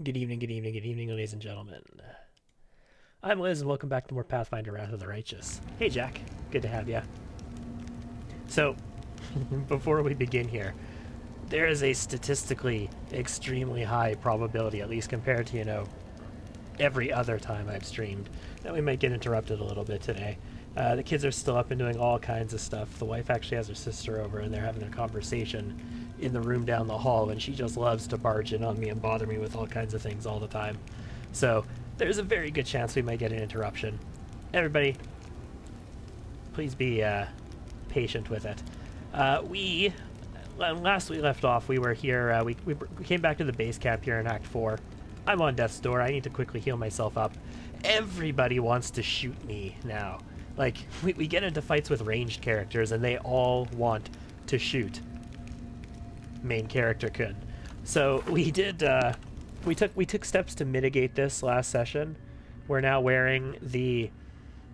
Good evening, ladies and gentlemen. I'm Liz, and welcome back to more Pathfinder Wrath of the Righteous. Hey, Jack. Good to have you. So, before we begin here, there is a statistically extremely high probability, at least compared to, every other time I've streamed, that we might get interrupted a little bit today. The kids are still up and doing all kinds of stuff. The wife actually has her sister over, and they're having a conversation in the room down the hall, and she just loves to barge in on me and bother me with all kinds of things all the time. So there's a very good chance we might get an interruption. Everybody, please be patient with it. Last we left off, we were here, we came back to the base camp here in Act 4. I'm on death's door. I need to quickly heal myself up. Everybody wants to shoot me now. Like, we get into fights with ranged characters, and they all want to shoot. Main character could. So we did, we took steps to mitigate this last session. We're now wearing the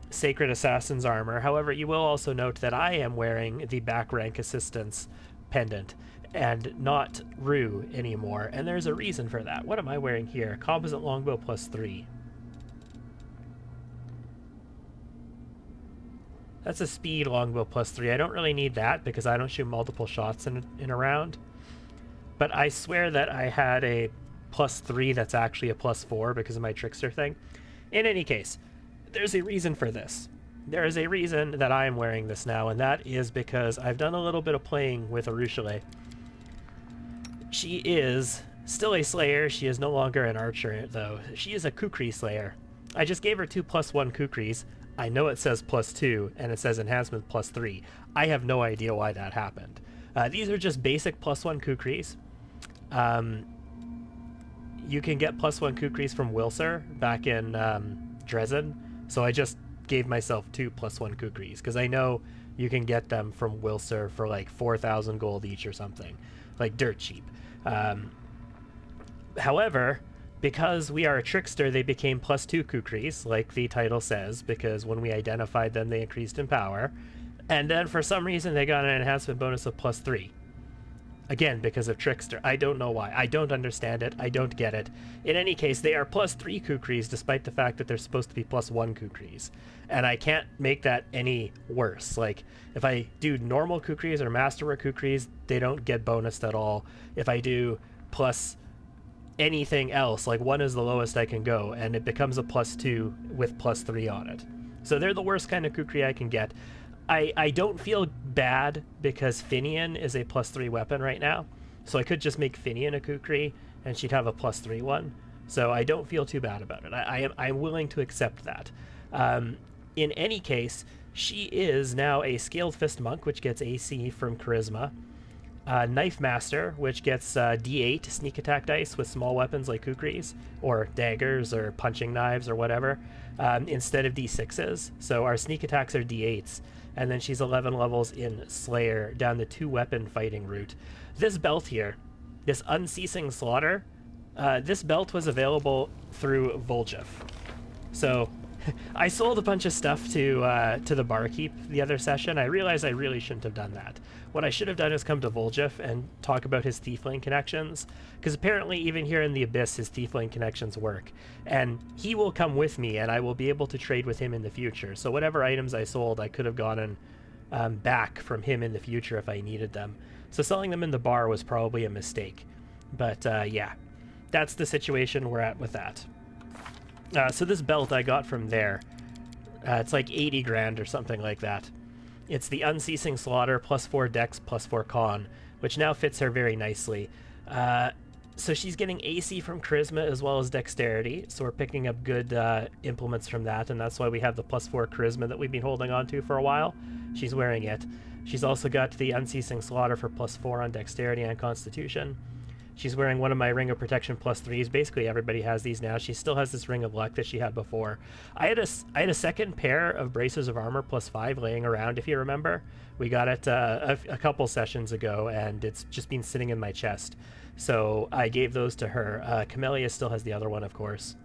Sacred Assassin's armor. However, you will also note that I am wearing the back rank assistance pendant and not Rue anymore, and there's a reason for that. What am I wearing here? Composite longbow +3. That's a speed longbow +3. I don't really need that because I don't shoot multiple shots in a round. But I swear that I had a +3 that's actually a +4 because of my Trickster thing. In any case, there's a reason for this. There is a reason that I am wearing this now, and that is because I've done a little bit of playing with Arushale. She is still a Slayer. She is no longer an Archer, though. She is a Kukri Slayer. I just gave her 2 +1 Kukris. I know it says +2, and it says Enhancement +3. I have no idea why that happened. These are just basic +1 Kukris. You can get +1 Kukris from Wilser back in Dresden, so I just gave myself 2 +1 Kukris, because I know you can get them from Wilser for like 4,000 gold each or something. Like dirt cheap. However, because we are a Trickster, they became +2 Kukris, like the title says, because when we identified them, they increased in power. And then for some reason, they got an enhancement bonus of +3. Again, because of Trickster. I don't know why. I don't understand it. I don't get it. In any case, they are +3 Kukris, despite the fact that they're supposed to be +1 Kukris. And I can't make that any worse. Like, if I do normal Kukris or Masterwork Kukris, they don't get bonused at all. If I do plus anything else, like 1 is the lowest I can go, and it becomes a +2 with +3 on it. So they're the worst kind of Kukri I can get. I don't feel bad because Finian is a +3 weapon right now, so I could just make Finian a Kukri and she'd have a +3 one. So I don't feel too bad about it. I'm willing to accept that. In any case, she is now a Scaled Fist Monk, which gets AC from Charisma. Knife Master, which gets D8 sneak attack dice with small weapons like Kukris, or daggers, or punching knives, or whatever, instead of D6s. So our sneak attacks are D8s. And then she's 11 levels in Slayer, down the 2-weapon fighting route. This belt here, this Unceasing Slaughter, this belt was available through Voljev. So I sold a bunch of stuff to the barkeep the other session. I realized I really shouldn't have done that. What I should have done is come to Voljev and talk about his Thiefling connections, because apparently even here in the Abyss his Thiefling connections work. And he will come with me, and I will be able to trade with him in the future. So whatever items I sold, I could have gotten back from him in the future if I needed them. So selling them in the bar was probably a mistake. But yeah, that's the situation we're at with that. So this belt I got from there. It's like 80 grand or something like that. It's the Unceasing Slaughter, +4 Dex, +4 Con, which now fits her very nicely. So she's getting AC from Charisma as well as Dexterity, so we're picking up good implements from that, and that's why we have the +4 Charisma that we've been holding on to for a while. She's wearing it. She's also got the Unceasing Slaughter for +4 on Dexterity and Constitution. She's wearing one of my Ring of Protection +3s. Basically, everybody has these now. She still has this Ring of Luck that she had before. I had a second pair of Braces of Armor +5 laying around, if you remember. We got it a couple sessions ago, and it's just been sitting in my chest. So I gave those to her. Camellia still has the other one, of course.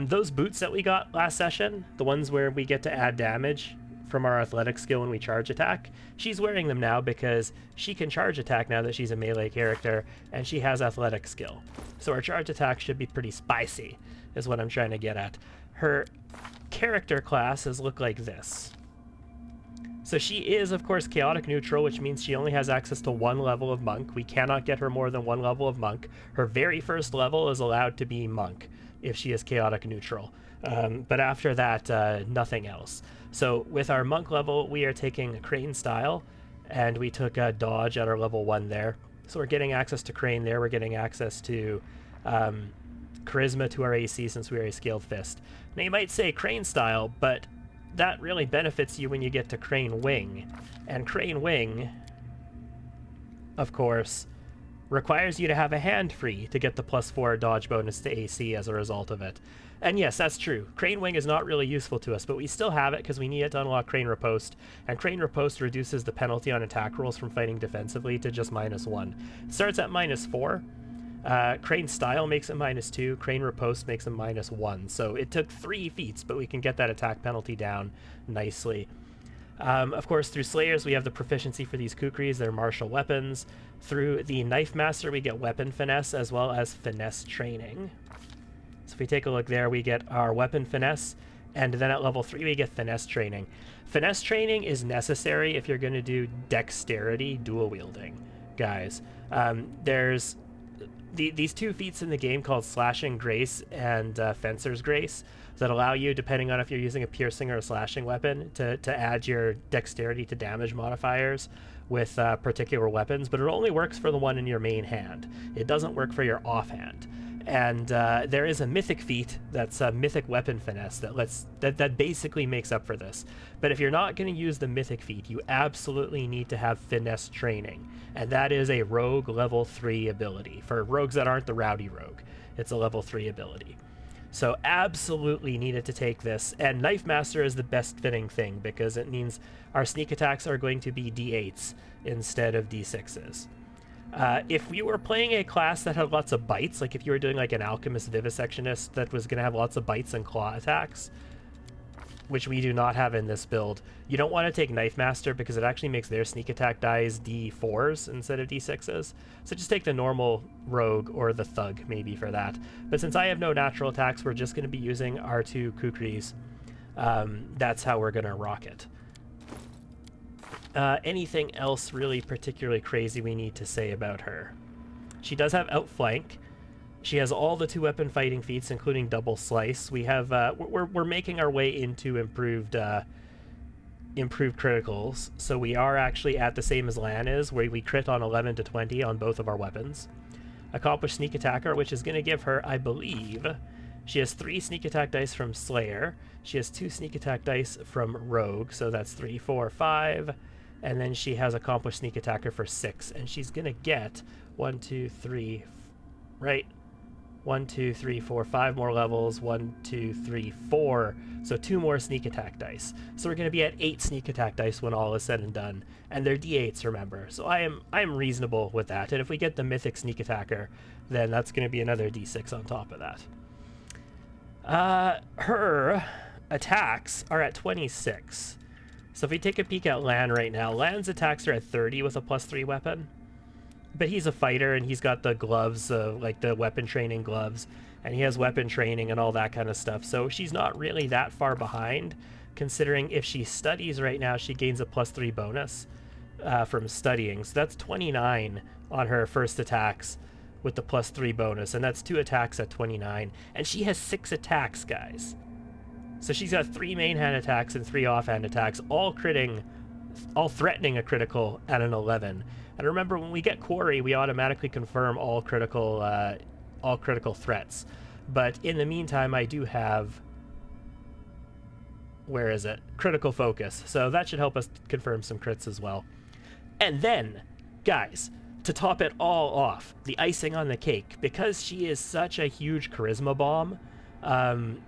Those boots that we got last session, the ones where we get to add damage from our athletic skill when we charge attack. She's wearing them now because she can charge attack now that she's a melee character, and she has athletic skill. So our charge attack should be pretty spicy, is what I'm trying to get at. Her character classes look like this. So she is, of course, chaotic neutral, which means she only has access to 1 level of monk. We cannot get her more than 1 level of monk. Her very first level is allowed to be monk if she is chaotic neutral. But after that, nothing else. So with our monk level, we are taking Crane style, and we took a dodge at our level 1 there. So we're getting access to Crane there. We're getting access to charisma to our AC since we are a scaled fist. Now you might say Crane style, but that really benefits you when you get to Crane Wing. And Crane Wing, of course, requires you to have a hand free to get the +4 dodge bonus to AC as a result of it. And yes, that's true. Crane Wing is not really useful to us, but we still have it because we need it to unlock Crane Riposte, and Crane Riposte reduces the penalty on attack rolls from fighting defensively to just -1. It starts at -4. Crane Style makes it -2, Crane Riposte makes it -1, so it took 3 feats, but we can get that attack penalty down nicely. Of course, through Slayers, we have the proficiency for these kukris, they're martial weapons. Through the Knife Master, we get Weapon Finesse as well as Finesse Training. So if we take a look there, we get our Weapon Finesse, and then at level 3, we get Finesse Training. Finesse Training is necessary if you're going to do Dexterity dual wielding, guys. There's these 2 feats in the game called Slashing Grace and Fencer's Grace that allow you, depending on if you're using a piercing or a slashing weapon, to add your dexterity to damage modifiers with particular weapons, but it only works for the one in your main hand. It doesn't work for your offhand. And there is a mythic feat that's a mythic weapon finesse that basically makes up for this. But if you're not going to use the mythic feat, you absolutely need to have finesse training, and that is a rogue level 3 ability for rogues that aren't the Rowdy rogue. It's a level 3 ability. So absolutely needed to take this, and Knife Master is the best fitting thing because it means our sneak attacks are going to be D8s instead of D6s. If we were playing a class that had lots of bites, like if you were doing like an Alchemist Vivisectionist that was going to have lots of bites and claw attacks, which we do not have in this build, you don't want to take Knife Master because it actually makes their sneak attack dice D4s instead of D6s. So just take the normal rogue or the thug maybe for that. But since I have no natural attacks, we're just going to be using our 2 kukris. That's how we're going to rock it. Anything else really particularly crazy we need to say about her? She does have Outflank. She has all the 2-weapon fighting feats, including Double Slice. We have we're making our way into improved criticals, so we are actually at the same as Lan is, where we crit on 11 to 20 on both of our weapons. Accomplished Sneak Attacker, which is going to give her, I believe, she has 3 sneak attack dice from Slayer. She has 2 sneak attack dice from Rogue, so that's 3, 4, 5. And then she has Accomplished Sneak Attacker for 6, and she's going to get 1, 2, 3, right? 1, 2, 3, 4, 5 more levels, 1, 2, 3, 4, so 2 more sneak attack dice. So we're going to be at 8 sneak attack dice when all is said and done, and they're D8s, remember. So I am reasonable with that, and if we get the Mythic Sneak Attacker, then that's going to be another D6 on top of that. Her attacks are at 26. So if we take a peek at Lan right now, Lan's attacks are at 30 with a +3 weapon. But he's a fighter, and he's got the gloves, like the weapon training gloves, and he has weapon training and all that kind of stuff. So she's not really that far behind, considering if she studies right now, she gains a +3 bonus from studying. So that's 29 on her first attacks with the +3 bonus, and that's 2 attacks at 29. And she has 6 attacks, guys. So she's got 3 main hand attacks and 3 offhand attacks, all threatening a critical at an 11. And remember, when we get Quarry, we automatically confirm all critical threats. But in the meantime, I do have, where is it? Critical Focus. So that should help us confirm some crits as well. And then, guys, to top it all off, the icing on the cake, because she is such a huge charisma bomb.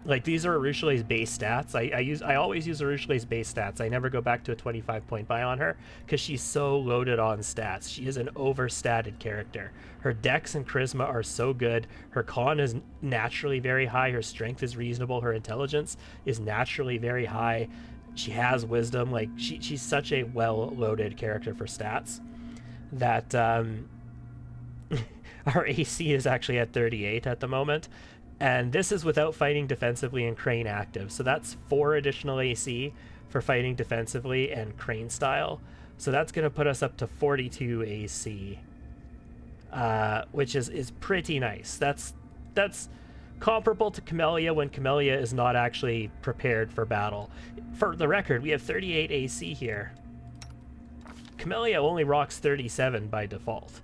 Like, these are Arushale's base stats. I always use Arushale's base stats. I never go back to a 25-point buy on her because she's so loaded on stats. She is an overstated character. Her dex and charisma are so good. Her con is naturally very high. Her strength is reasonable. Her intelligence is naturally very high. She has wisdom. Like, she's such a well-loaded character for stats that our AC is actually at 38 at the moment. And this is without fighting defensively and Crane active. So that's 4 additional AC for fighting defensively and Crane style. So that's going to put us up to 42 AC, which is pretty nice. That's comparable to Camellia when Camellia is not actually prepared for battle. For the record, we have 38 AC here. Camellia only rocks 37 by default.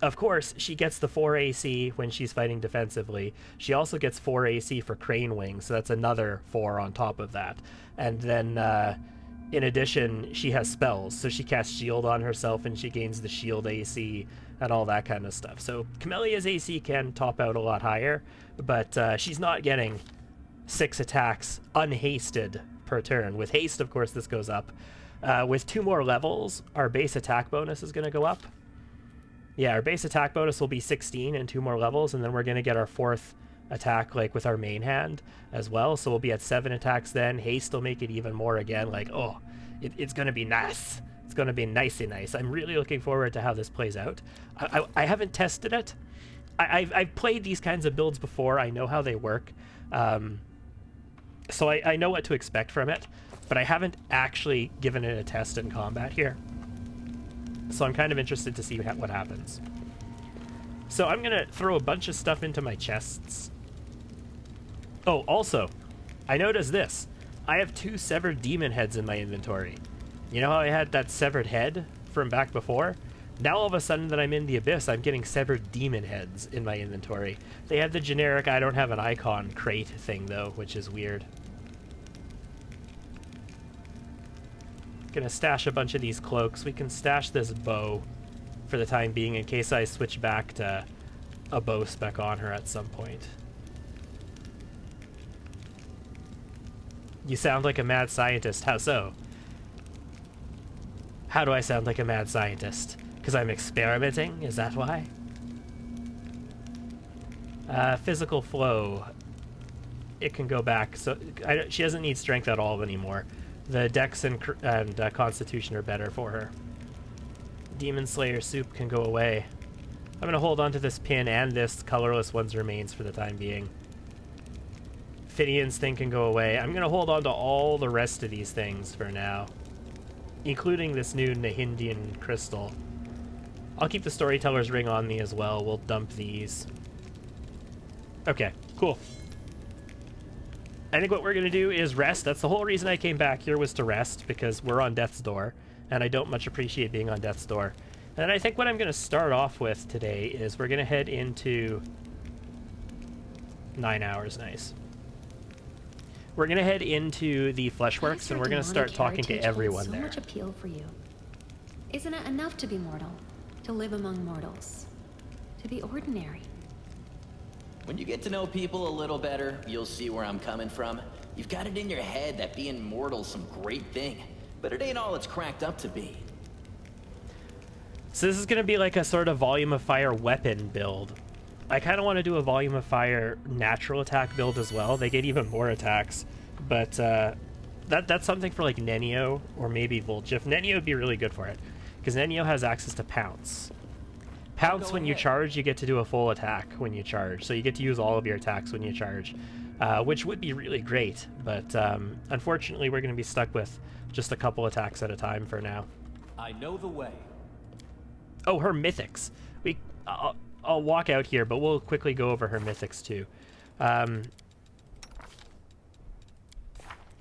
Of course, she gets the 4 AC when she's fighting defensively. She also gets 4 AC for Crane Wing, so that's another 4 on top of that. And then, in addition, she has spells, so she casts Shield on herself and she gains the Shield AC and all that kind of stuff. So Camellia's AC can top out a lot higher, but she's not getting 6 attacks unhasted per turn. With haste, of course, this goes up. With 2 more levels, our base attack bonus is going to go up. Yeah, our base attack bonus will be 16 and 2 more levels, and then we're going to get our 4th attack, like, with our main hand as well. So we'll be at 7 attacks then. Haste will make it even more again. Like, oh, it's going to be nice. It's going to be nicey nice. I'm really looking forward to how this plays out. I haven't tested it. I've played these kinds of builds before. I know how they work. So I know what to expect from it, but I haven't actually given it a test in combat here. So I'm kind of interested to see what happens. So I'm going to throw a bunch of stuff into my chests. Oh, also, I noticed this. I have 2 severed demon heads in my inventory. You know how I had that severed head from back before? Now all of a sudden that I'm in the Abyss, I'm getting severed demon heads in my inventory. They have the generic I don't have an icon crate thing, though, which is weird. Gonna stash a bunch of these cloaks. We can stash this bow for the time being in case I switch back to a bow spec on her at some point. You sound like a mad scientist. How so? How do I sound like a mad scientist? Because I'm experimenting? Is that why? Physical flow. It can go back. So she doesn't need strength at all anymore. The Dex and Constitution are better for her. Demon Slayer soup can go away. I'm going to hold on to this pin and this colorless one's remains for the time being. Finian's thing can go away. I'm going to hold on to all the rest of these things for now, including this new Nahindian crystal. I'll keep the Storyteller's ring on me as well. We'll dump these. Okay, cool. I think what we're going to do is rest. That's the whole reason I came back here, was to rest, because we're on death's door, and I don't much appreciate being on death's door. And I think what I'm going to start off with today is we're going to head into 9 hours. Nice. We're going to head into the Fleshworks, and we're going to start talking to everyone there. So much appeal for you. Isn't it enough to be mortal? To live among mortals? To be ordinary? When you get to know people a little better, you'll see where I'm coming from. You've got it in your head that being mortal's some great thing, but it ain't all it's cracked up to be. So this is going to be like a sort of Volume of Fire weapon build. I kind of want to do a Volume of Fire natural attack build as well. They get even more attacks, but that's something for like Nenio or maybe Volchif. Nenio would be really good for it, because Nenio has access to Pounce. Pounce, when you charge, you get to do a full attack when you charge. So you get to use all of your attacks when you charge, which would be really great. But unfortunately, we're going to be stuck with just a couple attacks at a time for now. I know the way. Oh, her mythics. I'll walk out here, but we'll quickly go over her mythics too.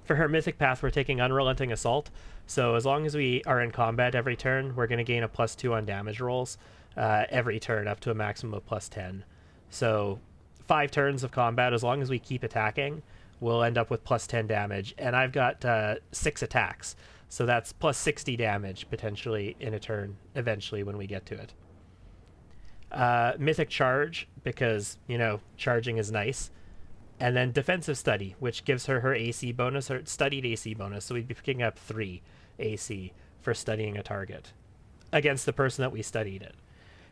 For her Mythic Path, we're taking Unrelenting Assault. So as long as we are in combat every turn, we're going to gain a +2 on damage rolls. Every turn up to a maximum of +10. So 5 turns of combat, as long as we keep attacking, we'll end up with +10 damage. And I've got 6 attacks, so that's +60 damage potentially in a turn eventually when we get to it. Mythic Charge, because, you know, charging is nice. And then Defensive Study, which gives her AC bonus, or studied AC bonus, so we'd be picking up 3 AC for studying a target against the person that we studied it.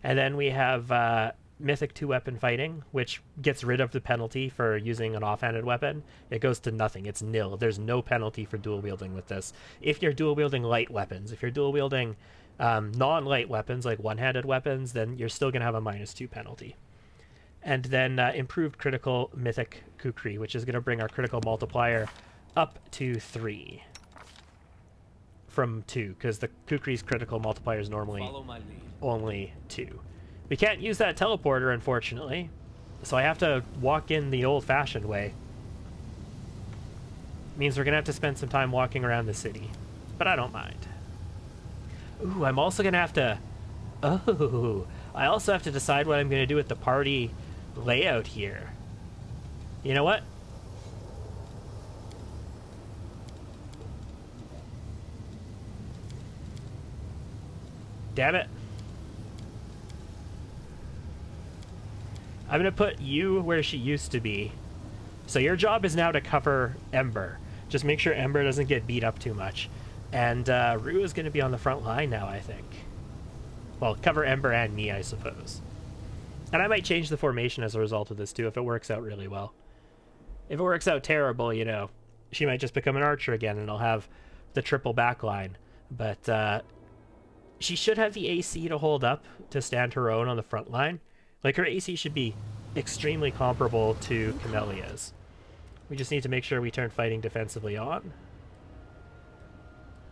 And then we have Mythic 2-weapon fighting, which gets rid of the penalty for using an offhanded weapon. It goes to nothing. It's nil. There's no penalty for dual wielding with this. If you're dual wielding light weapons, if you're dual wielding non-light weapons like one-handed weapons, then you're still going to have a -2 penalty. And then improved critical Mythic Kukri, which is going to bring our critical multiplier up to 3 from 2, because the Kukri's critical multiplier is normally only 2. We can't use that teleporter, unfortunately, so I have to walk in the old-fashioned way. Means we're going to have to spend some time walking around the city, but I don't mind. Ooh, I'm also going to have to... Oh, I also have to decide what I'm going to do with the party layout here. You know what? Damn it. I'm going to put you where she used to be. So your job is now to cover Ember. Just make sure Ember doesn't get beat up too much. And Rue is going to be on the front line now, I think. Well, cover Ember and me, I suppose. And I might change the formation as a result of this, too, if it works out really well. If it works out terrible, you know, she might just become an archer again, and I'll have the triple backline. But she should have the AC to hold up, to stand her own on the front line. Like, her AC should be extremely comparable to Camelia's. We just need to make sure we turn fighting defensively on.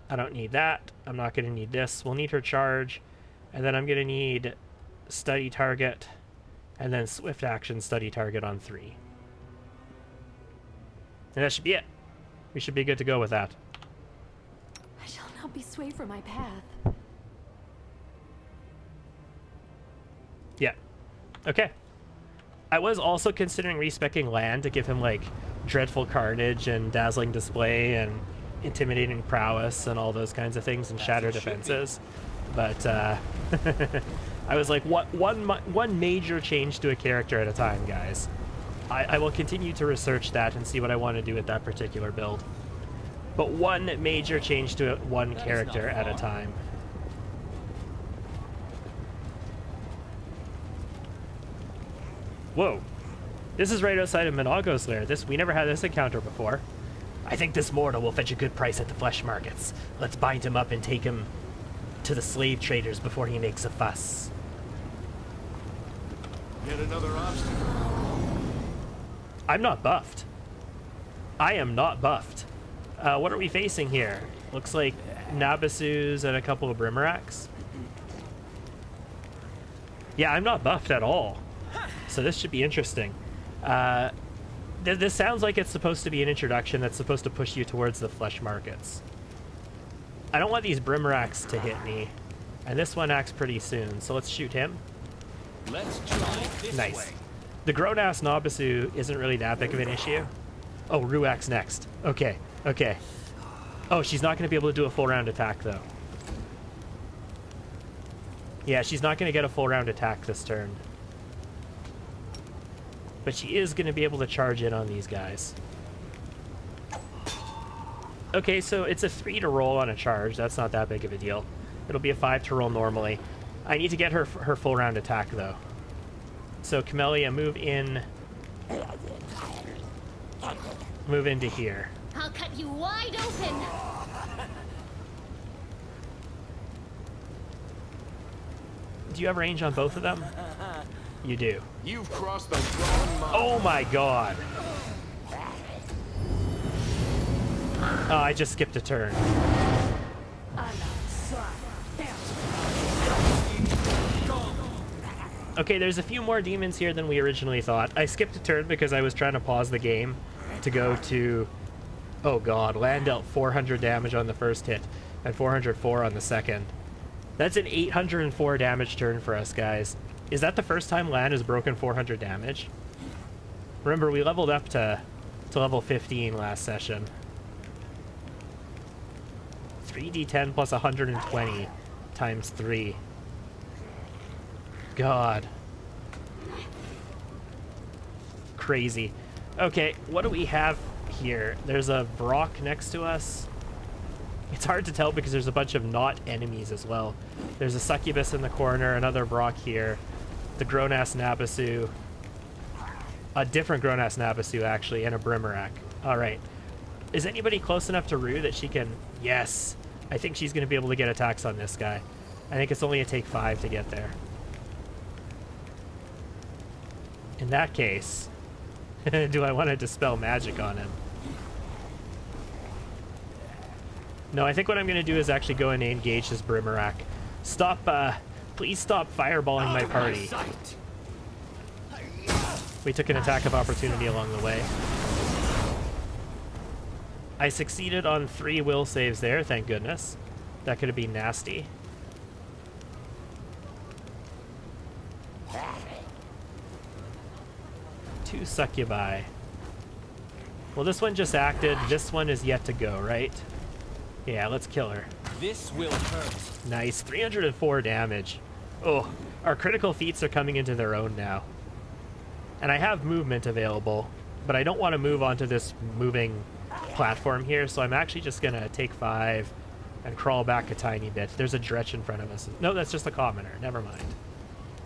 I don't need that. I'm not going to need this. We'll need her charge. And then I'm going to need study target. And then swift action study target on 3. And that should be it. We should be good to go with that. I shall not be swayed from my path. Yeah. Okay. I was also considering respecking Land to give him, like, Dreadful Carnage and Dazzling Display and Intimidating Prowess and all those kinds of things and Shatter Defenses. But, I was like, one major change to a character at a time, guys. I will continue to research that and see what I want to do with that particular build. But one major change to one character at a time. Whoa. This is right outside of Minago's lair. We never had this encounter before. I think this mortal will fetch a good price at the flesh markets. Let's bind him up and take him to the slave traders before he makes a fuss. Yet another obstacle. I'm not buffed. I am not buffed. What are we facing here? Looks like Nabasus and a couple of Brimmeracks. Yeah, I'm not buffed at all. So this should be interesting. This sounds like it's supposed to be an introduction that's supposed to push you towards the flesh markets. I don't want these Brimmeracks to hit me. And this one acts pretty soon, so let's shoot him. Let's try this Nice. way. The grown-ass Nabasu isn't really that big of an issue. Oh, Ruak's next. Okay, okay. Oh, she's not going to be able to do a full round attack, though. Yeah, she's not going to get a full round attack this turn. But she is going to be able to charge in on these guys. Okay, so it's a 3 to roll on a charge. That's not that big of a deal. It'll be a 5 to roll normally. I need to get her full round attack, though. So, Camellia, move in. Move into here. I'll cut you wide open. Do you have range on both of them? You do. You've crossed the wrong line. Oh my god. Oh, I just skipped a turn. Okay, there's a few more demons here than we originally thought. I skipped a turn because I was trying to pause the game to go to... Oh god, Land dealt 400 damage on the first hit and 404 on the second. That's an 804 damage turn for us, guys. Is that the first time Lan has broken 400 damage? Remember, we leveled up to level 15 last session. 3d10 plus 120 times 3. God. Crazy. Okay, what do we have here? There's a Brock next to us. It's hard to tell because there's a bunch of not enemies as well. There's a Succubus in the corner, another Brock here. the grown-ass Nabasu, a different grown-ass Nabasu, actually, and a Brimmerak. Alright. Is anybody close enough to Rue that she can... Yes! I think she's going to be able to get attacks on this guy. I think it's only a take 5 to get there. In that case, do I want to dispel magic on him? No, I think what I'm going to do is actually go and engage his Brimmerak. Stop, please stop fireballing my party. We took an attack of opportunity along the way. I succeeded on 3 will saves there, thank goodness. That could have been nasty. Two succubi. Well, this one just acted. This one is yet to go, right? Yeah, let's kill her. This will hurt. Nice. 304 damage. Oh, our critical feats are coming into their own now. And I have movement available, but I don't want to move onto this moving platform here, so I'm actually just going to take 5 and crawl back a tiny bit. There's a Dretch in front of us. No, that's just a commoner. Never mind.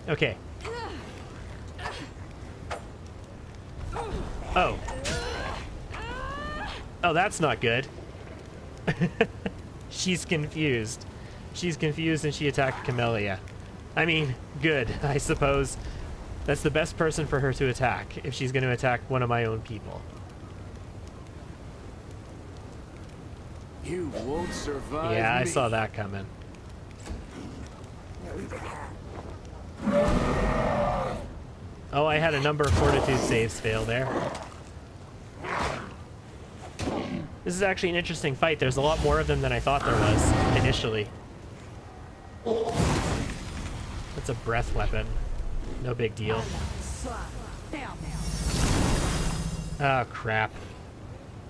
Okay. Oh. Oh, that's not good. She's confused. She's confused and she attacked Camellia. I mean, good, I suppose. That's the best person for her to attack, if she's going to attack one of my own people. You won't survive. Yeah, I me. saw that coming. Oh, I had a number of fortitude saves fail there. This is actually an interesting fight. There's a lot more of them than I thought there was initially. That's a breath weapon. No big deal. Oh, crap.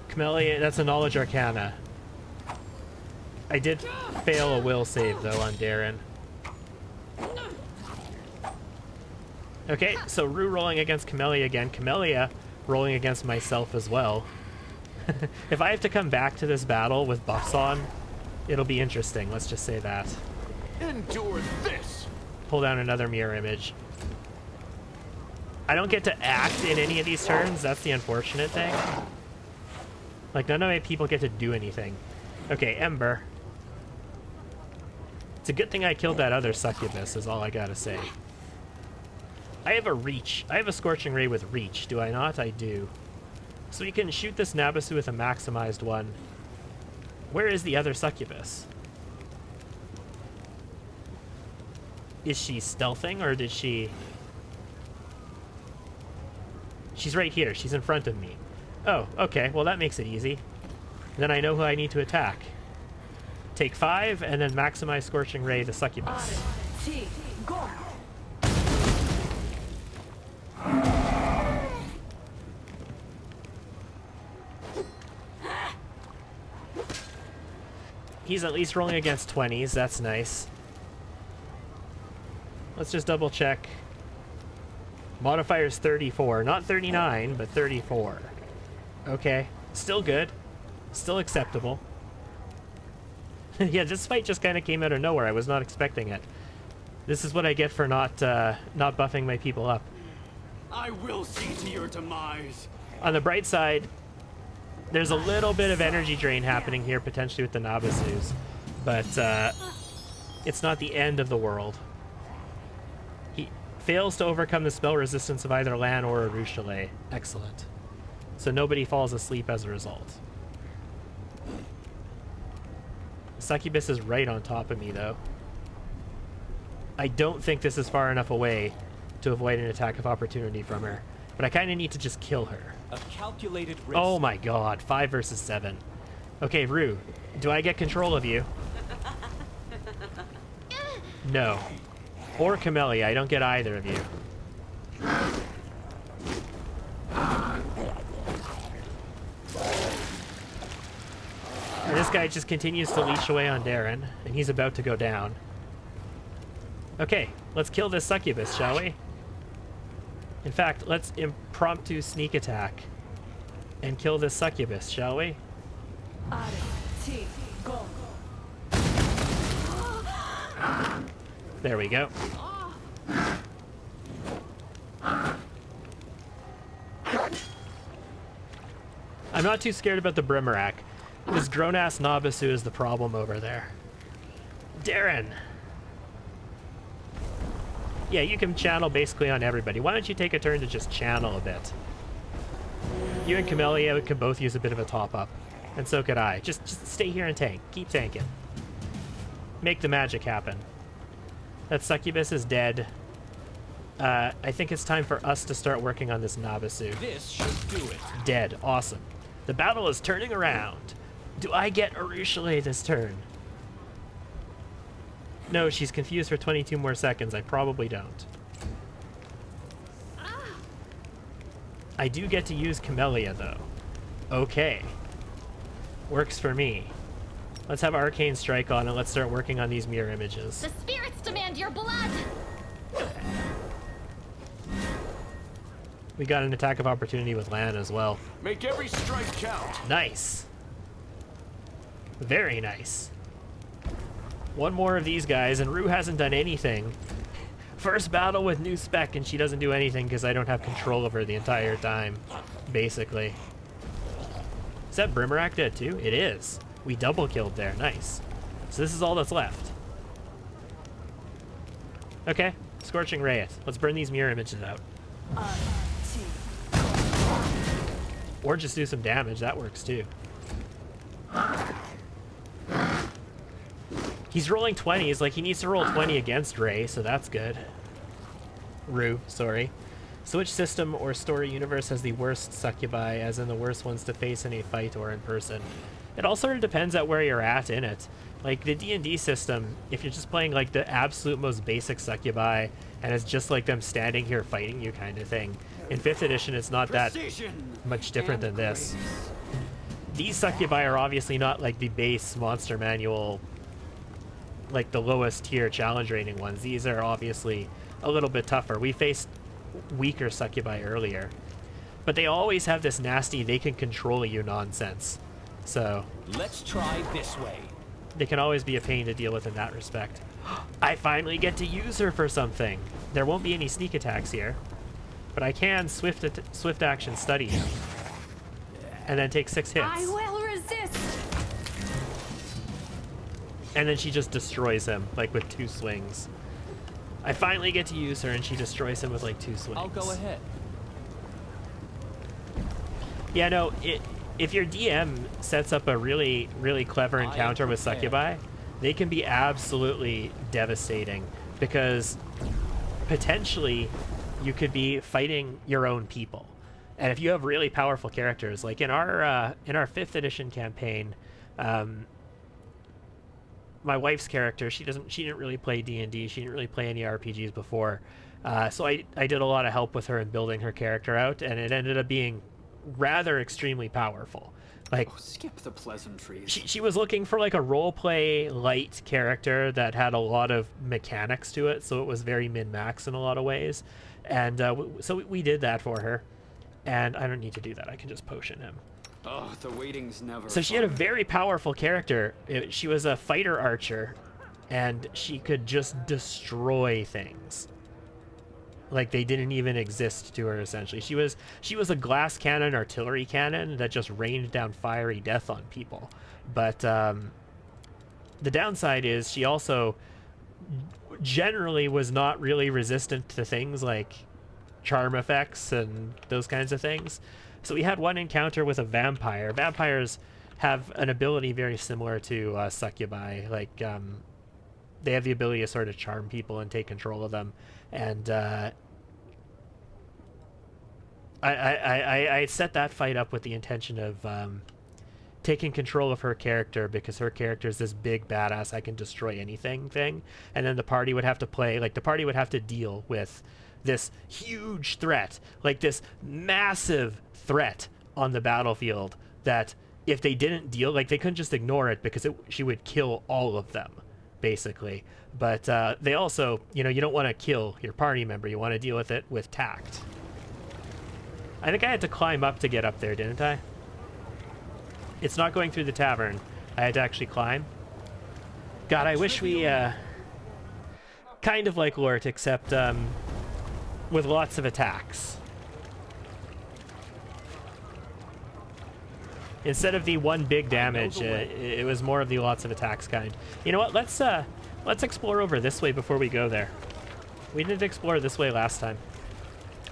Camellia, that's a Knowledge Arcana. I did fail a will save, though, on Darren. Okay, so Rue rolling against Camellia again. Camellia rolling against myself as well. If I have to come back to this battle with buffs on, it'll be interesting, let's just say that. Endure this. Pull down another mirror image. I don't get to act in any of these turns, that's the unfortunate thing. Like, none of my people get to do anything. Okay, Ember. It's a good thing I killed that other succubus, is all I gotta say. I have a reach. I have a Scorching Ray with reach, do I not? I do. So we can shoot this Nabasu with a maximized one. Where is the other succubus? Is she stealthing, or did she... She's right here. She's in front of me. Oh, okay. Well, that makes it easy. Then I know who I need to attack. Take 5, and then maximize Scorching Ray the succubus. He's at least rolling against 20s. That's nice. Let's just double check. Modifier's 34. Not 39, but 34. Okay. Still good. Still acceptable. Yeah, this fight just kind of came out of nowhere. I was not expecting it. This is what I get for not buffing my people up. I will see to your demise. On the bright side, there's a little bit of energy drain happening here, potentially with the Nabasus, but it's not the end of the world. He fails to overcome the spell resistance of either Lan or Arushale. Excellent. So nobody falls asleep as a result. Succubus is right on top of me, though. I don't think this is far enough away to avoid an attack of opportunity from her, but I kind of need to just kill her. A calculated risk. Oh my god, 5 versus 7. Okay, Rue, do I get control of you? No. Or Camellia, I don't get either of you. And this guy just continues to leash away on Darren, and he's about to go down. Okay, let's kill this succubus, shall we? In fact, let's impromptu sneak attack and kill this succubus, shall we? There we go. I'm not too scared about the Brimarak. This grown-ass Nabasu is the problem over there. Darren! Yeah, you can channel basically on everybody. Why don't you take a turn to just channel a bit? You and Camellia could both use a bit of a top-up. And so could I. Just stay here and tank. Keep tanking. Make the magic happen. That Succubus is dead. I think it's time for us to start working on this Nabasu. This should do it. Dead. Awesome. The battle is turning around. Do I get Arushale this turn? No, she's confused for 22 more seconds. I probably don't. I do get to use Camellia, though. Okay. Works for me. Let's have Arcane Strike on and let's start working on these mirror images. The spirits demand your blood! We got an attack of opportunity with Lan as well. Make every strike count. Nice. Very nice. One more of these guys, and Rue hasn't done anything. First battle with new spec, and she doesn't do anything because I don't have control of her the entire time, basically. Is that Brimarak dead too? It is. We double killed there. Nice. So this is all that's left. Okay. Scorching Ray it. Let's burn these mirror images out. Or just do some damage. That works too. He's rolling 20s. Like, he needs to roll 20 against Ray, so that's good. Rue, sorry. So which system or story universe has the worst succubi, as in the worst ones to face in a fight or in person? It all sort of depends at where you're at in it. Like, the D&D system, if you're just playing, like, the absolute most basic succubi, and it's just like them standing here fighting you kind of thing. In 5th edition, it's not that much different than this. These succubi are obviously not, like, the base monster manual, like, the lowest tier challenge rating ones. These are obviously a little bit tougher. We faced weaker succubi earlier. But they always have this nasty, they can control you nonsense. So Let's try this way. they can always be a pain to deal with in that respect. I finally get to use her for something. There won't be any sneak attacks here, but I can swift action study him and then take 6 hits. I will resist. And then she just destroys him, like, with 2 swings. I finally get to use her, and she destroys him with, like, 2 swings. I'll go ahead. Yeah, no, if your DM sets up a really, really clever encounter with succubi, they can be absolutely devastating, because potentially you could be fighting your own people. And if you have really powerful characters, like in our 5th edition campaign, my wife's character, she didn't really play D&D, she didn't really play any RPGs before, so I did a lot of help with her in building her character out, and it ended up being rather extremely powerful. Like, Skip the pleasantries. she was looking for like a roleplay light character that had a lot of mechanics to it, so it was very min-max in a lot of ways, and so we did that for her. And I don't need to do that, I can just potion him. Oh, the waiting's never So she had a very powerful character. She was a fighter archer, and she could just destroy things. Like, they didn't even exist to her, essentially. She was a glass cannon artillery cannon that just rained down fiery death on people. But the downside is she also generally was not really resistant to things like charm effects and those kinds of things. So we had one encounter with a vampire. Vampires have an ability very similar to succubi. Like, they have the ability to sort of charm people and take control of them. And I set that fight up with the intention of taking control of her character, because her character is this big badass I can destroy anything thing. And then the party would have to play, like, the party would have to deal with this huge threat, like this massive threat on the battlefield that if they didn't deal, like, they couldn't just ignore it because she would kill all of them, basically. But they also, you know, you don't want to kill your party member. You want to deal with it with tact. I think I had to climb up to get up there, didn't I? It's not going through the tavern. I had to actually climb. God, I wish we kind of like Lort, except with lots of attacks. Instead of the one big damage, it was more of the lots of attacks kind. You know what? Let's explore over this way before we go there. We didn't explore this way last time.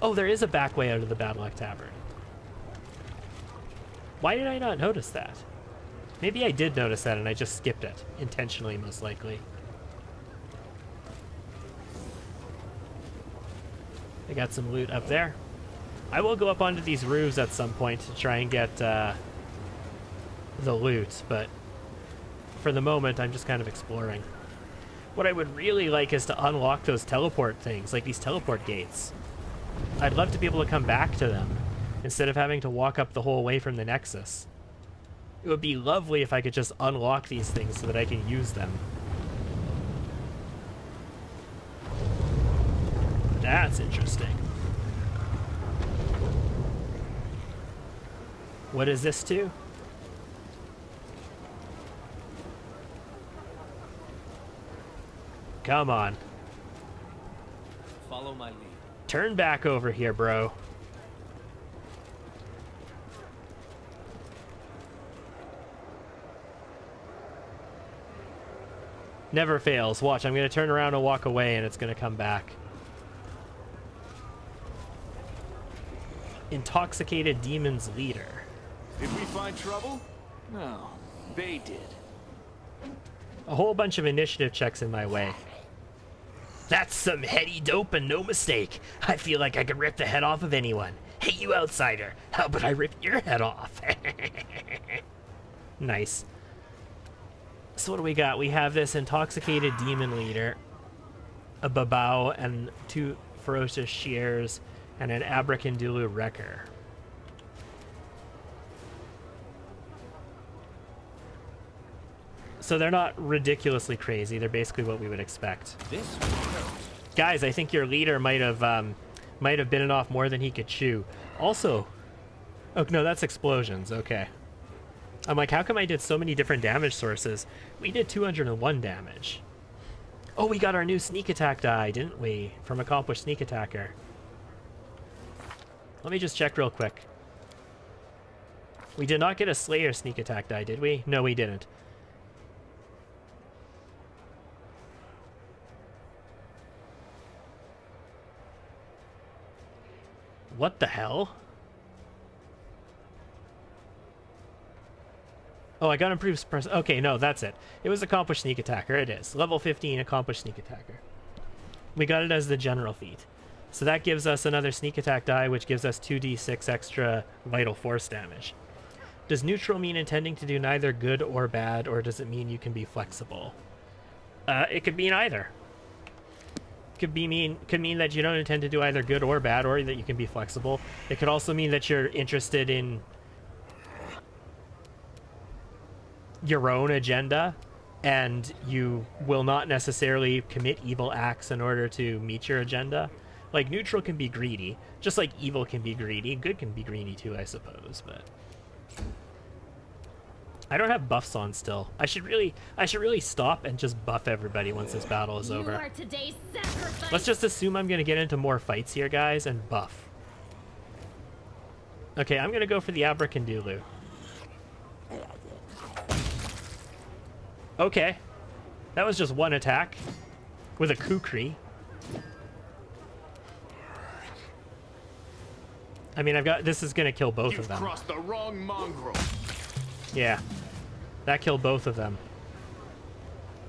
Oh, there is a back way out of the Badlock Tavern. Why did I not notice that? Maybe I did notice that and I just skipped it. Intentionally, most likely. I got some loot up there. I will go up onto these roofs at some point to try and get the loot, but for the moment, I'm just kind of exploring. What I would really like is to unlock those teleport things, like these teleport gates. I'd love to be able to come back to them instead of having to walk up the whole way from the Nexus. It would be lovely if I could just unlock these things so that I can use them. That's interesting. What is this to? Come on. Follow my lead. Turn back over here, bro. Never fails. Watch, I'm going to turn around and walk away, and it's going to come back. Intoxicated Demon's Leader. Did we find trouble? No, they did. A whole bunch of initiative checks in my way. That's some heady dope and no mistake. I feel like I could rip the head off of anyone. Hey, you outsider, how about I rip your head off? Nice. So what do we got? We have this Intoxicated Demon Leader, a Babao, and 2 Ferocious Shears, and an Abracandulu Wrecker. So they're not ridiculously crazy. They're basically what we would expect. This Guys, I think your leader might have bitten off more than he could chew. Also, oh no, that's explosions. Okay. I'm like, how come I did so many different damage sources? We did 201 damage. Oh, we got our new sneak attack die, didn't we? From Accomplished Sneak Attacker. Let me just check real quick. We did not get a Slayer sneak attack die, did we? No, we didn't. What the hell? Oh, I got improved okay, no, that's it. It was Accomplished Sneak Attacker. It is. Level 15 Accomplished Sneak Attacker. We got it as the general feat. So that gives us another sneak attack die, which gives us 2d6 extra vital force damage. Does neutral mean intending to do neither good or bad, or does it mean you can be flexible? It could mean either. Could mean that you don't intend to do either good or bad, or that you can be flexible. It could also mean that you're interested in your own agenda, and you will not necessarily commit evil acts in order to meet your agenda. Like, neutral can be greedy, just like evil can be greedy. Good can be greedy too, I suppose, but I don't have buffs on still. I should really stop and just buff everybody once this battle is over. You are today's sacrifice. Let's just assume I'm gonna get into more fights here, guys, and buff. Okay, I'm gonna go for the Abracandulu. Okay, that was just one attack with a Kukri. I mean, this is gonna kill both of them. You've crossed the wrong mongrel. Yeah, that killed both of them.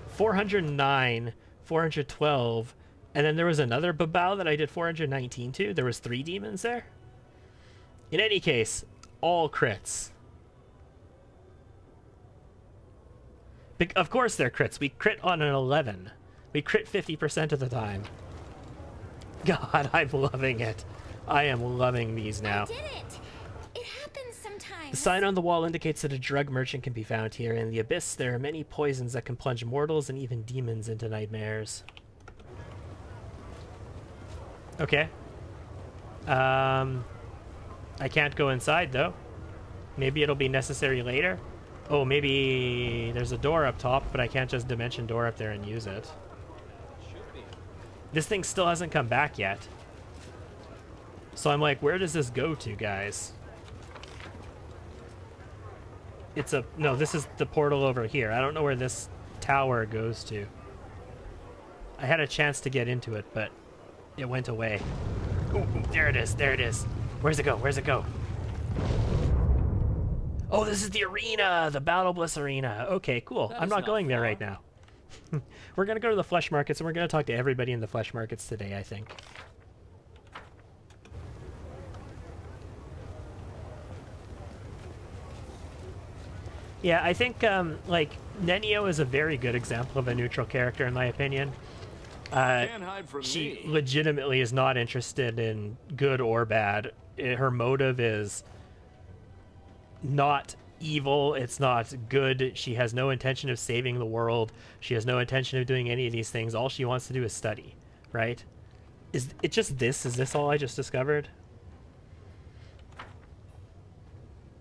409, 412, and then there was another Babao that I did 419 to. There was 3 demons there. In any case, all crits. Of course they're crits. We crit on an 11. We crit 50% of the time. God, I'm loving it. I am loving these now. I did it. It happens sometimes. The sign on the wall indicates that a drug merchant can be found here. In the Abyss, there are many poisons that can plunge mortals and even demons into nightmares. Okay. I can't go inside, though. Maybe it'll be necessary later. Oh, maybe there's a door up top, but I can't just dimension door up there and use it. This thing still hasn't come back yet. So I'm like, where does this go to, guys? It's a... No, this is the portal over here. I don't know where this tower goes to. I had a chance to get into it, but it went away. Ooh, there it is. There it is. Where's it go? Where's it go? Oh, this is the arena! The Battle Bliss arena. Okay, cool. I'm not going there right now. We're going to go to the flesh markets, and we're going to talk to everybody in the flesh markets today, I think. Yeah, I think, like, Nenio is a very good example of a neutral character, in my opinion. Can't hide from She me. legitimately is not interested in good or bad. Her motive is not evil, it's not good. She has no intention of saving the world. She has no intention of doing any of these things. All she wants to do is study, right? Is it just this? Is this all I just discovered?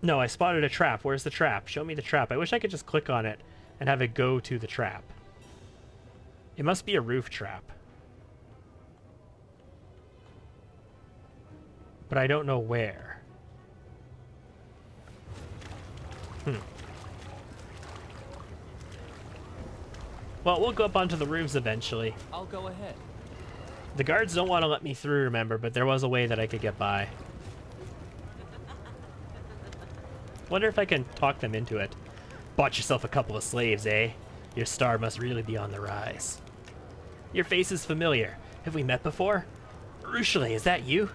No, I spotted a trap. Where's the trap? Show me the trap. I wish I could just click on it and have it go to the trap. It must be a roof trap. But I don't know where. Well, we'll go up onto the roofs eventually. I'll go ahead. The guards don't want to let me through, remember, but there was a way that I could get by. Wonder if I can talk them into it. Bought yourself a couple of slaves, eh? Your star must really be on the rise. Your face is familiar. Have we met before? Ruchele, is that you?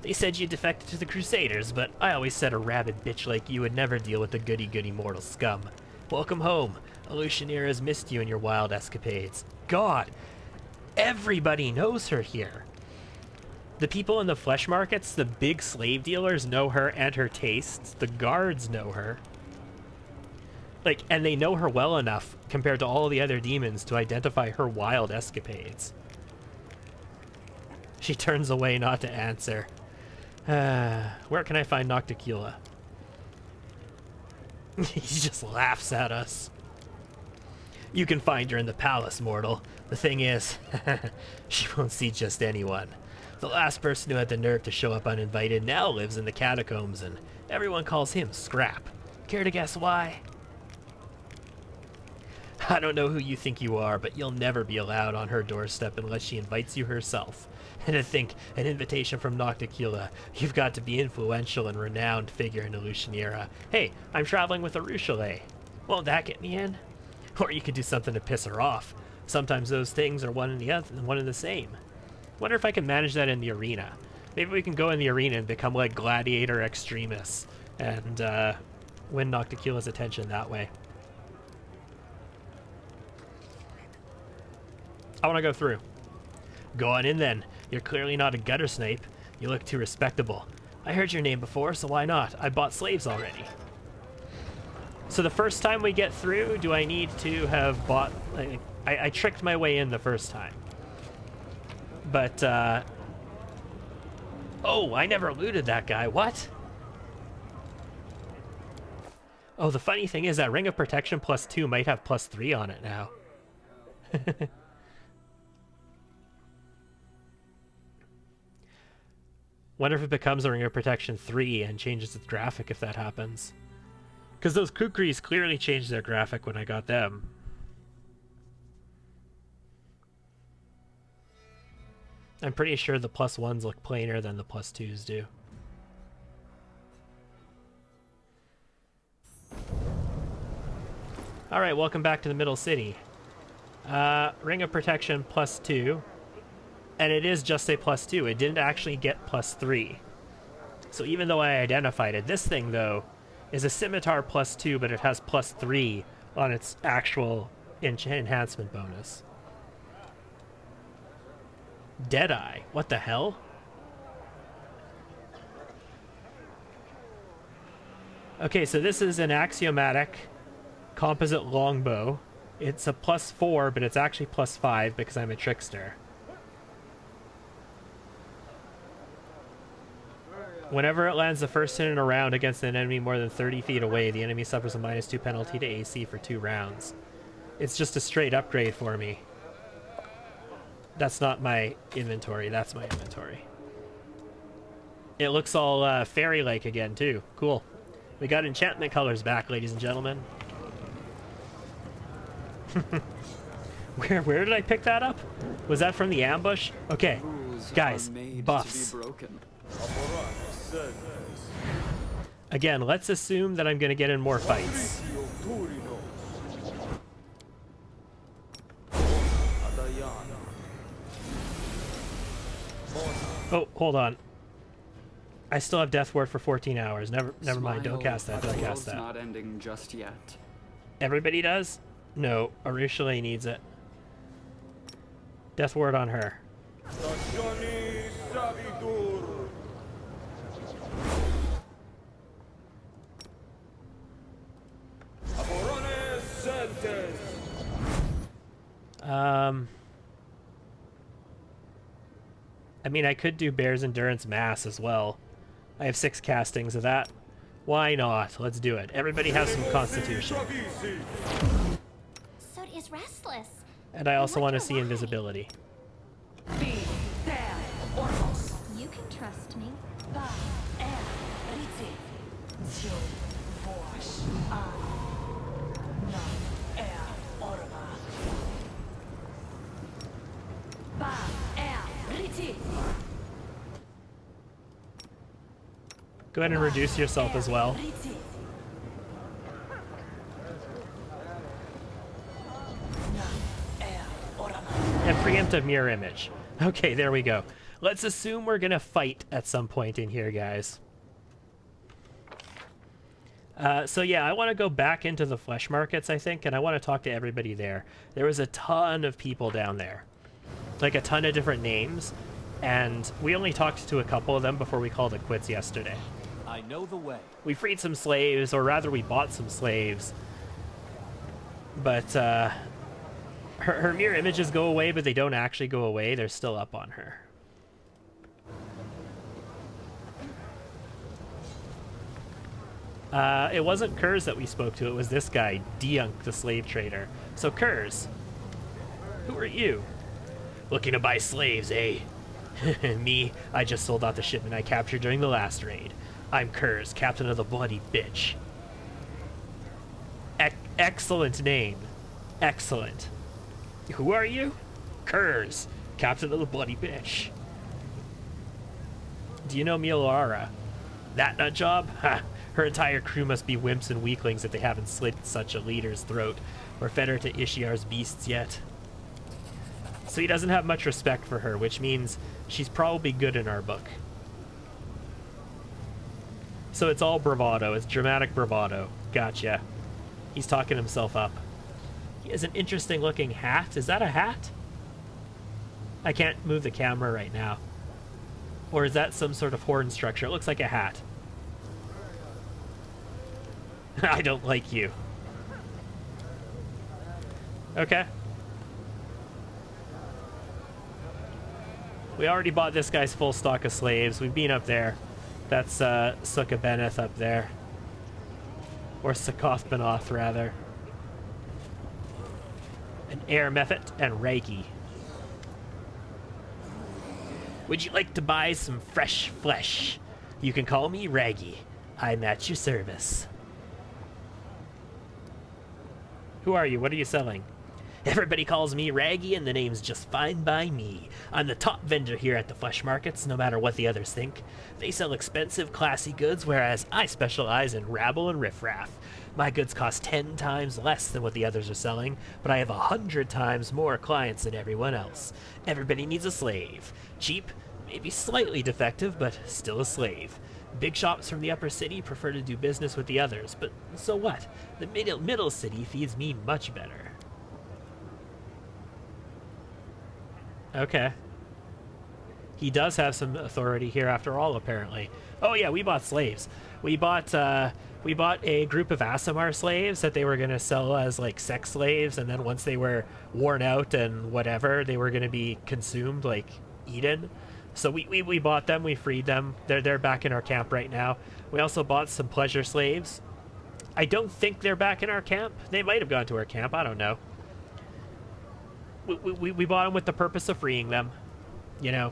They said you defected to the Crusaders, but I always said a rabid bitch like you would never deal with the goody-goody mortal scum. Welcome home. Illusioneer has missed you in your wild escapades. God! Everybody knows her here. The people in the flesh markets, the big slave dealers know her and her tastes. The guards know her. Like, and they know her well enough compared to all the other demons to identify her wild escapades. She turns away not to answer. Where can I find Nocticula? He just laughs at us. You can find her in the palace, mortal. The thing is, she won't see just anyone. The last person who had the nerve to show up uninvited now lives in the catacombs, and everyone calls him Scrap. Care to guess why? I don't know who you think you are, but you'll never be allowed on her doorstep unless she invites you herself. And to think, an invitation from Nocticula, you've got to be influential and renowned figure in Illusioniera. Hey, I'm traveling with a Ruchele. Won't that get me in? Or you could do something to piss her off. Sometimes those things are one and the other, one and the same. Wonder if I can manage that in the arena. Maybe we can go in the arena and become like gladiator extremists and win Nocticula's attention that way. I want to go through. Go on in then. You're clearly not a gutter snipe. You look too respectable. I heard your name before, so why not? I bought slaves already. So the first time we get through, do I need to have bought... I tricked my way in the first time. But, oh, I never looted that guy. What? Oh, the funny thing is that Ring of Protection +2 might have +3 on it now. Wonder if it becomes a Ring of Protection 3 and changes its graphic if that happens. Because those kukris clearly changed their graphic when I got them. I'm pretty sure the +1s look plainer than the +2s do. Alright, welcome back to the Middle City. Ring of Protection +2. And it is just a +2. It didn't actually get +3. So even though I identified it, this thing, though, is a Scimitar +2, but it has +3 on its actual enhancement bonus. Deadeye. What the hell? Okay, so this is an axiomatic composite longbow. It's a +4, but it's actually +5 because I'm a trickster. Whenever it lands the first hit in a round against an enemy more than 30 feet away, the enemy suffers a -2 penalty to AC for 2 rounds. It's just a straight upgrade for me. That's not my inventory, that's my inventory. It looks all fairy-like again, too. Cool. We got enchantment colors back, ladies and gentlemen. Where did I pick that up? Was that from the ambush? Okay, guys, buffs. Again, let's assume that I'm going to get in more fights. Oh, hold on. I still have Death Ward for 14 hours. Never mind. Don't cast that. Don't cast that. Not ending just yet. Everybody does? No, Arushale needs it. Death Ward on her. I mean, I could do Bear's Endurance Mass as well. I have 6 castings of that. Why not? Let's do it. Everybody has some constitution. So is restless. And I also want to wonder see why. invisibility. You can trust me. Go ahead and reduce yourself as well. And preemptive mirror image. Okay, there we go. Let's assume we're gonna fight at some point in here, guys. So yeah, I want to go back into the flesh markets, I think, and I want to talk to everybody there. There was a ton of people down there. Like a ton of different names, and we only talked to a couple of them before we called it quits yesterday. I know the way. We freed some slaves, or rather we bought some slaves. But her mirror images go away, but they don't actually go away. They're still up on her. It wasn't Kurz that we spoke to, it was this guy, Diunk, the slave trader. So Kurz, who are you? Looking to buy slaves, eh? Me, I just sold out the shipment I captured during the last raid. I'm Kurz, captain of the Bloody Bitch. Excellent name. Excellent. Who are you? Kurz, captain of the Bloody Bitch. Do you know Milara? That nut job? Ha! Her entire crew must be wimps and weaklings if they haven't slit such a leader's throat or fed her to Ishiar's beasts yet. So he doesn't have much respect for her, which means she's probably good in our book. So it's all bravado. It's dramatic bravado. Gotcha. He's talking himself up. He has an interesting looking hat. Is that a hat? I can't move the camera right now. Or is that some sort of horn structure? It looks like a hat. I don't like you. Okay. We already bought this guy's full stock of slaves. We've been up there. That's Sukkah Beneth up there. Or Sakoth Benoth, rather. An Air Method and Reiki. Would you like to buy some fresh flesh? You can call me Raggy. I'm at your service. Who are you? What are you selling? Everybody calls me Raggy and the name's just fine by me. I'm the top vendor here at the flesh markets, no matter what the others think. They sell expensive, classy goods, whereas I specialize in rabble and riffraff. My goods cost 10 times less than what the others are selling, but I have 100 times more clients than everyone else. Everybody needs a slave. Cheap, maybe slightly defective, but still a slave. Big shops from the upper city prefer to do business with the others, but so what? The middle city feeds me much better. Okay. He does have some authority here after all, apparently. Oh yeah, we bought slaves. We bought a group of Aasimar slaves that they were going to sell as like sex slaves, and then once they were worn out and whatever, they were going to be consumed, like eaten. So we bought them, we freed them. They're back in our camp right now. We also bought some pleasure slaves. I don't think they're back in our camp. They might have gone to our camp, I don't know. We bought them with the purpose of freeing them. You know.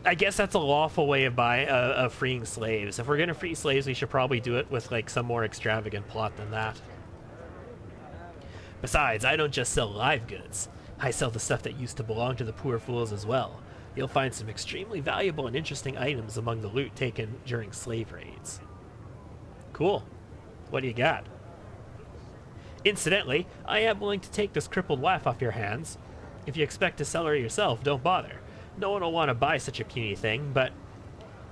I guess that's a lawful way of freeing slaves. If we're gonna free slaves, we should probably do it with like some more extravagant plot than that. Besides, I don't just sell live goods. I sell the stuff that used to belong to the poor fools as well. You'll find some extremely valuable and interesting items among the loot taken during slave raids. Cool. What do you got? Incidentally, I am willing to take this crippled waif off your hands. If you expect to sell her yourself, don't bother. No one will want to buy such a puny thing, but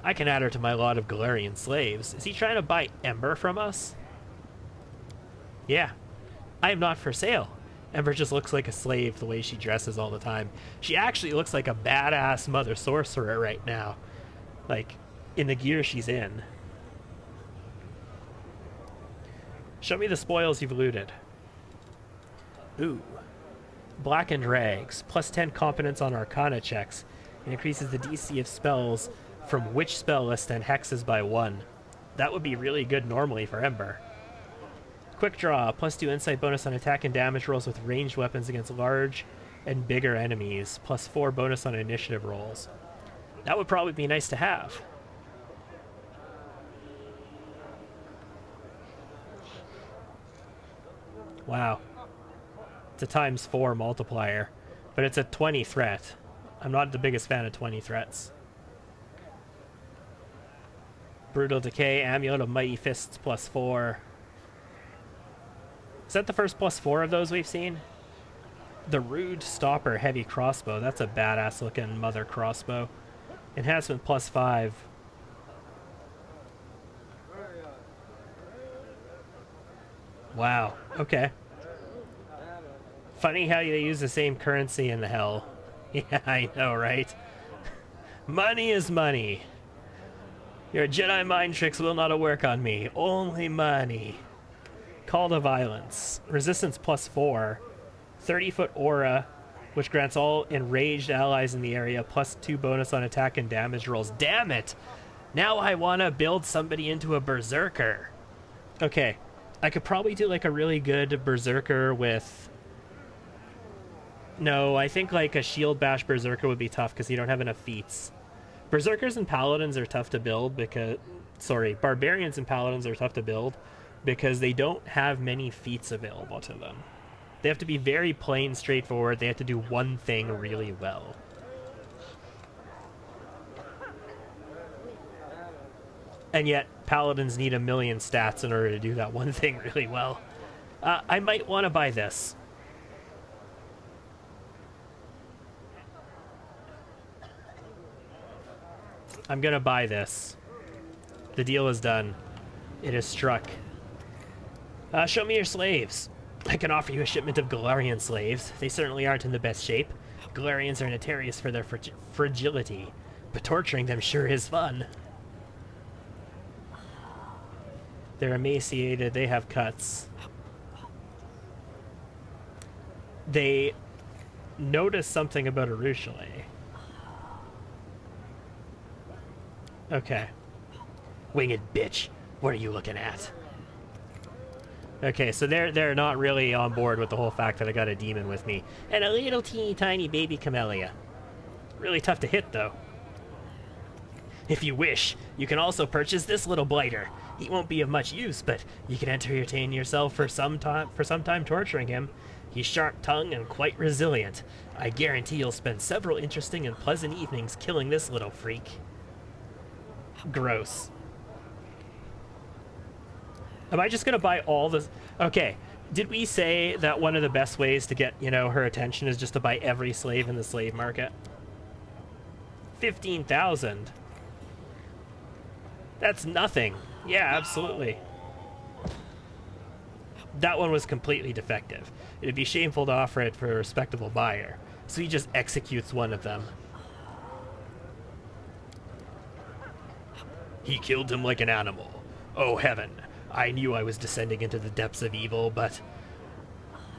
I can add her to my lot of Galarian slaves. Is he trying to buy Ember from us? Yeah. I am not for sale. Ember just looks like a slave the way she dresses all the time. She actually looks like a badass mother sorcerer right now. Like, in the gear she's in. Show me the spoils you've looted. Ooh. Blackened Rags. Plus 10 competence on Arcana checks. It increases the DC of spells from which spell list and hexes by 1. That would be really good normally for Ember. Quick Draw. Plus 2 insight bonus on attack and damage rolls with ranged weapons against large and bigger enemies. Plus 4 bonus on initiative rolls. That would probably be nice to have. Wow. It's a ×4 multiplier, but it's a 20 threat. I'm not the biggest fan of 20 threats. Brutal Decay, Amulet of Mighty Fists +4. Is that the first +4 of those we've seen? The Rude Stopper Heavy Crossbow. That's a badass looking mother crossbow. Enhancement +5. Wow. Okay. Funny how they use the same currency in the hell. Yeah, I know, right? Money is money. Your Jedi mind tricks will not work on me. Only money. Call to Violence. Resistance +4. 30-foot aura, which grants all enraged allies in the area +2 bonus on attack and damage rolls. Damn it! Now I want to build somebody into a berserker. Okay. I could probably do like a really good berserker with... No, I think like a shield bash berserker would be tough because you don't have enough feats. Berserkers and paladins are tough to build because... Sorry, barbarians and paladins are tough to build because they don't have many feats available to them. They have to be very plain, straightforward. They have to do one thing really well. And yet, paladins need 1,000,000 stats in order to do that one thing really well. I might want to buy this. I'm gonna buy this. The deal is done. It is struck. Show me your slaves. I can offer you a shipment of Galarian slaves. They certainly aren't in the best shape. Galarians are notorious for their fragility, but torturing them sure is fun. They're emaciated, they have cuts. They notice something about Arushale. Okay. Winged bitch, what are you looking at? Okay, so they're not really on board with the whole fact that I got a demon with me. And a little teeny tiny baby camellia. Really tough to hit, though. If you wish, you can also purchase this little blighter. He won't be of much use, but you can entertain yourself for some time torturing him. He's sharp-tongued and quite resilient. I guarantee you'll spend several interesting and pleasant evenings killing this little freak. Gross. Am I just gonna buy all this? Okay, did we say that one of the best ways to get, you know, her attention is just to buy every slave in the slave market? 15,000. That's nothing. Yeah, absolutely. That one was completely defective. It'd be shameful to offer it for a respectable buyer. So he just executes one of them. He killed him like an animal. Oh heaven. I knew I was descending into the depths of evil, but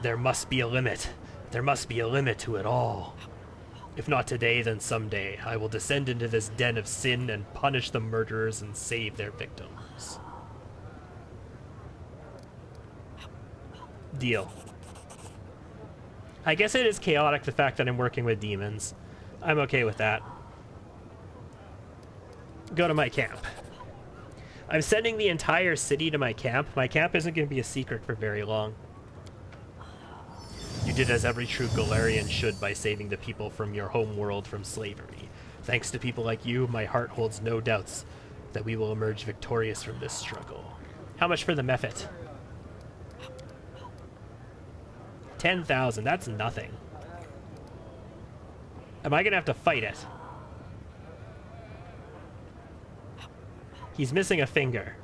there must be a limit. There must be a limit to it all. If not today, then someday, I will descend into this den of sin and punish the murderers and save their victims. Deal. I guess it is chaotic, the fact that I'm working with demons. I'm okay with that. go to my camp. I'm sending the entire city to my camp. My camp isn't going to be a secret for very long. You did as every true Galarian should by saving the people from your home world from slavery. Thanks to people like you, my heart holds no doubts that we will emerge victorious from this struggle. How much for the Mephit? 10,000, that's nothing. Am I gonna have to fight it? He's missing a finger.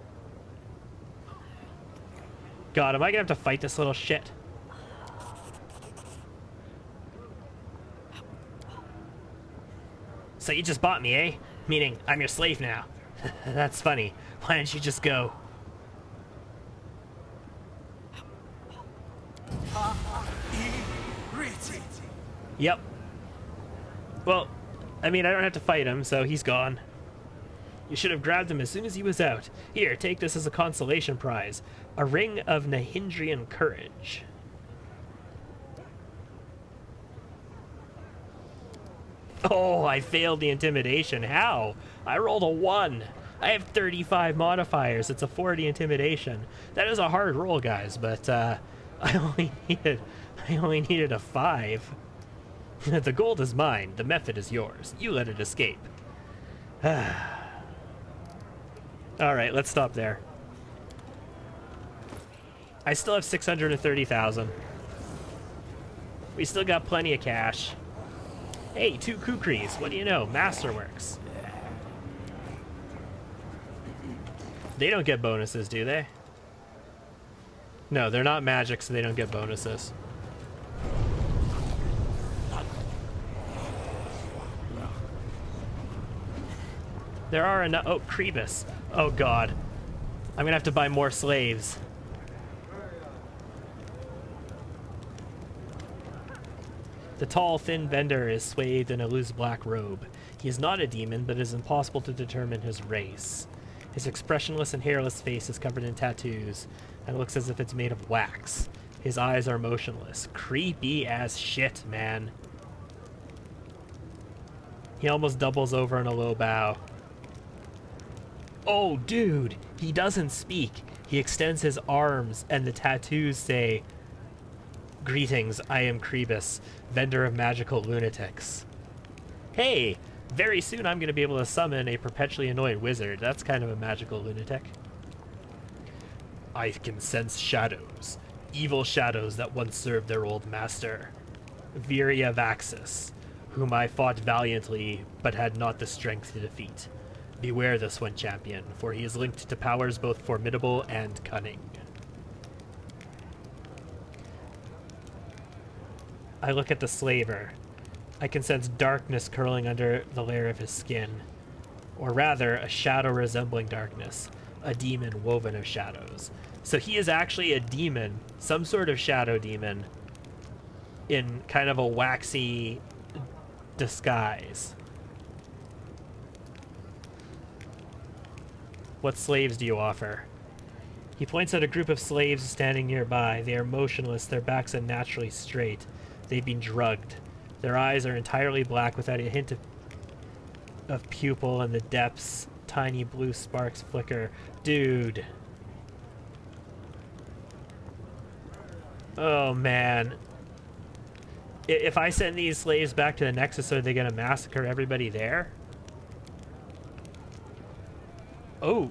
God, am I gonna have to fight this little shit? So you just bought me, eh? Meaning, I'm your slave now. That's funny. Why don't you just go? Yep. Well, I mean, I don't have to fight him, so he's gone. You should have grabbed him as soon as he was out. Here, take this as a consolation prize. A ring of Nahindrian courage. Oh, I failed the intimidation. How? I rolled a 1. I have 35 modifiers. It's a 40 intimidation. That is a hard roll, guys, but I only needed a 5. The gold is mine. The method is yours. You let it escape. Alright, let's stop there. I still have 630,000. We still got plenty of cash. Hey, 2 kukris. What do you know? Masterworks. They don't get bonuses, do they? No, they're not magic, so they don't get bonuses. There are enough. Oh, Krebus. Oh, God. I'm gonna have to buy more slaves. The tall, thin vendor is swathed in a loose black robe. He is not a demon, but it is impossible to determine his race. His expressionless and hairless face is covered in tattoos, and looks as if it's made of wax. His eyes are motionless. Creepy as shit, man. He almost doubles over in a low bow. Oh, dude, he doesn't speak. He extends his arms, and the tattoos say, "Greetings, I am Krebus, vendor of magical lunatics." Hey, very soon I'm going to be able to summon a perpetually annoyed wizard. That's kind of a magical lunatic. I can sense shadows. Evil shadows that once served their old master, Viria Vaxis, whom I fought valiantly, but had not the strength to defeat. Beware this one, champion, for he is linked to powers both formidable and cunning. I look at the slaver. I can sense darkness curling under the layer of his skin. Or rather, a shadow resembling darkness. A demon woven of shadows. So he is actually a demon, some sort of shadow demon, in kind of a waxy disguise. What slaves do you offer? He points at a group of slaves standing nearby. They are motionless, their backs unnaturally straight. They've been drugged. Their eyes are entirely black without a hint of pupil, in the depths tiny blue sparks flicker. Dude. Oh, man. If I send these slaves back to the Nexus, are they going to massacre everybody there? Oh.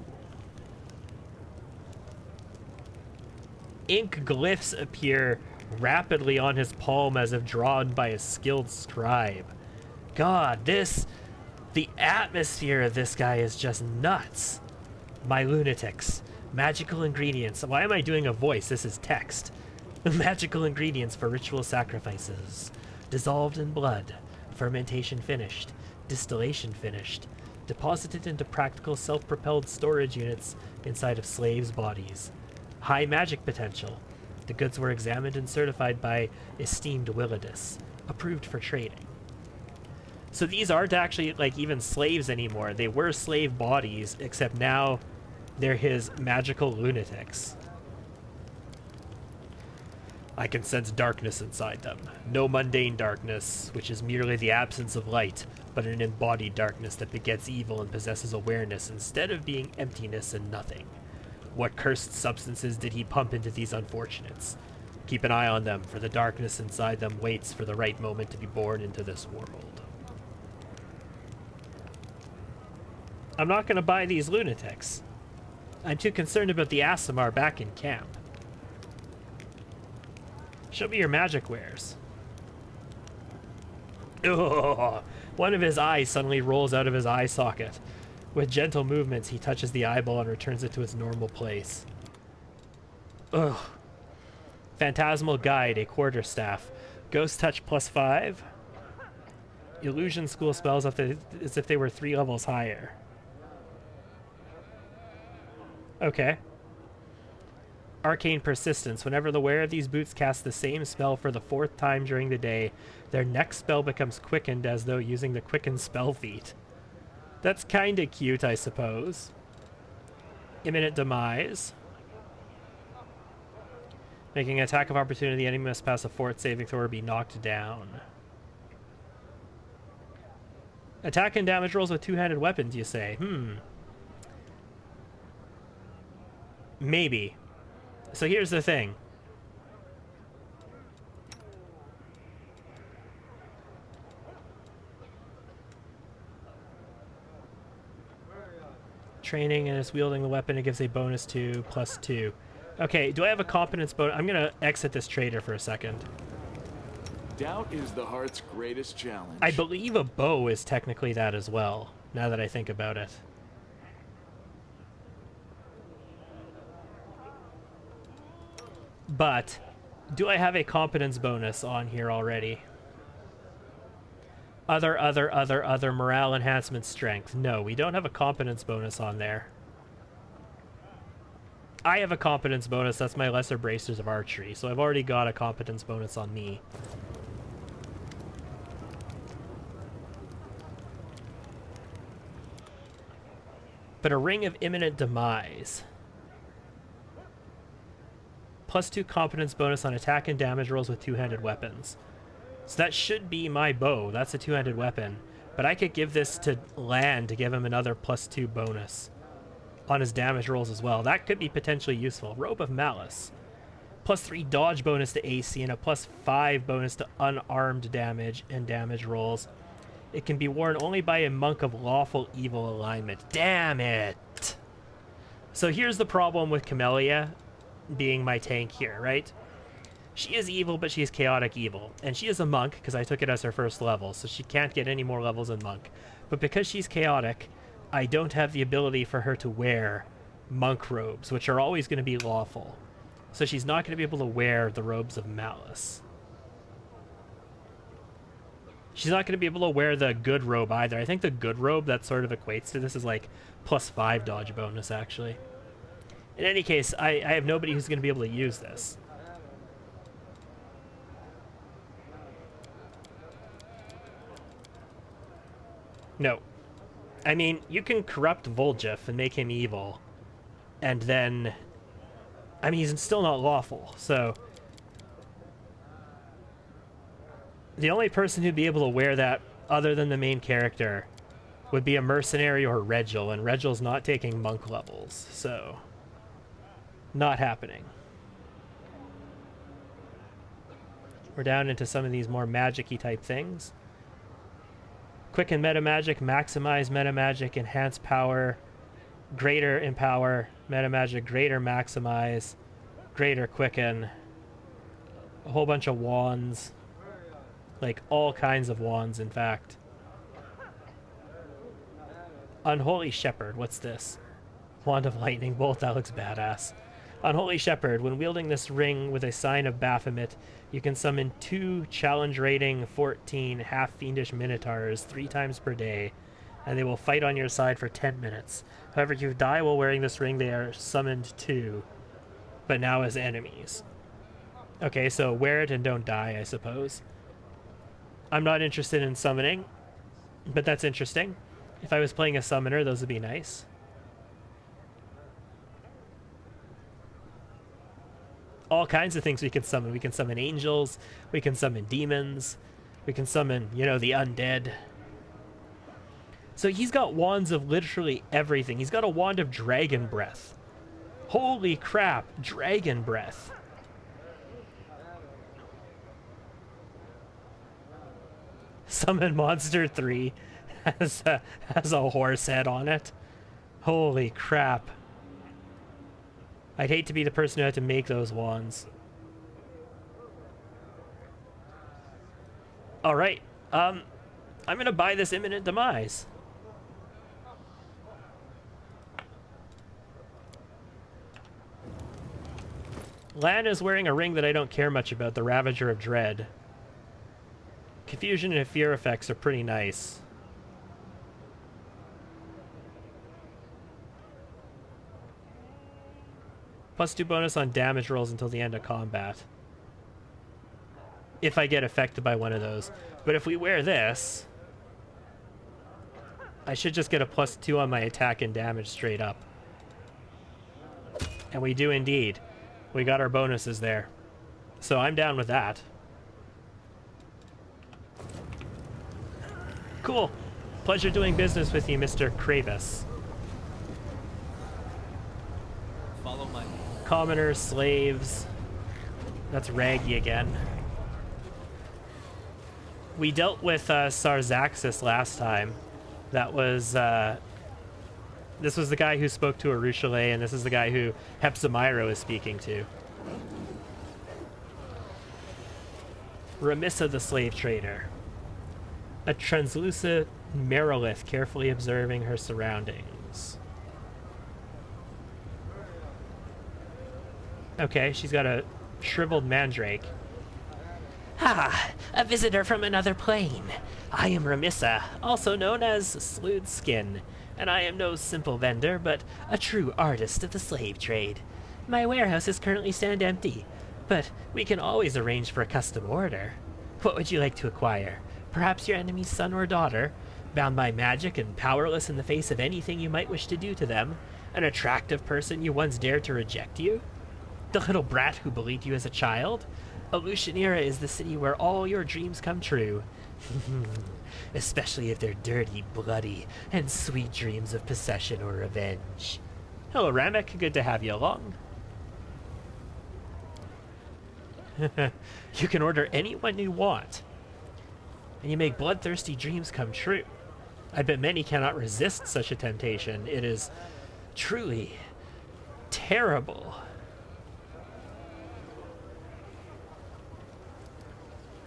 Ink glyphs appear rapidly on his palm as if drawn by a skilled scribe. God, the atmosphere of this guy is just nuts. My lunatics. Magical ingredients. Why am I doing a voice? This is text. Magical ingredients for ritual sacrifices. Dissolved in blood. Fermentation finished. Distillation finished. Deposited into practical self-propelled storage units inside of slaves' bodies. High magic potential. The goods were examined and certified by esteemed Willidus. Approved for trading. So these aren't actually, like, even slaves anymore. They were slave bodies, except now they're his magical lunatics. I can sense darkness inside them. No mundane darkness, which is merely the absence of light, but an embodied darkness that begets evil and possesses awareness instead of being emptiness and nothing. What cursed substances did he pump into these unfortunates? Keep an eye on them, for the darkness inside them waits for the right moment to be born into this world. I'm not going to buy these lunatics. I'm too concerned about the Aasimar back in camp. Show me your magic wares. Ugh. One of his eyes suddenly rolls out of his eye socket. With gentle movements, he touches the eyeball and returns it to its normal place. Ugh. Phantasmal Guide, a quarterstaff. Ghost Touch +5. Illusion School spells as if they were 3 levels higher. Okay. Arcane Persistence. Whenever the wearer of these boots casts the same spell for the 4th time during the day, their next spell becomes quickened as though using the Quicken spell feat. That's kinda cute, I suppose. Imminent Demise. Making an attack of opportunity, the enemy must pass a fort saving throw or be knocked down. Attack and damage rolls with two-handed weapons, you say? Maybe. So here's the thing. Training and it's wielding the weapon, it gives a bonus to +2. Okay, do I have a competence bonus? I'm gonna exit this trader for a second. Doubt is the heart's greatest challenge. I believe a bow is technically that as well, now that I think about it. But, do I have a competence bonus on here already? Other morale enhancement strength. No, we don't have a competence bonus on there. I have a competence bonus, that's my lesser bracers of archery, so I've already got a competence bonus on me. But a Ring of Imminent Demise. +2 competence bonus on attack and damage rolls with two-handed weapons. So that should be my bow. That's a two-handed weapon. But I could give this to Land to give him another +2 bonus on his damage rolls as well. That could be potentially useful. Robe of Malice. +3 dodge bonus to AC and a +5 bonus to unarmed damage and damage rolls. It can be worn only by a monk of lawful evil alignment. Damn it! So here's the problem with Camellia being my tank here, right? She is evil, but she is chaotic evil. And she is a monk, because I took it as her first level, so she can't get any more levels than monk. But because she's chaotic, I don't have the ability for her to wear monk robes, which are always going to be lawful. So she's not going to be able to wear the robes of Malice. She's not going to be able to wear the good robe either. I think the good robe that sort of equates to this is like +5 dodge bonus, actually. In any case, I have nobody who's going to be able to use this. No. I mean, you can corrupt Vol'jif and make him evil. And then... I mean, he's still not lawful, so... The only person who'd be able to wear that, other than the main character, would be a mercenary or Regil, and Regil's not taking monk levels, so... Not happening. We're down into some of these more magic-y type things. Quicken meta magic, maximize meta magic, enhance power, greater empower, meta magic, greater maximize, greater quicken, a whole bunch of wands, like all kinds of wands, in fact. Unholy Shepherd, what's this? Wand of Lightning Bolt, that looks badass. Unholy Shepherd, when wielding this ring with a sign of Baphomet, you can summon 2 challenge rating 14 half-fiendish minotaurs 3 times per day, and they will fight on your side for 10 minutes. However, if you die while wearing this ring, they are summoned too, but now as enemies. Okay, so wear it and don't die, I suppose. I'm not interested in summoning, but that's interesting. If I was playing a summoner, those would be nice. all kinds of things we can summon. We can summon angels, we can summon demons, we can summon, you know, the undead. So he's got wands of literally everything. He's got a wand of dragon breath. Holy crap, dragon breath. Summon Monster 3 has a horse head on it. Holy crap. I'd hate to be the person who had to make those wands. Alright, I'm gonna buy this Imminent Demise. Lan is wearing a ring that I don't care much about, the Ravager of Dread. Confusion and fear effects are pretty nice. +2 bonus on damage rolls until the end of combat. If I get affected by one of those. But if we wear this, I should just get a +2 on my attack and damage straight up. And we do indeed. We got our bonuses there. So I'm down with that. Cool. Pleasure doing business with you, Mr. Kravis. Follow my... Commoners, slaves. That's Raggy again. We dealt with Sarzaxis last time. That was... this was the guy who spoke to Arushale, and this is the guy who Hepzimiro is speaking to. Remissa the slave trader. A translucent Merilith carefully observing her surroundings. Okay, she's got a shriveled mandrake. Ah, a visitor from another plane. I am Remissa, also known as Slewed Skin, and I am no simple vendor, but a true artist of the slave trade. My warehouse is currently stand empty, but we can always arrange for a custom order. What would you like to acquire? Perhaps your enemy's son or daughter, bound by magic and powerless in the face of anything you might wish to do to them? An attractive person you once dared to reject you? The little brat who bullied you as a child? Alushanira is the city where all your dreams come true. Especially if they're dirty, bloody, and sweet dreams of possession or revenge. Hello, Ramek. Good to have you along. You can order anyone you want, and you make bloodthirsty dreams come true. I bet many cannot resist such a temptation. It is truly terrible.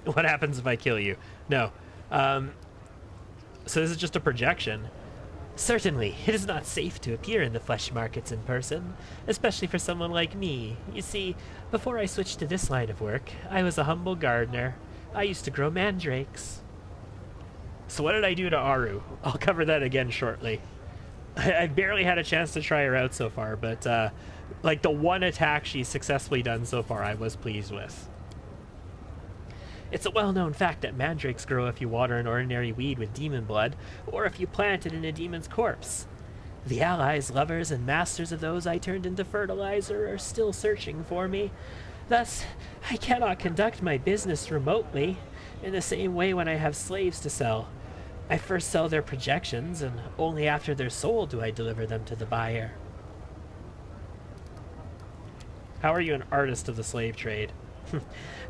What happens if I kill you? No. So this is just a projection. Certainly, it is not safe to appear in the flesh markets in person, especially for someone like me. You see, before I switched to this line of work, I was a humble gardener. I used to grow mandrakes. So what did I do to Aru? I'll cover that again shortly. I've barely had a chance to try her out so far, but like the one attack she's successfully done so far, I was pleased with. It's a well-known fact that mandrakes grow if you water an ordinary weed with demon blood, or if you plant it in a demon's corpse. The allies, lovers, and masters of those I turned into fertilizer are still searching for me. Thus, I cannot conduct my business remotely. In the same way when I have slaves to sell. I first sell their projections, and only after they're sold do I deliver them to the buyer. How are you an artist of the slave trade?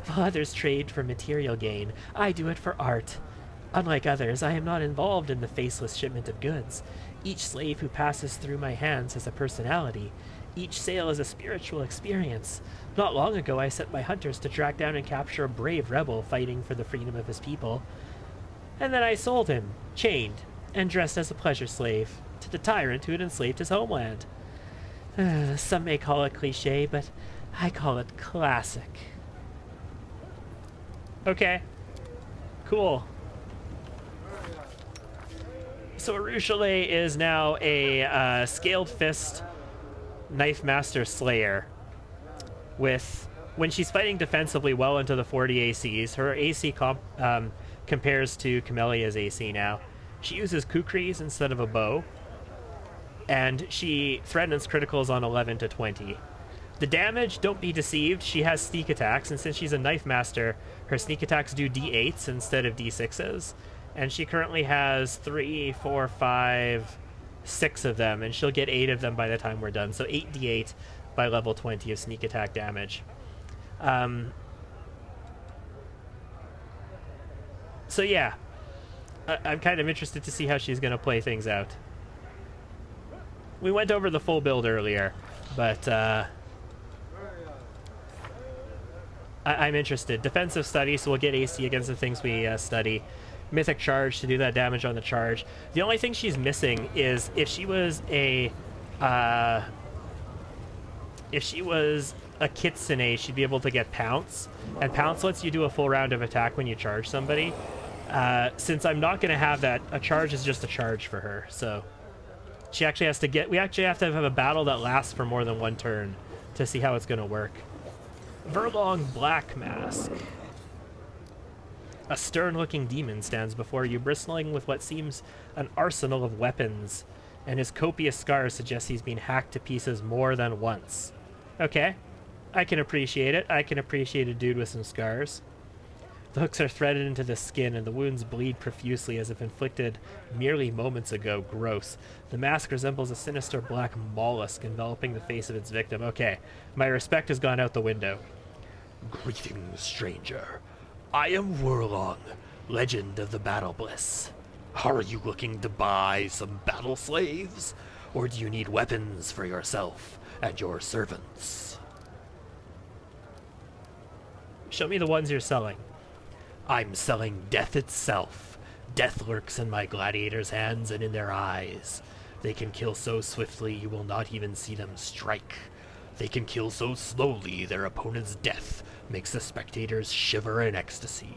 While others trade for material gain, I do it for art. Unlike others, I am not involved in the faceless shipment of goods. Each slave who passes through my hands has a personality. Each sale is a spiritual experience. Not long ago, I sent my hunters to track down and capture a brave rebel fighting for the freedom of his people. And then I sold him, chained, and dressed as a pleasure slave, to the tyrant who had enslaved his homeland. Some may call it cliché, but I call it classic. Okay. Cool. So Arushale is now a Scaled Fist Knife Master Slayer. With, when she's fighting defensively well into the 40 ACs, her AC compares to Camelia's AC now. She uses kukris instead of a bow, and she threatens criticals on 11 to 20. The damage, don't be deceived, she has sneak attacks, and since she's a knife master, her sneak attacks do d8s instead of d6s. And she currently has 3, 4, 5, 6 of them, and she'll get 8 of them by the time we're done. So 8d8 by level 20 of sneak attack damage. So yeah, I'm kind of interested to see how she's going to play things out. We went over the full build earlier, but I'm interested. Defensive study, so we'll get AC against the things we study. Mythic charge to do that damage on the charge. The only thing she's missing is if she was a Kitsune, she'd be able to get Pounce, and Pounce lets you do a full round of attack when you charge somebody. Since I'm not going to have that, a charge is just a charge for her, so she actually has to we actually have to have a battle that lasts for more than one turn to see how it's going to work. Verlong Black Mask. A stern-looking demon stands before you, bristling with what seems an arsenal of weapons, and his copious scars suggest he's been hacked to pieces more than once. Okay, I can appreciate it. I can appreciate a dude with some scars. The hooks are threaded into the skin, and the wounds bleed profusely as if inflicted merely moments ago. Gross. The mask resembles a sinister black mollusk enveloping the face of its victim. Okay, my respect has gone out the window. Greetings, stranger. I am Whirlong, legend of the Battle Bliss. Are you looking to buy some battle slaves? Or do you need weapons for yourself and your servants? Show me the ones you're selling. I'm selling death itself. Death lurks in my gladiators' hands and in their eyes. They can kill so swiftly you will not even see them strike. They can kill so slowly their opponent's death makes the spectators shiver in ecstasy.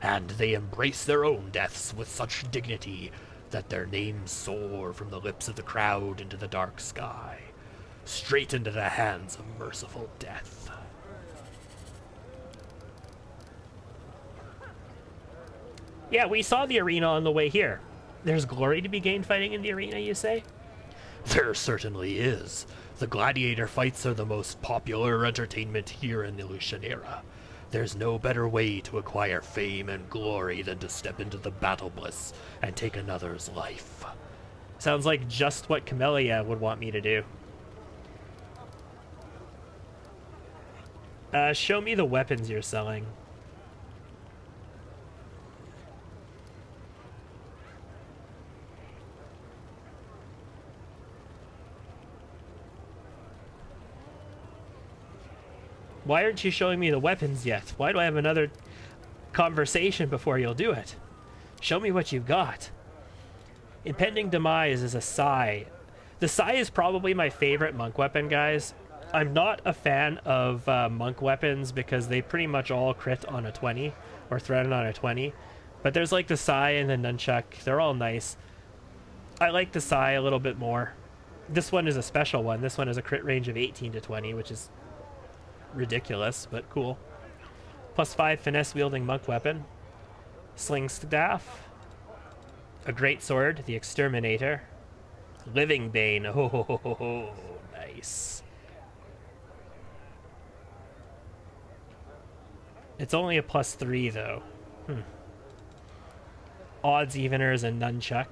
And they embrace their own deaths with such dignity that their names soar from the lips of the crowd into the dark sky, straight into the hands of merciful death. Yeah, we saw the arena on the way here. There's glory to be gained fighting in the arena, you say? There certainly is. The gladiator fights are the most popular entertainment here in the Lucianera. There's no better way to acquire fame and glory than to step into the battle bliss and take another's life. Sounds like just what Camellia would want me to do. Show me the weapons you're selling. Why aren't you showing me the weapons yet? Why do I have another conversation before you'll do it? Show me what you've got. Impending Demise is a Sai. The Sai is probably my favorite monk weapon, guys. I'm not a fan of monk weapons because they pretty much all crit on a 20 or threaten on a 20. But there's like the Sai and the Nunchuck. They're all nice. I like the Sai a little bit more. This one is a special one. This one has a crit range of 18 to 20, which is ridiculous, but cool. +5 finesse wielding monk weapon. Sling staff. A great sword, the Exterminator. Living Bane. Oh, nice. It's only a +3 though. Odds eveners and nunchuck.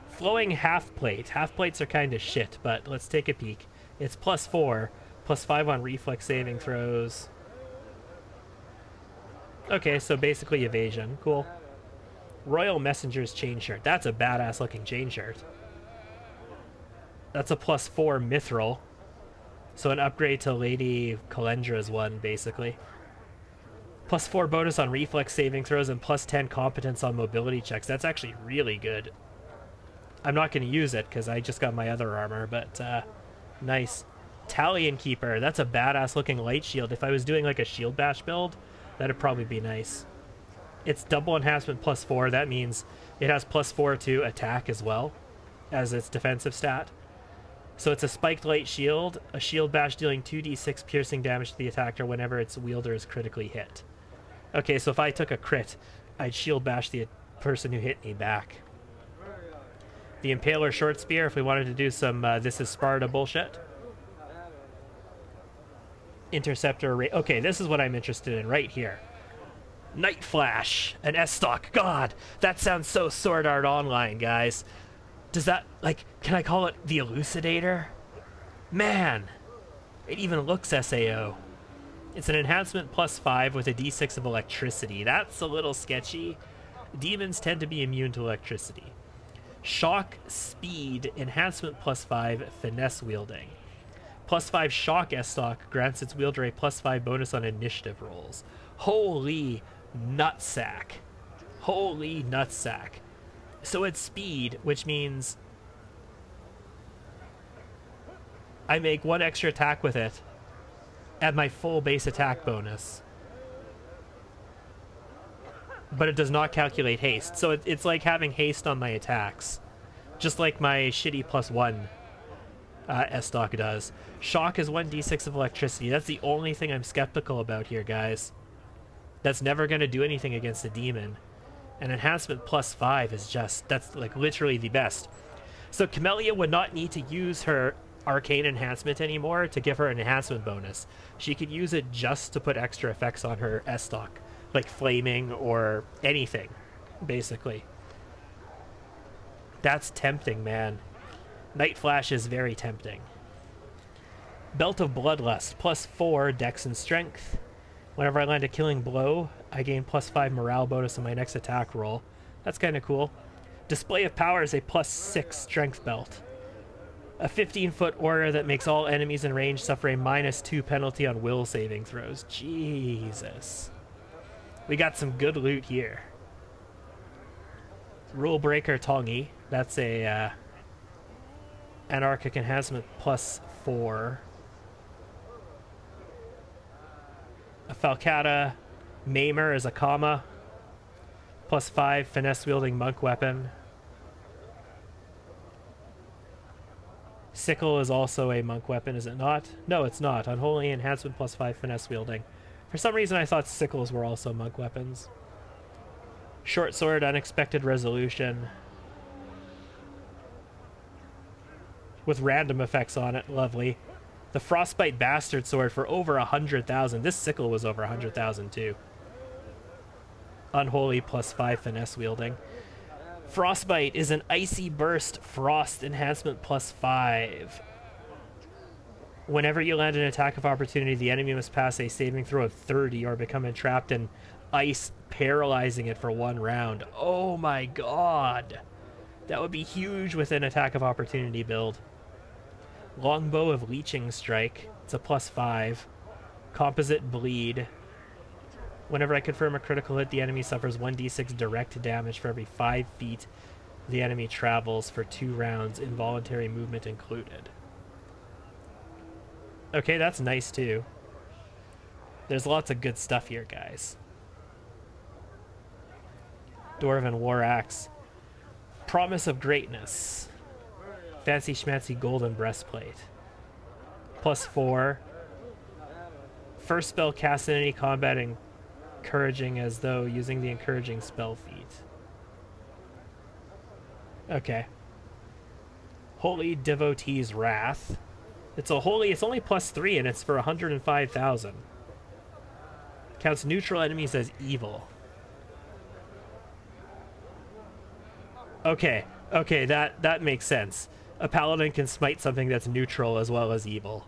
Flowing half plate. Half plates are kind of shit, but let's take a peek. It's +4. +5 on reflex saving throws. Okay, so basically evasion. Cool. Royal Messenger's chain shirt. That's a badass looking chain shirt. That's a +4 mithril. So an upgrade to Lady Kalendra's one, basically. +4 bonus on reflex saving throws and +10 competence on mobility checks. That's actually really good. I'm not going to use it because I just got my other armor, but nice. Talion Keeper. That's a badass looking light shield. If I was doing like a shield bash build, that'd probably be nice. It's double enhancement +4. That means it has +4 to attack as well as its defensive stat. So it's a spiked light shield, a shield bash dealing 2d6 piercing damage to the attacker whenever its wielder is critically hit. Okay, so if I took a crit, I'd shield bash the person who hit me back. The Impaler Short Spear, if we wanted to do some This is Sparta bullshit. Interceptor. Okay, this is what I'm interested in right here. Night Flash, an S-Stock. God, that sounds so Sword Art Online, guys. Does that, like, can I call it the Elucidator? Man, it even looks SAO. It's an enhancement +5 with a d6 of electricity. That's a little sketchy. Demons tend to be immune to electricity. Shock Speed, enhancement +5, finesse wielding. +5 shock S-Stock grants its wielder a +5 bonus on initiative rolls. Holy nutsack. Holy nutsack. So it's speed, which means I make 1 extra attack with it at my full base attack bonus. But it does not calculate haste. So it's like having haste on my attacks. Just like my shitty +1 S-Stock does. Shock is 1d6 of electricity. That's the only thing I'm skeptical about here, guys. That's never going to do anything against a demon. And enhancement +5 is just, that's like literally the best. So Camellia would not need to use her arcane enhancement anymore to give her an enhancement bonus. She could use it just to put extra effects on her S-Stock, like flaming or anything, basically. That's tempting, man. Night Flash is very tempting. Belt of Bloodlust, +4 dex and strength. Whenever I land a killing blow, I gain +5 morale bonus on my next attack roll. That's kind of cool. Display of Power is a +6 strength belt. A 15-foot aura that makes all enemies in range suffer a -2 penalty on will saving throws. Jesus. We got some good loot here. Rule Breaker Tongi. That's a Anarchic Enhancement +4. A Falcata Maimer is a comma. +5 finesse wielding monk weapon. Sickle is also a monk weapon, is it not? No, it's not. Unholy enhancement +5 finesse wielding. For some reason I thought sickles were also monk weapons. Short sword, unexpected resolution. With random effects on it, lovely. The Frostbite Bastard Sword for over 100,000. This sickle was over 100,000 too. Unholy +5 finesse wielding. Frostbite is an Icy Burst Frost enhancement +5. Whenever you land an attack of opportunity, the enemy must pass a saving throw of 30 or become entrapped in ice, paralyzing it for 1 round. Oh my god. That would be huge with an attack of opportunity build. Longbow of Leeching Strike. It's a +5. Composite Bleed. Whenever I confirm a critical hit, the enemy suffers 1d6 direct damage for every 5 feet the enemy travels for 2 rounds, involuntary movement included. Okay, that's nice too. There's lots of good stuff here, guys. Dwarven War Axe. Promise of Greatness. Fancy schmancy golden breastplate. +4. First spell cast in any combat encouraging as though using the encouraging spell feat. Okay. Holy Devotee's Wrath. It's only +3 and it's for 105,000. Counts neutral enemies as evil. Okay, that makes sense. A paladin can smite something that's neutral as well as evil.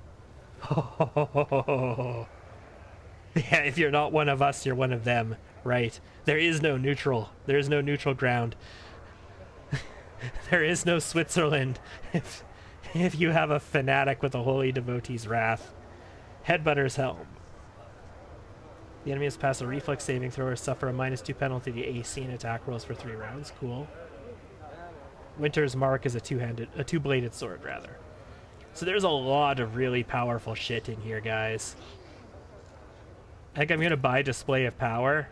Yeah, if you're not one of us, you're one of them, right? There is no neutral. There is no neutral ground. There is no Switzerland if you have a fanatic with a Holy Devotee's Wrath. Headbutter's Helm. The enemy must pass a reflex saving throw or suffer a -2 penalty to AC and attack rolls for 3 rounds. Cool. Winter's Mark is a two-bladed sword, rather. So there's a lot of really powerful shit in here, guys. I think I'm going to buy Display of Power.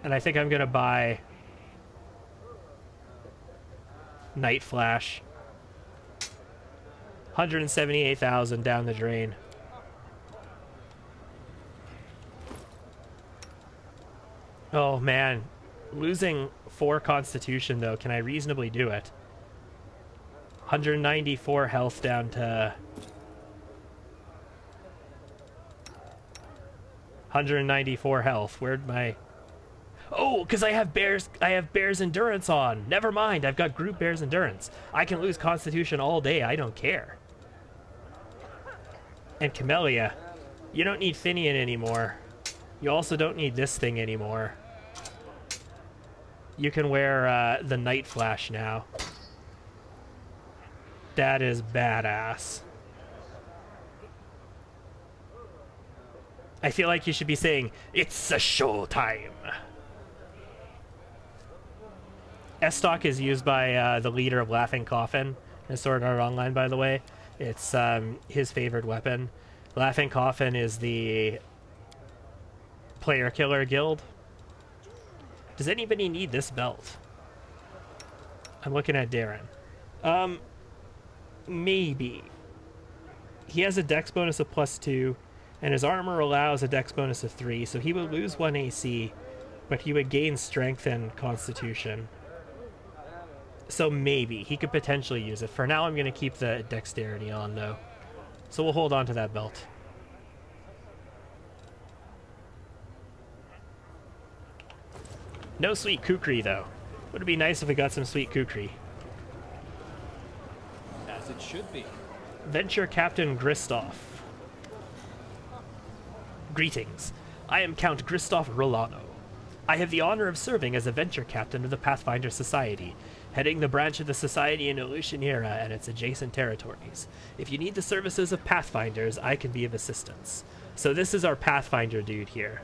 And I think I'm going to buy Night Flash. 178,000 down the drain. Oh, man. Losing 4 Constitution, though. Can I reasonably do it? 194 health down to 194 health. Where'd my... Oh, because I have Bear's Endurance on. Never mind, I've got group Bear's Endurance. I can lose Constitution all day, I don't care. And Camellia, you don't need Finian anymore. You also don't need this thing anymore. You can wear the Night Flash now. That is badass. I feel like you should be saying, "It's a show time." S-Stock is used by the leader of Laughing Coffin in Sword Art Online, by the way. It's his favorite weapon. Laughing Coffin is the player killer guild. Does anybody need this belt? I'm looking at Darren. Maybe. He has a dex bonus of +2, and his armor allows a dex bonus of 3, so he would lose 1 AC, but he would gain strength and constitution. So maybe. He could potentially use it. For now, I'm going to keep the dexterity on, though. So we'll hold on to that belt. No sweet kukri, though. Would it be nice if we got some sweet kukri? As it should be. Venture Captain Gristoff. Greetings. I am Count Gristoff Rolano. I have the honor of serving as a venture captain of the Pathfinder Society, heading the branch of the Society in Illusionera and its adjacent territories. If you need the services of Pathfinders, I can be of assistance. So this is our Pathfinder dude here.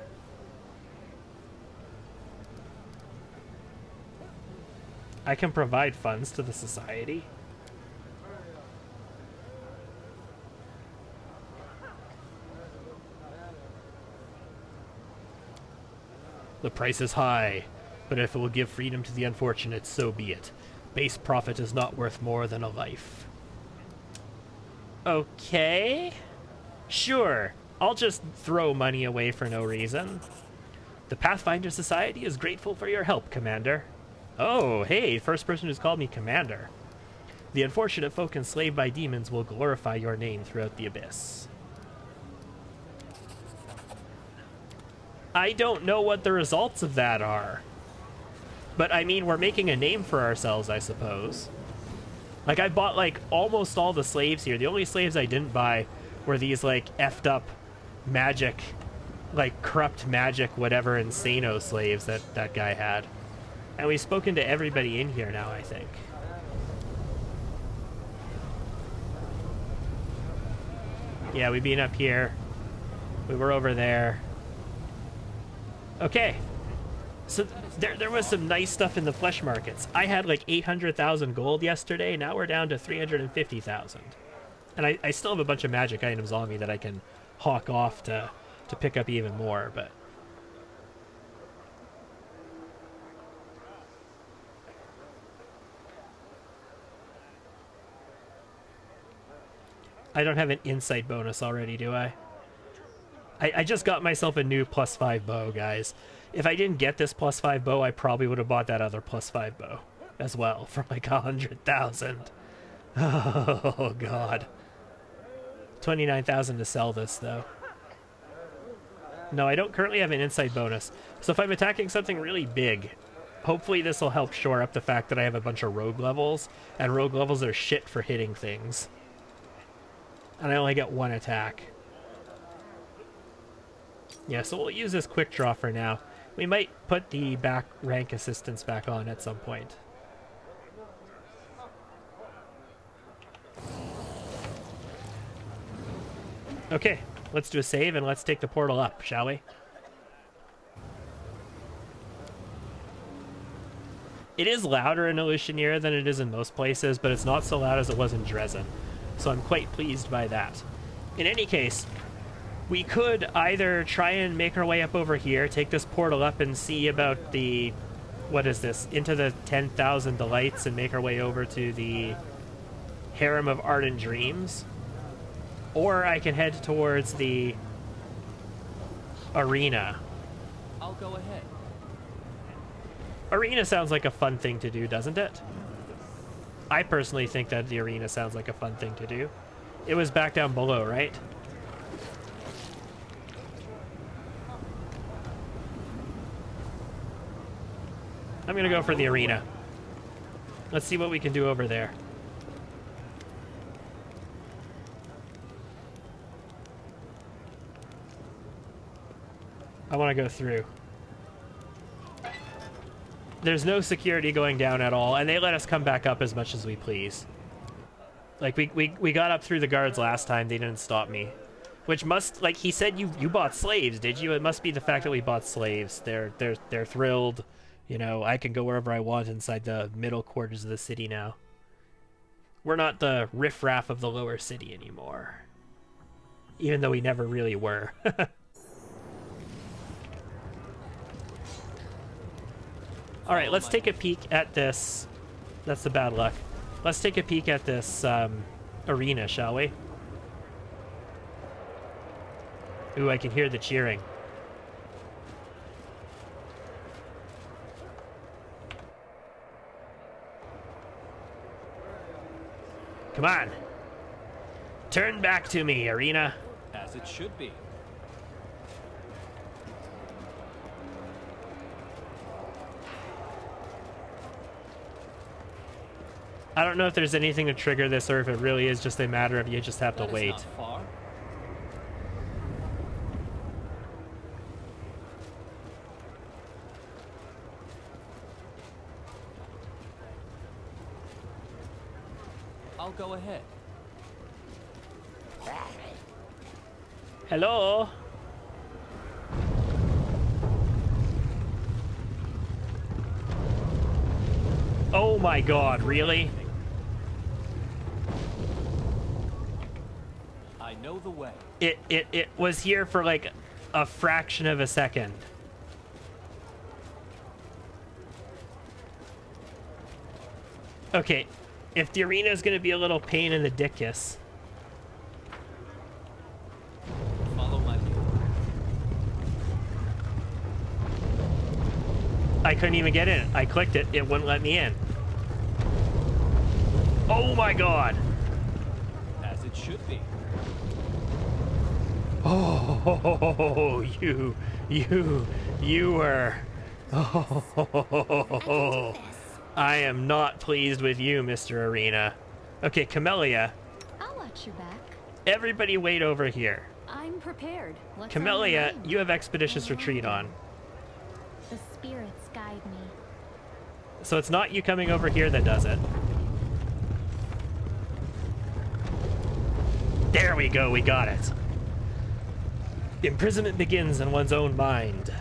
I can provide funds to the Society. The price is high, but if it will give freedom to the unfortunate, so be it. Base profit is not worth more than a life. Okay. Sure. I'll just throw money away for no reason. The Pathfinder Society is grateful for your help, Commander. Oh, hey, first person who's called me Commander. The unfortunate folk enslaved by demons will glorify your name throughout the abyss. I don't know what the results of that are. But, I mean, we're making a name for ourselves, I suppose. Like, I bought, like, almost all the slaves here. The only slaves I didn't buy were these, like, effed up magic, like, corrupt magic, whatever, insano slaves that guy had. And we've spoken to everybody in here now, I think. Yeah, we've been up here. We were over there. Okay. So there was some nice stuff in the flesh markets. I had like 800,000 gold yesterday. Now we're down to 350,000. And I still have a bunch of magic items on me that I can hawk off to pick up even more, but... I don't have an insight bonus already, do I? I just got myself a new +5 bow, guys. If I didn't get this +5 bow, I probably would have bought that other +5 bow as well for like 100,000. Oh, God. 29,000 to sell this, though. No, I don't currently have an insight bonus. So if I'm attacking something really big, hopefully this will help shore up the fact that I have a bunch of rogue levels, and rogue levels are shit for hitting things. And I only get 1 attack. Yeah, so we'll use this quick draw for now. We might put the back rank assistance back on at some point. Okay, let's do a save and let's take the portal up, shall we? It is louder in Illusionera than it is in most places, but it's not so loud as it was in Dresden. So I'm quite pleased by that. In any case, we could either try and make our way up over here, take this portal up and see about the... What is this? Into the 10,000 Delights and make our way over to the Harem of Ardent Dreams. Or I can head towards the arena. I'll go ahead. Arena sounds like a fun thing to do, doesn't it? I personally think that the arena sounds like a fun thing to do. It was back down below, right? I'm gonna go for the arena. Let's see what we can do over there. I want to go through. There's no security going down at all, and they let us come back up as much as we please. Like, we got up through the guards last time, they didn't stop me. Which must, like, he said you bought slaves, did you? It must be the fact that we bought slaves. They're thrilled. You know, I can go wherever I want inside the middle quarters of the city now. We're not the riffraff of the lower city anymore. Even though we never really were. Alright, let's take a peek at this. That's the bad luck. Let's take a peek at this arena, shall we? Ooh, I can hear the cheering. Come on. Turn back to me, arena. As it should be. I don't know if there's anything to trigger this or if it really is just a matter of you just have to wait. Not far. I'll go ahead. Hello? Oh my god, really? I know the way. It was here for like a fraction of a second. Okay, if the arena is gonna be a little pain in the dickus. Follow my lead. I couldn't even get in. I clicked it, it wouldn't let me in. Oh my god! As it should be. Oh, you were. Oh, I am not pleased with you, Mr. Arena. Okay, Camellia. I'll watch your back. Everybody wait over here. I'm prepared. What's on your Camellia, mind? you have Expeditious Retreat on. The spirits guide me. So it's not you coming over here that does it. There we go, we got it. Imprisonment begins in one's own mind.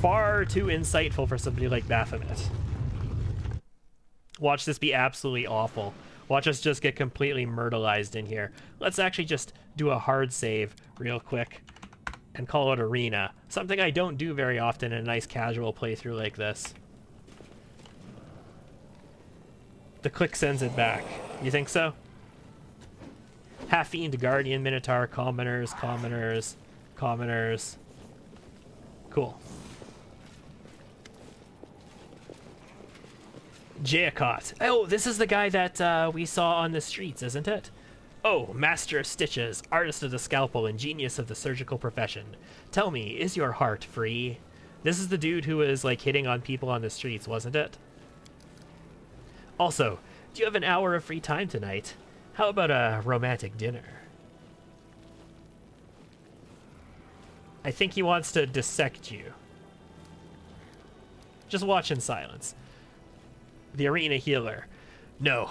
Far too insightful for somebody like Baphomet. Watch this be absolutely awful. Watch us just get completely myrtleized in here. Let's actually just do a hard save real quick and call it Arena. Something I don't do very often in a nice casual playthrough like this. The click sends it back. You think so? Half-Fiend, Guardian, Minotaur, Commoners, Commoners, Commoners. Cool. Jayakot. Oh, this is the guy that we saw on the streets, isn't it? Oh, master of stitches, artist of the scalpel, and genius of the surgical profession. Tell me, is your heart free? This is the dude who was, like, hitting on people on the streets, wasn't it? Also, do you have an hour of free time tonight? How about a romantic dinner? I think he wants to dissect you. Just watch in silence. The arena healer. No,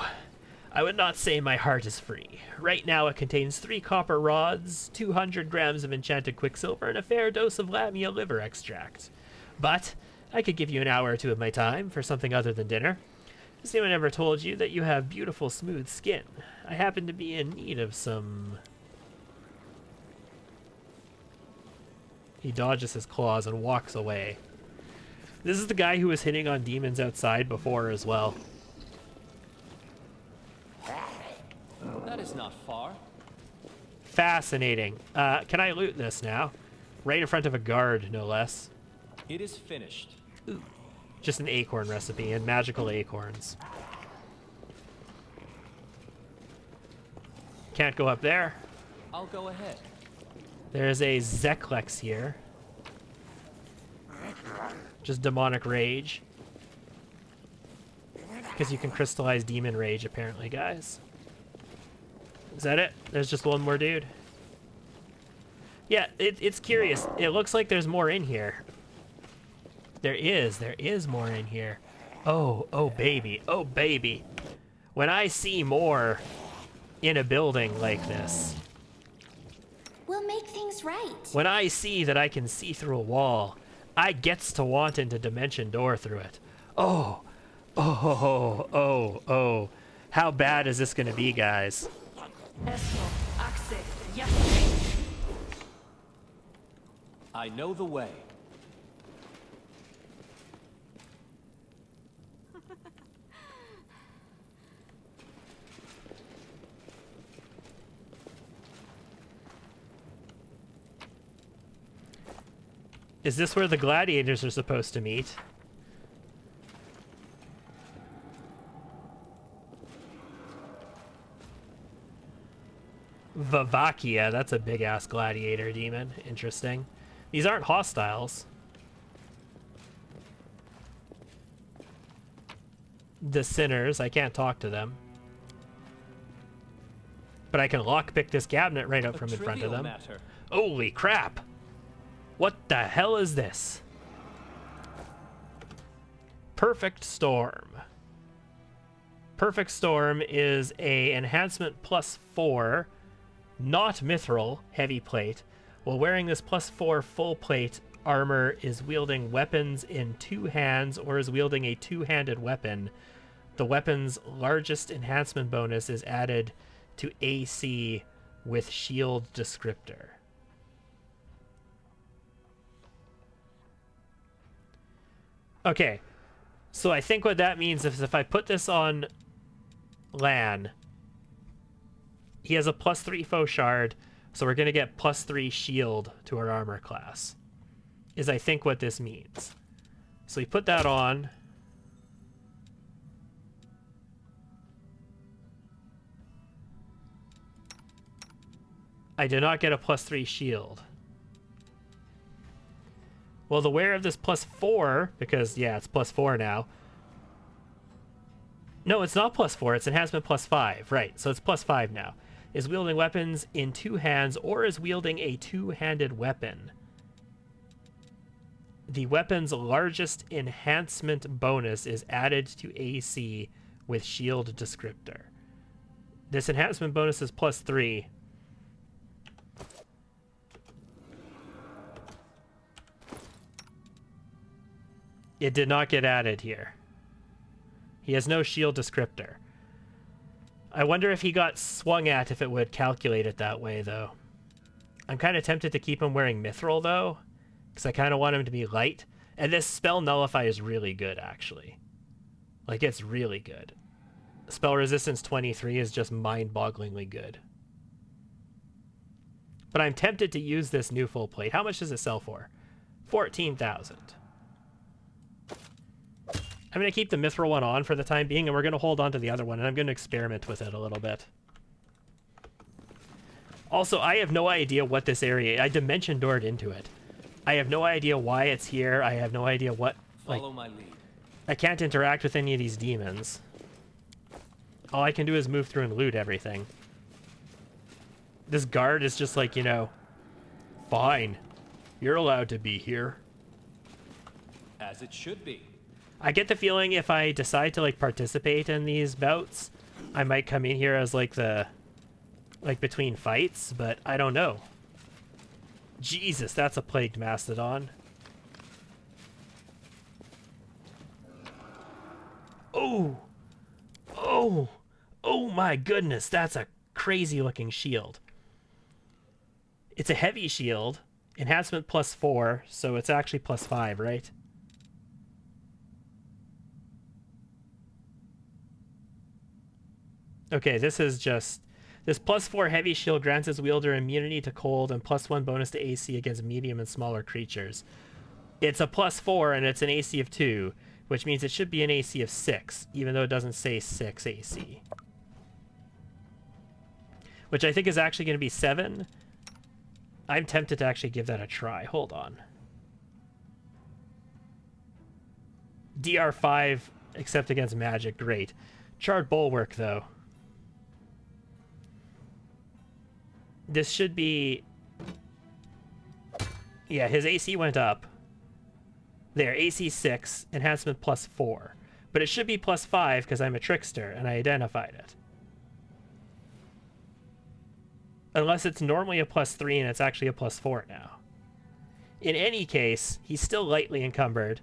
I would not say my heart is free. Right now it contains 3 copper rods, 200 grams of enchanted quicksilver, and a fair dose of lamia liver extract. But I could give you an hour or 2 of my time for something other than dinner. Has anyone ever told you that you have beautiful, smooth skin? I happen to be in need of some... He dodges his claws and walks away. This is the guy who was hitting on demons outside before as well. That is not far. Fascinating. Can I loot this now? Right in front of a guard, no less. It is finished. Ooh. Just an acorn recipe and magical acorns. Can't go up there. I'll go ahead. There's a Zeklex here. Just demonic rage. because you can crystallize Demon Rage, apparently, guys. Is that it? There's just one more dude? Yeah, it's curious. It looks like there's more in here. There is more in here. Oh baby, oh baby. When I see more in a building like this, We'll make things right. when I see that I can see through a wall, I gets to want into Dimension Door through it. Oh. How bad is this gonna be, guys? I know the way. Is this where the gladiators are supposed to meet? Vavakia, that's a big-ass gladiator demon. Interesting. These aren't hostiles. The sinners, I can't talk to them. But I can lockpick this cabinet right up from in front of them. Matter. Holy crap! What the hell is this? Perfect Storm. Perfect Storm is a enhancement +4, not mithril, heavy plate. While wearing this +4 full plate, armor is wielding weapons in 2 hands or is wielding a 2-handed weapon. The weapon's largest enhancement bonus is added to AC with shield descriptor. Okay, so I think what that means is if I put this on Lan, he has a +3 foe shard, so we're going to get +3 shield to our armor class, is I think what this means. So we put that on. I did not get a +3 shield. Well, the wearer of this +4, because, yeah, it's +4 now. No, it's not +4, it's enhancement +5, right, so it's +5 now. Is wielding weapons in 2 hands or is wielding a 2-handed weapon. The weapon's largest enhancement bonus is added to AC with shield descriptor. This enhancement bonus is +3. It did not get added here. He has no shield descriptor. I wonder if he got swung at if it would calculate it that way, though. I'm kind of tempted to keep him wearing mithril, though, because I kind of want him to be light. And this spell nullify is really good, actually. Like, it's really good. Spell resistance 23 is just mind-bogglingly good. But I'm tempted to use this new full plate. How much does it sell for? 14,000. I'm going to keep the mithril one on for the time being, and we're going to hold on to the other one, and I'm going to experiment with it a little bit. Also, I have no idea what this area... I dimension doored into it. I have no idea why it's here. I have no idea what... Follow my lead. I can't interact with any of these demons. All I can do is move through and loot everything. This guard is just like, you know... Fine. You're allowed to be here. As it should be. I get the feeling if I decide to, like, participate in these bouts, I might come in here as, like, between fights, but I don't know. Jesus, that's a plagued mastodon. Oh! Oh! Oh my goodness, that's a crazy-looking shield. It's a heavy shield, enhancement +4, so it's actually +5, right? Okay, this is just... This +4 heavy shield grants its wielder immunity to cold and +1 bonus to AC against medium and smaller creatures. It's a +4 and it's an AC of 2, which means it should be an AC of 6, even though it doesn't say 6 AC. Which I think is actually going to be 7. I'm tempted to actually give that a try. Hold on. DR5 except against magic. Great. Charred Bulwark, though. This should be... Yeah, his AC went up. There, AC 6, enhancement +4. But it should be +5 because I'm a trickster and I identified it. Unless it's normally a +3 and it's actually a +4 now. In any case, he's still lightly encumbered.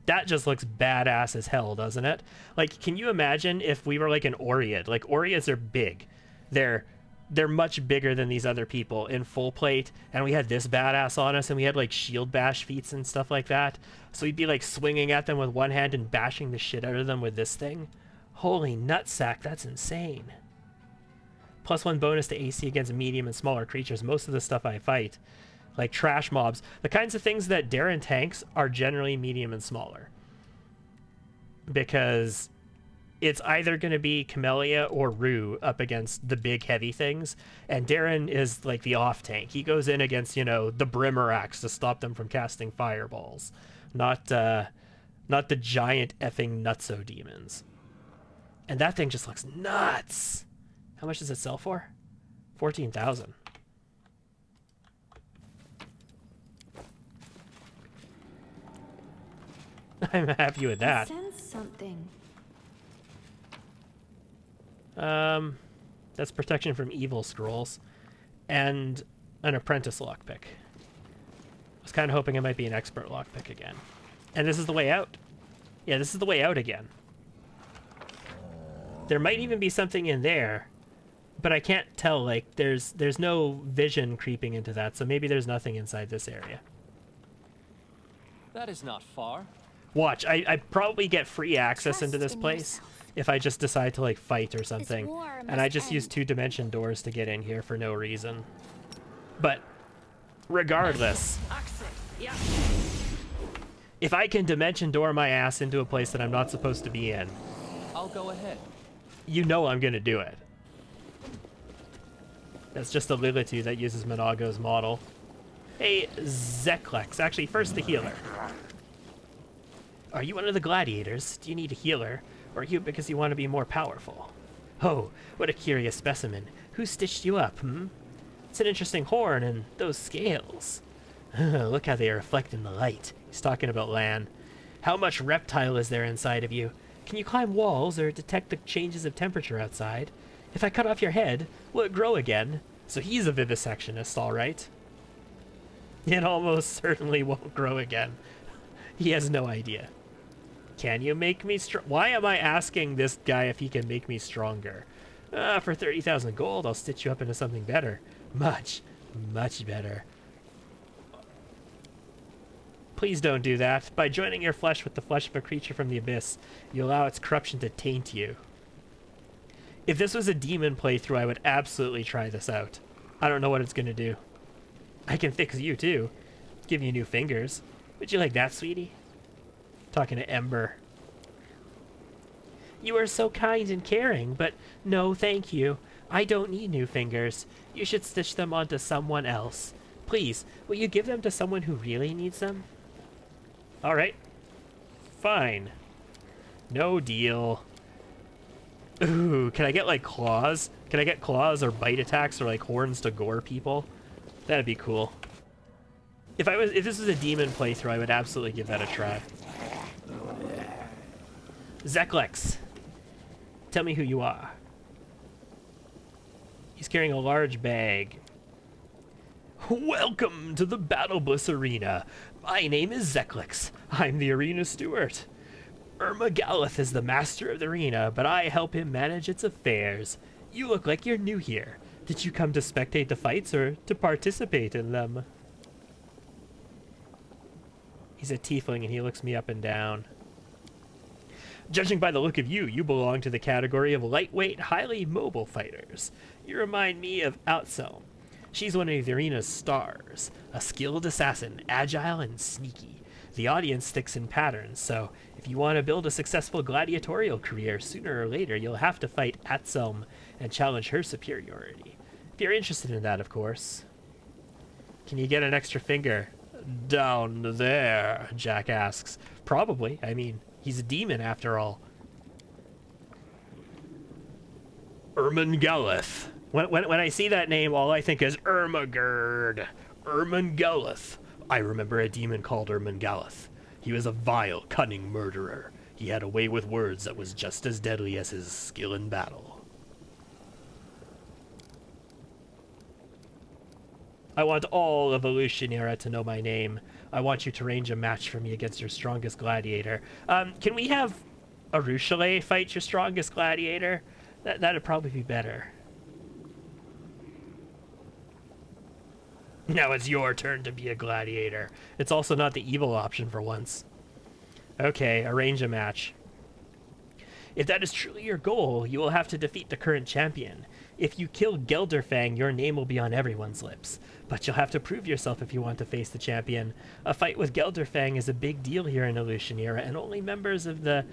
That just looks badass as hell, doesn't it? Like, can you imagine if we were like an Oread? Like, Oreads are big. They're much bigger than these other people in full plate, and we had this badass on us, and we had like shield bash feats and stuff like that. So we'd be like swinging at them with one hand and bashing the shit out of them with this thing. Holy nutsack, that's insane. +1 bonus to AC against medium and smaller creatures. Most of the stuff I fight, like trash mobs, the kinds of things that Darren tanks, are generally medium and smaller. Because it's either going to be Camellia or Rue up against the big heavy things, and Darren is like the off tank. He goes in against, you know, the Brimmerax to stop them from casting fireballs, not the giant effing nutso demons. And that thing just looks nuts. How much does it sell for? 14,000. I'm happy with that. Sense something. That's protection from evil scrolls and an apprentice lockpick. I was kind of hoping it might be an expert lockpick again. And this is the way out. Yeah, this is the way out again. There might even be something in there, but I can't tell. Like, there's no vision creeping into that, so maybe there's nothing inside this area. That is not far. Watch, I probably get free access into this Trust in place yourself. if I just decide to, like, fight or something. war And I must just use end. 2-dimension doors to get in here for no reason. But regardless, if I can dimension door my ass into a place that I'm not supposed to be in, I'll go ahead. you know I'm gonna do it. That's just a Lilitu that uses Monago's model. Hey, Zeklex. Actually, first the healer. Are you one of the gladiators? Do you need a healer? Or are you because you want to be more powerful? Oh, what a curious specimen. Who stitched you up, hmm? It's an interesting horn and those scales. Look how they reflect in the light. He's talking about Lan. How much reptile is there inside of you? Can you climb walls or detect the changes of temperature outside? If I cut off your head, will it grow again? So he's a vivisectionist, all right. It almost certainly won't grow again. He has no idea. Can you make me strong? Why am I asking this guy if he can make me stronger? For 30,000 gold, I'll stitch you up into something better. Much, much better. Please don't do that. By joining your flesh with the flesh of a creature from the abyss, you allow its corruption to taint you. If this was a demon playthrough, I would absolutely try this out. I don't know what it's going to do. I can fix you, too. Give you new fingers. Would you like that, sweetie? Talking to Ember. You are so kind and caring, but no, thank you. I don't need new fingers. You should stitch them onto someone else. Please, will you give them to someone who really needs them? All right. Fine. No deal. Ooh, can I get, like, claws? Can I get claws or bite attacks or, like, horns to gore people? That'd be cool. If this was a demon playthrough, I would absolutely give that a try. Zeklex, tell me who you are. He's carrying a large bag. Welcome to the Battle Bliss Arena. My name is Zeklex. I'm the arena steward. Irma Galeth is the master of the arena, but I help him manage its affairs. You look like you're new here. Did you come to spectate the fights or to participate in them? He's a tiefling and he looks me up and down. Judging by the look of you, you belong to the category of lightweight, highly mobile fighters. You remind me of Outselm. She's one of the arena's stars, a skilled assassin, agile and sneaky. The audience sticks in patterns, so if you want to build a successful gladiatorial career, sooner or later you'll have to fight Outselm and challenge her superiority. If you're interested in that, of course. Can you get an extra finger? Down there, Jack asks. Probably. I mean, He's a demon after all. Ermengalith. When I see that name, all I think is Ermagerd. Ermengalith. I remember a demon called Ermengalith. He was a vile, cunning murderer. He had a way with words that was just as deadly as his skill in battle. I want all of Elutionera to know my name. I want you to arrange a match for me against your strongest gladiator. Can we have Arushale fight your strongest gladiator? That'd probably be better. Now it's your turn to be a gladiator. It's also not the evil option for once. Okay, arrange a match. If that is truly your goal, you will have to defeat the current champion. If you kill Gelderfang, your name will be on everyone's lips. But you'll have to prove yourself if you want to face the champion. A fight with Gelderfang is a big deal here in Elutionera, and only members of the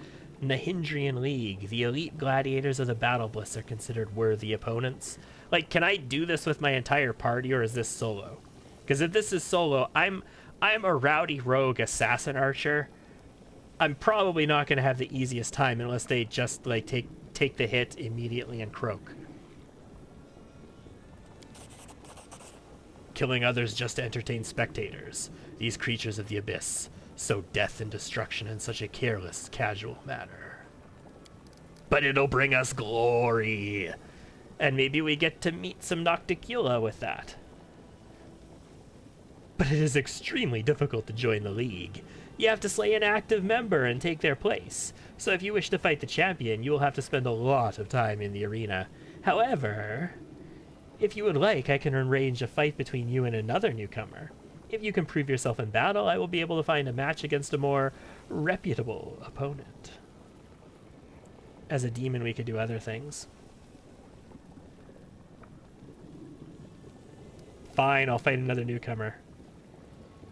Nahindrian League, the elite gladiators of the Battle Bliss, are considered worthy opponents. Like, can I do this with my entire party, or is this solo? Because if this is solo, I'm a rowdy rogue assassin archer. I'm probably not going to have the easiest time unless they just, like, take the hit immediately and croak. Killing others just to entertain spectators. These creatures of the abyss sow death and destruction in such a careless, casual manner. But it'll bring us glory. And maybe we get to meet some Nocticula with that. But it is extremely difficult to join the League. You have to slay an active member and take their place. So if you wish to fight the champion, you will have to spend a lot of time in the arena. However, if you would like, I can arrange a fight between you and another newcomer. If you can prove yourself in battle, I will be able to find a match against a more reputable opponent. As a demon, we could do other things. Fine, I'll fight another newcomer.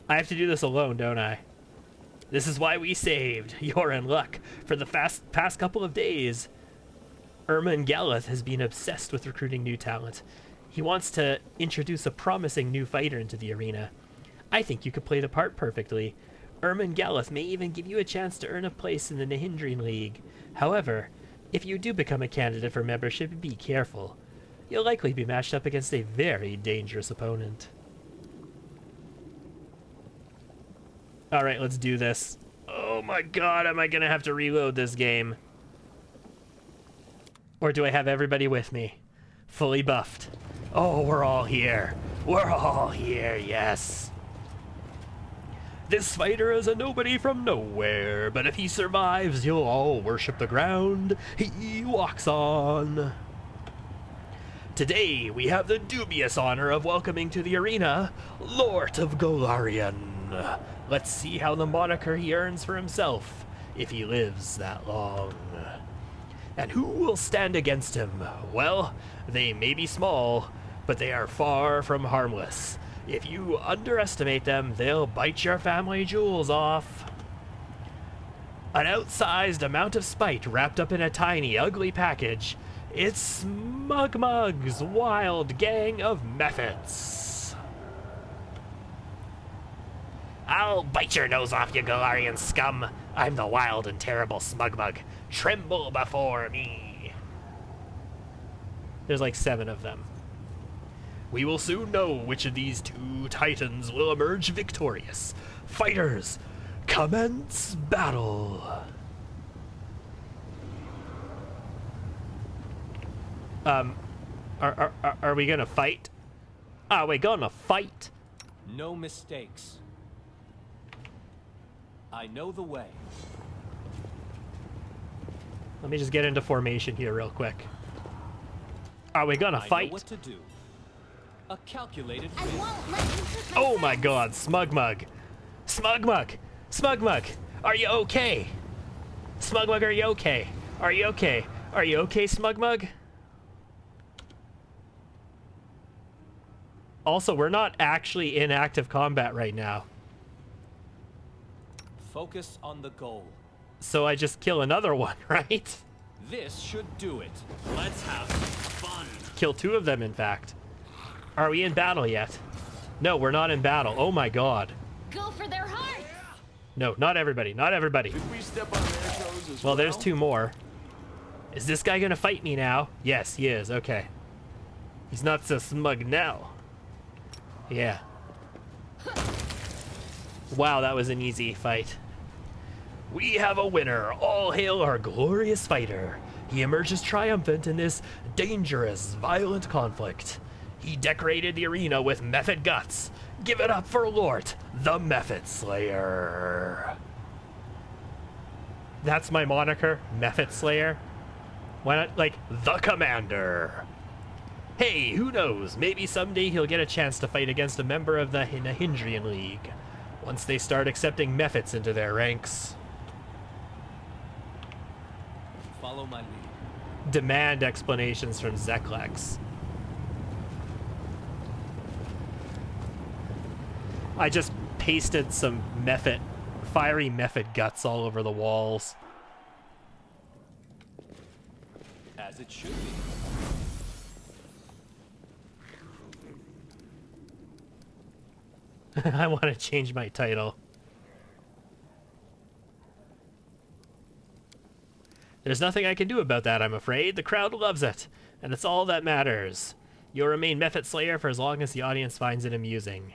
I have to do this alone, don't I? This is why we saved. You're in luck. For the past couple of days, Ermengalith has been obsessed with recruiting new talent. He wants to introduce a promising new fighter into the arena. I think you could play the part perfectly. Ermengalith may even give you a chance to earn a place in the Nahindrian League. However, if you do become a candidate for membership, be careful. You'll likely be matched up against a very dangerous opponent. Alright, let's do this. Oh my god, am I gonna have to reload this game? Or do I have everybody with me? Fully buffed. Oh, we're all here. We're all here, yes. This fighter is a nobody from nowhere, but if he survives, you'll all worship the ground he walks on. Today, we have the dubious honor of welcoming to the arena, Lord of Golarion. Let's see how the moniker he earns for himself, if he lives that long. And who will stand against him? Well, they may be small, but they are far from harmless. If you underestimate them, they'll bite your family jewels off. An outsized amount of spite wrapped up in a tiny, ugly package. It's Smugmug's wild gang of methods. I'll bite your nose off, you Golarian scum. I'm the wild and terrible Smugmug. Tremble before me. There's like 7 of them. We will soon know which of these 2 titans will emerge victorious. Fighters, commence battle. Are we gonna fight? Are we gonna fight? No mistakes. I know the way. Let me just get into formation here real quick. Are we gonna fight? I know what to do. A calculated I win. won't let you pick my Oh my friends. god, Smugmug. Smugmug. Smugmug, are you okay? Smugmug, are you okay? Are you okay? Are you okay, Smugmug? Also, we're not actually in active combat right now. Focus on the goal. So I just kill another one, right? This should do it. Let's have fun. Kill 2 of them, in fact. Are we in battle yet? No, we're not in battle. Oh my god. Go for their hearts. No, not everybody. Not everybody. Did we step on their toes as Well, there's 2 more. Is this guy gonna fight me now? Yes, he is. Okay. He's not so smug now. Yeah. Wow, that was an easy fight. We have a winner. All hail our glorious fighter. He emerges triumphant in this dangerous, violent conflict. He decorated the arena with Mephit guts. Give it up for Lort, the Mephit Slayer. That's my moniker, Mephit Slayer. Why not, like, the Commander? Hey, who knows? Maybe someday he'll get a chance to fight against a member of the Nahindrian League. Once they start accepting Mephits into their ranks. Follow my lead. Demand explanations from Zeklex. I just pasted some Mephit, fiery Mephit guts all over the walls. As it should be. I want to change my title. There's nothing I can do about that, I'm afraid. The crowd loves it, and it's all that matters. You'll remain Mephit Slayer for as long as the audience finds it amusing.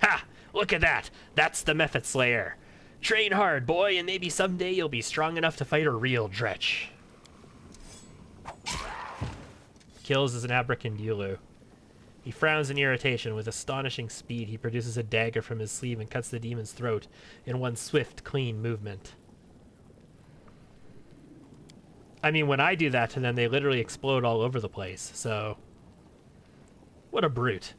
Ha! Look at that! That's the Mephit Slayer. Train hard, boy, and maybe someday you'll be strong enough to fight a real Dretch. Kills as an Abracandulu. He frowns in irritation. With astonishing speed, he produces a dagger from his sleeve and cuts the demon's throat in one swift, clean movement. I mean, when I do that to them, they literally explode all over the place, so... What a brute.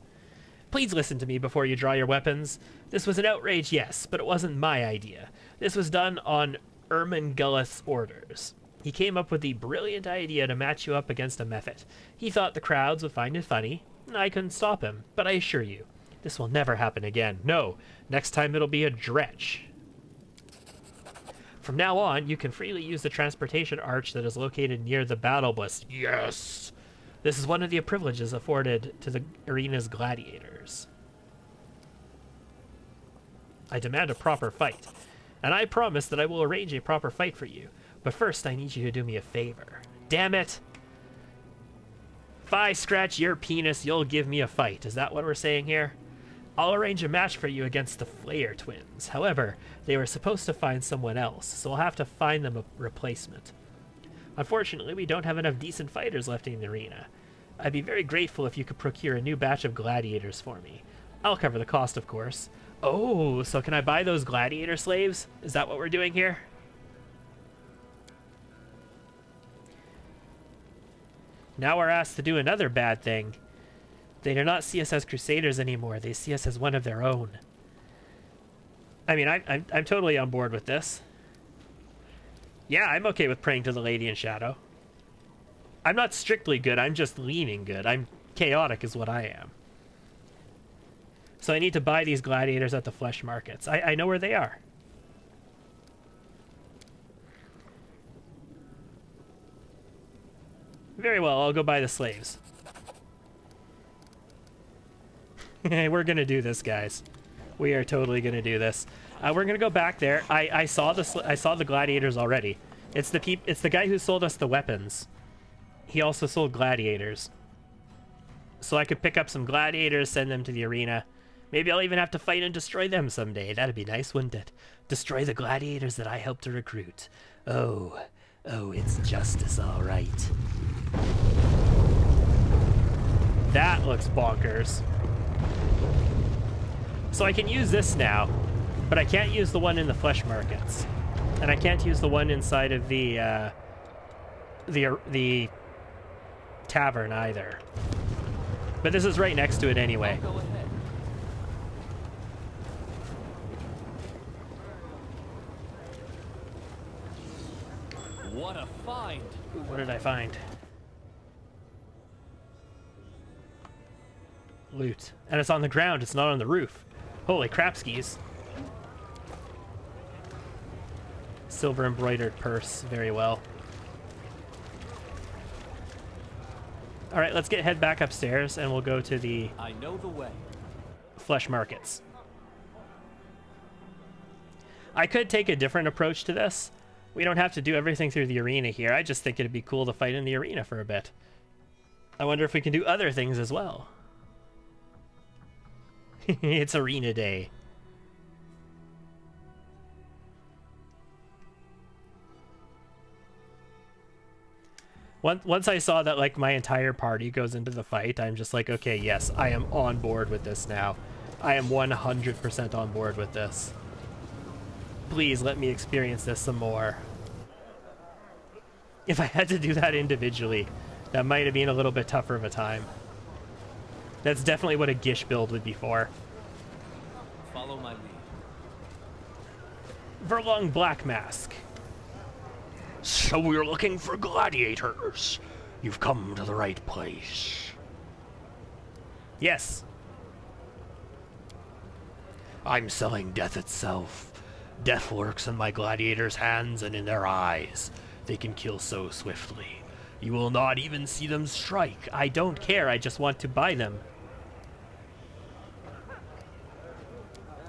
Please listen to me before you draw your weapons. This was an outrage, yes, but it wasn't my idea. This was done on Ermengullith's orders. He came up with the brilliant idea to match you up against a Mephit. He thought the crowds would find it funny. I couldn't stop him, but I assure you, this will never happen again. No, next time it'll be a Dretch. From now on, you can freely use the transportation arch that is located near the battle bus. Yes! This is one of the privileges afforded to the arena's gladiators. I demand a proper fight, and I promise that I will arrange a proper fight for you. But first, I need you to do me a favor. Damn it! If I scratch your penis, you'll give me a fight. Is that what we're saying here? I'll arrange a match for you against the Flayer twins. However, they were supposed to find someone else, so we'll have to find them a replacement. Unfortunately, we don't have enough decent fighters left in the arena. I'd be very grateful if you could procure a new batch of gladiators for me. I'll cover the cost, of course. Oh, so can I buy those gladiator slaves? Is that what we're doing here? Now we're asked to do another bad thing. They do not see us as crusaders anymore. They see us as one of their own. I mean, I'm totally on board with this. Yeah, I'm okay with praying to the Lady in Shadow. I'm not strictly good, I'm just leaning good. I'm chaotic is what I am. So I need to buy these gladiators at the flesh markets. I know where they are. Very well, I'll go buy the slaves. We're gonna do this, guys. We are totally gonna do this. We're gonna go back there. I saw the gladiators already. It's the guy who sold us the weapons. He also sold gladiators. So I could pick up some gladiators, send them to the arena. Maybe I'll even have to fight and destroy them someday. That'd be nice, wouldn't it? Destroy the gladiators that I helped to recruit. Oh, it's justice, all right. That looks bonkers. So I can use this now, but I can't use the one in the flesh markets. And I can't use the one inside of the tavern either. But this is right next to it anyway. Go ahead. What a find! What did I find? Loot. And it's on the ground, it's not on the roof. Holy crapskis. Silver embroidered purse, very well. All right, let's head back upstairs, and we'll go to the I know the way. flesh markets. I could take a different approach to this. We don't have to do everything through the arena here. I just think it'd be cool to fight in the arena for a bit. I wonder if we can do other things as well. It's arena day. Once I saw that like my entire party goes into the fight, I'm just like, okay, yes, I am on board with this now. I am 100% on board with this. Please let me experience this some more. If I had to do that individually, that might have been a little bit tougher of a time. That's definitely what a Gish build would be for. Follow my lead. Verlong Black Mask. So we're looking for gladiators. You've come to the right place. Yes. I'm selling death itself. Death lurks in my gladiators' hands and in their eyes. They can kill so swiftly. You will not even see them strike. I don't care, I just want to buy them.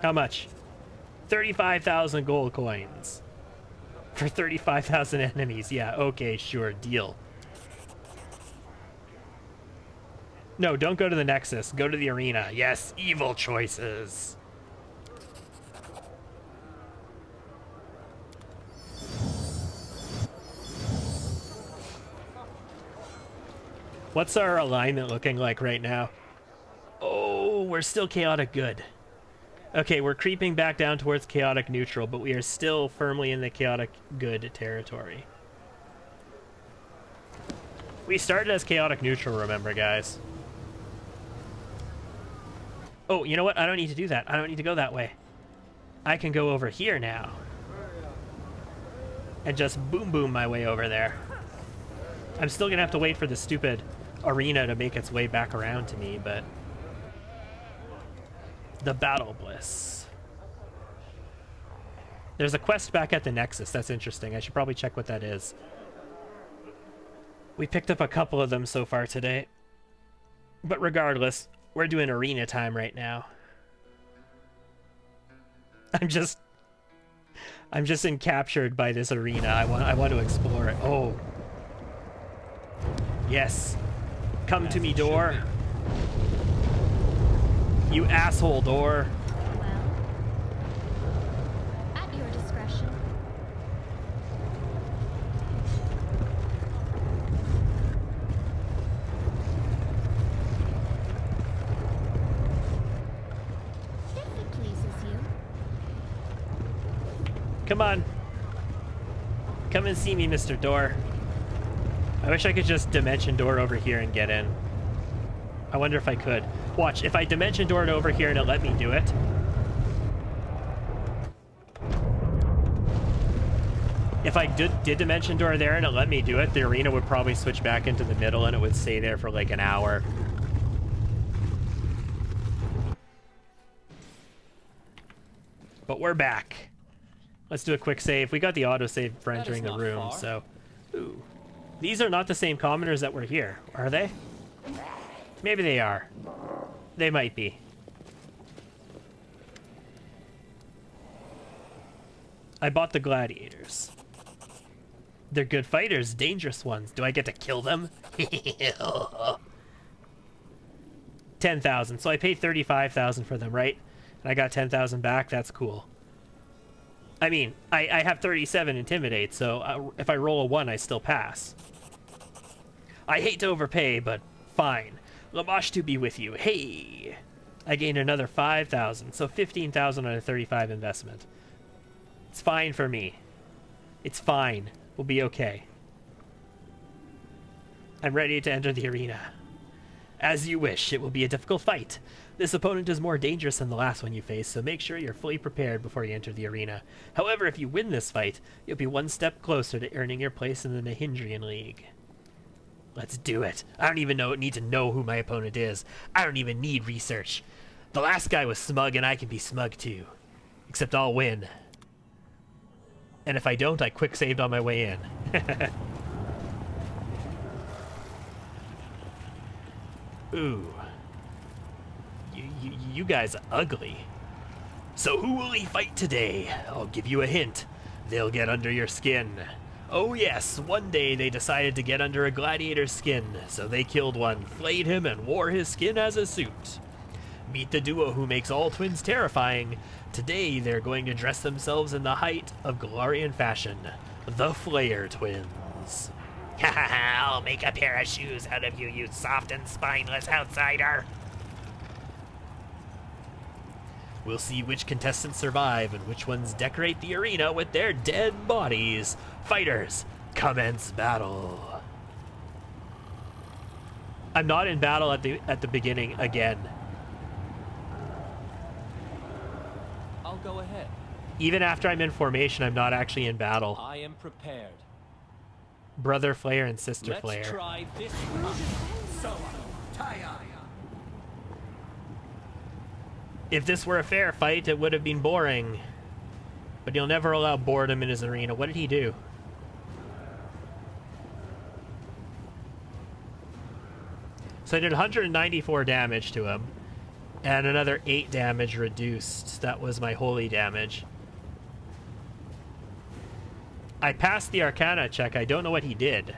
How much? 35,000 gold coins. For 35,000 enemies. Yeah, okay, sure, deal. No, don't go to the Nexus. Go to the arena. Yes, evil choices. What's our alignment looking like right now? Oh, we're still chaotic good. Okay, we're creeping back down towards chaotic neutral, but we are still firmly in the chaotic good territory. We started as chaotic neutral, remember, guys. Oh, you know what? I don't need to do that. I don't need to go that way. I can go over here now. And just boom boom my way over there. I'm still gonna have to wait for the stupid arena to make its way back around to me, but... The Battle Bliss. There's a quest back at the Nexus. That's interesting. I should probably check what that is. We picked up a couple of them so far today. But regardless, we're doing arena time right now. I'm just encaptured by this arena. I want to explore it. Oh. Yes. Come to me, door. You asshole, door. Well, at your discretion. If it pleases you. Come on. Come and see me, Mr. Door. I wish I could just dimension door over here and get in. I wonder if I could. Watch, if I dimension door it over here and it let me do it. If I did dimension door there and it let me do it, the arena would probably switch back into the middle and it would stay there for like an hour. But we're back. Let's do a quick save. We got the autosave for entering the room, so... Ooh. These are not the same commoners that were here, are they? Maybe they are. They might be. I bought the gladiators. They're good fighters, dangerous ones. Do I get to kill them? 10,000. So I paid 35,000 for them, right? And I got 10,000 back. That's cool. I mean, I have 37 intimidate, so if I roll a 1, I still pass. I hate to overpay, but fine. Lamash to be with you. Hey! I gained another 5,000, so 15,000 on a 35 investment. It's fine for me. It's fine. We'll be okay. I'm ready to enter the arena. As you wish, it will be a difficult fight. This opponent is more dangerous than the last one you faced, so make sure you're fully prepared before you enter the arena. However, if you win this fight, you'll be one step closer to earning your place in the Nahindrian League. Let's do it. I don't even need to know who my opponent is. I don't even need research. The last guy was smug, and I can be smug too. Except I'll win. And if I don't, I quick saved on my way in. Ooh. You guys are ugly. So who will he fight today? I'll give you a hint. They'll get under your skin. Oh yes, one day they decided to get under a gladiator's skin, so they killed one, flayed him, and wore his skin as a suit. Meet the duo who makes all twins terrifying. Today they're going to dress themselves in the height of Galarian fashion. The Flayer Twins. Ha ha ha, I'll make a pair of shoes out of you, you soft and spineless outsider. We'll see which contestants survive and which ones decorate the arena with their dead bodies. Fighters, commence battle. I'm not in battle at the beginning again. I'll go ahead. Even after I'm in formation, I'm not actually in battle. I am prepared. Brother Flayer and Sister Let's Flayer. try this. If this were a fair fight, it would have been boring. But he'll never allow boredom in his arena. What did he do? So I did 194 damage to him. And another 8 damage reduced. That was my holy damage. I passed the Arcana check. I don't know what he did.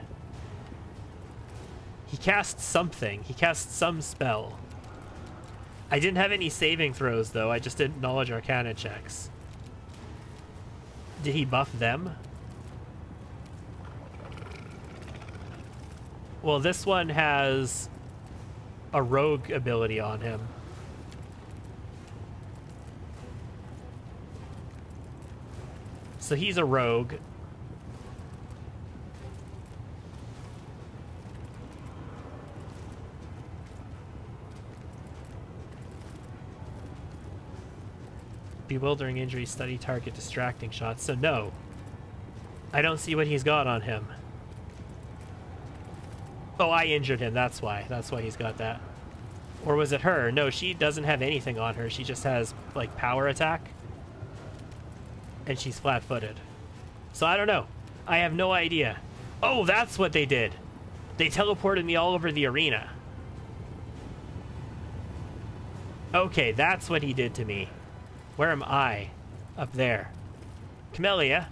He cast something. He cast some spell. I didn't have any saving throws, though. I just did Knowledge Arcana checks. Did he buff them? Well, this one has a rogue ability on him. So he's a rogue. Bewildering injury, study target, distracting shots. So no. I don't see what he's got on him. Oh, I injured him. That's why. That's why he's got that. Or was it her? No, she doesn't have anything on her. She just has, like, power attack. And she's flat-footed. So I don't know. I have no idea. Oh, that's what they did. They teleported me all over the arena. Okay, that's what he did to me. Where am I? Up there. Camellia.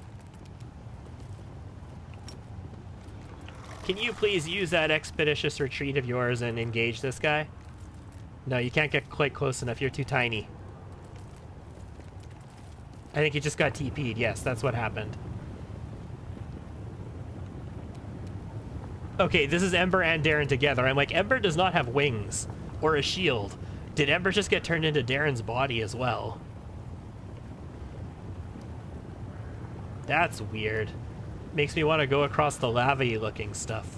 Can you please use that expeditious retreat of yours and engage this guy? No, you can't get quite close enough. You're too tiny. I think he just got TP'd. Yes, that's what happened. Okay, this is Ember and Darren together. I'm like, Ember does not have wings or a shield. Did Ember just get turned into Darren's body as well? That's weird. Makes me want to go across the lava-y looking stuff.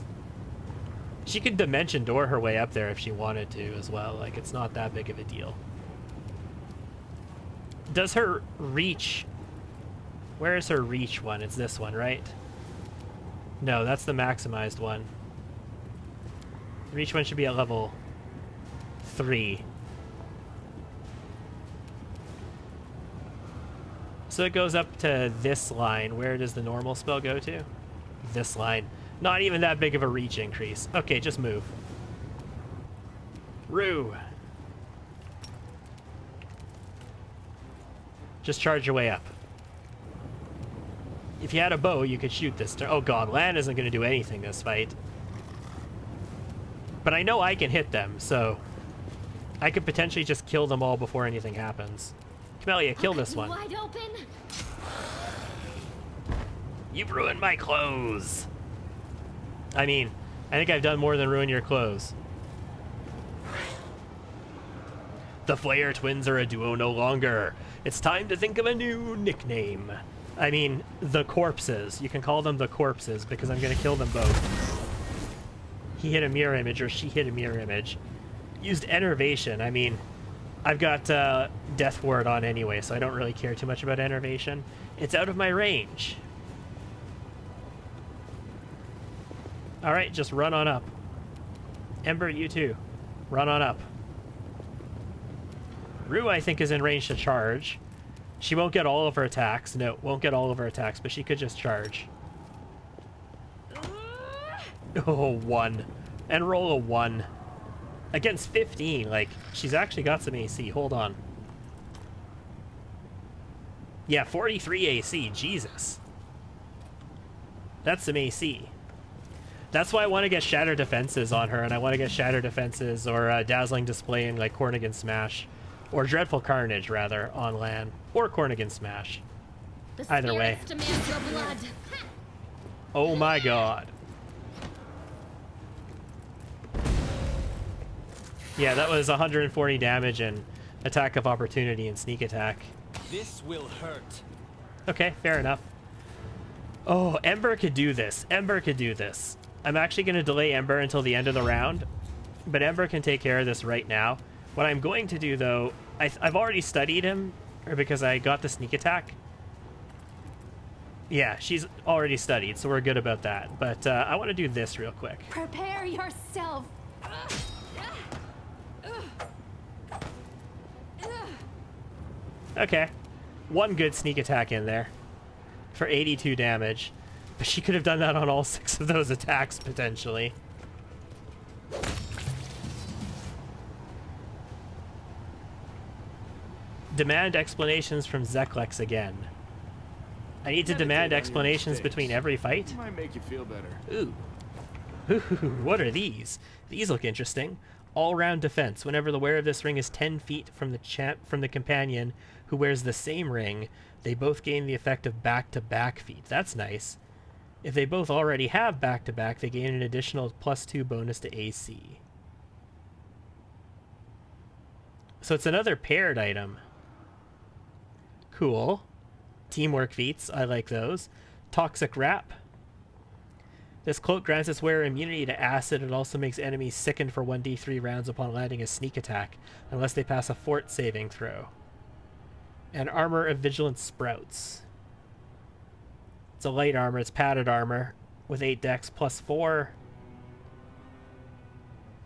She could dimension door her way up there if she wanted to as well. Like, it's not that big of a deal. Does her reach... Where is her reach one? It's this one, right? No, that's the maximized one. Reach one should be at level 3. So it goes up to this line. Where does the normal spell go to? This line. Not even that big of a reach increase. Okay, just move. Rue. Just charge your way up. If you had a bow, you could shoot this. Oh god, Lan isn't going to do anything this fight. But I know I can hit them, so I could potentially just kill them all before anything happens. Camellia, kill this one. Wide open. You've ruined my clothes. I mean, I think I've done more than ruin your clothes. The Flayer Twins are a duo no longer. It's time to think of a new nickname. I mean, the Corpses. You can call them the Corpses because I'm going to kill them both. He hit a mirror image or she hit a mirror image. Used Enervation. I mean, I've got Death Ward on anyway, so I don't really care too much about Enervation. It's out of my range. Alright, just run on up. Ember, you too. Run on up. Rue, I think, is in range to charge. She won't get all of her attacks. No, won't get all of her attacks, but she could just charge. Oh, 1. And roll a 1. Against 15, like, she's actually got some AC. Hold on. Yeah, 43 AC. Jesus. That's some AC. That's why I want to get Shatter Defenses on her, and I want to get Shatter Defenses or Dazzling Display and, like, Cornigan Smash. Or Dreadful Carnage, rather, on land. Or Cornigan Smash. Either way. Demand your blood. Oh my god. Yeah, that was 140 damage and attack of opportunity and sneak attack. This will hurt. Okay, fair enough. Oh, Ember could do this. Ember could do this. I'm actually going to delay Ember until the end of the round, but Ember can take care of this right now. What I'm going to do, though, I've already studied him, or because I got the sneak attack. Yeah, she's already studied, so we're good about that. But I want to do this real quick. Prepare yourself. Okay. One good sneak attack in there for 82 damage. But she could have done that on all 6 of those attacks, potentially. Demand explanations from Zeklex again. I need to demand explanations between every fight? Might make you feel better. Ooh. Ooh, what are these? These look interesting. All-round defense. Whenever the wearer of this ring is 10 feet from the companion who wears the same ring, they both gain the effect of back-to-back feet. That's nice. If they both already have back-to-back, they gain an additional +2 bonus to AC. So it's another paired item. Cool. Teamwork feats. I like those. Toxic Wrap. This cloak grants its wearer immunity to acid. It also makes enemies sickened for 1d3 rounds upon landing a sneak attack, unless they pass a fort saving throw. And Armor of Vigilant Sprouts. It's a light armor. It's padded armor with 8 dex +4.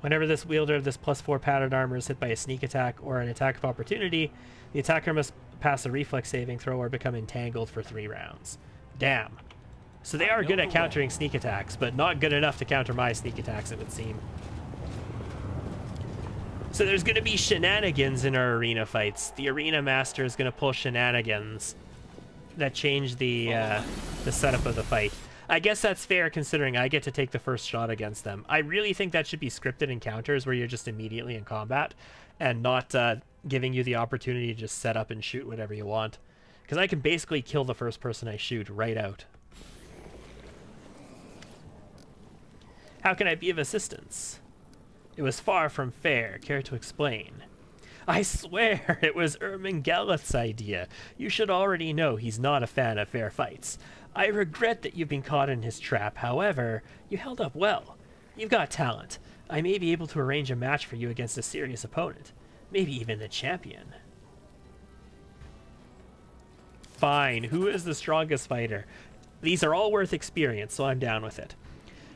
Whenever this wielder of this +4 padded armor is hit by a sneak attack or an attack of opportunity, the attacker must pass a reflex saving throw or become entangled for 3 rounds. Damn. So they are good at countering sneak attacks, but not good enough to counter my sneak attacks, it would seem. So there's going to be shenanigans in our arena fights. The arena master is going to pull shenanigans that change the setup of the fight. I guess that's fair considering I get to take the first shot against them. I really think that should be scripted encounters where you're just immediately in combat and not giving you the opportunity to just set up and shoot whatever you want. Because I can basically kill the first person I shoot right out. How can I be of assistance? It was far from fair. Care to explain? I swear it was Ermengeleth's idea. You should already know he's not a fan of fair fights. I regret that you've been caught in his trap. However, you held up well. You've got talent. I may be able to arrange a match for you against a serious opponent. Maybe even the champion. Fine. Who is the strongest fighter? These are all worth experience, so I'm down with it.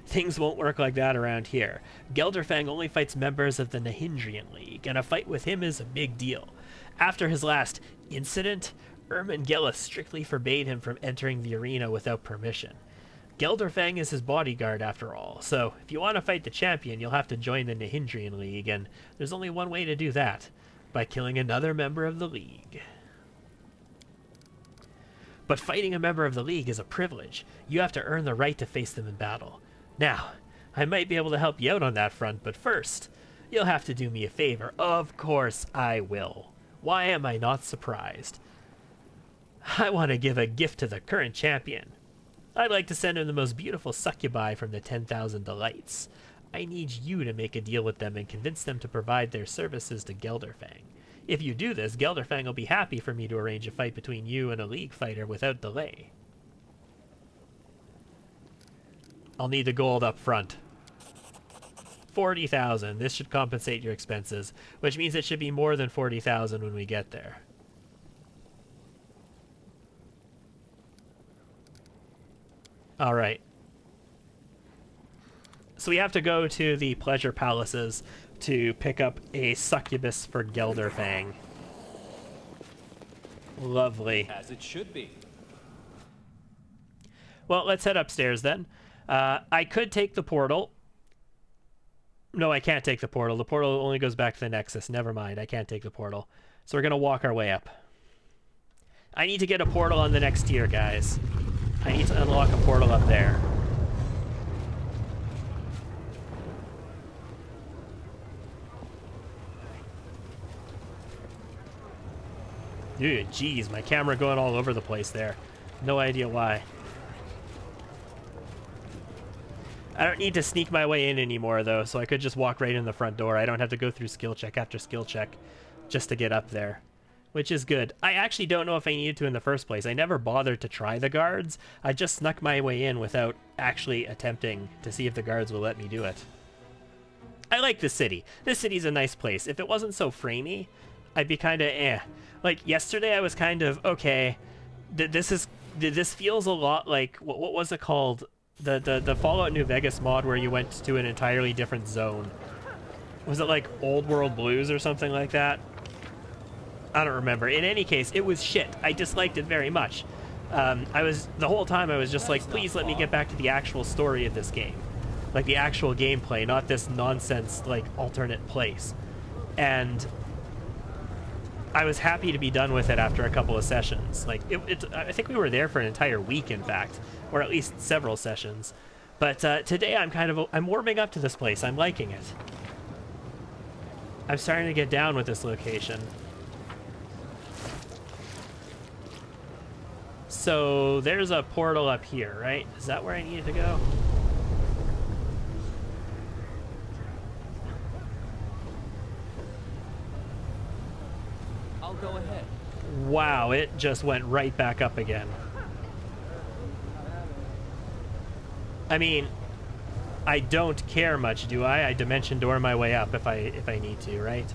Things won't work like that around here. Gelderfang only fights members of the Nahindrian League, and a fight with him is a big deal. After his last incident, Ermengeleth strictly forbade him from entering the arena without permission. Gelderfang is his bodyguard after all, so if you want to fight the champion, you'll have to join the Nahindrian League, and there's only one way to do that, by killing another member of the League. But fighting a member of the League is a privilege. You have to earn the right to face them in battle. Now, I might be able to help you out on that front, but first, you'll have to do me a favor. Of course I will. Why am I not surprised? I want to give a gift to the current champion. I'd like to send him the most beautiful succubi from the 10,000 Delights. I need you to make a deal with them and convince them to provide their services to Gelderfang. If you do this, Gelderfang will be happy for me to arrange a fight between you and a League fighter without delay. I'll need the gold up front. 40,000. This should compensate your expenses, which means it should be more than 40,000 when we get there. All right. So we have to go to the pleasure palaces to pick up a succubus for Gelderfang. Lovely. As it should be. Well, let's head upstairs then. I could take the portal. No, I can't take the portal. The portal only goes back to the Nexus. Never mind, I can't take the portal. So we're gonna walk our way up. I need to get a portal on the next tier, guys. I need to unlock a portal up there. Dude, jeez, my camera going all over the place there. No idea why. I don't need to sneak my way in anymore, though, so I could just walk right in the front door. I don't have to go through skill check after skill check just to get up there, which is good. I actually don't know if I needed to in the first place. I never bothered to try the guards. I just snuck my way in without actually attempting to see if the guards will let me do it. I like this city. This city's a nice place. If it wasn't so framey, I'd be kind of eh. Like, yesterday I was kind of, okay, this feels a lot like, what was it called? The Fallout New Vegas mod where you went to an entirely different zone. Was it like Old World Blues or something like that? I don't remember. In any case, it was shit. I disliked it very much. The whole time I was just like, please let me get back to the actual story of this game. Like the actual gameplay, not this nonsense, like, alternate place. And I was happy to be done with it after a couple of sessions. Like, I think we were there for an entire week, in fact, or at least several sessions. But today I'm warming up to this place. I'm liking it. I'm starting to get down with this location. So there's a portal up here, right? Is that where I needed to go? I'll go ahead. Wow, it just went right back up again. I mean, I don't care much, do I? I dimension door my way up if I need to, right?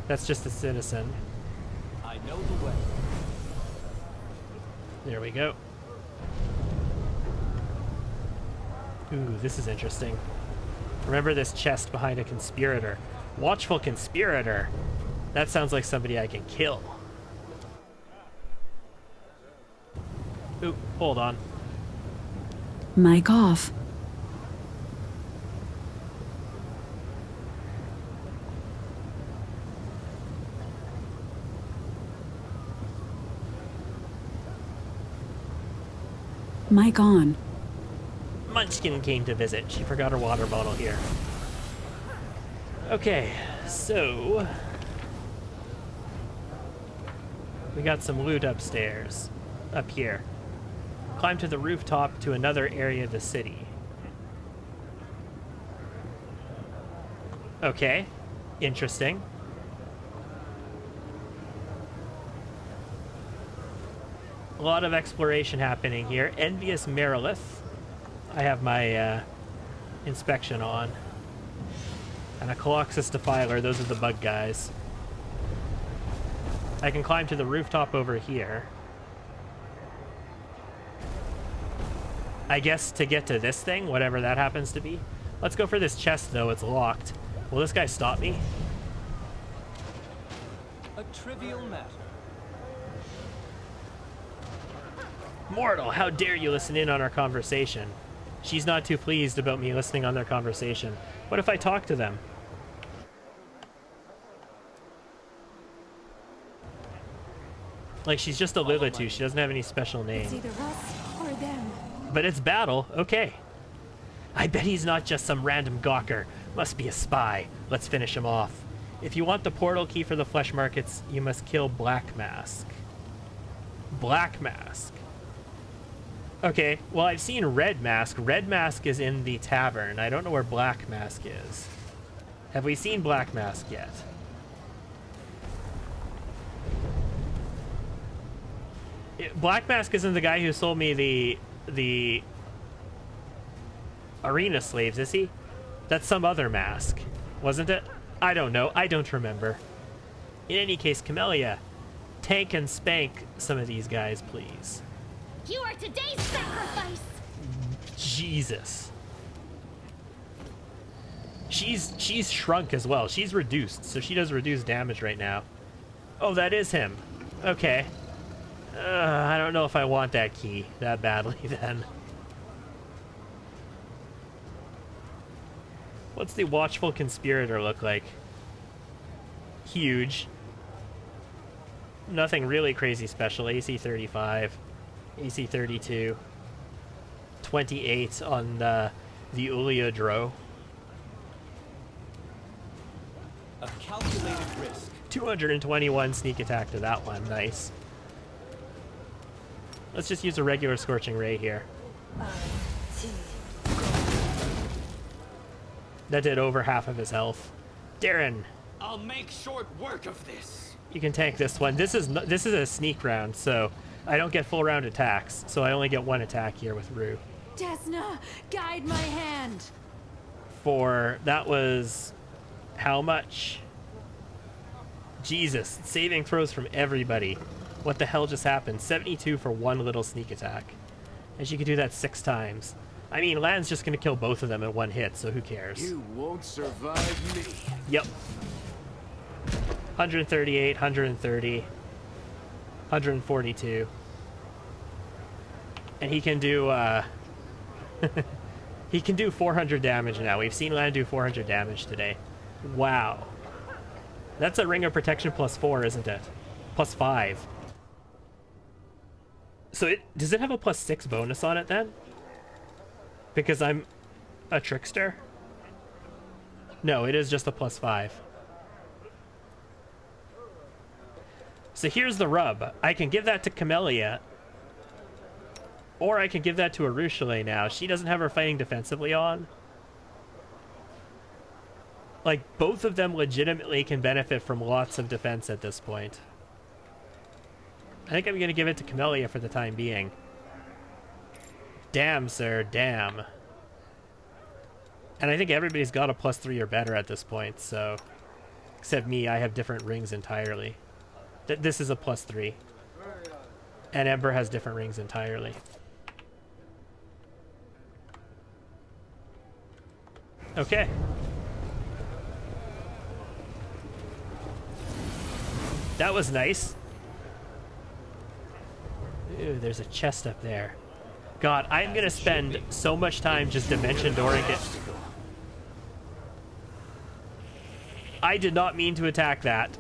That's just a citizen. I know the way. There we go. Ooh, this is interesting. Remember this chest behind a conspirator. Watchful conspirator. That sounds like somebody I can kill. Ooh, hold on. Mic off. Mic on. Munchkin came to visit. She forgot her water bottle here. Okay, so we got some loot upstairs, up here. Climb to the rooftop to another area of the city. Okay, interesting. A lot of exploration happening here. Envious Merilith. I have my inspection on. And a Colossus Defiler. Those are the bug guys. I can climb to the rooftop over here. I guess to get to this thing, whatever that happens to be. Let's go for this chest, though. It's locked. Will this guy stop me? A trivial matter. Mortal, how dare you listen in on our conversation? She's not too pleased about me listening on their conversation. What if I talk to them? Like, she's just a Lilitu. She doesn't have any special name. It's either us or them. But it's battle. Okay. I bet he's not just some random gawker. Must be a spy. Let's finish him off. If you want the portal key for the flesh markets, you must kill Black Mask. Black Mask. Okay, well, I've seen Red Mask. Red Mask is in the tavern. I don't know where Black Mask is. Have we seen Black Mask yet? Black Mask isn't the guy who sold me the arena slaves, is he? That's some other mask, wasn't it? I don't know. I don't remember. In any case, Camellia, tank and spank some of these guys, please. You are today's sacrifice! Jesus. She's shrunk as well. She's reduced, so she does reduced damage right now. Oh, that is him. Okay. I don't know if I want that key that badly then. What's the Watchful Conspirator look like? Huge. Nothing really crazy special. AC 35, AC 32, 28 on the Uliodro. A calculated risk. 221 sneak attack to that one. Nice. Let's just use a regular Scorching Ray here. That did over half of his health. Darren, I'll make short work of this. you can tank this one. This is a sneak round, so I don't get full round attacks. So I only get one attack here with Rue. Desna, guide my hand. That was how much? Jesus, saving throws from everybody. What the hell just happened? 72 for one little sneak attack. And she could do that 6 times. I mean, Lan's just gonna kill both of them in one hit, so who cares? You won't survive me. Yep. 138, 130, 142. And he can do, he can do 400 damage now. We've seen Lan do 400 damage today. Wow. That's a Ring of Protection +4, isn't it? +5. So does it have a +6 bonus on it then? Because I'm a Trickster? No, it is just a +5. So here's the rub. I can give that to Camellia, or I can give that to Arushale now. She doesn't have her fighting defensively on. Like, both of them legitimately can benefit from lots of defense at this point. I think I'm going to give it to Camellia for the time being. Damn, sir, damn. And I think everybody's got a +3 or better at this point, so... Except me, I have different rings entirely. This is a +3. And Ember has different rings entirely. Okay. That was nice. Ooh, there's a chest up there. God, I'm gonna spend so much time just dimension dooring it. I did not mean to attack that.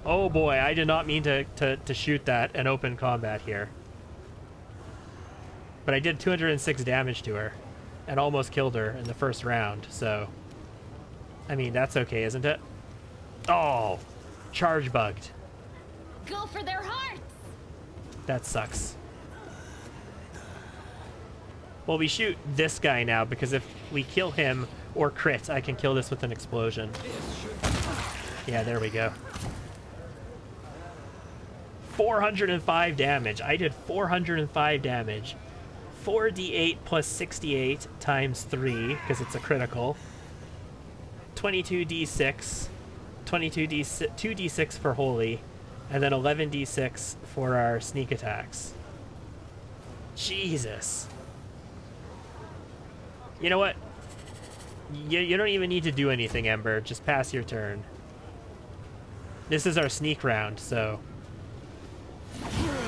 Oh boy, I did not mean to shoot that in open combat here. But I did 206 damage to her and almost killed her in the first round, so... I mean, that's okay, isn't it? Oh! Charge bugged. Go for their hearts! That sucks. Well, we shoot this guy now, because if we kill him or crit, I can kill this with an explosion. Yeah, there we go. 405 damage. I did 405 damage. 4d8 plus 68 times 3, because it's a critical. 22d6. 2d6 for holy. And then 11d6 for our sneak attacks. Jesus. You know what? You don't even need to do anything, Ember. Just pass your turn. This is our sneak round, so...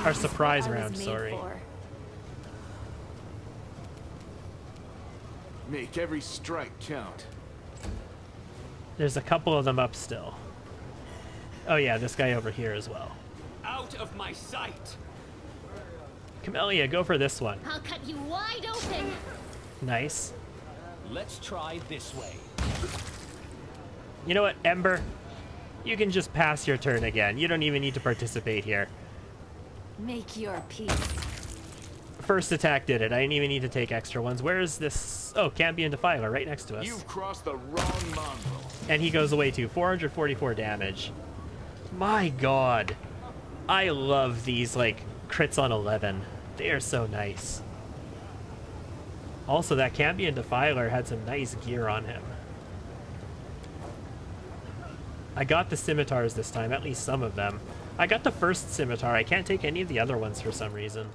Our surprise round, sorry. Make every strike count. There's a couple of them up still. Oh yeah, this guy over here as well. Out of my sight! Camellia, go for this one. I'll cut you wide open! Nice. Let's try this way. You know what, Ember? You can just pass your turn again. You don't even need to participate here. Make your peace. First attack did it. I didn't even need to take extra ones. Where is this? Oh, Cambion Defiler right next to us. You've crossed the wrong mongrel. And he goes away too. 444 damage. My god. I love these, like, crits on 11. They are so nice. Also, that Cambion Defiler had some nice gear on him. I got the scimitars this time, at least some of them. I got the first scimitar. I can't take any of the other ones for some reason.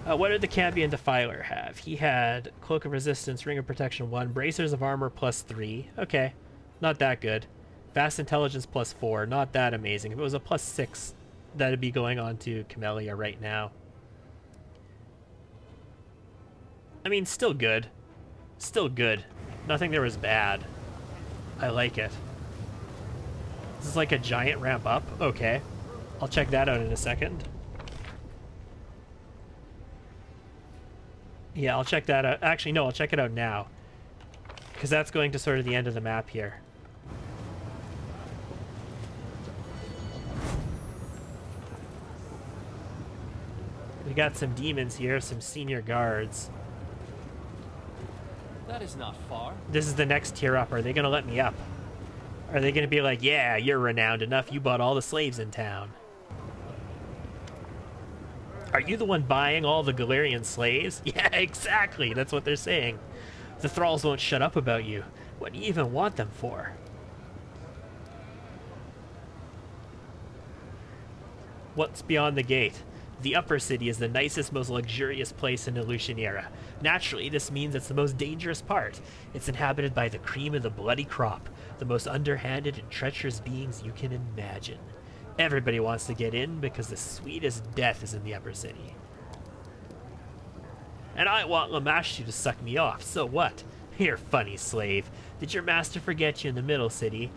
What did the Cambion Defiler have? He had Cloak of Resistance, Ring of Protection 1, Bracers of Armor +3. Okay, not that good. Vast Intelligence +4, not that amazing. If it was a +6, that'd be going on to Camellia right now. I mean, still good. Still good. Nothing there was bad. I like it. This is like a giant ramp up. Okay. I'll check that out in a second. Yeah, I'll check that out. Actually, no, I'll check it out now. Because that's going to sort of the end of the map here. We got some demons here, some senior guards. That is not far. This is the next tier up. Are they going to let me up? Are they going to be like, yeah, you're renowned enough, you bought all the slaves in town? Are you the one buying all the Galarian slaves? Yeah, exactly. That's what they're saying. The thralls won't shut up about you. What do you even want them for? What's beyond the gate? The upper city is the nicest, most luxurious place in Illusioniera. Naturally, this means it's the most dangerous part. It's inhabited by the cream of the bloody crop, the most underhanded and treacherous beings you can imagine. Everybody wants to get in because the sweetest death is in the upper city. And I want Lamashtu to suck me off, so what? You're funny, slave. Did your master forget you in the middle city?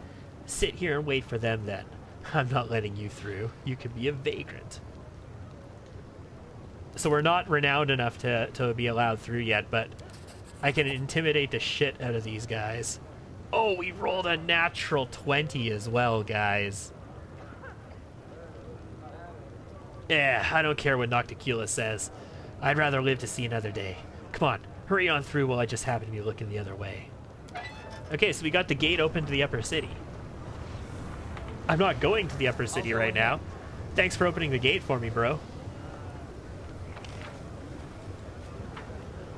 Sit here and wait for them then. I'm not letting you through. You could be a vagrant. So we're not renowned enough to be allowed through yet, but I can intimidate the shit out of these guys. Oh, we rolled a natural 20 as well, guys. Yeah, I don't care what Nocticula says. I'd rather live to see another day. Come on, hurry on through while I just happen to be looking the other way. Okay, so we got the gate open to the upper city. I'm not going to the upper city right now. Thanks for opening the gate for me, bro.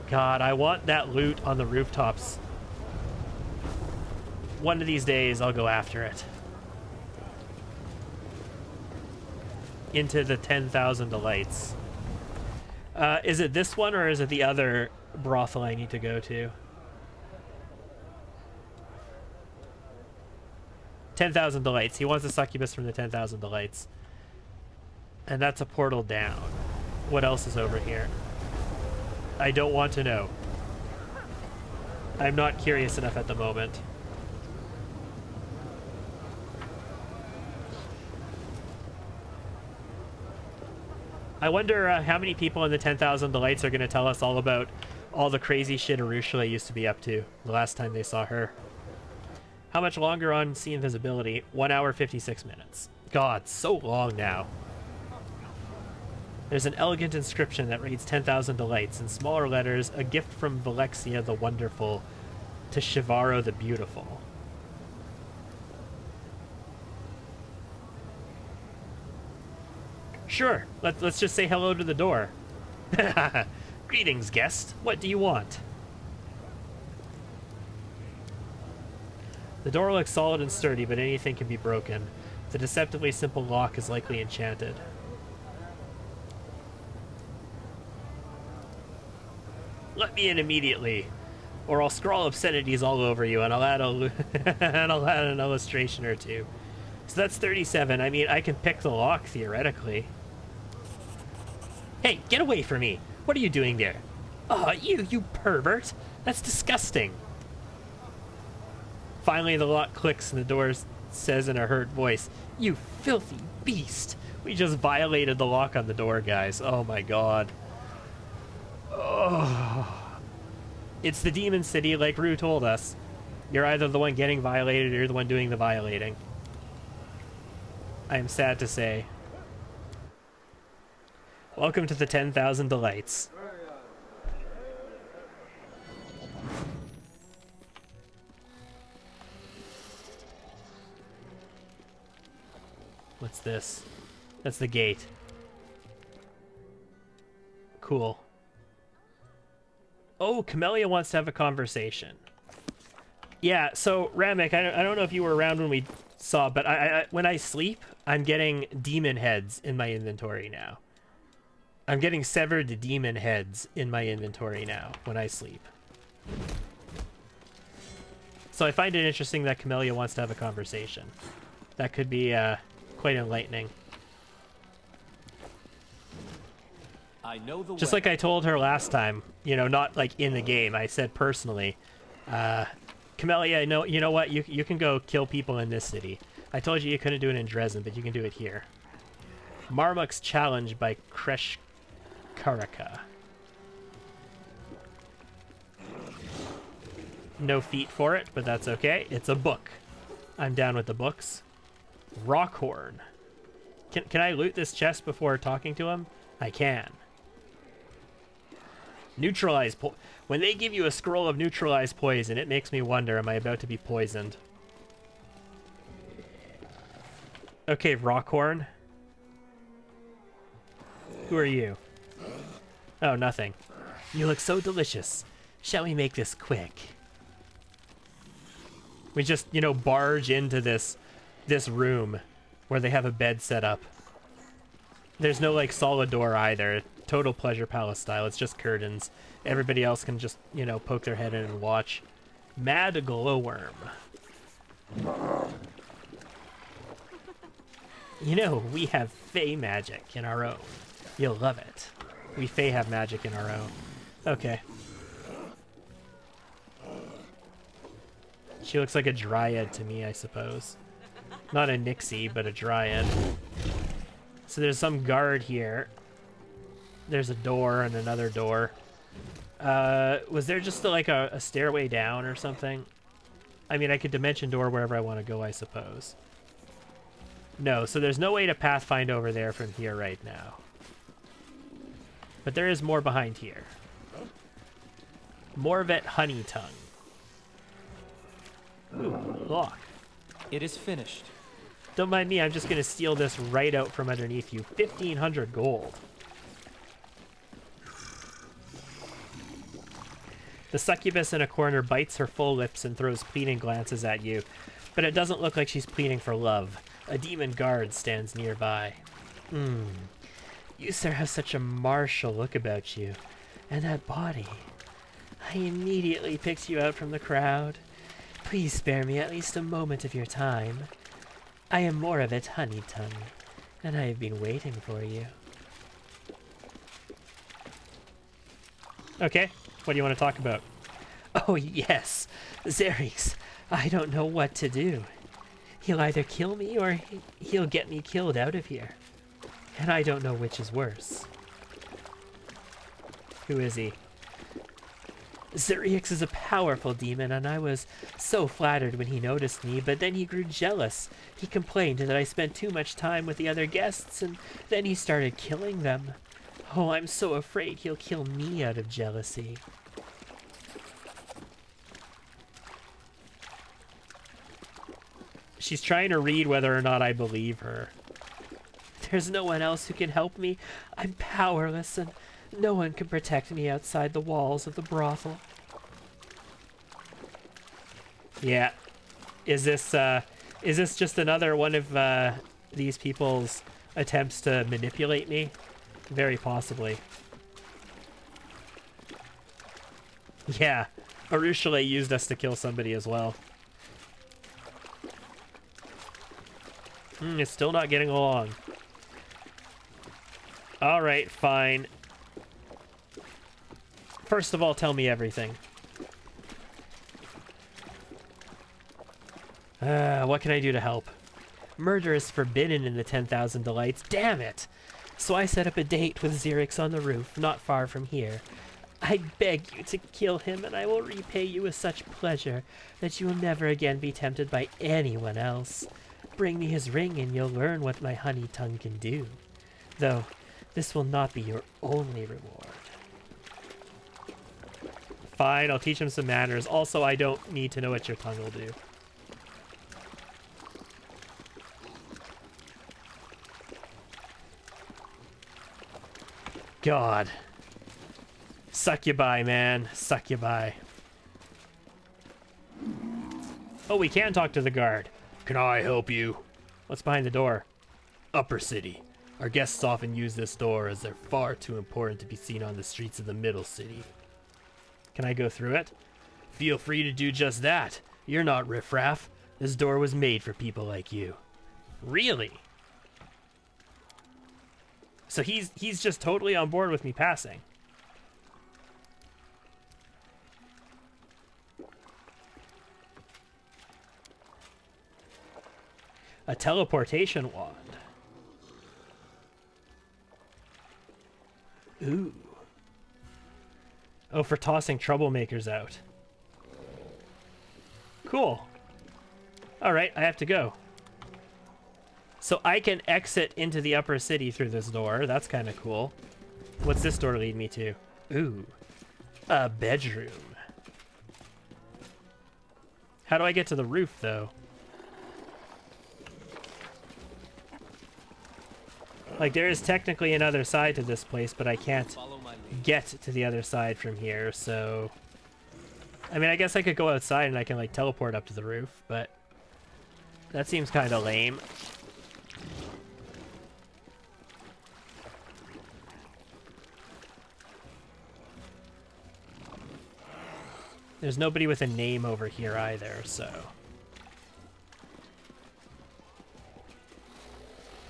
God, I want that loot on the rooftops. One of these days, I'll go after it. Into the 10,000 delights. Is it this one or is it the other brothel I need to go to? 10,000 delights. He wants a succubus from the 10,000 delights. And that's a portal down. What else is over here? I don't want to know. I'm not curious enough at the moment. I wonder how many people in the 10,000 delights are going to tell us all about all the crazy shit Arushula used to be up to the last time they saw her. How much longer on See Invisibility? 1 hour, 56 minutes. God, so long now. There's an elegant inscription that reads 10,000 delights. In smaller letters, a gift from Valexia the Wonderful to Shivaro the Beautiful. Sure, let's just say hello to the door. Greetings, guest. What do you want? The door looks solid and sturdy, but anything can be broken. The deceptively simple lock is likely enchanted. Let me in immediately, or I'll scrawl obscenities all over you, and I'll add and I'll add an illustration or two. So that's 37. I mean, I can pick the lock theoretically. Hey, get away from me! What are you doing there? Oh, you pervert! That's disgusting! Finally, the lock clicks and the door says in a hurt voice, "You filthy beast!" We just violated the lock on the door, guys. Oh my god. Oh. It's the Demon City, like Rue told us. You're either the one getting violated or you're the one doing the violating. I am sad to say. Welcome to the 10,000 delights. What's this? That's the gate. Cool. Oh, Camellia wants to have a conversation. Yeah, so Ramek, I don't know if you were around when we saw, but when I sleep, I'm getting demon heads in my inventory now. I'm getting severed demon heads in my inventory now when I sleep. So I find it interesting that Camellia wants to have a conversation. That could be quite enlightening. I know the Just way. like I told her last time, you know, not like in the game. I said personally, Camellia, no, you know what? You can go kill people in this city. I told you couldn't do it in Dresden, but you can do it here. Marmuk's Challenge by Kresh Karaka. No feat for it, but that's okay. It's a book. I'm down with the books. Rockhorn. Can I loot this chest before talking to him? I can. Neutralize when they give you a scroll of neutralize poison, it makes me wonder, am I about to be poisoned? Okay, Rockhorn. Who are you? Oh, nothing. You look so delicious. Shall we make this quick? We just, you know, barge into this room where they have a bed set up. There's no, like, solid door either. Total Pleasure Palace style. It's just curtains. Everybody else can just, you know, poke their head in and watch. Mad Glowworm. You know, we have Fey magic in our own. You'll love it. We Fey have magic in our own. Okay. She looks like a dryad to me, I suppose. Not a Nixie, but a dryad. So there's some guard here. There's a door and another door. Was there just like a stairway down or something? I mean, I could dimension door wherever I want to go, I suppose. No, so there's no way to pathfind over there from here right now. But there is more behind here. Morvet Honey Tongue. Ooh, lock. It is finished. Don't mind me, I'm just gonna steal this right out from underneath you. 1,500 gold. The succubus in a corner bites her full lips and throws pleading glances at you, but it doesn't look like she's pleading for love. A demon guard stands nearby. You, sir, have such a martial look about you. And that body. I immediately picked you out from the crowd. Please spare me at least a moment of your time. I am Morvet Honeytongue, and I have been waiting for you. Okay, what do you want to talk about? Oh yes, Xerix, I don't know what to do. He'll either kill me or he'll get me killed out of here. And I don't know which is worse. Who is he? Xerix is a powerful demon, and I was so flattered when he noticed me, but then he grew jealous. He complained that I spent too much time with the other guests, and then he started killing them. Oh, I'm so afraid he'll kill me out of jealousy. She's trying to read whether or not I believe her. There's no one else who can help me. I'm powerless, and no one can protect me outside the walls of the brothel. Yeah. Is this just another one of these people's attempts to manipulate me? Very possibly. Yeah. Arushale used us to kill somebody as well. It's still not getting along. Alright, fine. First of all, tell me everything. What can I do to help? Murder is forbidden in the 10,000 Delights. Damn it! So I set up a date with Xerix on the roof, not far from here. I beg you to kill him, and I will repay you with such pleasure that you will never again be tempted by anyone else. Bring me his ring, and you'll learn what my honey tongue can do. Though, this will not be your only reward. Fine, I'll teach him some manners. Also, I don't need to know what your tongue will do. God. Succubi, man. Succubi. Oh, we can talk to the guard. Can I help you? What's behind the door? Upper City. Our guests often use this door as they're far too important to be seen on the streets of the Middle City. Can I go through it? Feel free to do just that. You're not riffraff. This door was made for people like you. Really? So he's just totally on board with me passing. A teleportation wand. Ooh. Oh, for tossing troublemakers out. Cool. Alright, I have to go. So I can exit into the upper city through this door. That's kind of cool. What's this door lead me to? Ooh. A bedroom. How do I get to the roof, though? Like, there is technically another side to this place, but I can't get to the other side from here, so... I mean, I guess I could go outside and I can, like, teleport up to the roof, but... that seems kind of lame. There's nobody with a name over here either, so...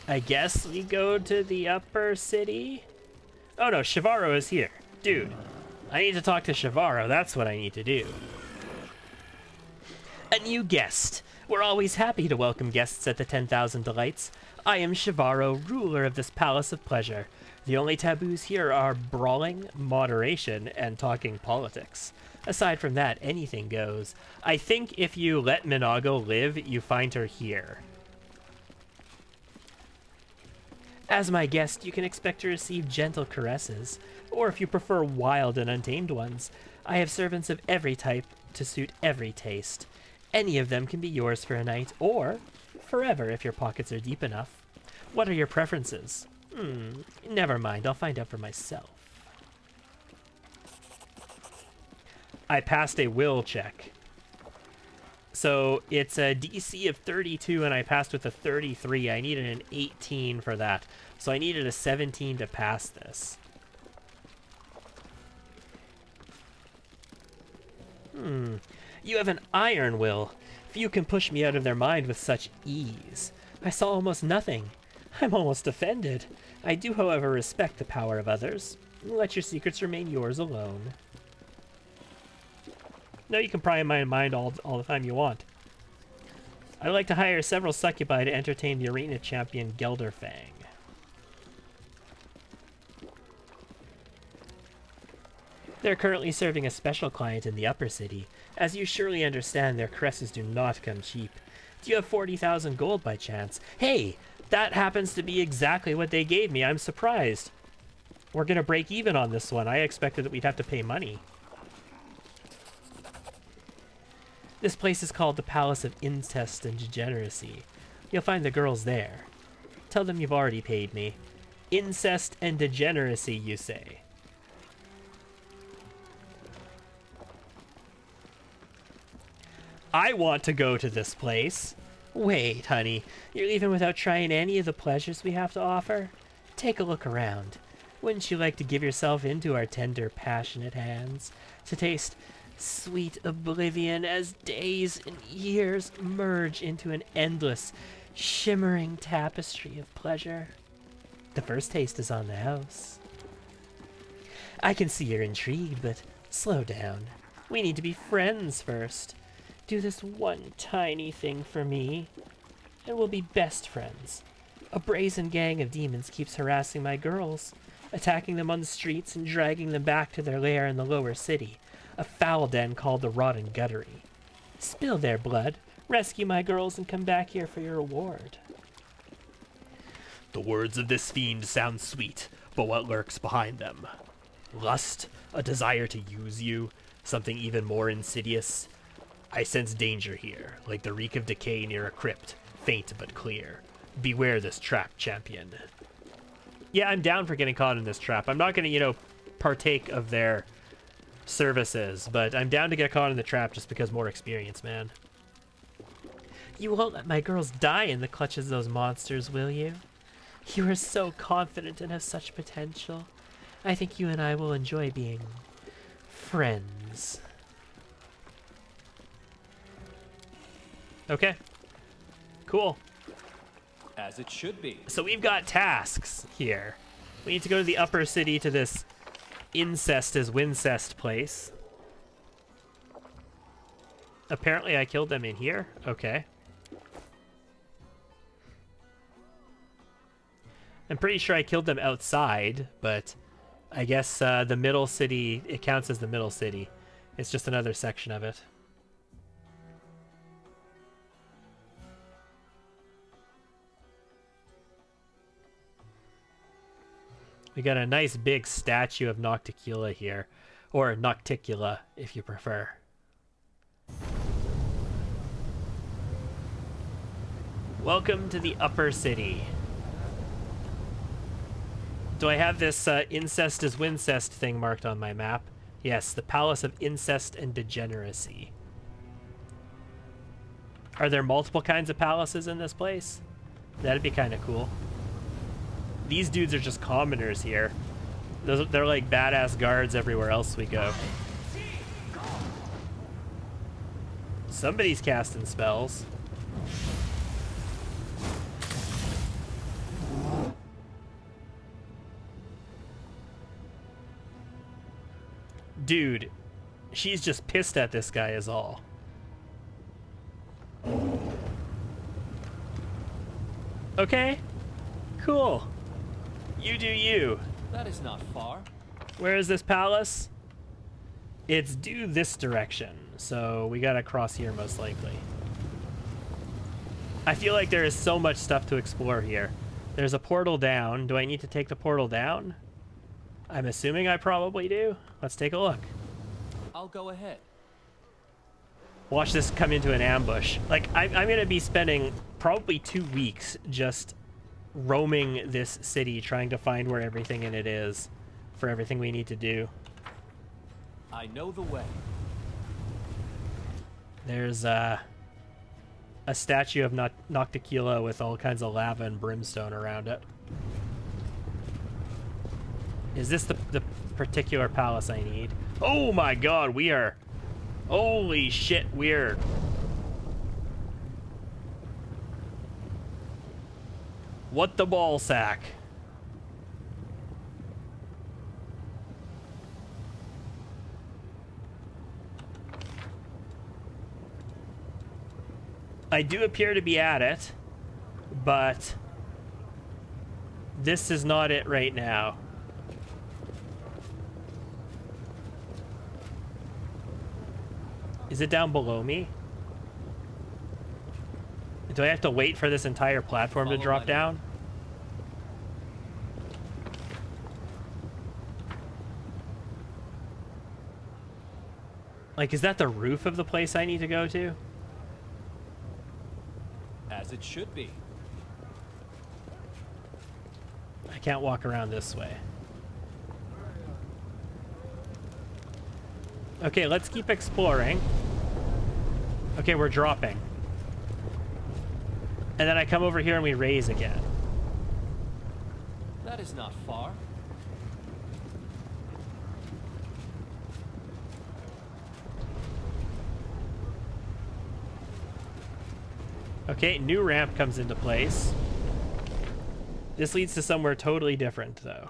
I guess we go to the upper city? Oh no, Shivaro is here. Dude, I need to talk to Shivaro. That's what I need to do. A new guest. We're always happy to welcome guests at the 10,000 Delights. I am Shivaro, ruler of this palace of pleasure. The only taboos here are brawling, moderation, and talking politics. Aside from that, anything goes. I think if you let Minago live, you find her here. As my guest, you can expect to receive gentle caresses, or if you prefer wild and untamed ones, I have servants of every type to suit every taste. Any of them can be yours for a night, or forever if your pockets are deep enough. What are your preferences? Never mind, I'll find out for myself. I passed a will check. So it's a DC of 32 and I passed with a 33. I needed an 18 for that. So I needed a 17 to pass this. You have an iron will. Few can push me out of their mind with such ease. I saw almost nothing. I'm almost offended. I do, however, respect the power of others. Let your secrets remain yours alone. No, you can pry in my mind all the time you want. I'd like to hire several succubi to entertain the arena champion Gelderfang. They're currently serving a special client in the upper city. As you surely understand, their caresses do not come cheap. Do you have 40,000 gold by chance? Hey, that happens to be exactly what they gave me. I'm surprised. We're gonna break even on this one. I expected that we'd have to pay money. This place is called the Palace of Incest and Degeneracy. You'll find the girls there. Tell them you've already paid me. Incest and degeneracy, you say? I want to go to this place. Wait, honey. You're leaving without trying any of the pleasures we have to offer? Take a look around. Wouldn't you like to give yourself into our tender, passionate hands? To taste sweet oblivion as days and years merge into an endless, shimmering tapestry of pleasure? The first taste is on the house. I can see you're intrigued, but slow down. We need to be friends first. Do this one tiny thing for me, and we'll be best friends. A brazen gang of demons keeps harassing my girls, attacking them on the streets and dragging them back to their lair in the lower city, a foul den called the Rotten Guttery. Spill their blood, rescue my girls, and come back here for your reward. The words of this fiend sound sweet, but what lurks behind them? Lust? A desire to use you? Something even more insidious? I sense danger here, like the reek of decay near a crypt, faint but clear. Beware this trap, champion. Yeah, I'm down for getting caught in this trap. I'm not going to, partake of their services, but I'm down to get caught in the trap just because more experience, man. You won't let my girls die in the clutches of those monsters, will you? You are so confident and have such potential. I think you and I will enjoy being friends. Okay. Cool. As it should be. So we've got tasks here. We need to go to the upper city to this incest is Wincest place. Apparently I killed them in here. Okay. I'm pretty sure I killed them outside, but I guess the middle city, it counts as the middle city. It's just another section of it. We got a nice big statue of Nocticula here, or Nocticula if you prefer. Welcome to the upper city. Do I have this incest is wincest thing marked on my map? Yes, the Palace of Incest and Degeneracy. Are there multiple kinds of palaces in this place? That'd be kind of cool. These dudes are just commoners here. They're like badass guards everywhere else we go. Somebody's casting spells. Dude, she's just pissed at this guy is all. Okay, cool. You do you. That is not far. Where is this palace? It's due this direction, so we gotta cross here most likely. I feel like there is so much stuff to explore here. There's a portal down. Do I need to take the portal down? I'm assuming I probably do. Let's take a look. I'll go ahead. Watch this come into an ambush. Like, I'm gonna be spending probably 2 weeks just roaming this city, trying to find where everything in it is for everything we need to do. I know the way. There's a statue of Nocticula with all kinds of lava and brimstone around it. Is this the particular palace I need? Oh my god, we are... Holy shit, we're... What the ball sack? I do appear to be at it, but this is not it right now. Is it down below me? Do I have to wait for this entire platform to drop down? Like, is that the roof of the place I need to go to? As it should be. I can't walk around this way. Okay, let's keep exploring. Okay, we're dropping. And then I come over here and we raise again. That is not far. Okay, new ramp comes into place. This leads to somewhere totally different, though.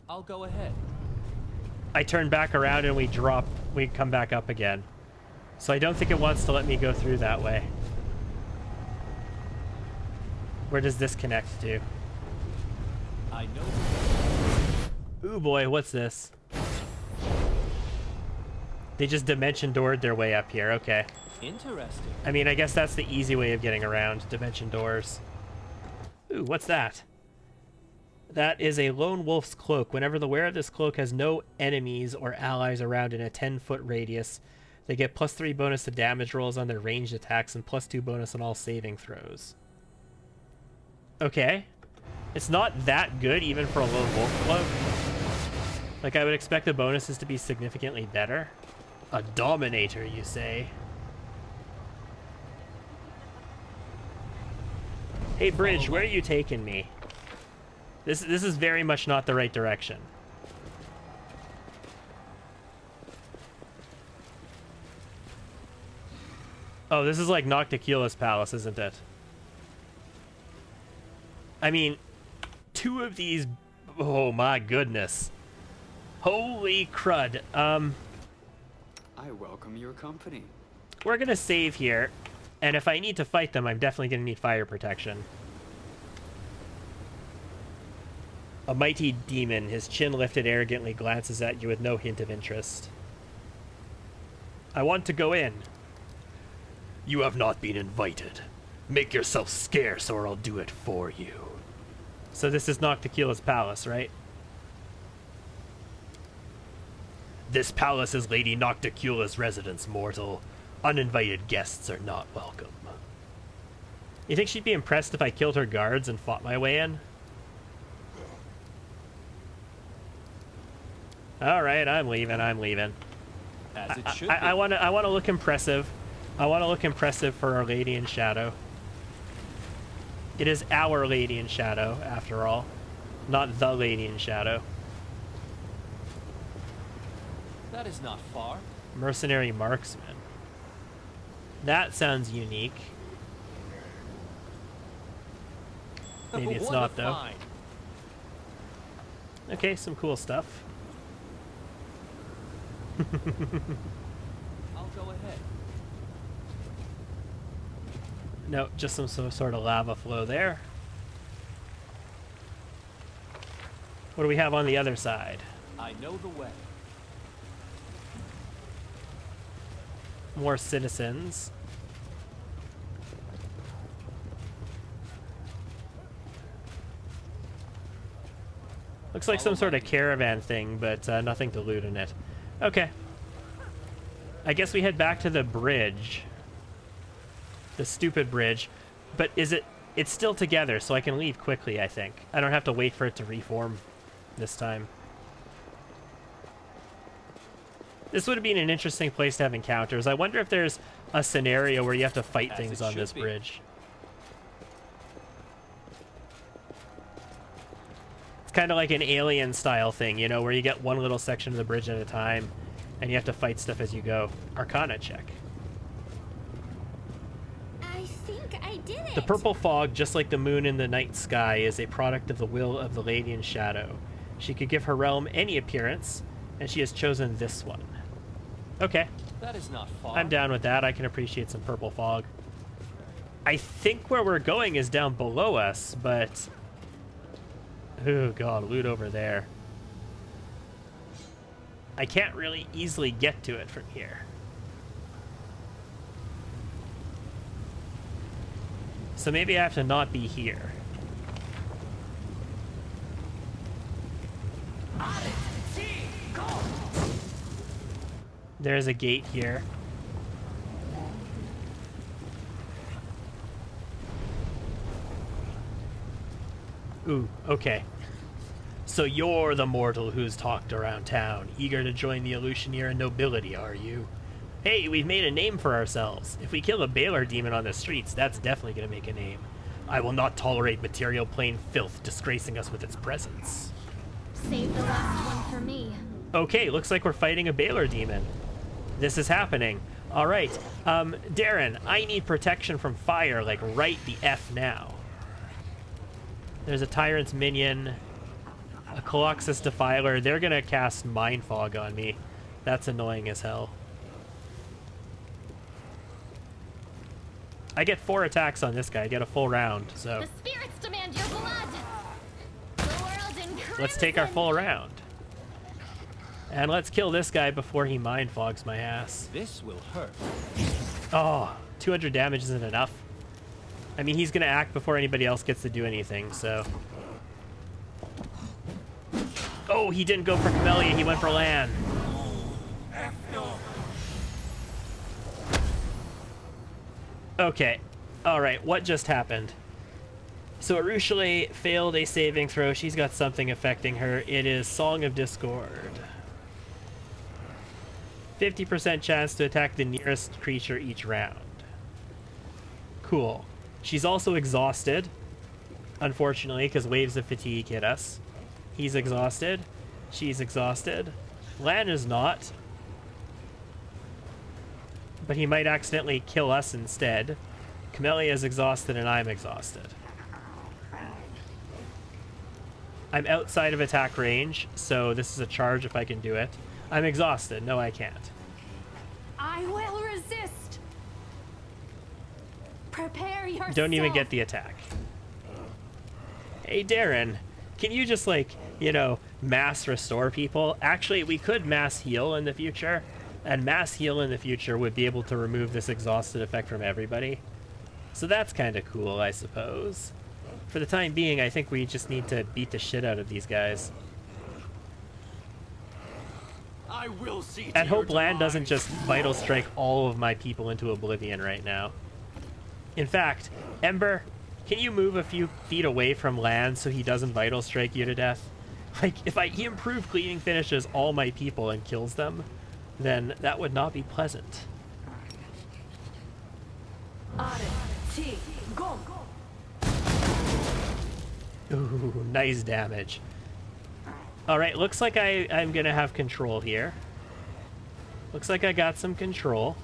I'll go ahead. I turn back around and we come back up again. So I don't think it wants to let me go through that way. Where does this connect to? I know. Ooh boy, what's this? They just dimension doored their way up here, okay. Interesting. I mean, I guess that's the easy way of getting around dimension doors. Ooh, what's that? That is a lone wolf's cloak. Whenever the wearer of this cloak has no enemies or allies around in a 10-foot radius, they get +3 bonus to damage rolls on their ranged attacks and +2 bonus on all saving throws. Okay. It's not that good even for a lone wolf cloak. Like, I would expect the bonuses to be significantly better. A dominator, you say? Hey, Bridge, where are you taking me? This is very much not the right direction. Oh, this is like Nocticula's palace, isn't it? I mean, 2 of these... Oh my goodness. Holy crud. I welcome your company. We're gonna save here, and if I need to fight them, I'm definitely gonna need fire protection. A mighty demon, his chin lifted arrogantly, glances at you with no hint of interest. I want to go in. You have not been invited. Make yourself scarce or I'll do it for you. So this is Nocticula's palace, right? This palace is Lady Nocticula's residence, mortal. Uninvited guests are not welcome. You think she'd be impressed if I killed her guards and fought my way in? Alright, I'm leaving. As it should I be. want to look impressive. I want to look impressive for Our Lady in Shadow. It is Our Lady in Shadow, after all. Not the Lady in Shadow. That is not far. Mercenary Marksman. That sounds unique. Maybe it's What not, a though. find. Okay, some cool stuff. I'll go ahead. No, just some sort of lava flow there. What do we have on the other side? I know the way. More citizens. Looks like some sort of caravan thing, but nothing to loot in it. Okay. I guess we head back to the bridge. The stupid bridge. But is it... It's still together, so I can leave quickly, I think. I don't have to wait for it to reform this time. This would have been an interesting place to have encounters. I wonder if there's a scenario where you have to fight As things it on should this be. bridge. It's kind of like an Alien style thing, you know, where you get one little section of the bridge at a time and you have to fight stuff as you go. Arcana check. I think I did it. The purple fog, just like the moon in the night sky, is a product of the will of the Lady in Shadow. She could give her realm any appearance, and she has chosen this one. Okay, That is not far. I'm down with that. I can appreciate some purple fog. I think where we're going is down below us, but... Oh god, loot over there. I can't really easily get to it from here. So maybe I have to not be here. There's a gate here. Ooh, okay. So you're the mortal who's talked around town, eager to join the Illusioneer nobility, are you? Hey, we've made a name for ourselves. If we kill a Baylor demon on the streets, that's definitely gonna make a name. I will not tolerate material plane filth disgracing us with its presence. Save the last one for me. Okay, looks like we're fighting a Baylor demon. This is happening. Alright, Darren, I need protection from fire, like right the F now. There's a Tyrant's Minion, a Colossus Defiler. They're gonna cast Mind Fog on me. That's annoying as hell. I get 4 attacks on this guy. I get a full round, so... The spirits demand your blood. The world in crimson. Let's take our full round. And let's kill this guy before he Mind Fogs my ass. This will hurt. Oh, 200 damage isn't enough. I mean, he's gonna act before anybody else gets to do anything, so... Oh, he didn't go for Camellia, he went for Lan. Okay, alright, what just happened? So Arushale failed a saving throw. She's got something affecting her. It is Song of Discord. 50% chance to attack the nearest creature each round. Cool. She's also exhausted, unfortunately, because waves of fatigue hit us. He's exhausted. She's exhausted. Lan is not. But he might accidentally kill us instead. Camellia is exhausted and I'm exhausted. I'm outside of attack range, so this is a charge if I can do it. I'm exhausted. No, I can't. I will resist. Prepare yourself. Don't even get the attack. Hey, Darren. Can you just, like, you know, mass restore people? Actually, we could mass heal in the future, and mass heal in the future would be able to remove this exhausted effect from everybody. So that's kind of cool, I suppose. For the time being, I think we just need to beat the shit out of these guys. I will see. And hope Land doesn't just Vital Strike all of my people into oblivion right now. In fact, Ember, can you move a few feet away from Land so he doesn't Vital Strike you to death? Like, if he improved cleaning finishes all my people and kills them, then that would not be pleasant. Ooh, nice damage. Alright, looks like I'm gonna have control here. Looks like I got some control.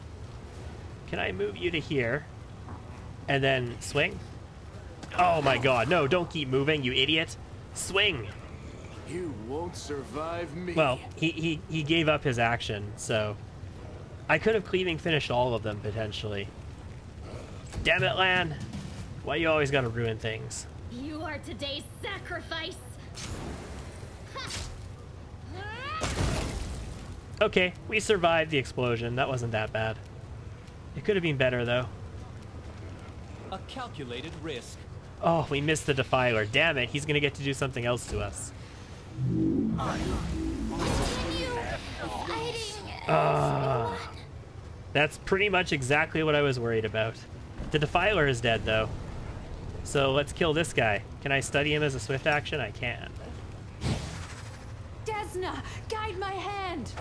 Can I move you to here? And then swing? Oh my god, no, don't keep moving, you idiot. Swing! You won't survive me. Well, he gave up his action, so... I could have cleaving finished all of them, potentially. Damn it, Lan! Why you always gotta ruin things? You are today's sacrifice. Okay, we survived the explosion. That wasn't that bad. It could have been better, though. A calculated risk. Oh, we missed the Defiler. Damn it, he's gonna get to do something else to us. That's pretty much exactly what I was worried about. The Defiler is dead, though. So let's kill this guy. Can I study him as a swift action? I can. Desna, guide my hand.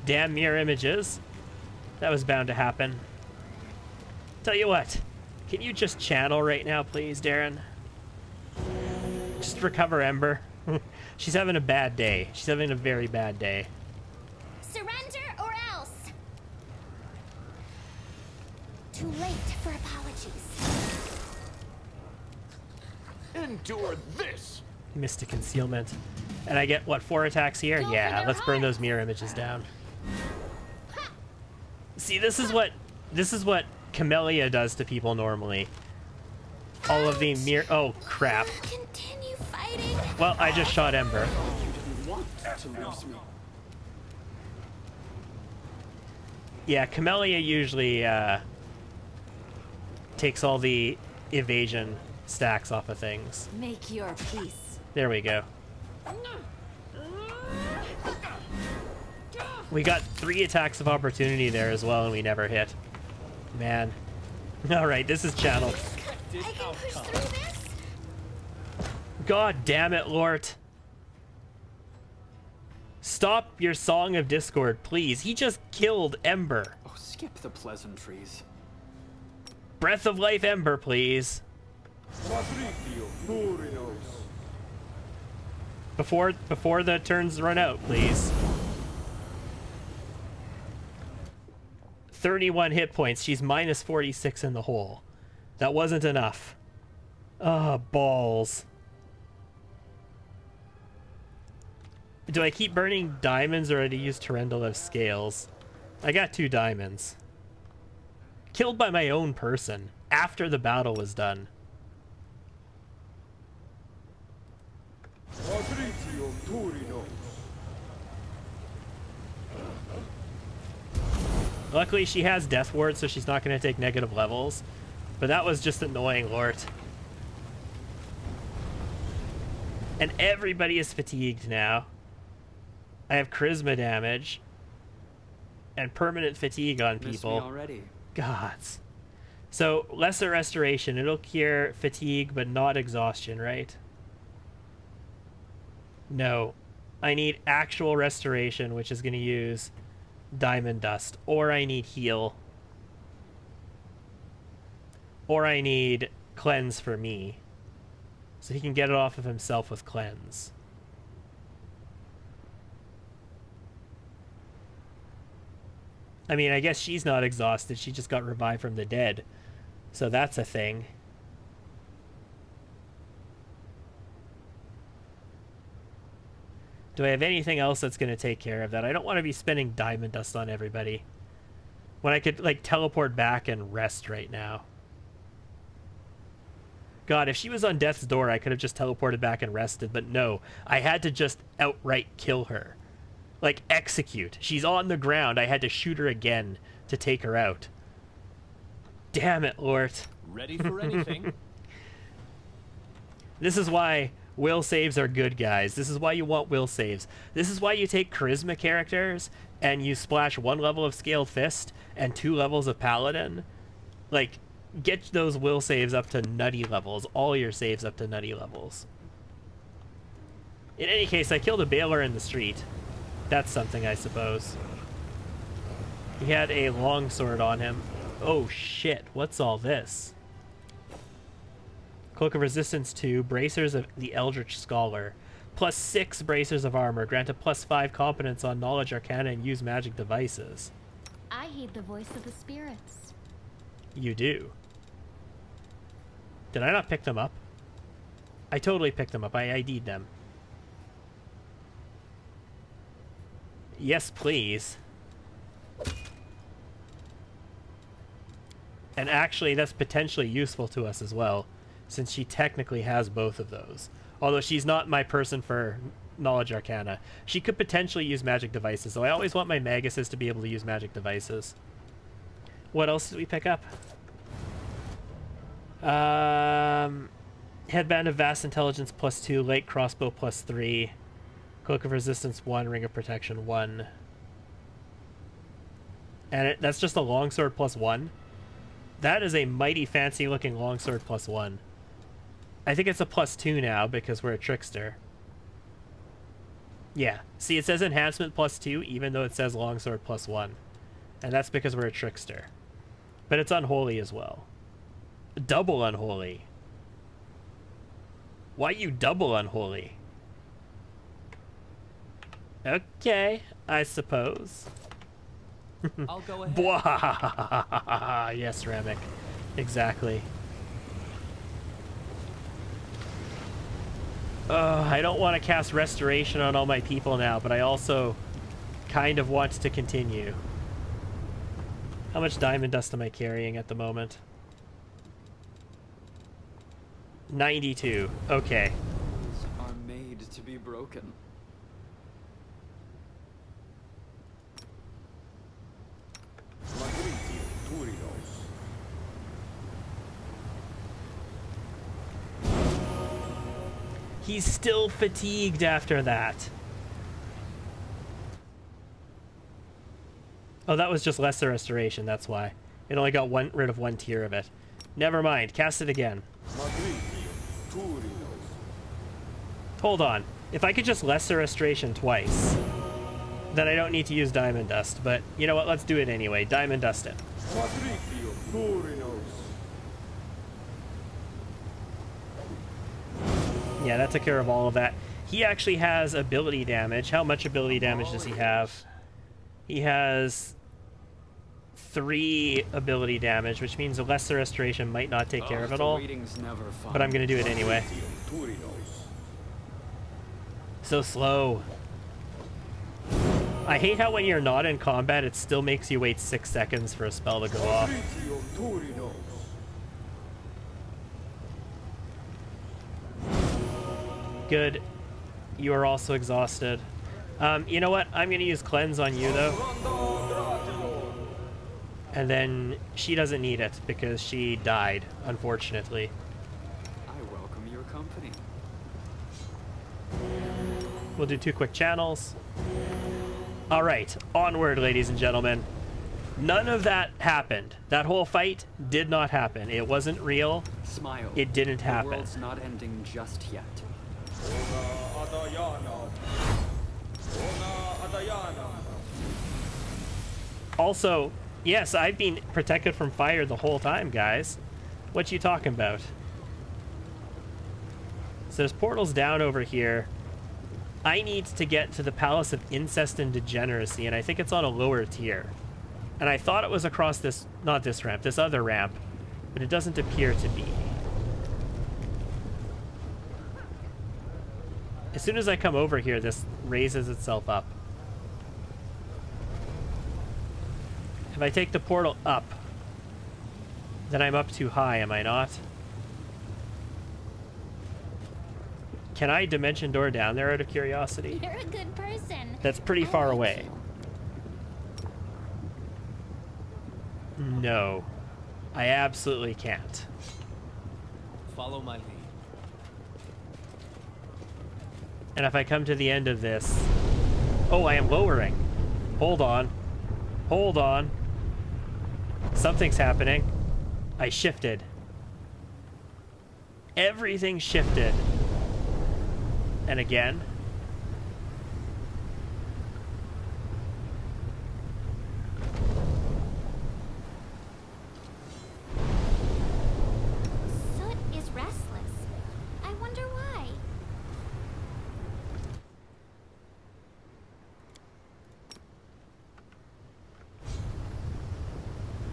Damn mirror images. That was bound to happen. Tell you what, can you just channel right now, please, Darren? Just recover Ember. She's having a bad day. She's having a very bad day. Surrender or else. Too late for apologies. Endure this. Mystic Concealment. And I get, what, 4 attacks here? Yeah, let's burn those mirror images down. See, this is what Camellia does to people normally. All of the mirror... Oh, crap. Continue fighting. Well, I just shot Ember. Yeah, Camellia usually takes all the evasion stacks off of things. Make your peace. There we go. We got 3 attacks of opportunity there as well, and we never hit. Man. Alright, this is channeled. I can push through this. God damn it, Lort. Stop your Song of Discord, please. He just killed Ember. Oh, skip the pleasantries. Breath of Life Ember, please. Before the turns run out, please. 31 hit points. She's minus 46 in the hole. That wasn't enough. Ah, balls. Do I keep burning diamonds or do I use Torrendal of Scales? I got 2 diamonds. Killed by my own person after the battle was done. Luckily, she has Death Ward, so she's not going to take negative levels. But that was just annoying, Lort. And everybody is fatigued now. I have charisma damage. And permanent fatigue on Missed people. me already. Gods. So, lesser restoration. It'll cure fatigue, but not exhaustion, right? No. I need actual restoration, which is going to use Diamond Dust. Or I need heal. Or I need cleanse for me. So he can get it off of himself with cleanse. I mean, I guess she's not exhausted. She just got revived from the dead. So that's a thing. Do I have anything else that's going to take care of that? I don't want to be spending Diamond Dust on everybody. When I could, like, teleport back and rest right now. God, if she was on death's door, I could have just teleported back and rested, but no. I had to just outright kill her. Like, execute. She's on the ground. I had to shoot her again to take her out. Damn it, Lord. Ready for anything. This is why will saves are good, guys. This is why you want will saves. This is why you take charisma characters and you splash 1 level of Scaled Fist and 2 levels of Paladin. Like, get those will saves up to nutty levels. All your saves up to nutty levels. In any case, I killed a Baylor in the street. That's something, I suppose. He had a longsword on him. Oh shit, what's all this? Cloak of Resistance 2, Bracers of the Eldritch Scholar. Plus 6 Bracers of Armor, granted plus 5 competence on Knowledge Arcana and use magic devices. I heed the voice of the spirits. You do. Did I not pick them up? I totally picked them up. I ID'd them. Yes, please. And actually, that's potentially useful to us as well, since she technically has both of those. Although she's not my person for Knowledge Arcana. She could potentially use magic devices, so I always want my Maguses to be able to use magic devices. What else did we pick up? Headband of Vast Intelligence plus 2, Light Crossbow plus 3, Cloak of Resistance 1, Ring of Protection 1. And that's just a longsword plus 1. That is a mighty fancy looking longsword plus 1. I think it's a plus 2 now because we're a trickster. Yeah, see, it says enhancement plus 2 even though it says longsword plus 1. And that's because we're a trickster. But it's unholy as well. Double unholy. Why you double unholy? Okay, I suppose. I'll go ahead. Bwah! Yes, Ramic. Exactly. I don't want to cast Restoration on all my people now, but I also kind of want to continue. How much diamond dust am I carrying at the moment? 92. Okay. Are made to be broken. He's still fatigued after that. Oh, that was just lesser restoration, that's why. It only got rid of 1 tier of it. Never mind, cast it again. Hold on. If I could just lesser restoration twice, then I don't need to use diamond dust. But you know what? Let's do it anyway. Diamond dust it. Yeah, that took care of all of that. He actually has ability damage. How much ability damage does he have? He has 3 ability damage, which means a lesser restoration might not take care of it all. But I'm going to do it anyway. So slow. I hate how when you're not in combat, it still makes you wait 6 seconds for a spell to go off. Good. You are also exhausted. You know what? I'm going to use Cleanse on you, though. And then she doesn't need it because she died, unfortunately. I welcome your company. We'll do 2 quick channels. All right, onward, ladies and gentlemen. None of that happened. That whole fight did not happen. It wasn't real. Smile. It didn't happen. The world's not ending just yet. Also, yes, I've been protected from fire the whole time, guys. What you talking about? So there's portals down over here. I need to get to the Palace of Incest and Degeneracy, and I think it's on a lower tier. And I thought it was across this, not this ramp, this other ramp, but it doesn't appear to be. As soon as I come over here, this raises itself up. Have If I take the portal up, then I'm up too high, am I not? Can I dimension door down there out of curiosity? You're a good person. That's pretty far away. No. I absolutely can't. Follow my lead. And if I come to the end of this... Oh, I am lowering. Hold on. Hold on. Something's happening. I shifted. Everything shifted. And again. Soot is restless. I wonder why.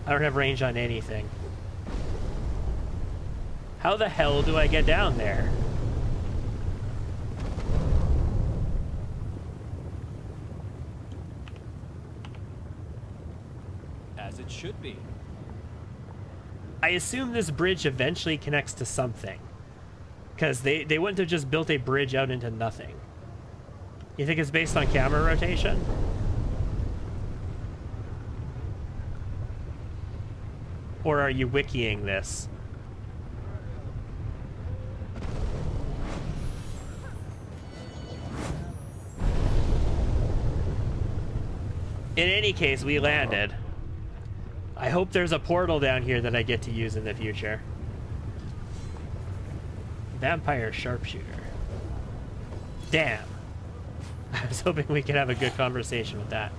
I don't have range on anything. How the hell do I get down there? As it should be. I assume this bridge eventually connects to something. Because they wouldn't have just built a bridge out into nothing. You think it's based on camera rotation? Or are you wikiing this? In any case, we landed. I hope there's a portal down here that I get to use in the future. Vampire sharpshooter. Damn. I was hoping we could have a good conversation with that.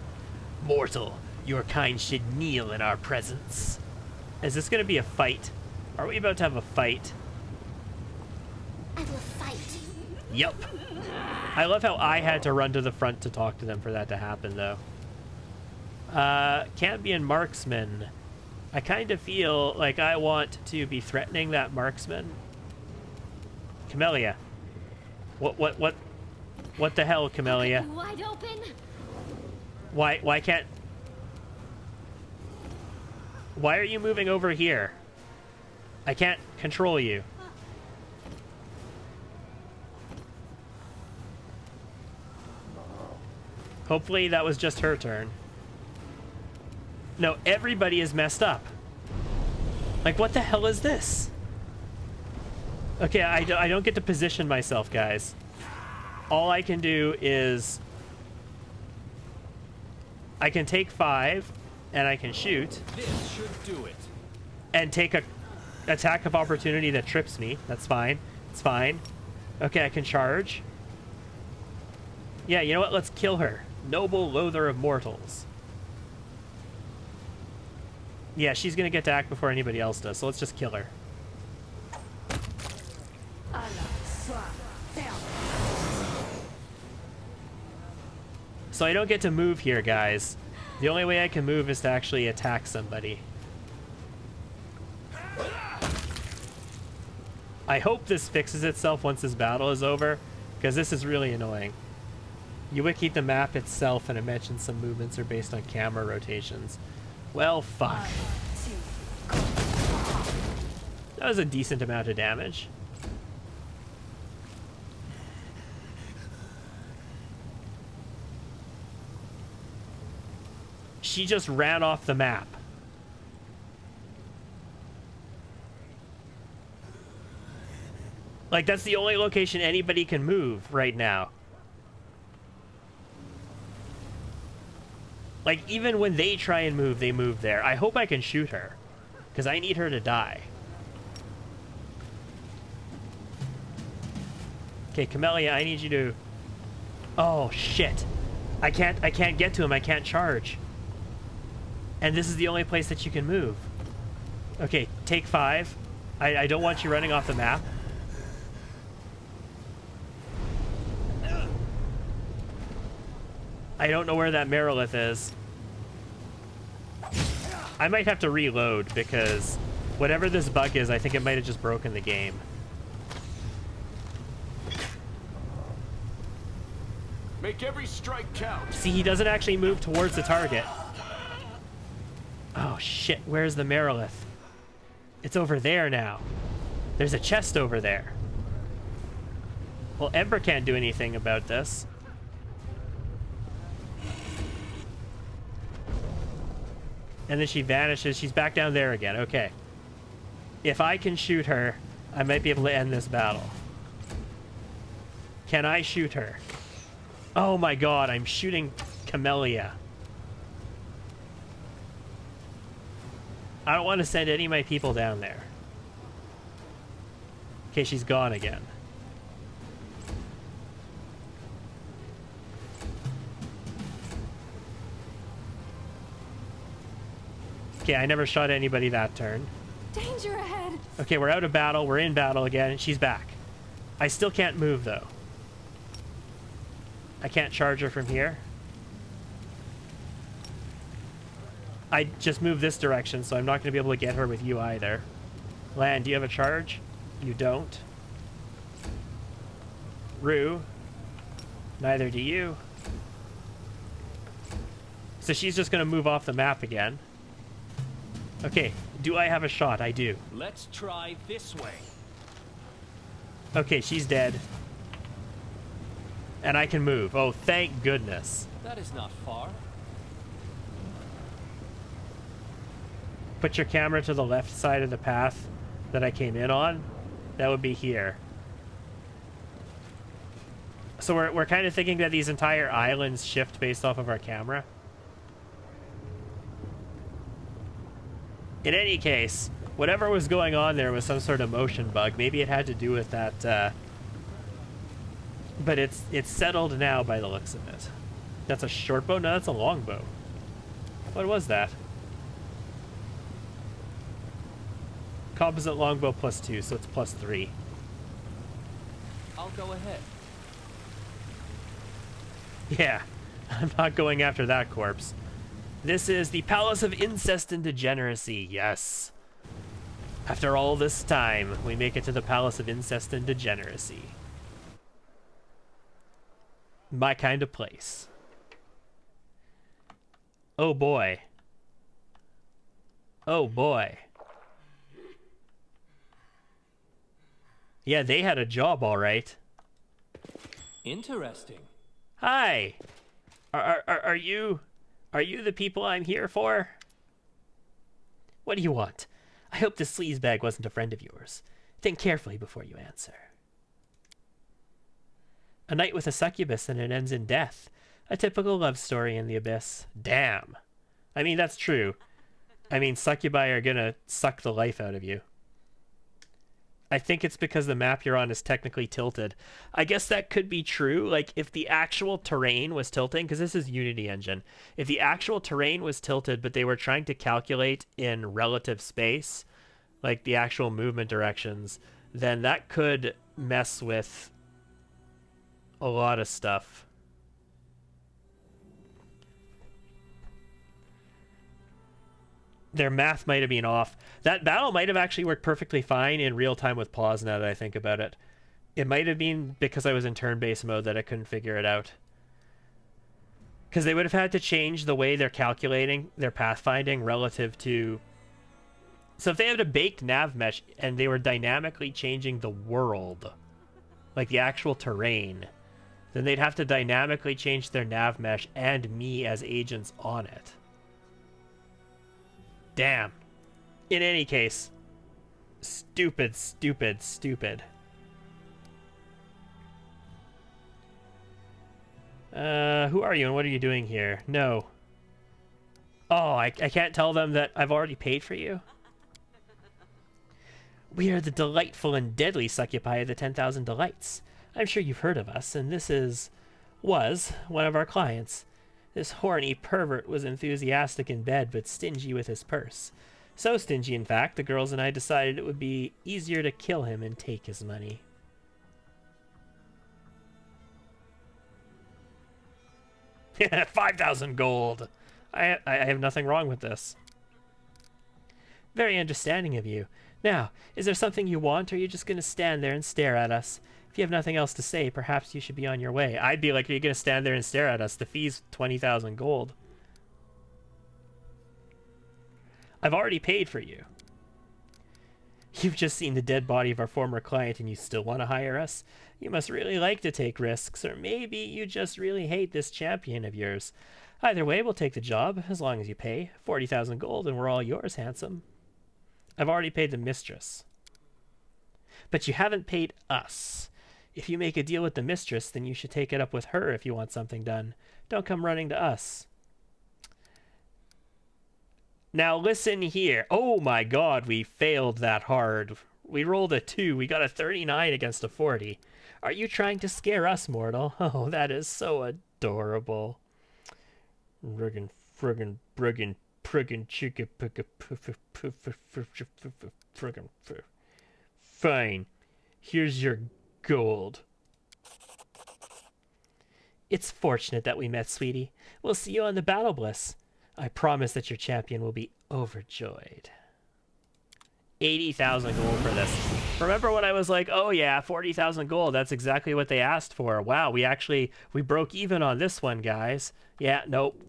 Mortal, your kind should kneel in our presence. Is this going to be a fight? Are we about to have a fight? I will fight. Yup. I love how I had to run to the front to talk to them for that to happen, though. Cambion marksman. I kind of feel like I want to be threatening that marksman. Camellia. What the hell, Camellia? Wide open. Why can't... Why are you moving over here? I can't control you. Hopefully that was just her turn. No, everybody is messed up. Like, what the hell is this? Okay, I don't get to position myself, guys. All I can do is... I can take 5, and I can shoot. This should do it. And take a attack of opportunity that trips me. That's fine. It's fine. Okay, I can charge. Yeah, you know what? Let's kill her. Noble loather of mortals. Yeah, she's gonna get to act before anybody else does, so let's just kill her. So I don't get to move here, guys. The only way I can move is to actually attack somebody. I hope this fixes itself once this battle is over, because this is really annoying. You wiki the map itself and it mentions some movements are based on camera rotations. Well, fuck. That was a decent amount of damage. She just ran off the map. Like, that's the only location anybody can move right now. Like, even when they try and move, they move there. I hope I can shoot her, because I need her to die. Okay, Camellia, I need you to... Oh, shit. I can't get to him. I can't charge. And this is the only place that you can move. Okay, take 5. I don't want you running off the map. I don't know where that Merilith is. I might have to reload because whatever this bug is, I think it might have just broken the game. Make every strike count. See, he doesn't actually move towards the target. shit, where's the Merilith? It's over there now. There's a chest over there. Well, Ember can't do anything about this. And then she vanishes. She's back down there again. Okay. If I can shoot her, I might be able to end this battle. Can I shoot her? Oh my god, I'm shooting Camellia. I don't want to send any of my people down there. Okay, she's gone again. Okay, I never shot anybody that turn. Danger ahead! Okay, we're out of battle. We're in battle again. She's back. I still can't move, though. I can't charge her from here. I just moved this direction, so I'm not going to be able to get her with you either. Lan, do you have a charge? You don't. Rue, neither do you. So she's just going to move off the map again. Okay, do I have a shot? I do. Let's try this way. Okay, she's dead. And I can move. Oh, thank goodness. That is not far. Put your camera to the left side of the path that I came in on. That would be here. So we're kind of thinking that these entire islands shift based off of our camera. In any case, whatever was going on there was some sort of motion bug. Maybe it had to do with that, but it's settled now by the looks of it. That's a short bow? No, that's a long bow. What was that? Composite longbow +2, so it's +3. I'll go ahead. Yeah, I'm not going after that corpse. This is the Palace of Incest and Degeneracy, yes. After all this time, we make it to the Palace of Incest and Degeneracy. My kind of place. Oh boy. Oh boy. Yeah, they had a job, all right. Interesting. Hi. Are you the people I'm here for? What do you want? I hope this sleazebag wasn't a friend of yours. Think carefully before you answer. A night with a succubus and it ends in death. A typical love story in the abyss. Damn. I mean, that's true. I mean, succubi are gonna suck the life out of you. I think it's because the map you're on is technically tilted. I guess that could be true. Like, if the actual terrain was tilting, because this is Unity Engine, if the actual terrain was tilted, but they were trying to calculate in relative space, like the actual movement directions, then that could mess with a lot of stuff. Their math might have been off. That battle might have actually worked perfectly fine in real time with pause now that I think about it. It might have been because I was in turn-based mode that I couldn't figure it out. Because they would have had to change the way they're calculating their pathfinding relative to... So if they had a baked nav mesh and they were dynamically changing the world, like the actual terrain, then they'd have to dynamically change their nav mesh and me as agents on it. Damn. In any case, stupid, stupid, stupid. Who are you and what are you doing here? No. Oh, I can't tell them that I've already paid for you? We are the delightful and deadly succubi of the 10,000 Delights. I'm sure you've heard of us, and this was one of our clients. This horny pervert was enthusiastic in bed, but stingy with his purse. So stingy, in fact, the girls and I decided it would be easier to kill him and take his money. 5,000 gold! I have nothing wrong with this. Very understanding of you. Now, is there something you want, or are you just going to stand there and stare at us? If you have nothing else to say, perhaps you should be on your way. I'd be like, are you going to stand there and stare at us? The fee's 20,000 gold. I've already paid for you. You've just seen the dead body of our former client and you still want to hire us? You must really like to take risks, or maybe you just really hate this champion of yours. Either way, we'll take the job, as long as you pay. 40,000 gold and we're all yours, handsome. I've already paid the mistress. But you haven't paid us. If you make a deal with the mistress, then you should take it up with her if you want something done. Don't come running to us. Now listen here. Oh my god, we failed that hard. We rolled a 2. We got a 39 against a 40. Are you trying to scare us, mortal? Oh, that is so adorable. Friggin' chicken friggin' fine. Here's your gold. It's fortunate that we met, sweetie. We'll see you on the battle bliss. I promise that your champion will be overjoyed. 80,000 gold for this. Remember when I was like, oh yeah, 40,000 gold, that's exactly what they asked for. Wow, we broke even on this one, guys. Yeah, nope.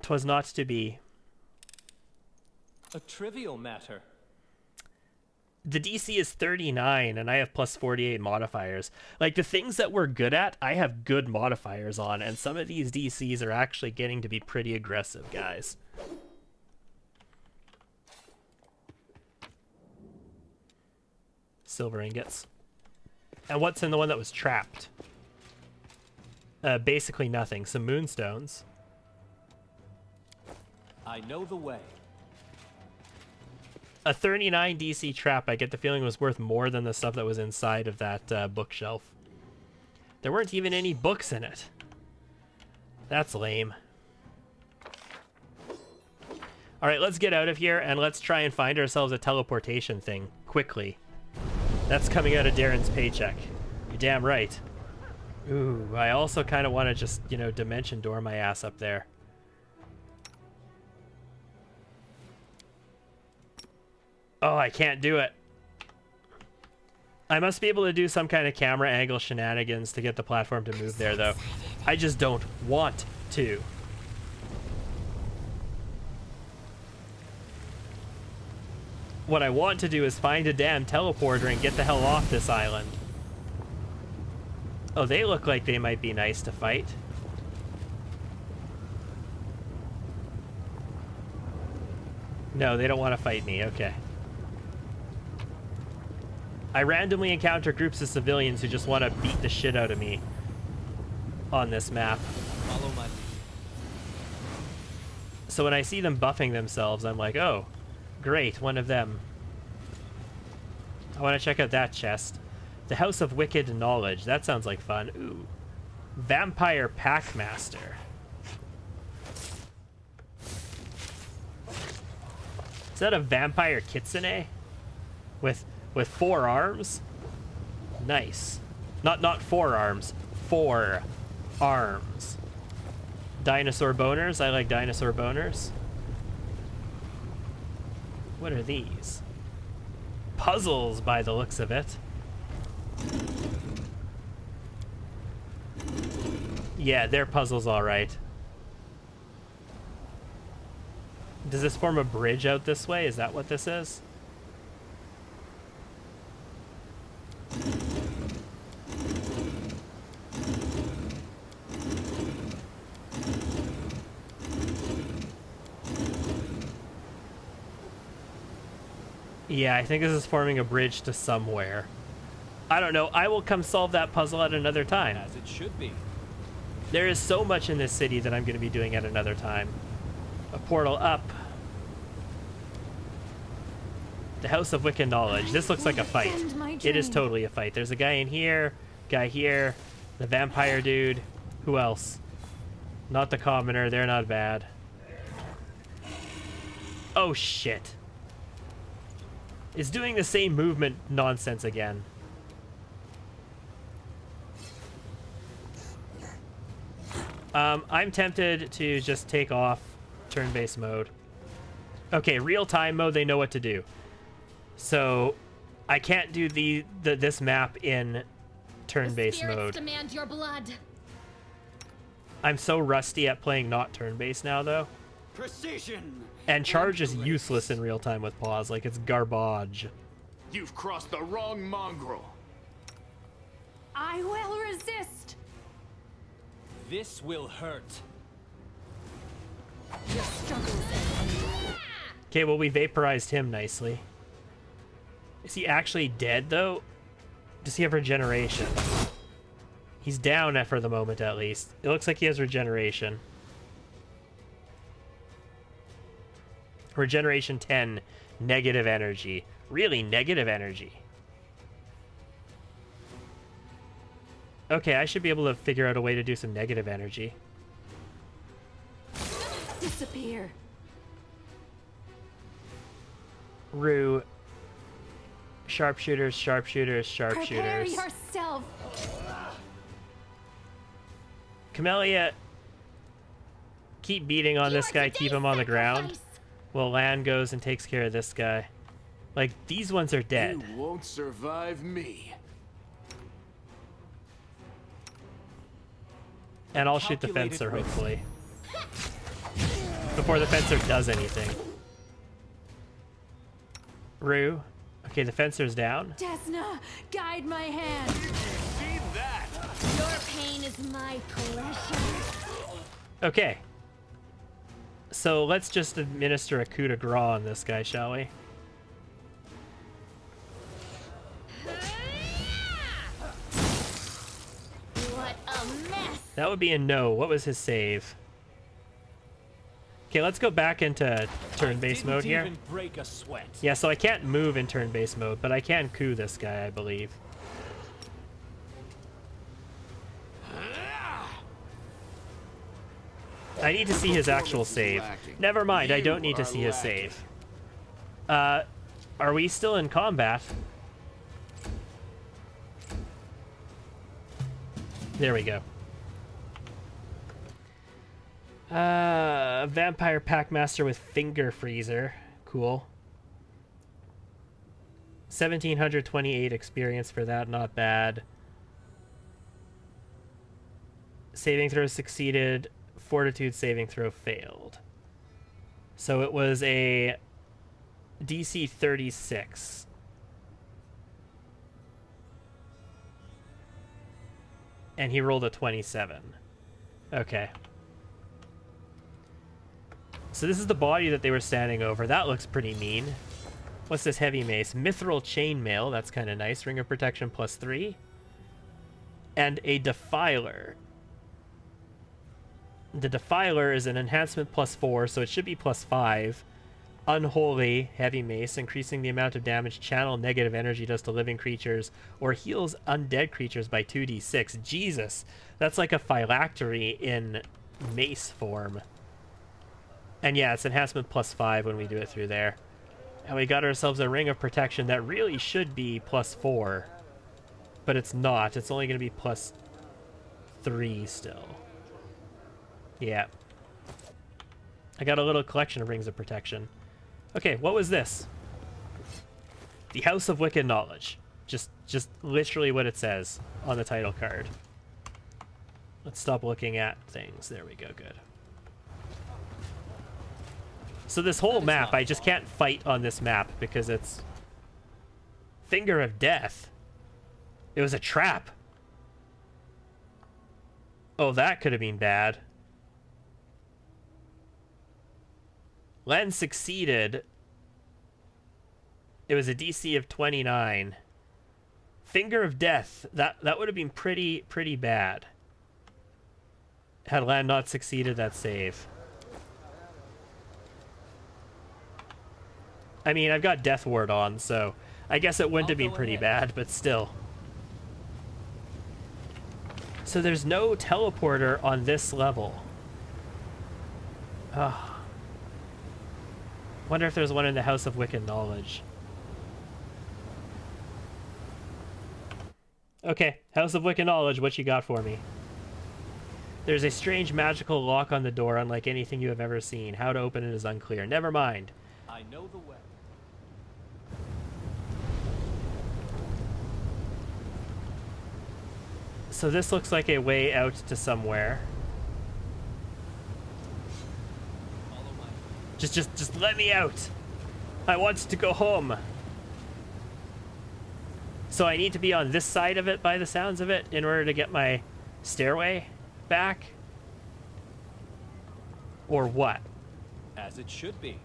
'Twas not to be. A trivial matter. The DC is 39, and I have plus 48 modifiers. Like, the things that we're good at, I have good modifiers on, and some of these DCs are actually getting to be pretty aggressive, guys. Silver ingots. And what's in the one that was trapped? Basically nothing. Some moonstones. I know the way. A 39 DC trap, I get the feeling, was worth more than the stuff that was inside of that bookshelf. There weren't even any books in it. That's lame. Alright, let's get out of here and let's try and find ourselves a teleportation thing quickly. That's coming out of Darren's paycheck. You're damn right. Ooh, I also kind of want to just, you know, dimension door my ass up there. Oh, I can't do it. I must be able to do some kind of camera angle shenanigans to get the platform to move there, though. I just don't want to. What I want to do is find a damn teleporter and get the hell off this island. Oh, they look like they might be nice to fight. No, they don't want to fight me. Okay. I randomly encounter groups of civilians who just want to beat the shit out of me on this map. Follow my lead. So when I see them buffing themselves, I'm like, oh, great, one of them. I want to check out that chest. The House of Wicked Knowledge. That sounds like fun. Ooh. Vampire Packmaster. Is that a vampire kitsune? With 4 arms? Nice. Not 4 arms. 4 arms. Dinosaur boners. I like dinosaur boners. What are these? Puzzles, by the looks of it. Yeah, they're puzzles, all right. Does this form a bridge out this way? Is that what this is? Yeah, I think this is forming a bridge to somewhere. I don't know. I will come solve that puzzle at another time. As it should be. There is so much in this city that I'm going to be doing at another time. A portal up. The House of Wicked Knowledge. This looks like a fight. It is totally a fight. There's a guy in here, guy here, the vampire dude. Who else? Not the commoner. They're not bad. Oh, shit. It's doing the same movement nonsense again. I'm tempted to just take off turn-based mode. Okay, real-time mode, they know what to do. So, I can't do this map in turn-based mode. Demand your blood. I'm so rusty at playing not turn-based now, though. Precision. And charge is useless in real time with pause, like it's garbage. You've crossed the wrong mongrel. I will resist. This will hurt. Your struggles end. Okay, well, we vaporized him nicely. Is he actually dead, though? Does he have regeneration? He's down for the moment, at least. It looks like he has regeneration. Regeneration 10, negative energy. Really, negative energy. Okay, I should be able to figure out a way to do some negative energy. Disappear. Rue. Sharpshooters, sharpshooters, Prepare sharpshooters. yourself. Camellia, keep beating on this guy, keep him on the ground. Well, Lan goes and takes care of this guy. Like, these ones are dead. You won't survive me. And I'll shoot the fencer, hopefully. Before the fencer does anything. Rue. Okay, the fencer's down. Desna, guide my hand. See that? Your pain is my pleasure. Okay. So let's just administer a coup de grace on this guy, shall we? What a mess. That would be a no. What was his save? Okay, let's go back into turn-based mode here. Even break a sweat. Yeah, so I can't move in turn-based mode, but I can coup this guy, I believe. I need to see his actual save. Never mind, I don't need to see his save. Are we still in combat? There we go. Vampire Packmaster with Finger Freezer. Cool. 1728 experience for that, not bad. Saving throw succeeded. Fortitude saving throw failed. So it was a DC 36. And he rolled a 27. Okay. So this is the body that they were standing over. That looks pretty mean. What's this heavy mace? Mithril chainmail. That's kind of nice. Ring of protection +3. And a defiler. The defiler is an enhancement +4, so it should be +5. Unholy heavy mace, increasing the amount of damage channel negative energy does to living creatures or heals undead creatures by 2d6. Jesus, that's like a phylactery in mace form. And yeah, it's enhancement +5 when we do it through there. And we got ourselves a ring of protection that really should be +4. But it's not. It's only going to be +3 still. Yeah. I got a little collection of rings of protection. Okay, what was this? The House of Wicked Knowledge. Just literally what it says on the title card. Let's stop looking at things. There we go, good. So this whole map, I just can't fight on this map because it's Finger of Death. It was a trap. Oh, that could have been bad. Len succeeded. It was a DC of 29. Finger of Death. That would have been pretty bad. Had Len not succeeded that save. I mean, I've got Death Ward on, so I guess it wouldn't have been pretty bad, but still. So there's no teleporter on this level. Ah. Wonder if there's one in the House of Wicked Knowledge. Okay, House of Wicked Knowledge, what you got for me? There's a strange magical lock on the door unlike anything you have ever seen. How to open it is unclear. Never mind. I know the way. So this looks like a way out to somewhere. Follow my Just let me out. I want to go home. So I need to be on this side of it by the sounds of it in order to get my stairway back? Or what? As it should be.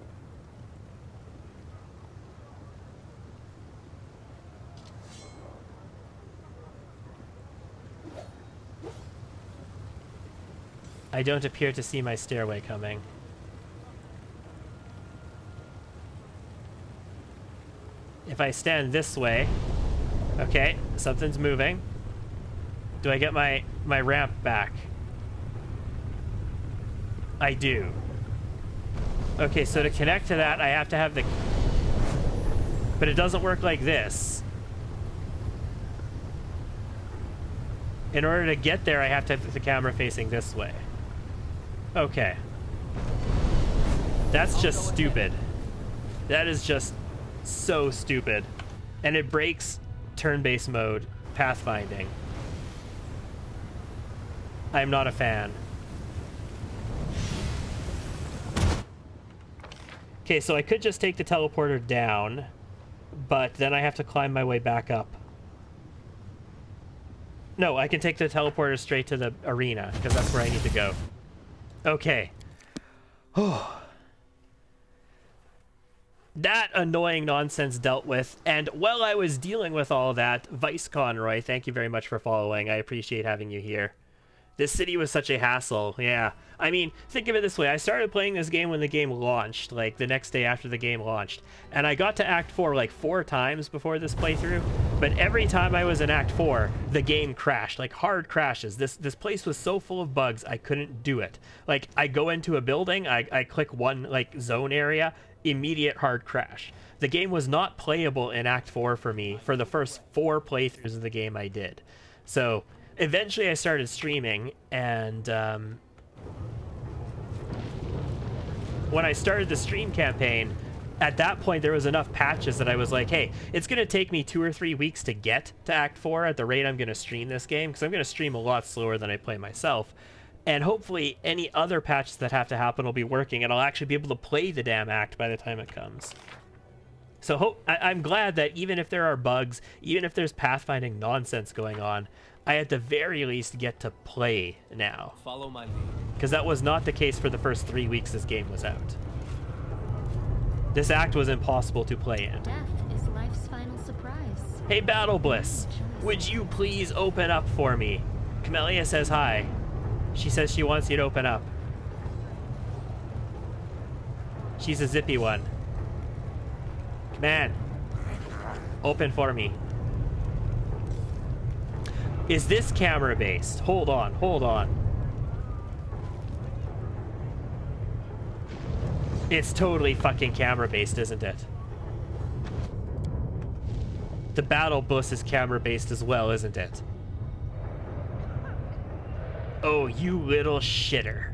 I don't appear to see my stairway coming. If I stand this way... Okay, something's moving. Do I get my ramp back? I do. Okay, so to connect to that, I have to have the... But it doesn't work like this. In order to get there, I have to have the camera facing this way. Okay. That's just stupid. That is just so stupid. And it breaks turn-based mode pathfinding. I'm not a fan. Okay, so I could just take the teleporter down, but then I have to climb my way back up. No, I can take the teleporter straight to the arena, because that's where I need to go. Okay. That annoying nonsense dealt with, and while I was dealing with all that, Vice Conroy, thank you very much for following. I appreciate having you here. This city was such a hassle, yeah. I mean, think of it this way. I started playing this game when the game launched, like the next day after the game launched. And I got to Act 4 like 4 times before this playthrough. But every time I was in Act 4, the game crashed, like hard crashes. This place was so full of bugs, I couldn't do it. Like, I go into a building, I click one like zone area, immediate hard crash. The game was not playable in Act 4 for me for the first 4 playthroughs of the game I did. So eventually I started streaming, and when I started the stream campaign, at that point there was enough patches that I was like, hey, it's going to take me 2 or 3 weeks to get to Act 4 at the rate I'm going to stream this game, because I'm going to stream a lot slower than I play myself. And hopefully any other patches that have to happen will be working, and I'll actually be able to play the damn act by the time it comes. So I'm glad that even if there are bugs, even if there's pathfinding nonsense going on, I at the very least get to play now. Follow my lead. Because that was not the case for the first 3 weeks this game was out. This act was impossible to play in. Death is life's final surprise. Hey, Battle Bliss, would you please open up for me? Camellia says hi. She says she wants you to open up. She's a zippy one. Man, open for me. Is this camera based? Hold on, hold on. It's totally fucking camera based, isn't it? The Battle Bliss is camera based as well, isn't it? Oh, you little shitter.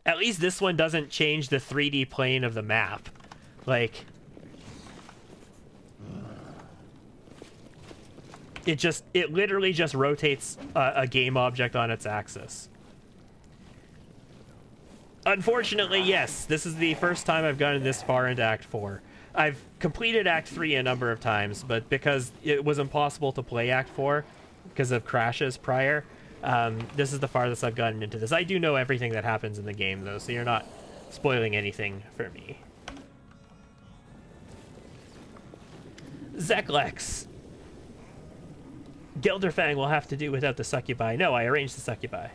At least this one doesn't change the 3D plane of the map. Like, it literally just rotates a game object on its axis. Unfortunately, yes, this is the first time I've gotten this far into Act 4. I've completed Act 3 a number of times, but because it was impossible to play Act 4 because of crashes prior, this is the farthest I've gotten into this. I do know everything that happens in the game, though, so you're not spoiling anything for me. Zeklex. Gelderfang will have to do without the succubi. No, I arranged the succubi.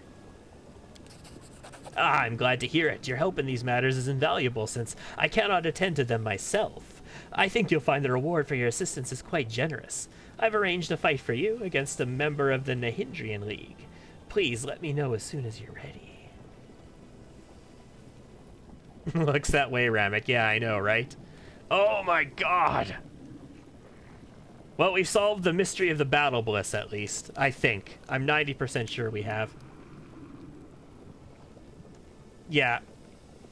Ah, I'm glad to hear it. Your help in these matters is invaluable, since I cannot attend to them myself. I think you'll find the reward for your assistance is quite generous. I've arranged a fight for you against a member of the Nahindrian League. Please let me know as soon as you're ready. Looks that way, Ramek. Yeah, I know, right? Oh my god! Well, we've solved the mystery of the Battle Bliss, at least. I think. I'm 90% sure we have. Yeah,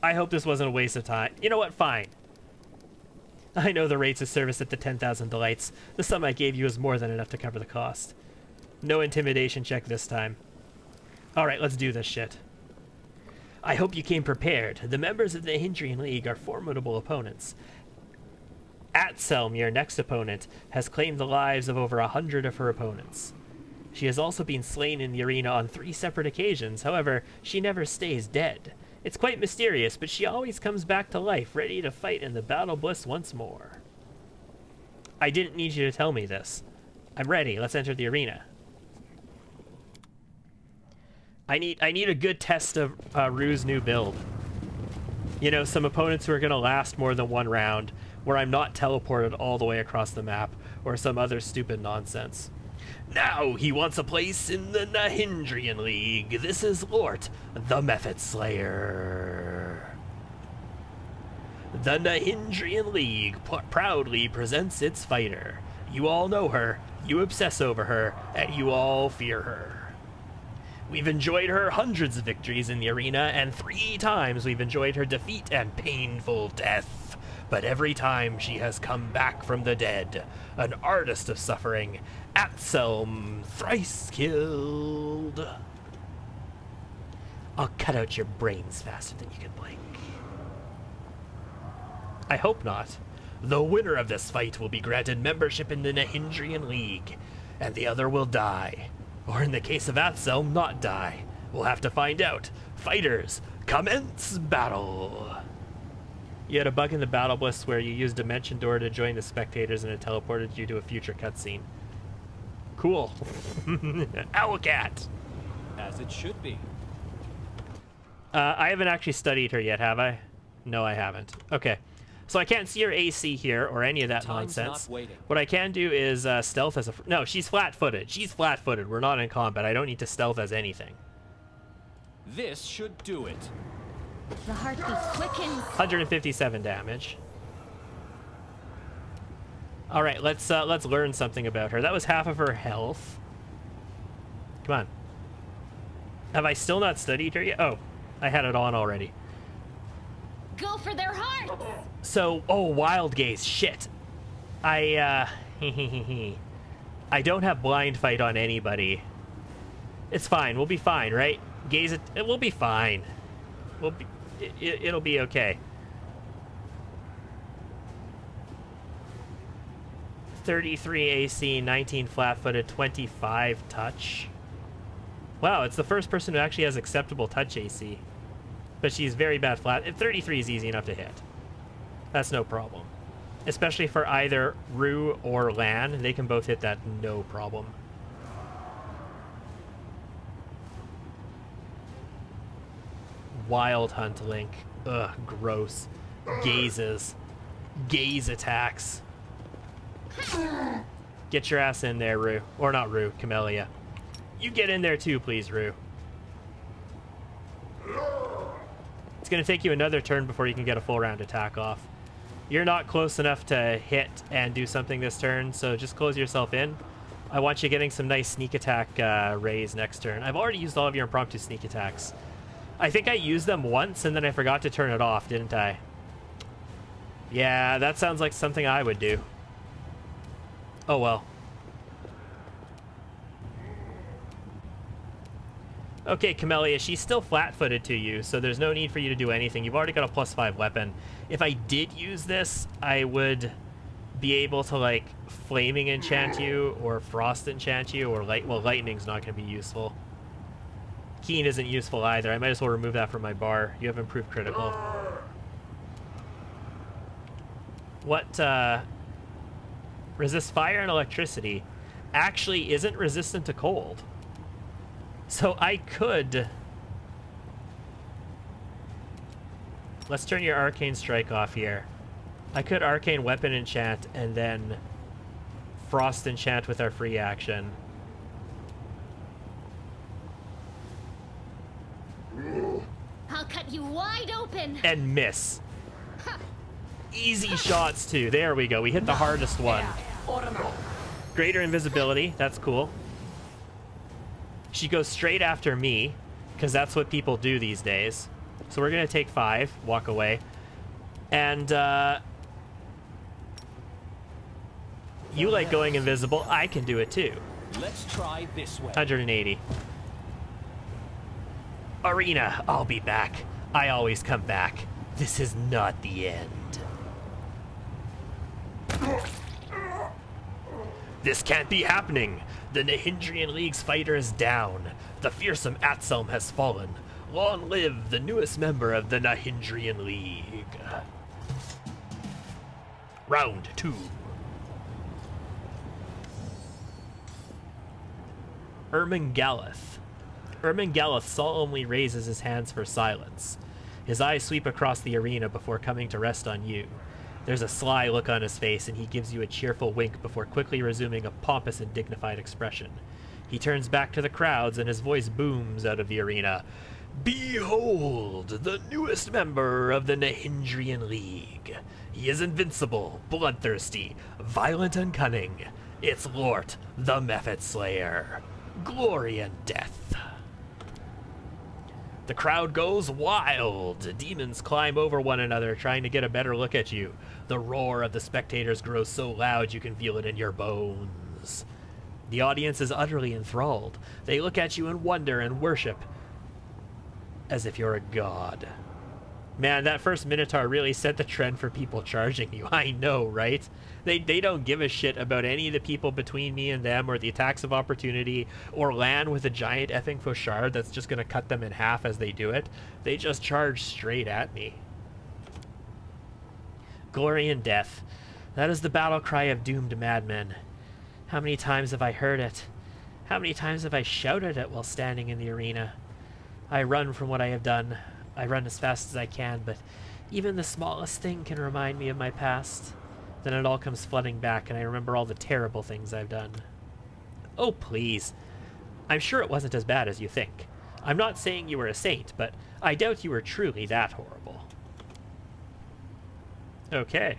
I hope this wasn't a waste of time. You know what? Fine. I know the rates of service at the 10,000 delights. The sum I gave you is more than enough to cover the cost. No intimidation check this time. Alright, let's do this shit. I hope you came prepared. The members of the Hindrian League are formidable opponents. Atselm, your next opponent, has claimed the lives of over 100 of her opponents. She has also been slain in the arena on 3 separate occasions. However, she never stays dead. It's quite mysterious, but she always comes back to life, ready to fight in the battle bliss once more. I didn't need you to tell me this. I'm ready. Let's enter the arena. I need a good test of Rue's new build. You know, some opponents who are going to last more than 1 round, where I'm not teleported all the way across the map, or some other stupid nonsense. Now he wants a place in the Nahindrian League. This is Lort, the Method Slayer. The Nahindrian League proudly presents its fighter. You all know her, you obsess over her, and you all fear her. We've enjoyed her hundreds of victories in the arena, and 3 times we've enjoyed her defeat and painful death. But every time she has come back from the dead, an artist of suffering, Atselm, thrice killed. I'll cut out your brains faster than you can blink. I hope not. The winner of this fight will be granted membership in the Nahindrian League, and the other will die. Or in the case of Atselm, not die. We'll have to find out. Fighters, commence battle! You had a bug in the Battle Bliss where you used Dimension Door to join the spectators and it teleported you to a future cutscene. Cool. Owlcat! As it should be. I haven't actually studied her yet, have I? No, I haven't. Okay. So I can't see her AC here or any of that Time's nonsense. not waiting. What I can do is stealth as a... No, she's flat-footed. She's flat-footed. We're not in combat. I don't need to stealth as anything. This should do it. The heartbeat quickens. 157 damage. All right, let's learn something about her. That was half of her health. Come on. Have I still not studied her yet? Oh, I had it on already. Go for their hearts. So, oh, Wild Gaze. Shit. I don't have Blind Fight on anybody. It's fine. We'll be fine, right? Gaze it. We'll be fine. We'll be. It'll be okay. 33 AC, 19 flat-footed, 25 touch. Wow, it's the first person who actually has acceptable touch AC. But she's very bad flat. 33 is easy enough to hit. That's no problem. Especially for either Rue or Lan. They can both hit that no problem. Wild Hunt Link. Ugh, gross. Gazes. Gaze attacks. Get your ass in there, Rue. Or not Rue, Camellia. You get in there too, please, Rue. It's going to take you another turn before you can get a full round attack off. You're not close enough to hit and do something this turn, so just close yourself in. I want you getting some nice sneak attack raise next turn. I've already used all of your impromptu sneak attacks. I think I used them once and then I forgot to turn it off, didn't I? Yeah, that sounds like something I would do. Oh well. Okay, Camellia, she's still flat-footed to you, so there's no need for you to do anything. You've already got a +5 weapon. If I did use this, I would be able to, like, flaming enchant you or frost enchant you or well, lightning's not going to be useful. Keen isn't useful either. I might as well remove that from my bar. You have improved critical. What, resists fire and electricity actually isn't resistant to cold. So I could... Let's turn your Arcane Strike off here. I could Arcane Weapon enchant and then Frost enchant with our free action. I'll cut you wide open. And miss. Easy shots too. There we go. We hit the hardest one. Greater invisibility. That's cool. She goes straight after me, because that's what people do these days. So we're going to take 5, walk away. And, you like going invisible. I can do it too. Let's try this way. 180. Arena, I'll be back. I always come back. This is not the end. This can't be happening. The Nahindrian League's fighter is down. The fearsome Atselm has fallen. Long live the newest member of the Nahindrian League. Round 2. Ermengalith. Ermengalith solemnly raises his hands for silence. His eyes sweep across the arena before coming to rest on you. There's a sly look on his face, and he gives you a cheerful wink before quickly resuming a pompous and dignified expression. He turns back to the crowds, and his voice booms out of the arena. Behold, the newest member of the Nahindrian League. He is invincible, bloodthirsty, violent and cunning. It's Lort, the Mephit Slayer. Glory and death. The crowd goes wild. Demons climb over one another, trying to get a better look at you. The roar of the spectators grows so loud you can feel it in your bones. The audience is utterly enthralled. They look at you in wonder and worship, as if you're a god. Man, that first Minotaur really set the trend for people charging you. I know, right? They don't give a shit about any of the people between me and them, or the attacks of opportunity, or Lan with a giant effing Fauchard that's just going to cut them in half as they do it. They just charge straight at me. Glory and death. That is the battle cry of doomed madmen. How many times have I heard it? How many times have I shouted it while standing in the arena? I run from what I have done. I run as fast as I can, but even the smallest thing can remind me of my past. Then it all comes flooding back, and I remember all the terrible things I've done. Oh, please. I'm sure it wasn't as bad as you think. I'm not saying you were a saint, but I doubt you were truly that horrible. Okay.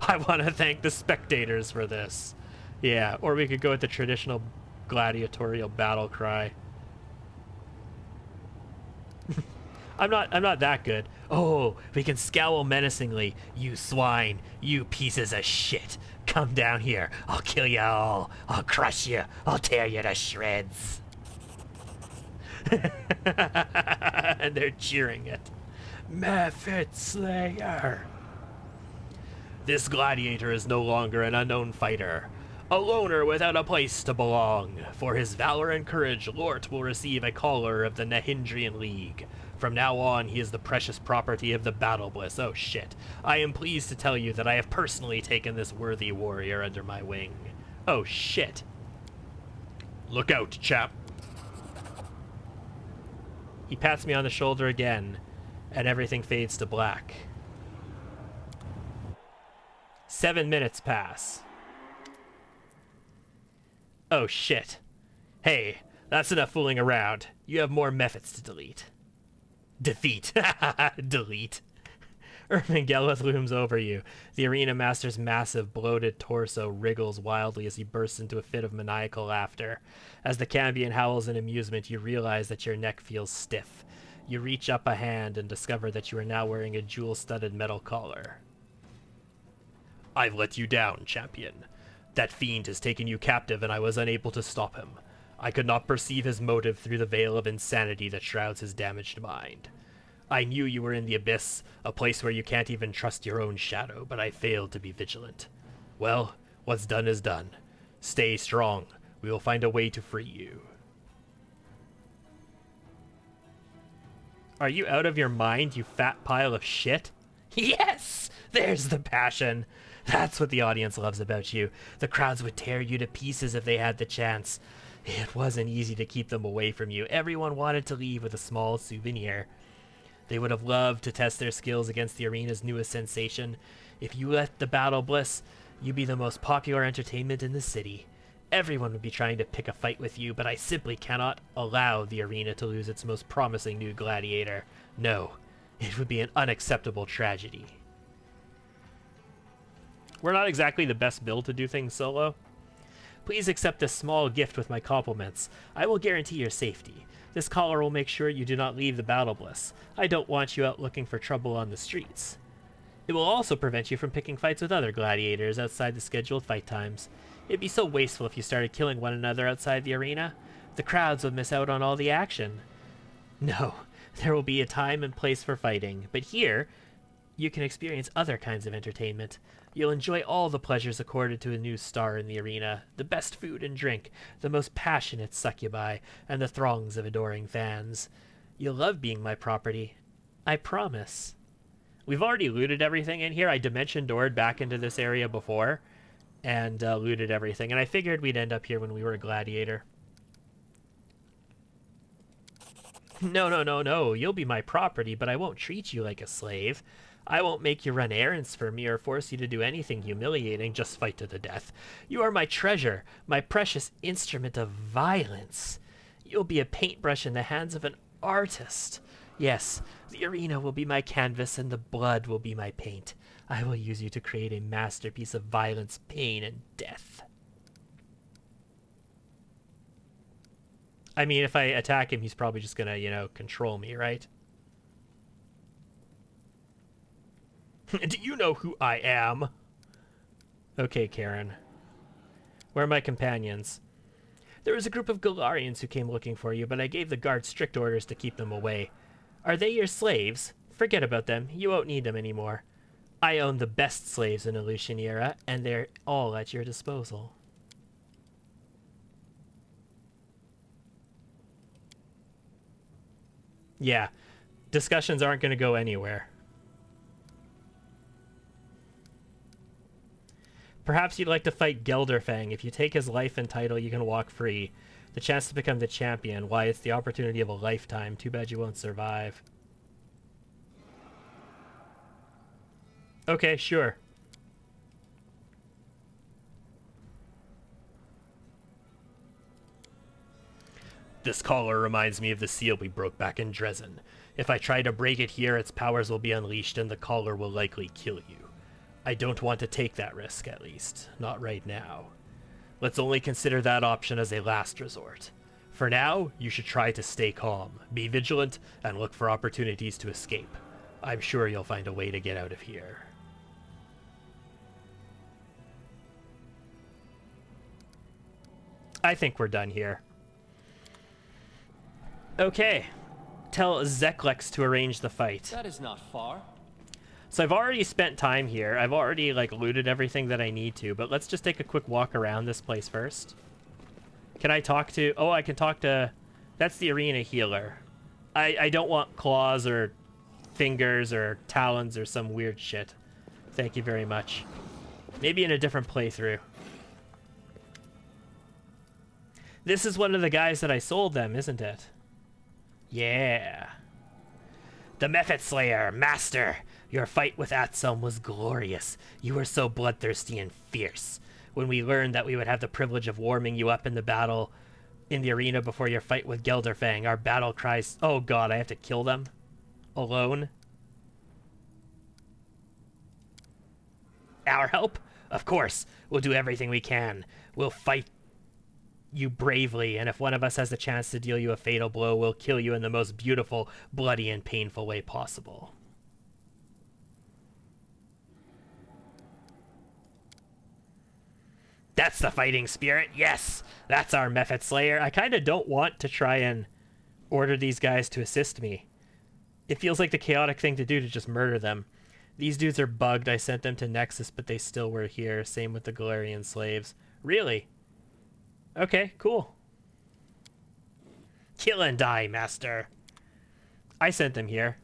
I want to thank the spectators for this. Yeah, or we could go with the traditional gladiatorial battle cry. I'm not that good. Oh, we can scowl menacingly. You swine, you pieces of shit. Come down here. I'll kill you all. I'll crush you. I'll tear you to shreds. And they're cheering it. Mephit Slayer. This gladiator is no longer an unknown fighter. A loner without a place to belong. For his valor and courage, Lort will receive a collar of the Nahindrian League. From now on, he is the precious property of the Battle Bliss. Oh shit. I am pleased to tell you that I have personally taken this worthy warrior under my wing. Oh shit. Look out, chap. He pats me on the shoulder again, and everything fades to black. 7 minutes pass. Oh shit. Hey, that's enough fooling around. You have more methods to delete. Defeat. Delete. Ermengalith looms over you. The arena master's massive, bloated torso wriggles wildly as he bursts into a fit of maniacal laughter. As the Cambion howls in amusement, you realize that your neck feels stiff. You reach up a hand and discover that you are now wearing a jewel-studded metal collar. I've let you down, champion. That fiend has taken you captive, and I was unable to stop him. I could not perceive his motive through the veil of insanity that shrouds his damaged mind. I knew you were in the abyss, a place where you can't even trust your own shadow, but I failed to be vigilant. Well, what's done is done. Stay strong. We will find a way to free you. Are you out of your mind, you fat pile of shit? Yes! There's the passion. That's what the audience loves about you. The crowds would tear you to pieces if they had the chance. It wasn't easy to keep them away from you. Everyone wanted to leave with a small souvenir. They would have loved to test their skills against the arena's newest sensation. If you let the Battle Bliss, you'd be the most popular entertainment in the city. Everyone would be trying to pick a fight with you, but I simply cannot allow the arena to lose its most promising new gladiator. No, it would be an unacceptable tragedy. We're not exactly the best build to do things solo. Please accept this small gift with my compliments. I will guarantee your safety. This collar will make sure you do not leave the Battle Bliss. I don't want you out looking for trouble on the streets. It will also prevent you from picking fights with other gladiators outside the scheduled fight times. It'd be so wasteful if you started killing one another outside the arena. The crowds would miss out on all the action. No, there will be a time and place for fighting, but here, you can experience other kinds of entertainment. You'll enjoy all the pleasures accorded to a new star in the arena, the best food and drink, the most passionate succubi, and the throngs of adoring fans. You'll love being my property. I promise. We've already looted everything in here. I dimension doored back into this area before and looted everything, and I figured we'd end up here when we were a gladiator. No, no, no, no. You'll be my property, but I won't treat you like a slave. I won't make you run errands for me or force you to do anything humiliating, just fight to the death. You are my treasure, my precious instrument of violence. You'll be a paintbrush in the hands of an artist. Yes, the arena will be my canvas and the blood will be my paint. I will use you to create a masterpiece of violence, pain, and death. I mean, if I attack him, he's probably just gonna, you know, control me, right? Do you know who I am? Okay, Karen. Where are my companions? There was a group of Galarians who came looking for you, but I gave the guards strict orders to keep them away. Are they your slaves? Forget about them. You won't need them anymore. I own the best slaves in Illusioniera, and they're all at your disposal. Yeah, discussions aren't going to go anywhere. Perhaps you'd like to fight Gelderfang. If you take his life and title, you can walk free. The chance to become the champion. Why, it's the opportunity of a lifetime. Too bad you won't survive. Okay, sure. This collar reminds me of the seal we broke back in Dresden. If I try to break it here, its powers will be unleashed and the collar will likely kill you. I don't want to take that risk, at least. Not right now. Let's only consider that option as a last resort. For now, you should try to stay calm, be vigilant, and look for opportunities to escape. I'm sure you'll find a way to get out of here. I think we're done here. Okay. Tell Zeklex to arrange the fight. That is not far. So I've already spent time here. I've already, like, looted everything that I need to, but let's just take a quick walk around this place first. Can I talk to... Oh, I can talk to... That's the arena healer. I don't want claws or fingers or talons or some weird shit. Thank you very much. Maybe in a different playthrough. This is one of the guys that I sold them, isn't it? Yeah. The Mephit Slayer, Master! Your fight with Atselm was glorious. You were so bloodthirsty and fierce. When we learned that we would have the privilege of warming you up in the battle in the arena before your fight with Gelderfang, our battle cries... Oh god, I have to kill them? Alone? Our help? Of course. We'll do everything we can. We'll fight you bravely, and if one of us has the chance to deal you a fatal blow, we'll kill you in the most beautiful, bloody, and painful way possible. That's the fighting spirit, yes! That's our Mephit Slayer. I kind of don't want to try and order these guys to assist me. It feels like the chaotic thing to do to just murder them. These dudes are bugged. I sent them to Nexus, but they still were here. Same with the Galarian slaves. Really? Okay, cool. Kill and die, Master. I sent them here.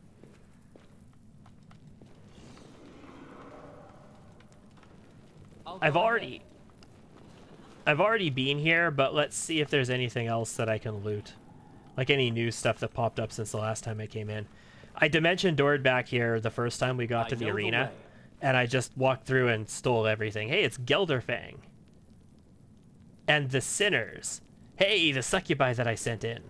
I've already been here, but let's see if there's anything else that I can loot. Like any new stuff that popped up since the last time I came in. I dimension doored back here the first time we got to the arena, and I just walked through and stole everything. Hey, it's Gelderfang. And the Sinners. Hey, the succubi that I sent in.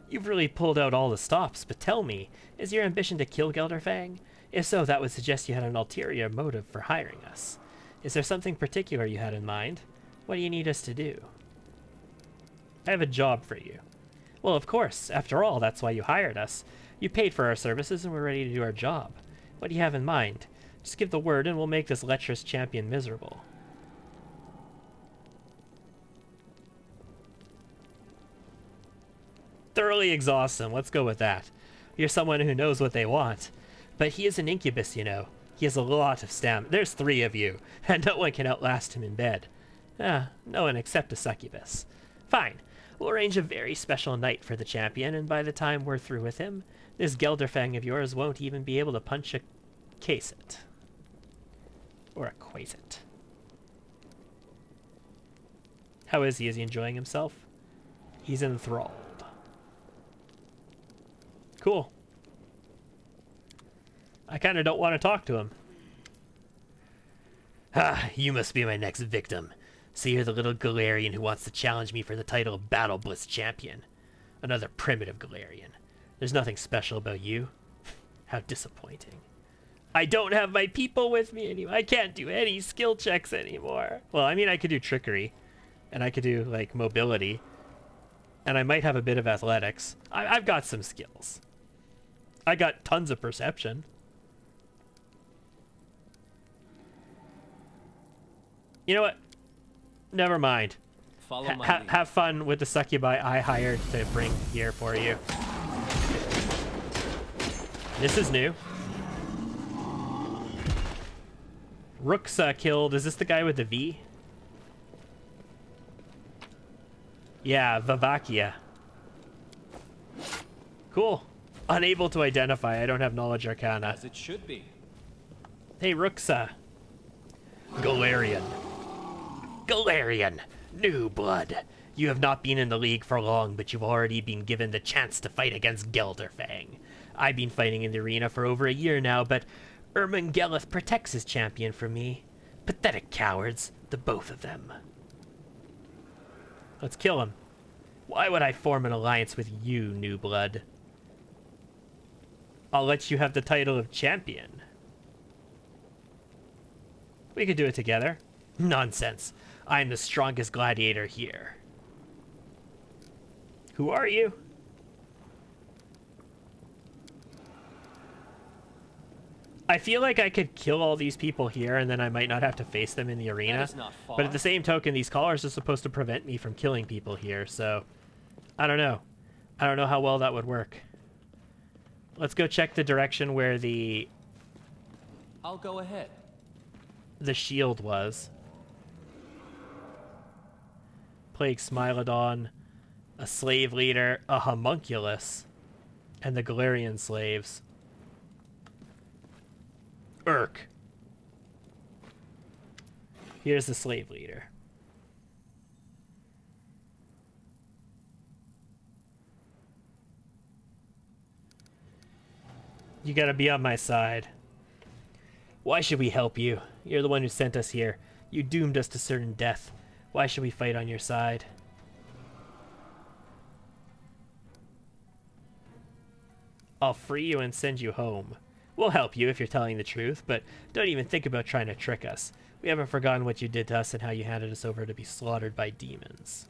You've really pulled out all the stops, but tell me, is your ambition to kill Gelderfang? If so, that would suggest you had an ulterior motive for hiring us. Is there something particular you had in mind? What do you need us to do? I have a job for you. Well, of course. After all, that's why you hired us. You paid for our services and we're ready to do our job. What do you have in mind? Just give the word and we'll make this lecherous champion miserable. thoroughly exhaust him. Let's go with that. You're someone who knows what they want. But he is an incubus, you know. He has a lot of stamina. There's 3 of you, and no one can outlast him in bed. No one except a succubus. Fine. We'll arrange a very special night for the champion, and by the time we're through with him, this Gelderfang of yours won't even be able to punch a case-it. Or a quasit. How is he? Is he enjoying himself? He's enthralled. Cool. I kind of don't want to talk to him. You must be my next victim. So you're the little Galarian who wants to challenge me for the title of Battle Blitz Champion. Another primitive Galarian. There's nothing special about you. How disappointing. I don't have my people with me anymore. I can't do any skill checks anymore. Well, I mean, I could do trickery. And I could do, like, mobility. And I might have a bit of athletics. I've got some skills. I got tons of perception. You know what? Never mind. Follow my lead. Have fun with the succubi I hired to bring here for you. This is new. Rooksa killed. Is this the guy with the V? Yeah, Vavakia. Cool. Unable to identify. I don't have knowledge arcana. As it should be. Hey, Rooksa. Galarian. Galarian. New blood. You have not been in the league for long, but you've already been given the chance to fight against Gelderfang. I've been fighting in the arena for over a year now, but Ermengelith protects his champion from me. Pathetic cowards, the both of them. Let's kill him. Why would I form an alliance with you, new blood? I'll let you have the title of champion. We could do it together. Nonsense. I'm the strongest gladiator here. Who are you? I feel like I could kill all these people here and then I might not have to face them in the arena. That is not far. But at the same token, these collars are supposed to prevent me from killing people here, so I don't know. I don't know how well that would work. Let's go check the direction where the I'll go ahead. shield was. Plague Smilodon, a slave leader, a homunculus, and the Galarian slaves. Urk. Here's the slave leader. You gotta be on my side. Why should we help you? You're the one who sent us here. You doomed us to certain death. Why should we fight on your side? I'll free you and send you home. We'll help you if you're telling the truth, but don't even think about trying to trick us. We haven't forgotten what you did to us and how you handed us over to be slaughtered by demons.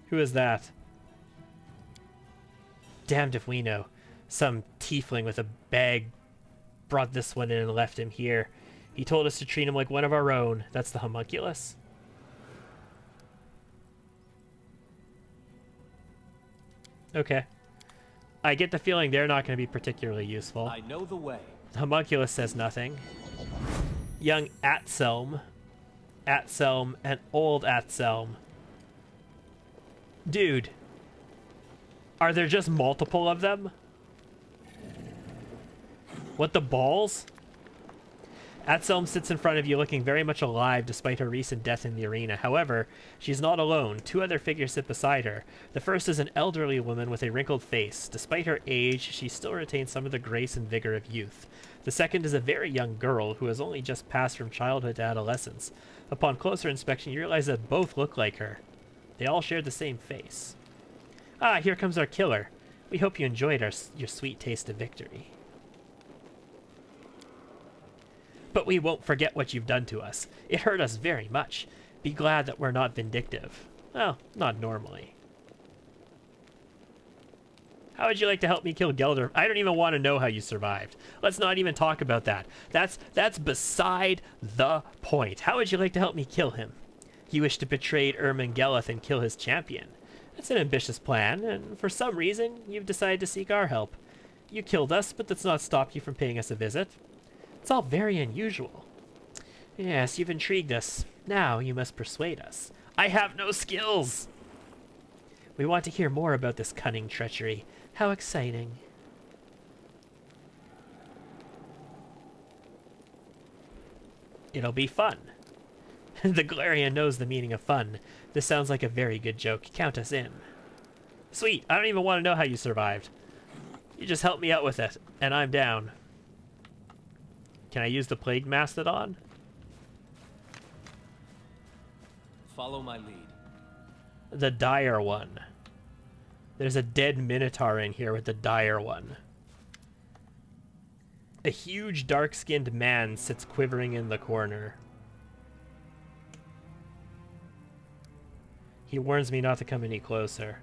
Who is that? Damned if we know. Some tiefling with a bag brought this one in and left him here. He told us to treat him like one of our own. That's the homunculus? Okay. I get the feeling they're not going to be particularly useful. I know the way. The homunculus says nothing. Young Atselm, and old Atselm. Dude. Are there just multiple of them? What the balls? Atselm sits in front of you looking very much alive despite her recent death in the arena. However, she's not alone. 2 other figures sit beside her. The first is an elderly woman with a wrinkled face. Despite her age, she still retains some of the grace and vigor of youth. The second is a very young girl who has only just passed from childhood to adolescence. Upon closer inspection, you realize that both look like her. They all share the same face. Ah, here comes our killer. We hope you enjoyed your sweet taste of victory. But we won't forget what you've done to us. It hurt us very much. Be glad that we're not vindictive. Well, not normally. How would you like to help me kill Gelder? I don't even want to know how you survived. Let's not even talk about that. That's beside the point. How would you like to help me kill him? You wish to betray Ermengelith and kill his champion. It's an ambitious plan, and for some reason, you've decided to seek our help. You killed us, but that's not stopped you from paying us a visit. It's all very unusual. Yes, you've intrigued us. Now you must persuade us. I have no skills! We want to hear more about this cunning treachery. How exciting. It'll be fun. The Galarian knows the meaning of fun. This sounds like a very good joke. Count us in. Sweet. I don't even want to know how you survived. You just help me out with it, and I'm down. Can I use the Plague Mastodon? Follow my lead. The dire one. There's a dead Minotaur in here with the dire one. A huge dark-skinned man sits quivering in the corner. He warns me not to come any closer.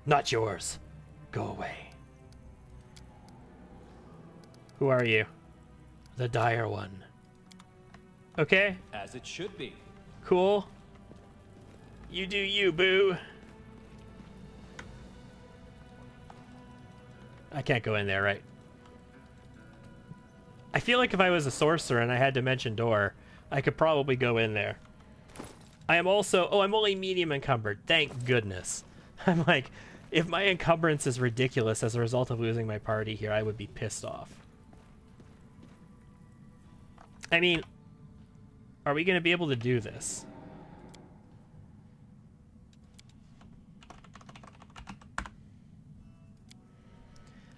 Not yours. Go away. Who are you? The dire one. Okay. As it should be. Cool. You do you, boo. I can't go in there, right? I feel like if I was a sorcerer and I had Dimension Door, I could probably go in there. I am also... Oh, I'm only medium encumbered. Thank goodness. I'm like, if my encumbrance is ridiculous as a result of losing my party here, I would be pissed off. I mean, are we going to be able to do this?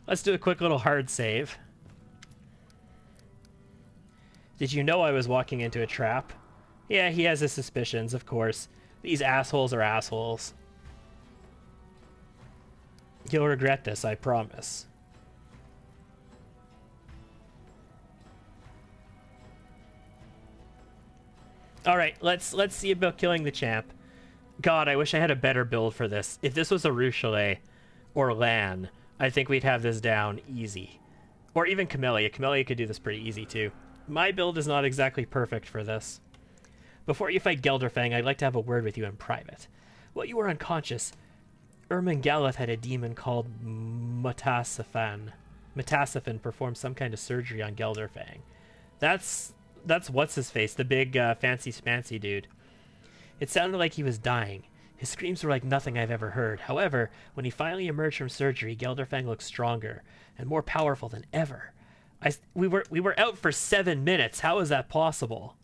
Let's do a quick little hard save. Did you know I was walking into a trap? Yeah, he has his suspicions, of course. These assholes are assholes. You'll regret this, I promise. Alright, let's see about killing the champ. God, I wish I had a better build for this. If this was a Rochelet or Lan, I think we'd have this down easy. Or even Camellia. Camellia could do this pretty easy too. My build is not exactly perfect for this. Before you fight Gelderfang, I'd like to have a word with you in private. While you were unconscious, Ermengalith had a demon called Metassafan. Metassafan performed some kind of surgery on Gelderfang. That's what's-his-face, the big fancy-spancy dude. It sounded like he was dying. His screams were like nothing I've ever heard. However, when he finally emerged from surgery, Gelderfang looked stronger and more powerful than ever. We were out for 7 minutes. How is that possible?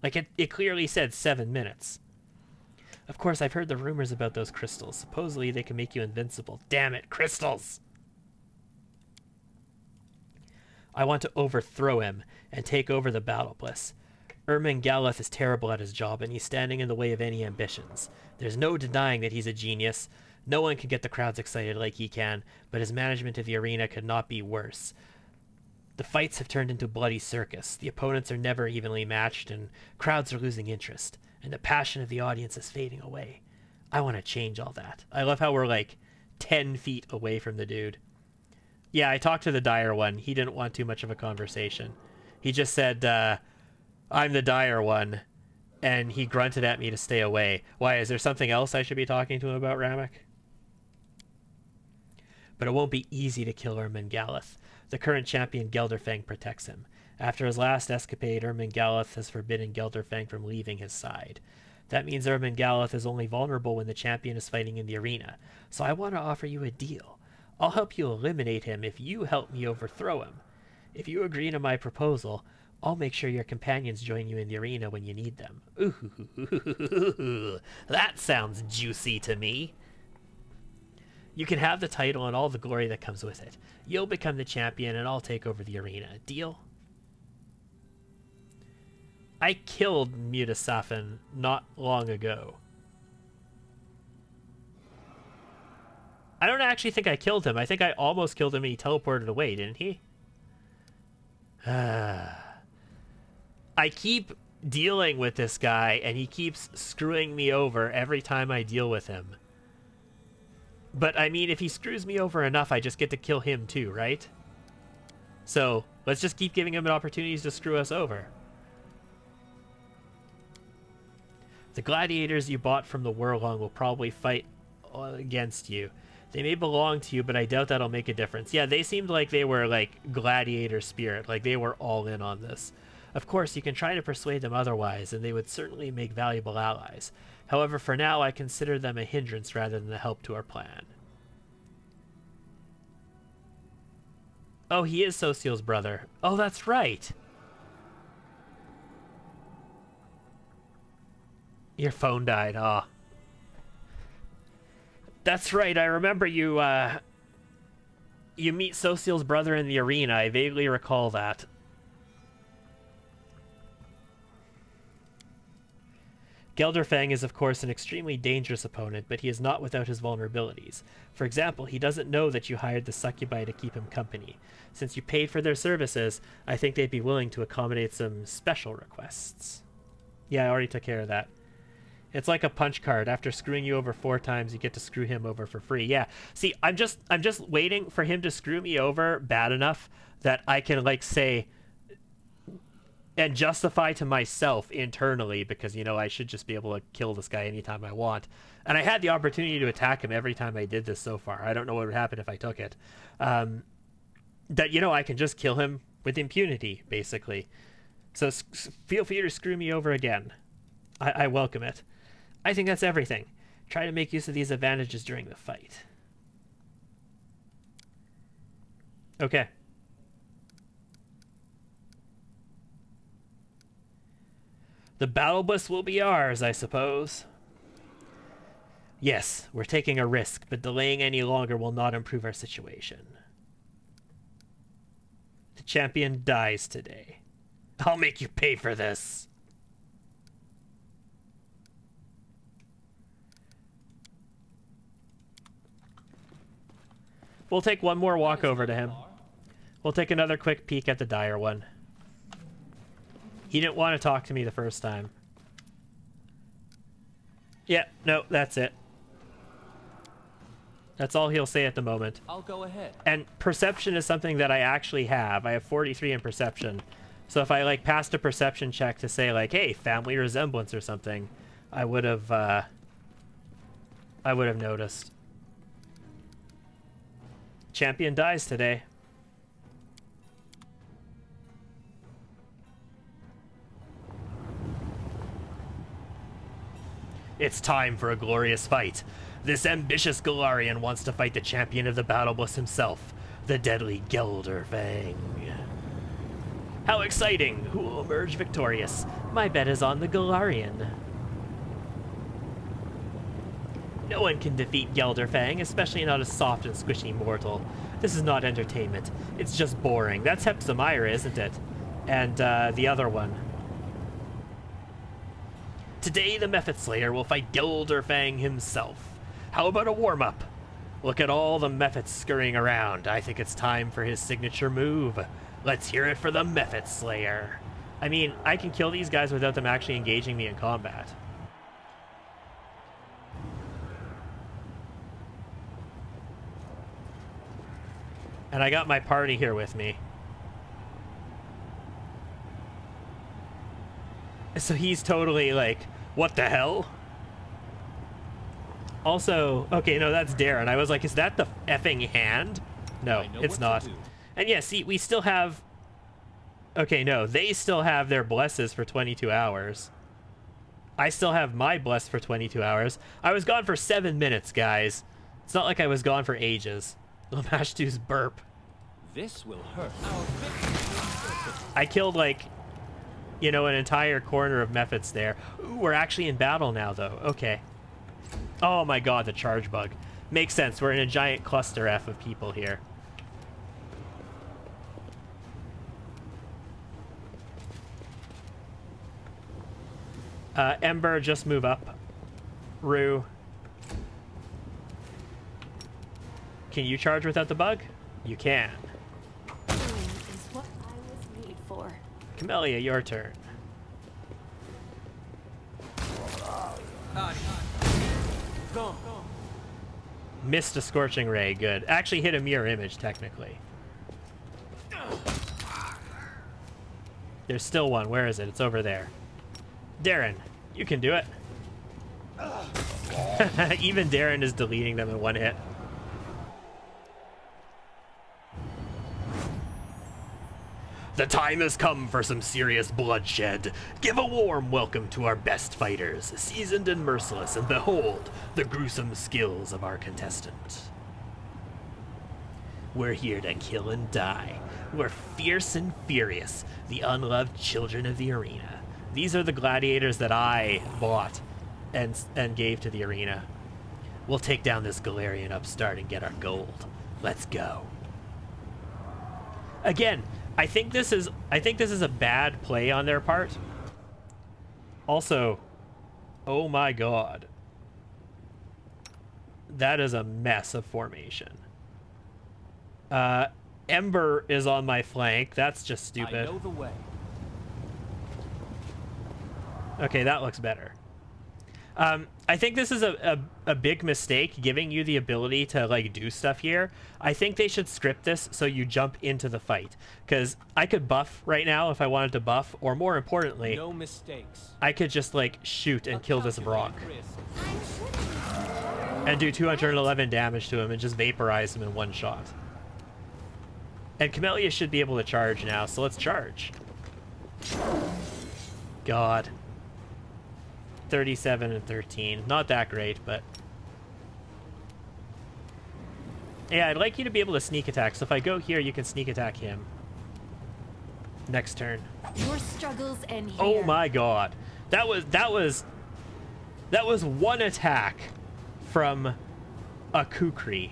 Like, it clearly said 7 minutes. Of course, I've heard the rumors about those crystals. Supposedly, they can make you invincible. Damn it, crystals! I want to overthrow him and take over the Battle Bliss. Ermengalith is terrible at his job, and he's standing in the way of any ambitions. There's no denying that he's a genius. No one can get the crowds excited like he can, but his management of the arena could not be worse. The fights have turned into bloody circus. The opponents are never evenly matched, and crowds are losing interest, and the passion of the audience is fading away. I want to change all that. I love how we're like 10 feet away from the dude. Yeah, I talked to the dire one. He didn't want too much of a conversation. He just said, I'm the dire one, and he grunted at me to stay away. Why, is there something else I should be talking to him about, Ramek? But it won't be easy to kill Ermengalith. The current champion Gelderfang protects him. After his last escapade, Ermengalith has forbidden Gelderfang from leaving his side. That means Ermengalith is only vulnerable when the champion is fighting in the arena. So I want to offer you a deal. I'll help you eliminate him if you help me overthrow him. If you agree to my proposal, I'll make sure your companions join you in the arena when you need them. Ooh, that sounds juicy to me. You can have the title and all the glory that comes with it. You'll become the champion and I'll take over the arena. Deal? I killed Mutasafin not long ago. I don't actually think I killed him. I think I almost killed him and he teleported away, didn't he? I keep dealing with this guy and he keeps screwing me over every time I deal with him. But, I mean, if he screws me over enough, I just get to kill him too, right? So, let's just keep giving him opportunities to screw us over. The gladiators you bought from the Whirlong will probably fight against you. They may belong to you, but I doubt that'll make a difference. Yeah, they seemed like they were like gladiator spirit, like they were all in on this. Of course, you can try to persuade them otherwise, and they would certainly make valuable allies. However, for now, I consider them a hindrance rather than a help to our plan. Oh, he is Social's brother. Oh, that's right. Your phone died. Oh. That's right. I remember you, you meet Social's brother in the arena. I vaguely recall that. Gelderfang is of course an extremely dangerous opponent, but he is not without his vulnerabilities. For example, he doesn't know that you hired the succubi to keep him company. Since you paid for their services, I think they'd be willing to accommodate some special requests. Yeah, I already took care of that. It's like a punch card. After screwing you over 4 times, you get to screw him over for free. Yeah. See, I'm just waiting for him to screw me over bad enough that I can like say and justify to myself internally, because, you know, I should just be able to kill this guy anytime I want. And I had the opportunity to attack him every time I did this so far. I don't know what would happen if I took it. That, you know, I can just kill him with impunity, basically. So feel free to screw me over again. I welcome it. I think that's everything. Try to make use of these advantages during the fight. Okay. The battle bus will be ours, I suppose. Yes, we're taking a risk, but delaying any longer will not improve our situation. The champion dies today. I'll make you pay for this. We'll take one more walk over to him. We'll take another quick peek at the dire one. He didn't want to talk to me the first time. Yeah, no, that's it. That's all he'll say at the moment. I'll go ahead. And perception is something that I actually have. I have 43 in perception. So if I like passed a perception check to say like, hey, family resemblance or something, I would have noticed. Champion dies today. It's time for a glorious fight. This ambitious Galarian wants to fight the champion of the battle bus himself, the deadly Gelderfang. How exciting! Who will emerge victorious? My bet is on the Galarian. No one can defeat Gelderfang, especially not a soft and squishy mortal. This is not entertainment. It's just boring. That's Hepzimira, isn't it? And the other one. Today, the Mephit Slayer will fight Gelderfang himself. How about a warm-up? Look at all the Mephits scurrying around. I think it's time for his signature move. Let's hear it for the Mephit Slayer. I mean, I can kill these guys without them actually engaging me in combat. And I got my party here with me. So he's totally like, what the hell? Also, okay, no, that's Darren. I was like, is that the effing hand? No, it's not. And yeah, see, we still have... Okay, no, they still have their blesses for 22 hours. I still have my bless for 22 hours. I was gone for 7 minutes, guys. It's not like I was gone for ages. Lamashtu's burp. This will hurt. I killed, like, you know, an entire corner of Mephits there. Ooh, we're actually in battle now, though. Okay. Oh my god, the charge bug. Makes sense. We're in a giant cluster F of people here. Ember, just move up. Rue. Can you charge without the bug? You can. Is what I was made for. Camellia, your turn. Go. Missed a scorching ray. Good. Actually hit a mirror image, technically. There's still one. Where is it? It's over there. Darren, you can do it. Even Darren is deleting them in one hit. The time has come for some serious bloodshed. Give a warm welcome to our best fighters, seasoned and merciless, and behold the gruesome skills of our contestant. We're here to kill and die. We're fierce and furious, the unloved children of the arena. These are the gladiators that I bought and gave to the arena. We'll take down this Galarian upstart and get our gold. Let's go. Again, I think this is a bad play on their part. Also, oh my god. That is a mess of formation. Ember is on my flank. That's just stupid. I know the way. Okay, that looks better. I think this is a big mistake, giving you the ability to like do stuff here. I think they should script this so you jump into the fight, because I could buff right now if I wanted to buff, or more importantly, No mistakes. I could just like shoot and kill this Brock and do 211 damage to him and just vaporize him in one shot. And Camellia should be able to charge now, so let's charge. God. 37 and 13. Not that great, but... Yeah, I'd like you to be able to sneak attack, so if I go here, you can sneak attack him. Next turn. Your struggles end here. Oh my god. That was one attack from a Kukri.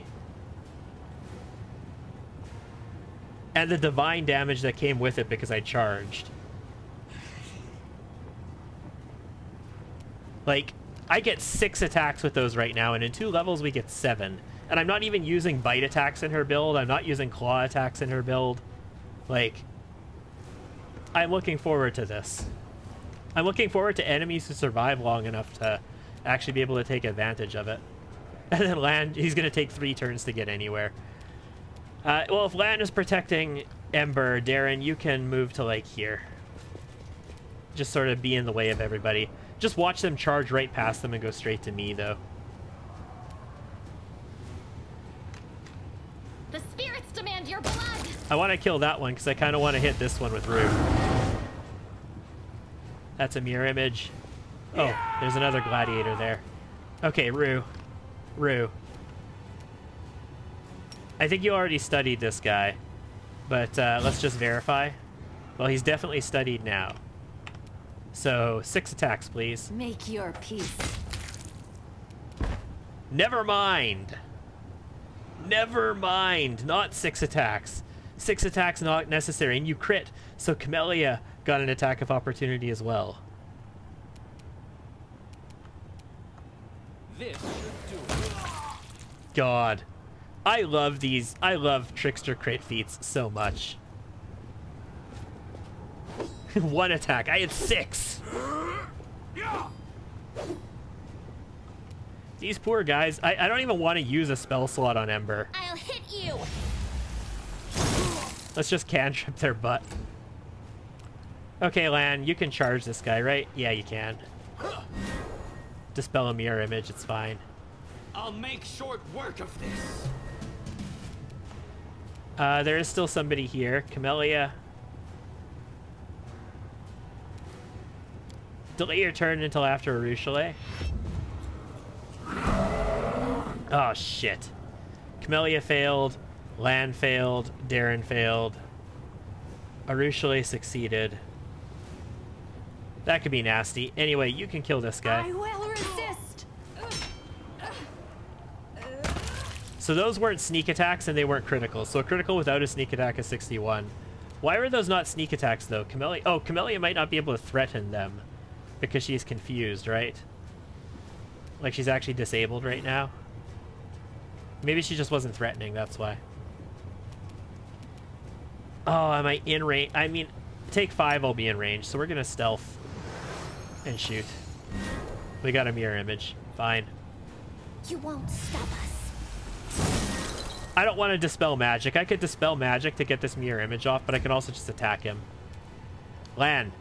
And the divine damage that came with it because I charged. Like, I get 6 attacks with those right now, and in 2 levels we get 7. And I'm not even using bite attacks in her build. I'm not using claw attacks in her build. Like, I'm looking forward to this. I'm looking forward to enemies who survive long enough to actually be able to take advantage of it. And then Lan, he's going to take 3 turns to get anywhere. Well, if Lan is protecting Ember, Darren, you can move to, like, here. Just sort of be in the way of everybody. Just watch them charge right past them and go straight to me, though. The spirits demand your blood. I want to kill that one because I kind of want to hit this one with Rue. That's a mirror image. Oh, there's another gladiator there. Okay, Rue. Rue. I think you already studied this guy, but let's just verify. Well, he's definitely studied now. So, 6 attacks, please. Make your peace. Never mind. Never mind. Not 6 attacks. 6 attacks not necessary, and you crit. So Camellia got an attack of opportunity as well. This should do it. God. I love these. I love Trickster crit feats so much. 1 attack. I had 6. These poor guys. I don't even want to use a spell slot on Ember. I'll hit you. Let's just cantrip their butt. Okay, Lan, you can charge this guy, right? Yeah, you can. Dispel a mirror image. It's fine. I'll make short work of this. There is still somebody here. Camellia. Delay your turn until after Arushale. Oh, shit. Camellia failed. Lan failed. Darren failed. Arushale succeeded. That could be nasty. Anyway, you can kill this guy. I will resist. So those weren't sneak attacks and they weren't critical. So a critical without a sneak attack is 61. Why were those not sneak attacks though? Camellia. Oh, Camellia might not be able to threaten them because she's confused, right? Like she's actually disabled right now. Maybe she just wasn't threatening, that's why. Oh, am I in range? I mean, take 5, I'll be in range. So we're gonna stealth and shoot. We got a mirror image. Fine. You won't stop us. I don't want to dispel magic. I could dispel magic to get this mirror image off, but I can also just attack him. Lan,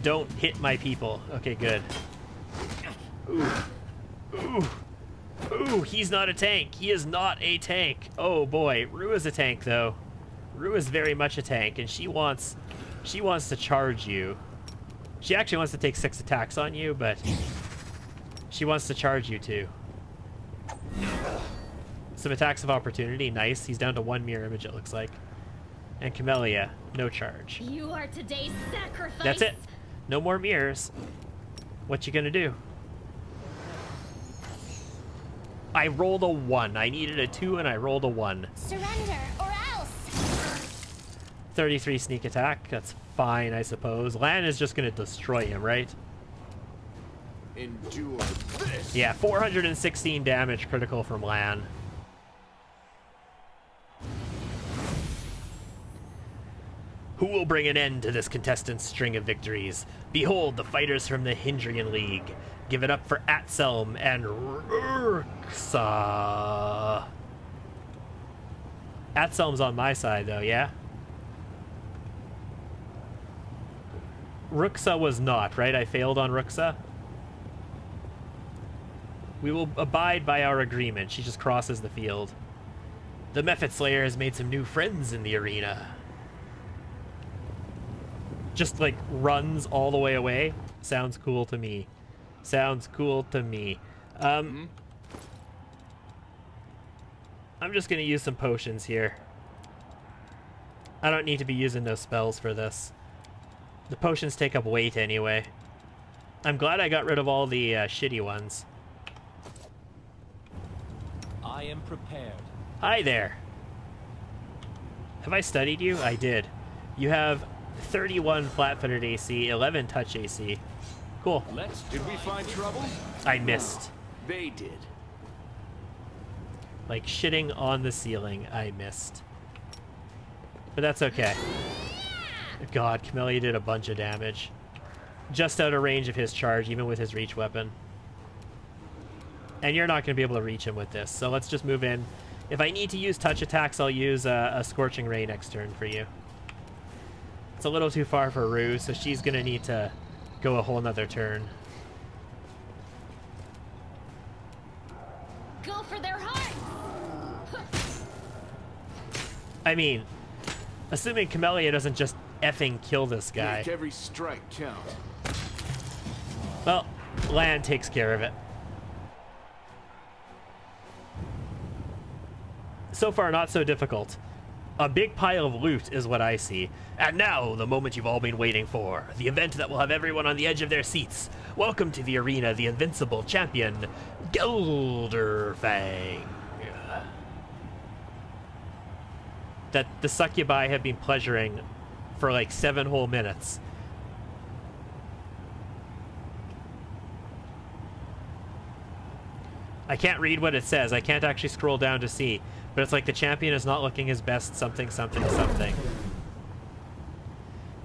don't hit my people. Okay, good. Ooh. Ooh. Ooh, he's not a tank. He is not a tank. Oh boy, Rue is a tank though. Rue is very much a tank, and she wants to charge you. She actually wants to take 6 attacks on you, but she wants to charge you too. Some attacks of opportunity, nice. He's down to 1 mirror image, it looks like. And Camellia, no charge. You are today's sacrifice. That's it. No more mirrors. What you gonna do? I rolled a 1. I needed a 2 and I rolled a 1. Surrender or else. 33 sneak attack. That's fine, I suppose. Lan is just gonna destroy him, right? Endure this. Yeah, 416 damage critical from Lan. Who will bring an end to this contestant's string of victories? Behold the fighters from the Hindrian League. Give it up for Atselm and Rurksa. Atselm's on my side, though, yeah? Rurksa was not, right? I failed on Rurksa. We will abide by our agreement. She just crosses the field. The Mephit Slayer has made some new friends in the arena. Just, like, runs all the way away. Sounds cool to me. Sounds cool to me. I'm just gonna use some potions here. I don't need to be using no spells for this. The potions take up weight anyway. I'm glad I got rid of all the shitty ones. I am prepared. Hi there. Have I studied you? I did. You have 31 flat-footed AC, 11 touch AC. Cool. Did we find trouble? I missed. They did. Like shitting on the ceiling, I missed. But that's okay. God, Camellia did a bunch of damage. Just out of range of his charge, even with his reach weapon. And you're not going to be able to reach him with this, so let's just move in. If I need to use touch attacks, I'll use a Scorching Ray next turn for you. It's a little too far for Rue, so she's going to need to go a whole nother turn. Go for their heart. I mean, assuming Camellia doesn't just effing kill this guy. Make every strike count. Well, Lan takes care of it. So far, not so difficult. A big pile of loot is what I see. And now, the moment you've all been waiting for. The event that will have everyone on the edge of their seats. Welcome to the arena, the invincible champion, Gelderfang. That the succubi have been pleasuring for like 7 whole minutes. I can't read what it says. I can't actually scroll down to see. But it's like the champion is not looking his best, something, something, something.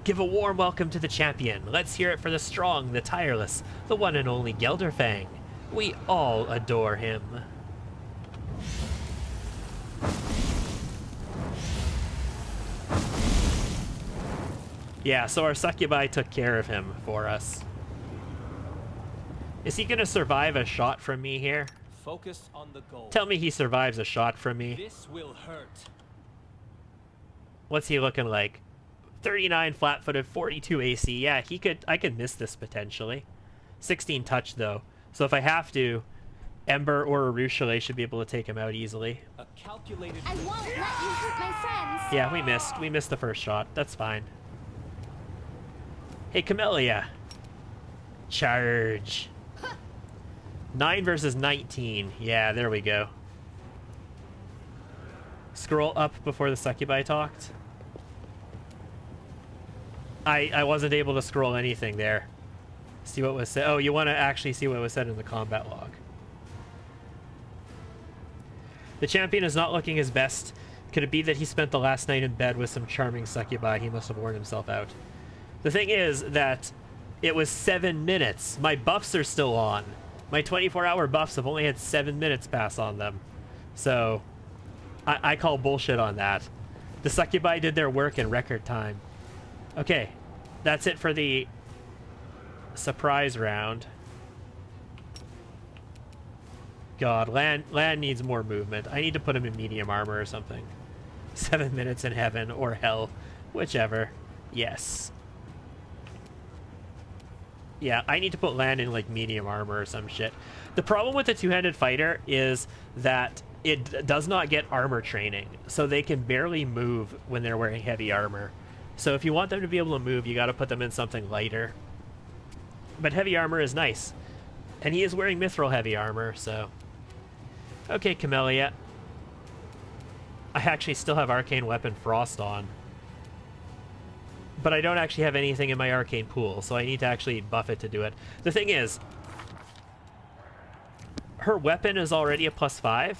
Give a warm welcome to the champion. Let's hear it for the strong, the tireless, the one and only Gelderfang. We all adore him. Yeah, so our succubi took care of him for us. Is he gonna survive a shot from me here? Focus on the goal. Tell me he survives a shot from me. This will hurt. What's he looking like? 39 flat-footed, 42 AC. Yeah, I could miss this potentially. 16 touch though. So if I have to, Ember or Arushale should be able to take him out easily. A calculated. I won't let you hurt my friends. Yeah, we missed. We missed the first shot. That's fine. Hey, Camellia. Charge. 9 versus 19. Yeah, there we go. Scroll up before the succubi talked. I wasn't able to scroll anything there. See what was said. Oh, you want to actually see what was said in the combat log. The champion is not looking his best. Could it be that he spent the last night in bed with some charming succubi? He must have worn himself out. The thing is that it was 7 minutes. My buffs are still on. My 24-hour buffs have only had 7 minutes pass on them. So, I call bullshit on that. The succubi did their work in record time. Okay, that's it for the surprise round. God, land needs more movement. I need to put him in medium armor or something. 7 minutes in heaven or hell, whichever. Yes. Yeah, I need to put land in like medium armor or some shit. The problem with the two-handed fighter is that it does not get armor training, so they can barely move when they're wearing heavy armor. So if you want them to be able to move, you got to put them in something lighter. But heavy armor is nice. And he is wearing mithril heavy armor, so... Okay, Camellia. I actually still have Arcane Weapon Frost on. But I don't actually have anything in my Arcane Pool, so I need to actually buff it to do it. The thing is, her weapon is already a +5,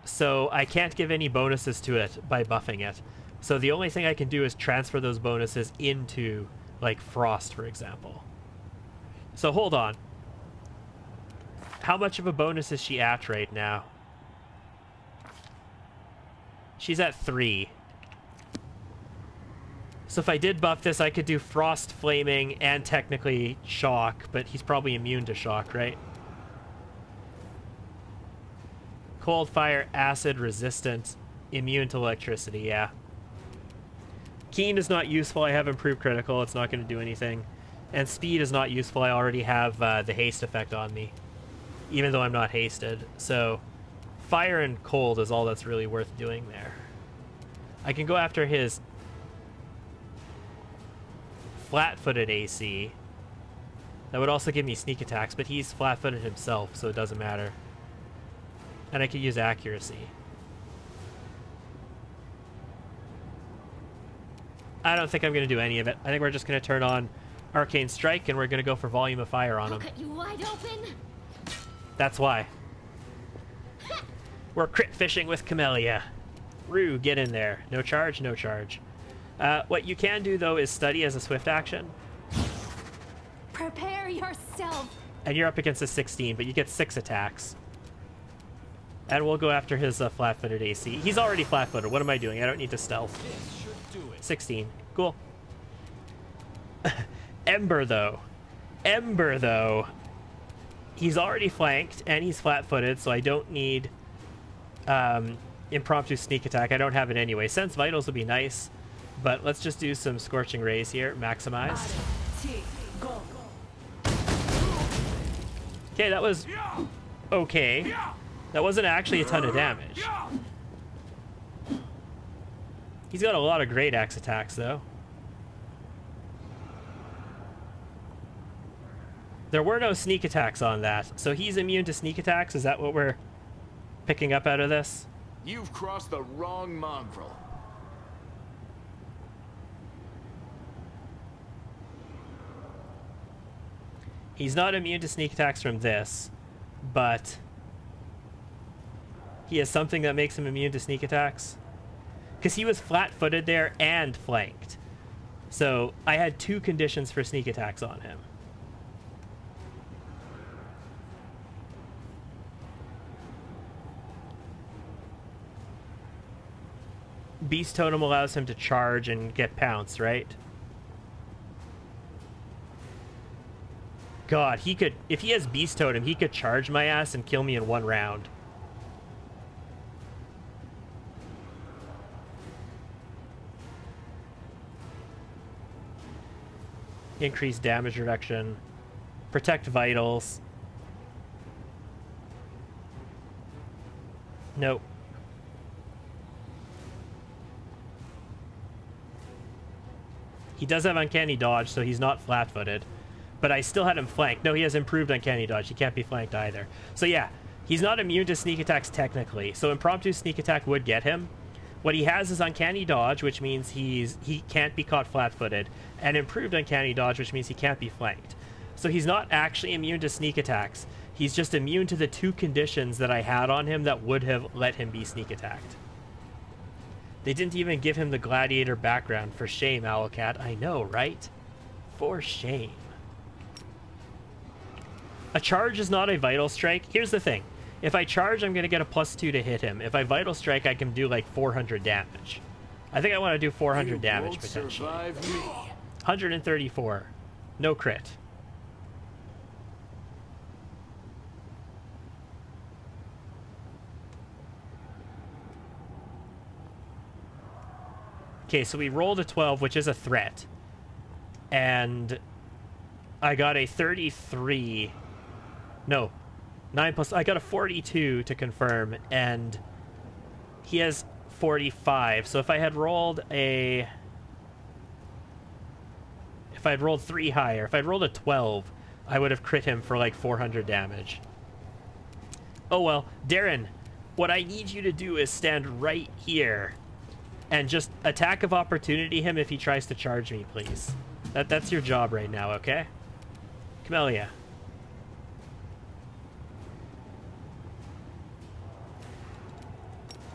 so I can't give any bonuses to it by buffing it. So the only thing I can do is transfer those bonuses into, like, Frost, for example. So hold on. How much of a bonus is she at right now? She's at 3. So if I did buff this, I could do Frost, Flaming, and technically Shock, but he's probably immune to Shock, right? Cold, Fire, Acid, Resistant, immune to electricity, yeah. Keen is not useful. I have improved critical. It's not going to do anything. And speed is not useful. I already have the haste effect on me, even though I'm not hasted. So fire and cold is all that's really worth doing there. I can go after his flat-footed AC. That would also give me sneak attacks, but he's flat-footed himself, so it doesn't matter. And I could use accuracy. I don't think I'm going to do any of it. I think we're just going to turn on Arcane Strike, and we're going to go for Volume of Fire on him. I'll cut you wide open. That's why. We're crit fishing with Camellia. Rue, get in there. No charge, no charge. What you can do, though, is study as a swift action. Prepare yourself. And you're up against a 16, but you get 6 attacks. And we'll go after his flat-footed AC. He's already flat-footed. What am I doing? I don't need to stealth. This should do it. 16. Cool. Ember, though. Ember, though. He's already flanked, and he's flat-footed, so I don't need impromptu sneak attack. I don't have it anyway. Sense Vitals would be nice, but let's just do some Scorching Rays here. Maximized. Okay, that was okay. That wasn't actually a ton of damage. He's got a lot of great axe attacks, though. There were no sneak attacks on that, so he's immune to sneak attacks. Is that what we're picking up out of this? You've crossed the wrong mongrel. He's not immune to sneak attacks from this, but he has something that makes him immune to sneak attacks. Because he was flat-footed there and flanked. So I had 2 conditions for sneak attacks on him. Beast Totem allows him to charge and get pounced, right? God, he could... If he has Beast Totem, he could charge my ass and kill me in 1 round. Increased damage reduction. Protect vitals. Nope. He does have Uncanny Dodge, so he's not flat-footed. But I still had him flanked. No, he has improved Uncanny Dodge. He can't be flanked either. So yeah, he's not immune to sneak attacks technically. So impromptu sneak attack would get him. What he has is Uncanny Dodge, which means he can't be caught flat-footed. And improved Uncanny Dodge, which means he can't be flanked. So he's not actually immune to sneak attacks. He's just immune to the 2 conditions that I had on him that would have let him be sneak attacked. They didn't even give him the gladiator background. For shame, Owlcat. I know, right? For shame. A charge is not a vital strike. Here's the thing. If I charge, I'm going to get a +2 to hit him. If I vital strike, I can do like 400 damage. I think I want to do 400 damage potentially. 134. No crit. Okay, so we rolled a 12, which is a threat. And I got a 33. No, 9 plus... I got a 42 to confirm, and he has 45. So if I had rolled a... If I'd rolled 3 higher, if I'd rolled a 12, I would have crit him for like 400 damage. Oh well, Darren, what I need you to do is stand right here and just attack of opportunity him if he tries to charge me, please. That's your job right now, okay? Camellia.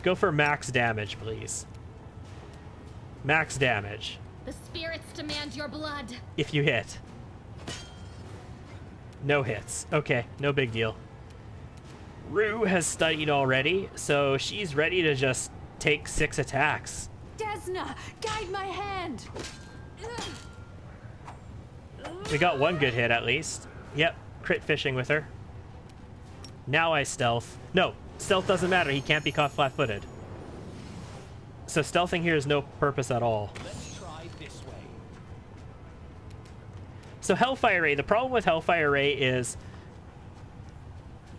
Go for max damage, please. Max damage. The spirits demand your blood. If you hit. No hits. Okay, no big deal. Rue has studied already, so she's ready to just take 6 attacks. Desna, guide my hand. We got 1 good hit at least. Yep, crit fishing with her. Now I stealth. No, stealth doesn't matter. He can't be caught flat-footed. So stealthing here is no purpose at all. Let's try this way. So Hellfire Ray, the problem with Hellfire Ray is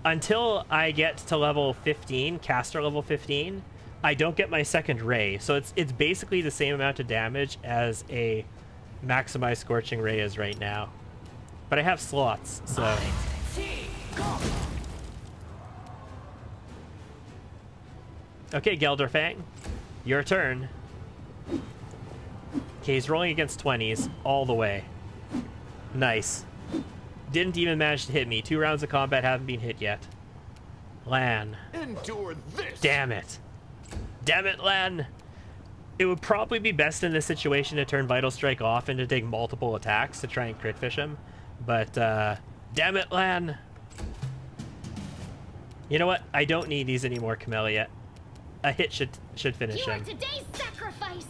until I get to level 15, caster level 15, I don't get my second ray. So it's basically the same amount of damage as a maximized Scorching Ray is right now. But I have slots, so... Okay, Gelderfang, your turn. Okay, he's rolling against 20s all the way. Nice. Didn't even manage to hit me. 2 rounds of combat haven't been hit yet. Lan. Endure this. Damn it. Damn it, Lan. It would probably be best in this situation to turn Vital Strike off and to take multiple attacks to try and crit fish him. But, damn it, Lan. You know what? I don't need these anymore, Camellia. A hit should finish You are him. today's sacrifice.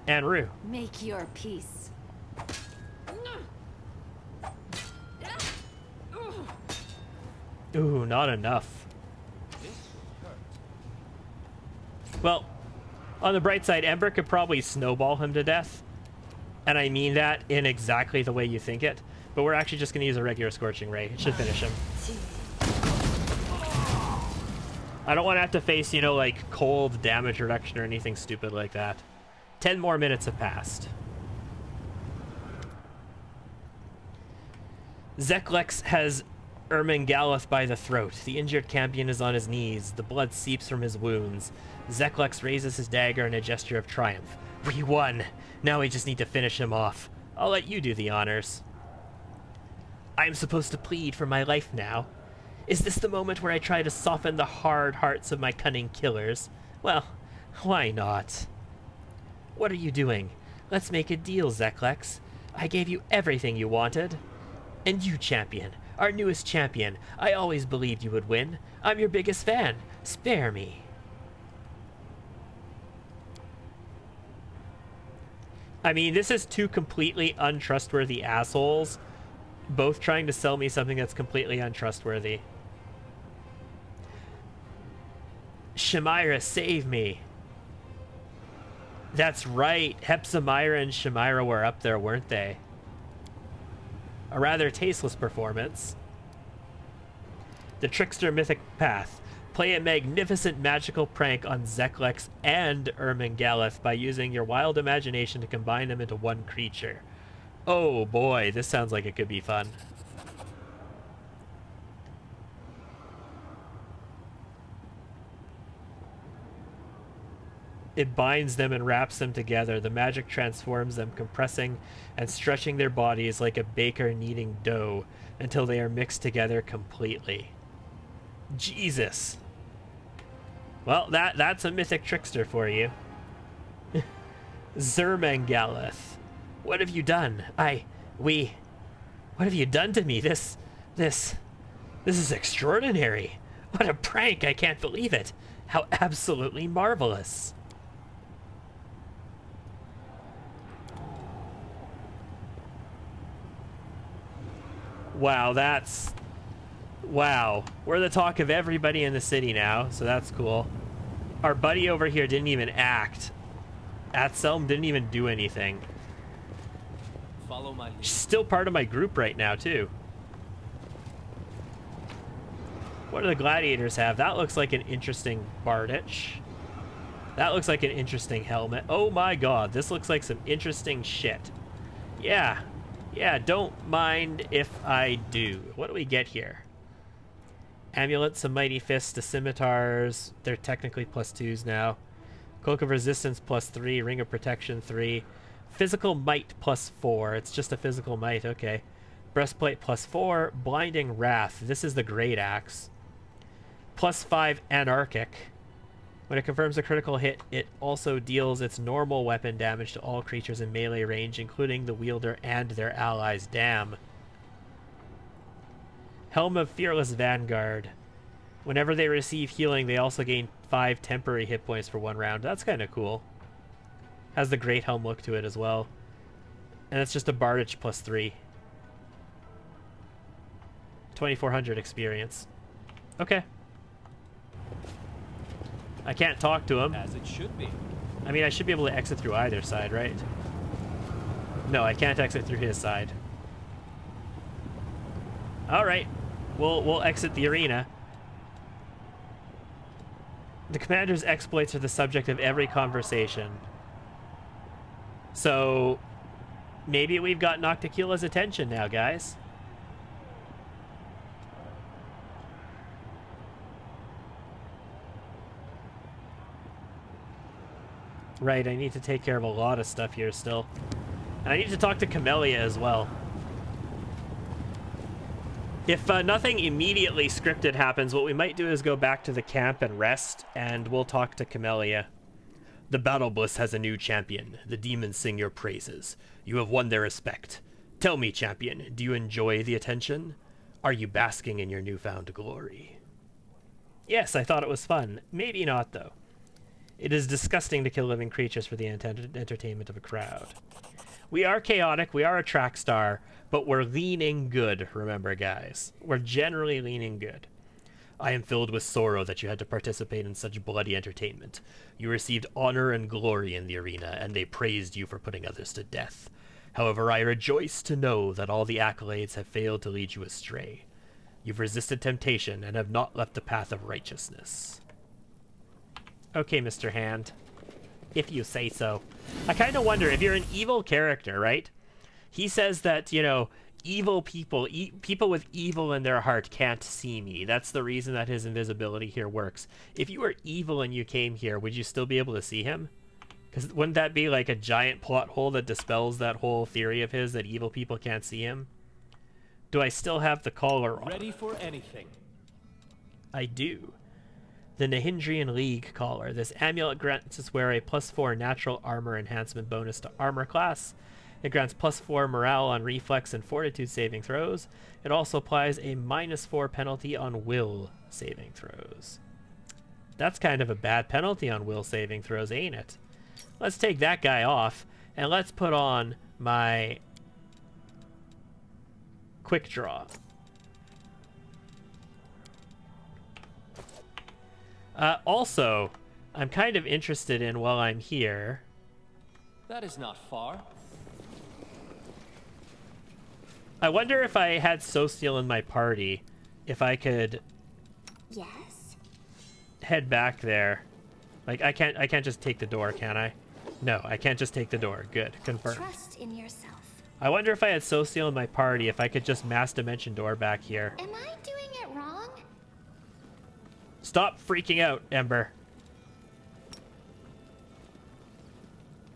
And Rue. Make your peace. Ooh, not enough. Well, on the bright side, Ember could probably snowball him to death. And I mean that in exactly the way you think it. But we're actually just going to use a regular Scorching Ray. It should finish him. I don't want to have to face, you know, like, cold damage reduction or anything stupid like that. 10 more minutes have passed. Zeklex has Ermengalith by the throat. The injured champion is on his knees. The blood seeps from his wounds. Zeklex raises his dagger in a gesture of triumph. We won! Now we just need to finish him off. I'll let you do the honors. I'm supposed to plead for my life now. Is this the moment where I try to soften the hard hearts of my cunning killers? Well, why not? What are you doing? Let's make a deal, Zeklex. I gave you everything you wanted. And you, champion, our newest champion, I always believed you would win. I'm your biggest fan. Spare me. I mean, this is 2 completely untrustworthy assholes, both trying to sell me something that's completely untrustworthy. Shemira, save me. That's right. Hepzimira and Shemira were up there, weren't they? A rather tasteless performance. The Trickster Mythic Path. Play a magnificent magical prank on Zeklex and Ermengalith by using your wild imagination to combine them into one creature. Oh boy, this sounds like it could be fun. It binds them and wraps them together. The magic transforms them, compressing and stretching their bodies like a baker kneading dough until they are mixed together completely. Jesus. Well, that's a mythic trickster for you. Zermangalith. What have you done? What have you done to me? This is extraordinary. What a prank. I can't believe it. How absolutely marvelous. Wow, that's Wow. We're the talk of everybody in the city now, so that's cool. Our buddy over here didn't even act. Atselm didn't even do anything. Follow my lead. She's still part of my group right now, too. What do the gladiators have? That looks like an interesting bardage. That looks like an interesting helmet. Oh my god, this looks like some interesting shit. Yeah. Yeah, don't mind if I do. What do we get here? Amulets, some mighty fists, the scimitars. They're technically +2s now. Cloak of Resistance +3. Ring of Protection 3. Physical Might +4. It's just a physical might, okay. Breastplate +4. Blinding Wrath. This is the Great Axe. +5 Anarchic. When it confirms a critical hit, it also deals its normal weapon damage to all creatures in melee range, including the wielder and their allies. Damn. Helm of Fearless Vanguard. Whenever they receive healing, they also gain 5 temporary hit points for 1 round. That's kind of cool. Has the Great Helm look to it as well. And it's just a bardage +3. 2400 experience. Okay. I can't talk to him. As it should be. I mean, I should be able to exit through either side, right? No, I can't exit through his side. All right. We'll exit the arena. The commander's exploits are the subject of every conversation. So maybe we've got Noctiquila's attention now, guys. Right, I need to take care of a lot of stuff here still. And I need to talk to Camellia as well. If nothing immediately scripted happens, what we might do is go back to the camp and rest, and we'll talk to Camellia. The Battle Bus has a new champion. The demons sing your praises. You have won their respect. Tell me, champion, do you enjoy the attention? Are you basking in your newfound glory? Yes, I thought it was fun. Maybe not, though. It is disgusting to kill living creatures for the entertainment of a crowd. We are chaotic, we are a track star, but we're leaning good, remember, guys. We're generally leaning good. I am filled with sorrow that you had to participate in such bloody entertainment. You received honor and glory in the arena, and they praised you for putting others to death. However, I rejoice to know that all the accolades have failed to lead you astray. You've resisted temptation and have not left the path of righteousness. Okay, Mr. Hand. If you say so. I kind of wonder, if you're an evil character, right? He says that, you know, evil people, people with evil in their heart can't see me. That's the reason that his invisibility here works. If you were evil and you came here, would you still be able to see him? Because wouldn't that be like a giant plot hole that dispels that whole theory of his that evil people can't see him? Do I still have the collar on? Ready for anything. I do. The Nahindrian League collar. This amulet grants its wearer a +4 natural armor enhancement bonus to armor class. It grants +4 morale on reflex and fortitude saving throws. It also applies a -4 penalty on will saving throws. That's kind of a bad penalty on will saving throws, ain't it? Let's take that guy off, and let's put on my quick draw. Also, I'm kind of interested in, while I'm here... That is not far. I wonder if I had Social in my party, if I could... Yes? head back there. Like, I can't just take the door, can I? No, I can't just take the door. Good. Confirmed. Trust in yourself. I wonder if I had Social in my party, if I could just mass dimension door back here. Am I doing it wrong? Stop freaking out, Ember.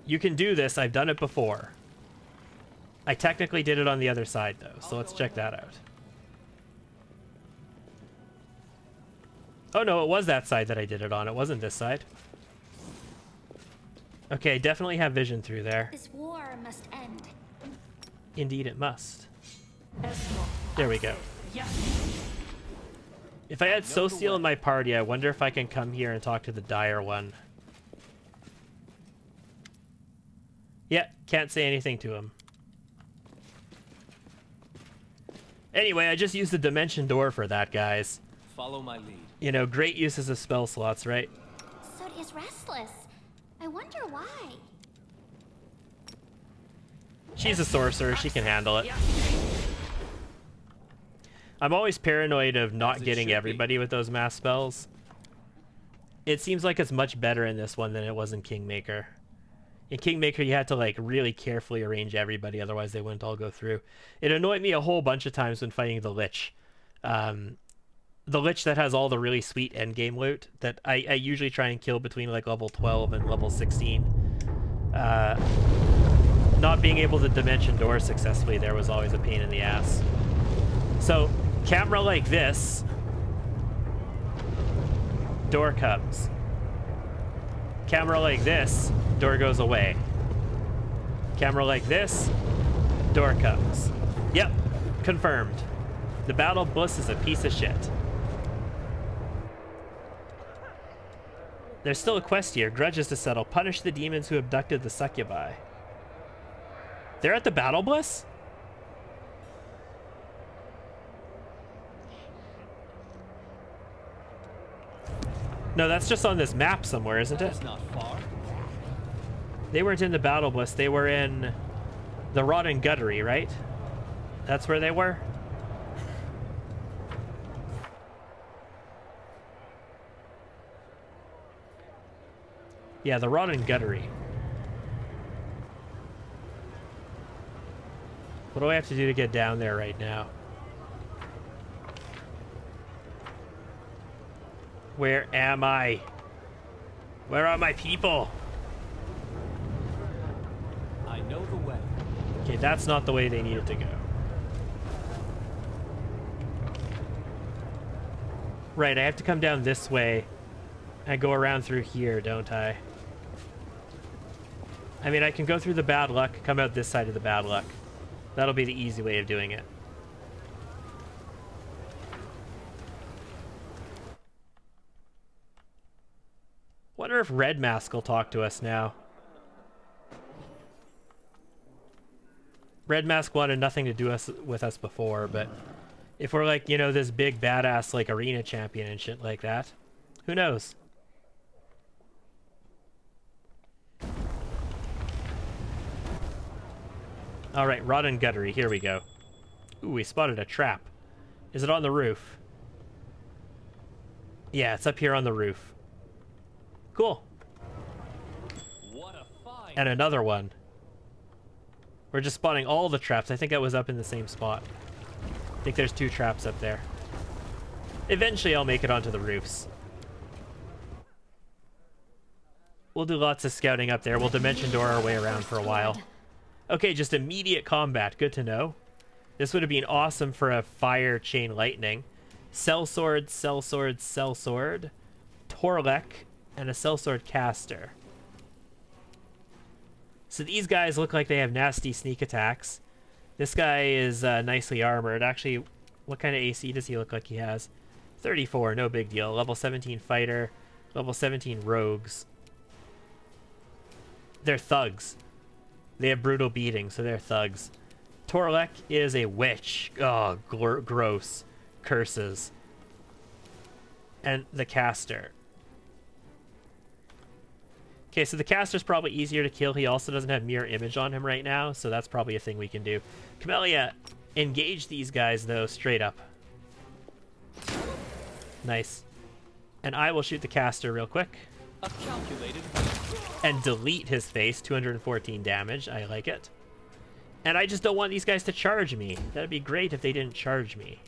You can do this. I've done it before. I technically did it on the other side, though, so let's check that out. Oh, no, it was that side that I did it on. It wasn't this side. Okay, definitely have vision through there. This war must end. Indeed it must. There we go. If I had Social in my party, I wonder if I can come here and talk to the dire one. Yeah, can't say anything to him. Anyway, I just used the Dimension Door for that, guys. Follow my lead. You know, great uses of spell slots, right? Sud is restless. I wonder why. She's a sorcerer, she can handle it. I'm always paranoid of not getting everybody with those mass spells. It seems like it's much better in this one than it was in Kingmaker. In Kingmaker, you had to like really carefully arrange everybody, otherwise they wouldn't all go through. It annoyed me a whole bunch of times when fighting the Lich. The Lich that has all the really sweet endgame loot that I usually try and kill between like level 12 and level 16. Not being able to Dimension Door successfully there was always a pain in the ass. So, camera like this, door comes. Camera like this, door goes away. Camera like this, door comes. Yep, confirmed. The battle bus is a piece of shit. There's still a quest here. Grudges to settle. Punish the demons who abducted the succubi. They're at the battle bus? No, that's just on this map somewhere, isn't it? That's not far. They weren't in the battle bus. They were in the Rotten Guttery, right? That's where they were? Yeah, the Rotten Guttery. What do I have to do to get down there right now? Where am I? Where are my people? I know the way. Okay, that's not the way they needed to go. Right, I have to come down this way. I go around through here, don't I? I mean, I can go through the bad luck, come out this side of the bad luck. That'll be the easy way of doing it. Wonder if Red Mask will talk to us now. Red Mask wanted nothing to do with us before, but if we're like, you know, this big badass like arena champion and shit like that, who knows? Alright, Rotten Guttery, here we go. Ooh, we spotted a trap. Is it on the roof? Yeah, it's up here on the roof. Cool. What a find. And another one. We're just spotting all the traps. I think that was up in the same spot. I think there's 2 traps up there. Eventually I'll make it onto the roofs. We'll do lots of scouting up there. We'll Dimension Door our way around for a while. Okay, just immediate combat. Good to know. This would have been awesome for a fire chain lightning. Sellsword, Sellsword, Sellsword, Torlek, and a Sellsword caster. So these guys look like they have nasty sneak attacks. This guy is nicely armored. Actually, what kind of AC does he look like he has? 34, no big deal. Level 17 fighter, level 17 rogues. They're thugs. They have brutal beating, so they're thugs. Torlek is a witch. Oh, gross. Curses. And the caster. Okay, so the caster's probably easier to kill. He also doesn't have mirror image on him right now, so that's probably a thing we can do. Camellia, engage these guys, though, straight up. Nice. And I will shoot the caster real quick. A calculated And delete his face, 214 damage. I like it. And I just don't want these guys to charge me. That'd be great if they didn't charge me.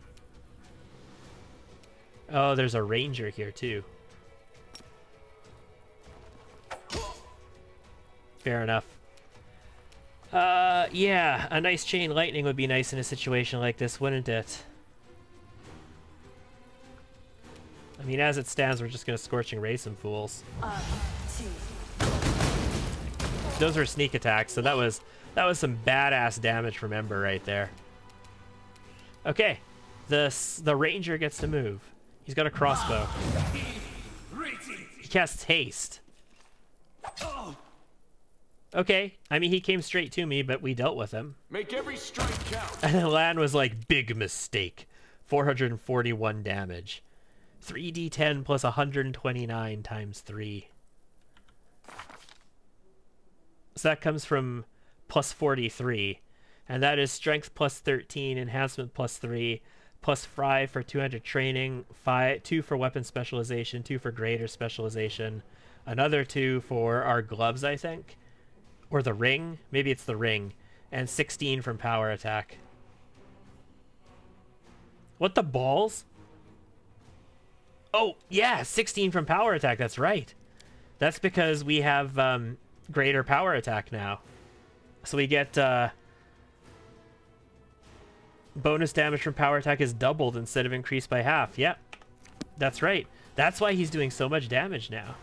Oh, there's a ranger here, too. Fair enough. Yeah, a nice chain lightning would be nice in a situation like this, wouldn't it? I mean, as it stands, we're just gonna Scorching Ray some fools. Those were sneak attacks, so that was some badass damage from Ember right there. Okay, the ranger gets to move. He's got a crossbow. He casts haste. Okay, I mean, he came straight to me, but we dealt with him. Make every strike count. And then Lan was like, big mistake. 441 damage. 3d10 plus 129 times 3. So that comes from plus 43. And that is strength plus 13, enhancement plus 3, plus 5 for 200 training, 2 for weapon specialization, 2 for greater specialization, another 2 for our gloves, I think. Or the ring. Maybe it's the ring. And 16 from power attack. What the balls? Oh, yeah, 16 from power attack. That's right. That's because we have greater power attack now. So we get bonus damage from power attack is doubled instead of increased by half. Yep, that's right. That's why he's doing so much damage now.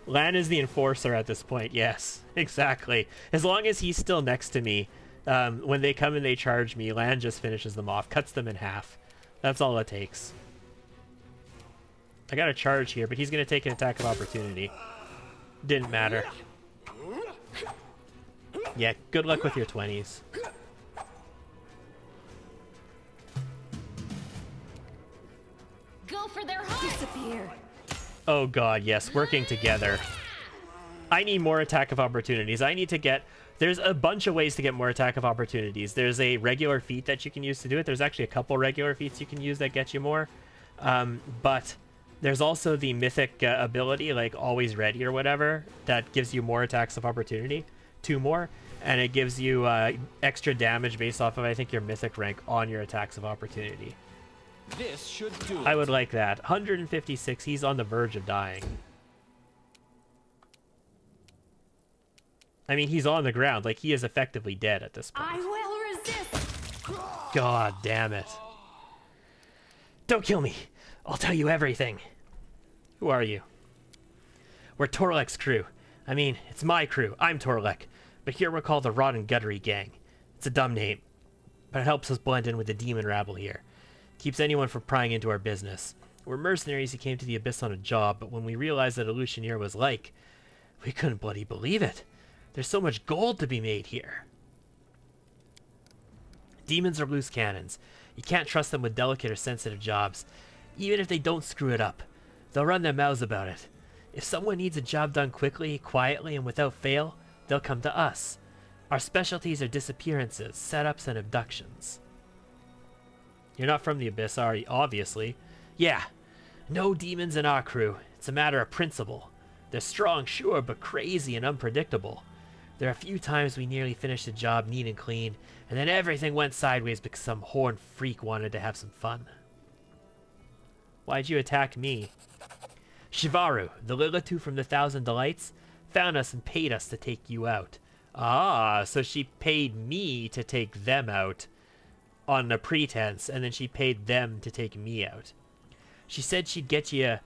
Lan is the enforcer at this point. Yes, exactly. As long as he's still next to me, when they come and they charge me, Lan just finishes them off, cuts them in half. That's all it takes. I got a charge here, but he's going to take an attack of opportunity. Didn't matter. Yeah, good luck with your 20s. Go for their heart. Disappear. Oh god, yes, working together. I need more attack of opportunities. I need to get... There's a bunch of ways to get more attack of opportunities. There's a regular feat that you can use to do it. There's actually a couple regular feats you can use that get you more. But there's also the mythic ability, like Always Ready or whatever, that gives you more attacks of opportunity. 2 more. And it gives you extra damage based off of, I think, your mythic rank on your attacks of opportunity. This should do it. I would like that. 156, he's on the verge of dying. I mean, he's on the ground. Like, he is effectively dead at this point. I will resist. God damn it. Don't kill me. I'll tell you everything. Who are you? We're Torlek's crew. I mean, it's my crew. I'm Torlek. But here we're called the Rod and Guttery Gang. It's a dumb name, but it helps us blend in with the demon rabble here. Keeps anyone from prying into our business. We're mercenaries who came to the Abyss on a job, but when we realized that Illusioneer was like, we couldn't bloody believe it. There's so much gold to be made here. Demons are loose cannons. You can't trust them with delicate or sensitive jobs. Even if they don't screw it up, they'll run their mouths about it. If someone needs a job done quickly, quietly, and without fail, they'll come to us. Our specialties are disappearances, setups, and abductions. You're not from the Abyss, are you? Obviously. Yeah. No demons in our crew. It's a matter of principle. They're strong, sure, but crazy and unpredictable. There are a few times we nearly finished the job neat and clean, and then everything went sideways because some horned freak wanted to have some fun. Why'd you attack me? Shivaru, the Lilitu from the Thousand Delights, found us and paid us to take you out. Ah, so she paid me to take them out on a pretense, and then she paid them to take me out. She said she'd get you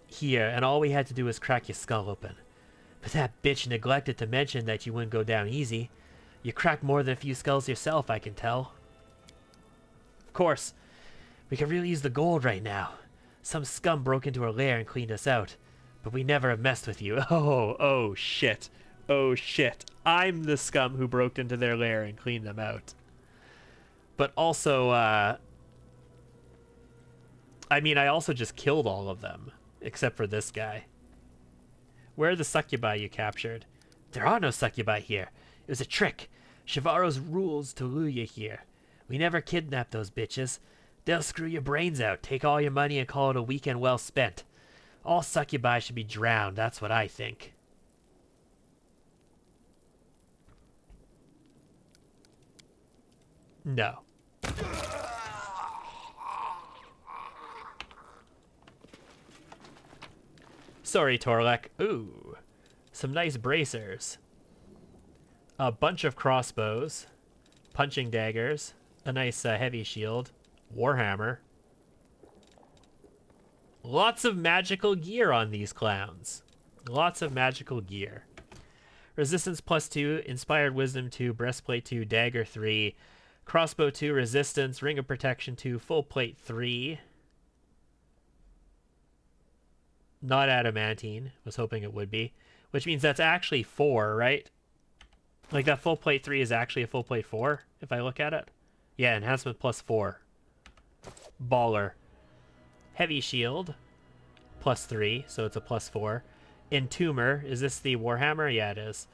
here, and all we had to do was crack your skull open. But that bitch neglected to mention that you wouldn't go down easy. You cracked more than a few skulls yourself, I can tell. Of course, we could really use the gold right now. Some scum broke into our lair and cleaned us out. But we never have messed with you. Oh shit. Oh shit. I'm the scum who broke into their lair and cleaned them out. But also, I mean, I also just killed all of them. Except for this guy. Where are the succubi you captured? There are no succubi here. It was a trick. Shivaro's rules to lure you here. We never kidnapped those bitches. They'll screw your brains out, take all your money, and call it a weekend well spent. All succubi should be drowned, that's what I think. No. Sorry, Torlek. Ooh. Some nice bracers. A bunch of crossbows. Punching daggers. A nice heavy shield. Warhammer. Lots of magical gear on these clowns. Lots of magical gear. Resistance +2, Inspired Wisdom 2, Breastplate 2, Dagger 3, Crossbow 2, Resistance, Ring of Protection 2, Full Plate 3. Not adamantine. Was hoping it would be. which means that's actually 4, right? Like that full plate 3 is actually a full plate 4, if I look at it. Yeah, enhancement plus 4. Baller. Heavy shield, plus 3, so it's a plus 4. Entomber, is this the Warhammer? Yeah, it is.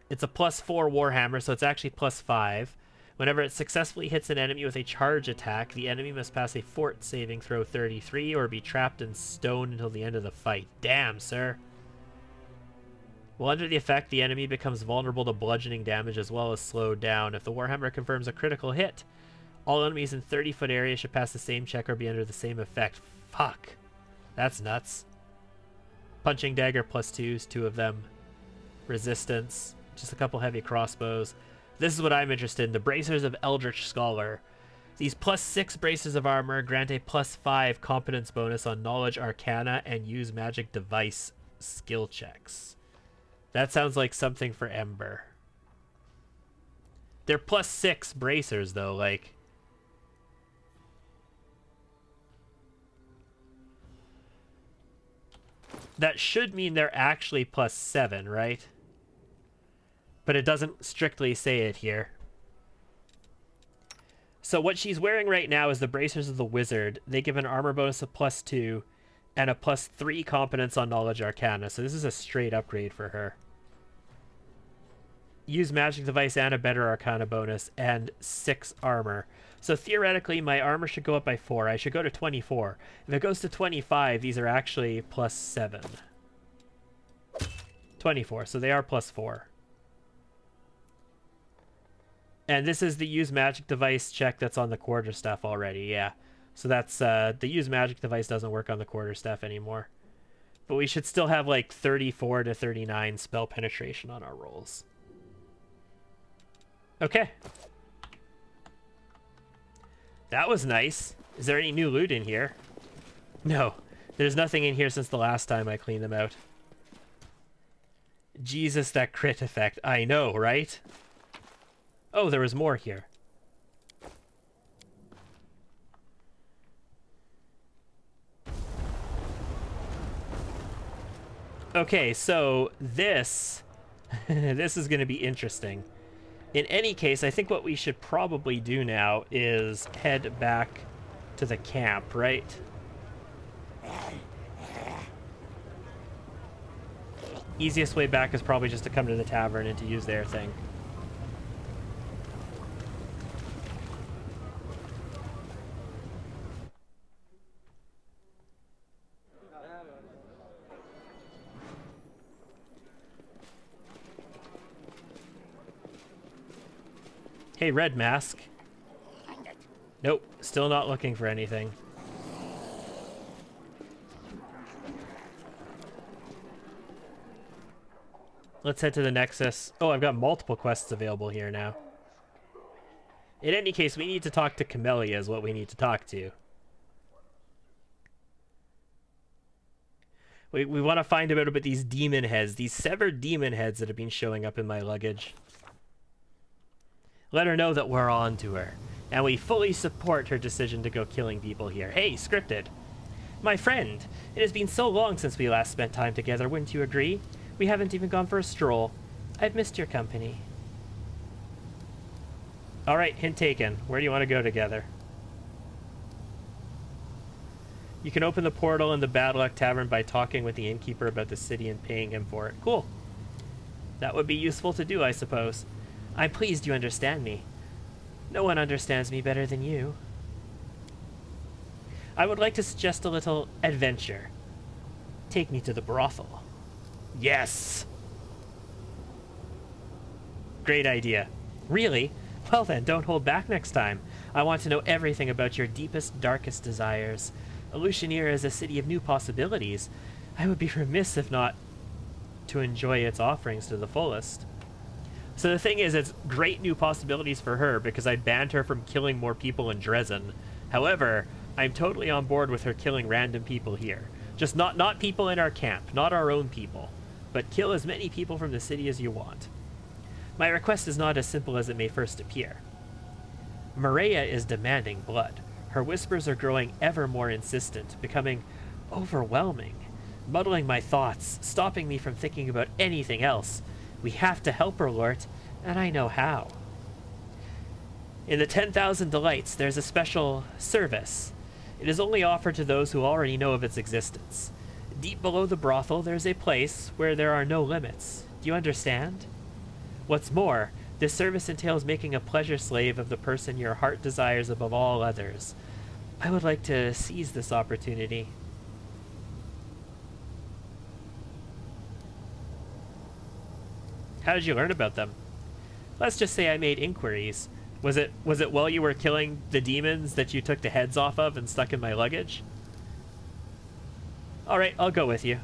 It's a plus 4 Warhammer, so it's actually plus 5. Whenever it successfully hits an enemy with a charge attack, the enemy must pass a fort saving throw 33 or be trapped in stone until the end of the fight. Damn, sir. While under the effect, the enemy becomes vulnerable to bludgeoning damage as well as slowed down. If the Warhammer confirms a critical hit, all enemies in 30-foot area should pass the same check or be under the same effect. Fuck. That's nuts. Punching dagger plus 2s, 2 of them. Resistance. Just a couple heavy crossbows. This is what I'm interested in. The Bracers of Eldritch Scholar. These plus 6 braces of armor grant a plus 5 competence bonus on Knowledge Arcana and Use Magic Device skill checks. That sounds like something for Ember. They're plus 6 bracers, though, like... That should mean they're actually plus 7, right? But it doesn't strictly say it here. So what she's wearing right now is the Bracers of the Wizard. They give an armor bonus of plus 2 and a plus 3 competence on Knowledge Arcana. So this is a straight upgrade for her. Use Magic Device and a better Arcana bonus and 6 armor. So theoretically, my armor should go up by 4. I should go to 24. If it goes to 25, these are actually plus 7. 24, so they are plus 4. And this is the Use Magic Device check that's on the Quarterstaff already, yeah. So that's, the Use Magic Device doesn't work on the Quarterstaff anymore. But we should still have like 34 to 39 spell penetration on our rolls. Okay. That was nice. Is there any new loot in here? No. There's nothing in here since the last time I cleaned them out. Jesus, that crit effect. I know, right? Oh, there was more here. Okay, so this... this is going to be interesting. In any case, I think what we should probably do now is head back to the camp, right? Easiest way back is probably just to come to the tavern and to use their thing. Hey, Red Mask. Nope, still not looking for anything. Let's head to the Nexus. Oh, I've got multiple quests available here now. In any case, we need to talk to Camellia is what we need to talk to. We want to find out about these demon heads, these severed demon heads that have been showing up in my luggage. Let her know that we're on to her, and we fully support her decision to go killing people here. Hey, Scripted. My friend, it has been so long since we last spent time together, wouldn't you agree? We haven't even gone for a stroll. I've missed your company. Alright, hint taken. Where do you want to go together? You can open the portal in the Bad Luck Tavern by talking with the innkeeper about the city and paying him for it. Cool. That would be useful to do, I suppose. I'm pleased you understand me. No one understands me better than you. I would like to suggest a little adventure. Take me to the brothel. Yes! Great idea. Really? Well then, don't hold back next time. I want to know everything about your deepest, darkest desires. Illusioneer is a city of new possibilities. I would be remiss if not to enjoy its offerings to the fullest. So the thing is, it's great new possibilities for her because I banned her from killing more people in Dresden. However, I'm totally on board with her killing random people here. Just not people in our camp, not our own people, but kill as many people from the city as you want. My request is not as simple as it may first appear. Maria is demanding blood. Her whispers are growing ever more insistent, becoming overwhelming. muddling my thoughts, stopping me from thinking about anything else. We have to help her, Lort, and I know how. In the 10,000 Delights, there's a special service. It is only offered to those who already know of its existence. Deep below the brothel, there's a place where there are no limits. Do you understand? What's more, this service entails making a pleasure slave of the person your heart desires above all others. I would like to seize this opportunity. How did you learn about them? Let's just say I made inquiries. Was it while you were killing the demons that you took the heads off of and stuck in my luggage? Alright, I'll go with you.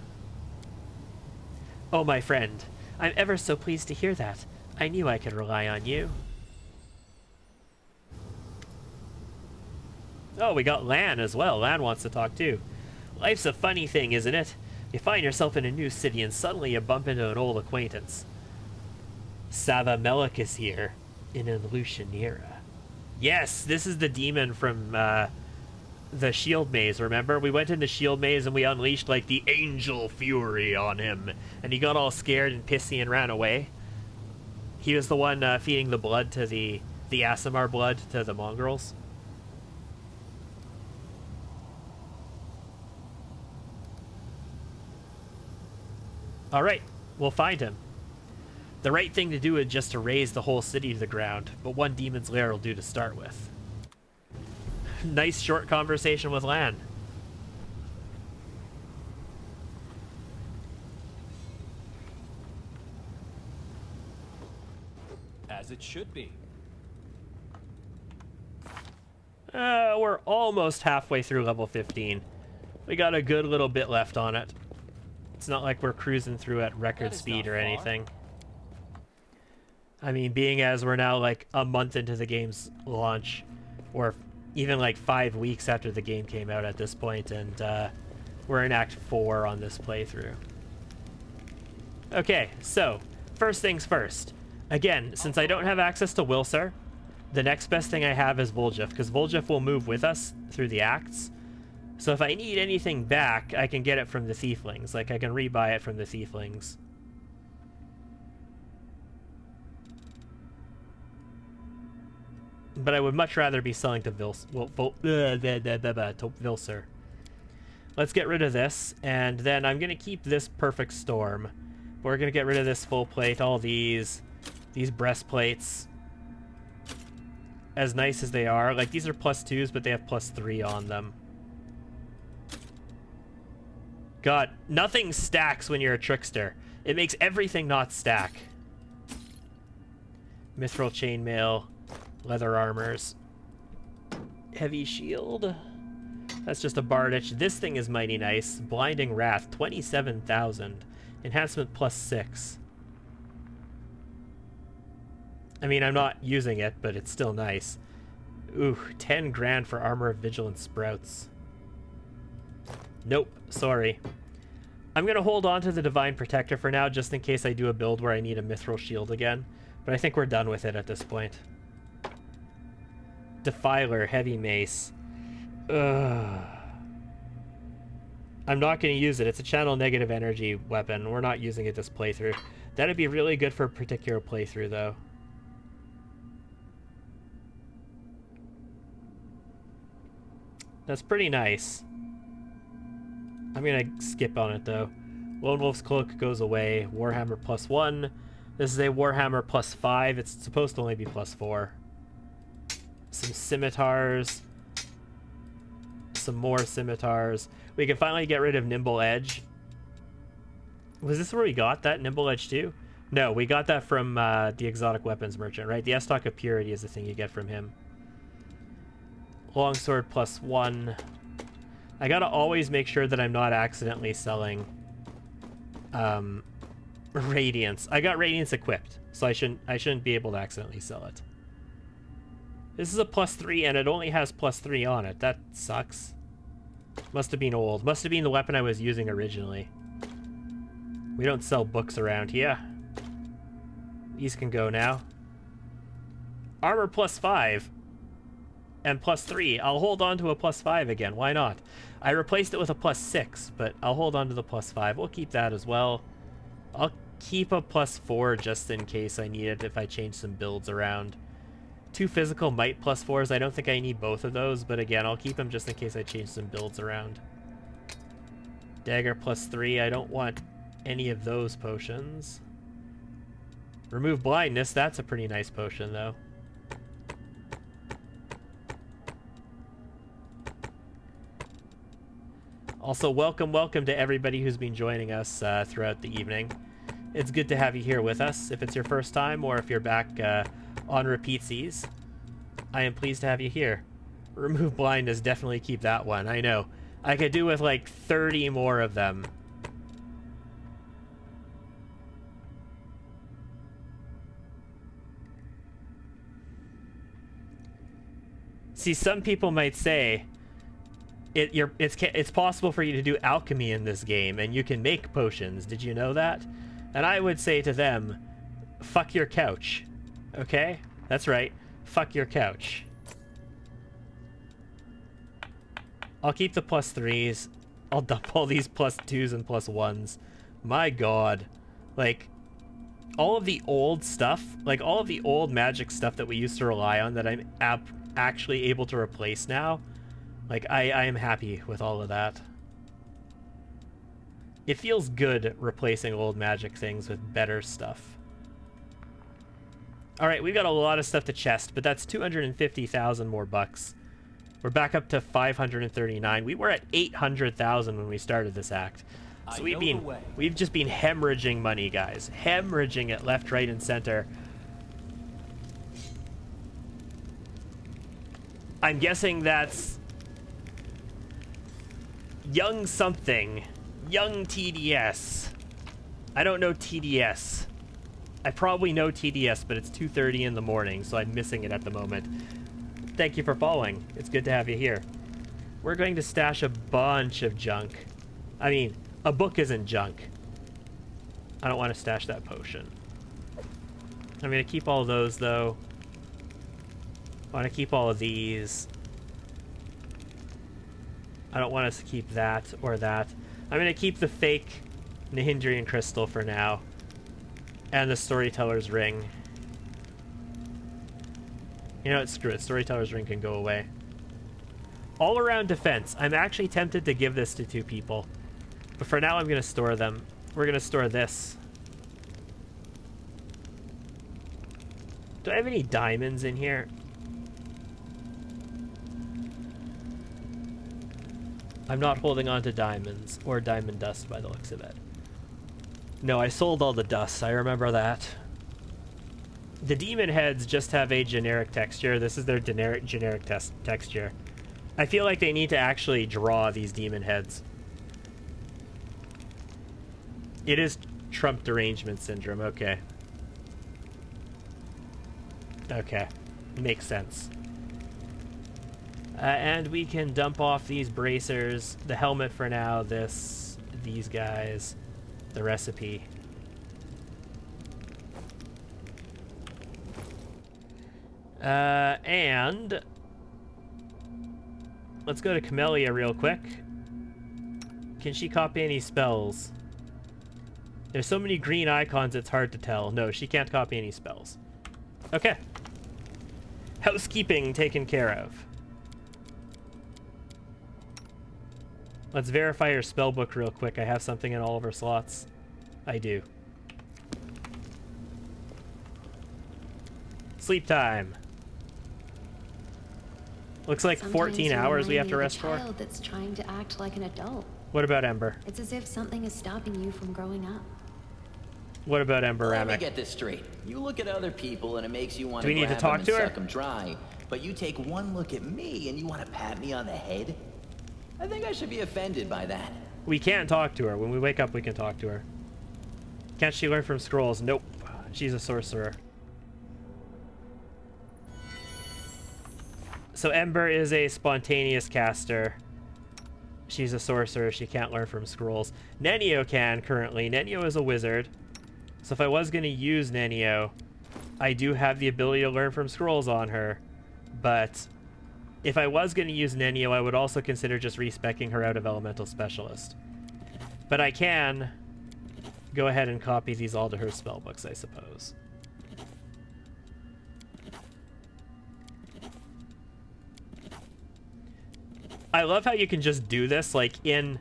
Oh, my friend. I'm ever so pleased to hear that. I knew I could rely on you. Oh, we got Lan as well. Lan wants to talk too. Life's a funny thing, isn't it? You find yourself in a new city and suddenly you bump into an old acquaintance. Sava Melik is here. In Lucianera. Yes, this is the demon from the Shield Maze, remember? We went into Shield Maze and we unleashed like the angel fury on him. And he got all scared and pissy and ran away. He was the one feeding the blood to the Aasimar blood to the mongrels. Alright, we'll find him. The right thing to do is just to raise the whole city to the ground, but one demon's lair will do to start with. Nice short conversation with Lan. As it should be. We're almost halfway through level 15. We got a good little bit left on it. It's not like we're cruising through at record speed or anything. I mean, being as we're now like a month into the game's launch, or even like 5 weeks after the game came out at this point, and we're in Act 4 on this playthrough. Okay, so, first things first. Again, since I don't have access to Wilsar, the next best thing I have is Voljeff, because Voljeff will move with us through the acts. So if I need anything back, I can get it from the Thieflings. Like, I can rebuy it from the Thieflings. But I would much rather be selling to Vilsar. Let's get rid of this, and then I'm going to keep this Perfect Storm. We're going to get rid of this full plate, all these breastplates. As nice as they are. Like, these are +2s, but they have +3 on them. God, nothing stacks when you're a Trickster. It makes everything not stack. Mithril Chainmail. Leather armors. Heavy shield. That's just a Bardich. This thing is mighty nice. Blinding Wrath, 27,000. Enhancement +6. I mean, I'm not using it, but it's still nice. Ooh, 10 grand for Armor of Vigilance Sprouts. Nope, sorry. I'm gonna hold on to the Divine Protector for now, just in case I do a build where I need a Mithril Shield again. But I think we're done with it at this point. Defiler, Heavy Mace. Ugh. I'm not going to use it. It's a channel negative energy weapon. We're not using it this playthrough. That'd be really good for a particular playthrough, though. That's pretty nice. I'm going to skip on it, though. Lone Wolf's Cloak goes away. Warhammer +1. This is a Warhammer +5. It's supposed to only be +4. Some scimitars. Some more scimitars. We can finally get rid of Nimble Edge. Was this where we got that Nimble Edge too? No, we got that from the Exotic Weapons Merchant, right? The Estoc of Purity is the thing you get from him. Longsword +1. I gotta always make sure that I'm not accidentally selling Radiance. I got Radiance equipped, so I shouldn't be able to accidentally sell it. This is a +3 and it only has +3 on it. That sucks. Must have been old. Must have been the weapon I was using originally. We don't sell books around here. These can go now. Armor +5. And +3. I'll hold on to a +5 again. Why not? I replaced it with a +6, but I'll hold on to the +5. We'll keep that as well. I'll keep a +4 just in case I need it if I change some builds around. 2 physical might +4s. I don't think I need both of those, but again, I'll keep them just in case I change some builds around. Dagger +3. I don't want any of those potions. Remove blindness. That's a pretty nice potion, though. Also, welcome to everybody who's been joining us throughout the evening. It's good to have you here with us. If it's your first time or if you're back on repeatsies, I am pleased to have you here. Remove blindness, definitely keep that one. I know. I could do with like 30 more of them. See, some people might say it's possible for you to do alchemy in this game, and you can make potions. Did you know that? And I would say to them, fuck your couch. Okay? That's right. Fuck your couch. I'll keep the +3s. I'll dump all these +2s and +1s. My god. Like, all of the old stuff, like all of the old magic stuff that we used to rely on that I'm actually able to replace now, like, I am happy with all of that. It feels good replacing old magic things with better stuff. Alright, we've got a lot of stuff to chest, but that's 250,000 more bucks. We're back up to 539. We were at 800,000 when we started this act. So we've just been hemorrhaging money, guys. Hemorrhaging it left, right, and center. I'm guessing that's young something. Young TDS. I don't know TDS. I probably know TDS, but it's 2:30 in the morning, so I'm missing it at the moment. Thank you for following. It's good to have you here. We're going to stash a bunch of junk. I mean, a book isn't junk. I don't want to stash that potion. I'm going to keep all of those, though. I want to keep all of these. I don't want us to keep that or that. I'm going to keep the fake Nihindrian crystal for now. And the Storyteller's ring. You know what? Screw it. Storyteller's ring can go away. All around defense. I'm actually tempted to give this to 2 people. But for now, I'm going to store them. We're going to store this. Do I have any diamonds in here? I'm not holding on to diamonds or diamond dust by the looks of it. No, I sold all the dust. I remember that. The demon heads just have a generic texture. This is their generic texture. I feel like they need to actually draw these demon heads. It is Trump derangement syndrome. Okay. Okay. Makes sense. And we can dump off these bracers. The helmet for now. These guys. The recipe. And let's go to Camellia real quick. Can she copy any spells? There's so many green icons it's hard to tell. No, she can't copy any spells. Okay. Housekeeping taken care of. Let's verify her spellbook real quick. I have something in all of her slots. I do. Sleep time. Looks like 14 hours we have to rest for. Child that's trying to act like an adult. What about Ember? It's as if something is stopping you from growing up. What about Ember, Let me Ramek? get this straight. You look at other people and it makes you want Do we need to grab talk them to and her? suck them dry. But you take one look at me and you want to pat me on the head? I think I should be offended by that. We can't talk to her. When we wake up, we can talk to her. Can't she learn from scrolls? Nope. She's a sorcerer. So Ember is a spontaneous caster. She's a sorcerer. She can't learn from scrolls. Nenio can currently. Nenio is a wizard. So if I was going to use Nenio, I do have the ability to learn from scrolls on her. But if I was going to use Nenio, I would also consider just respecking her out of Elemental Specialist. But I can go ahead and copy these all to her spellbooks, I suppose. I love how you can just do this, like in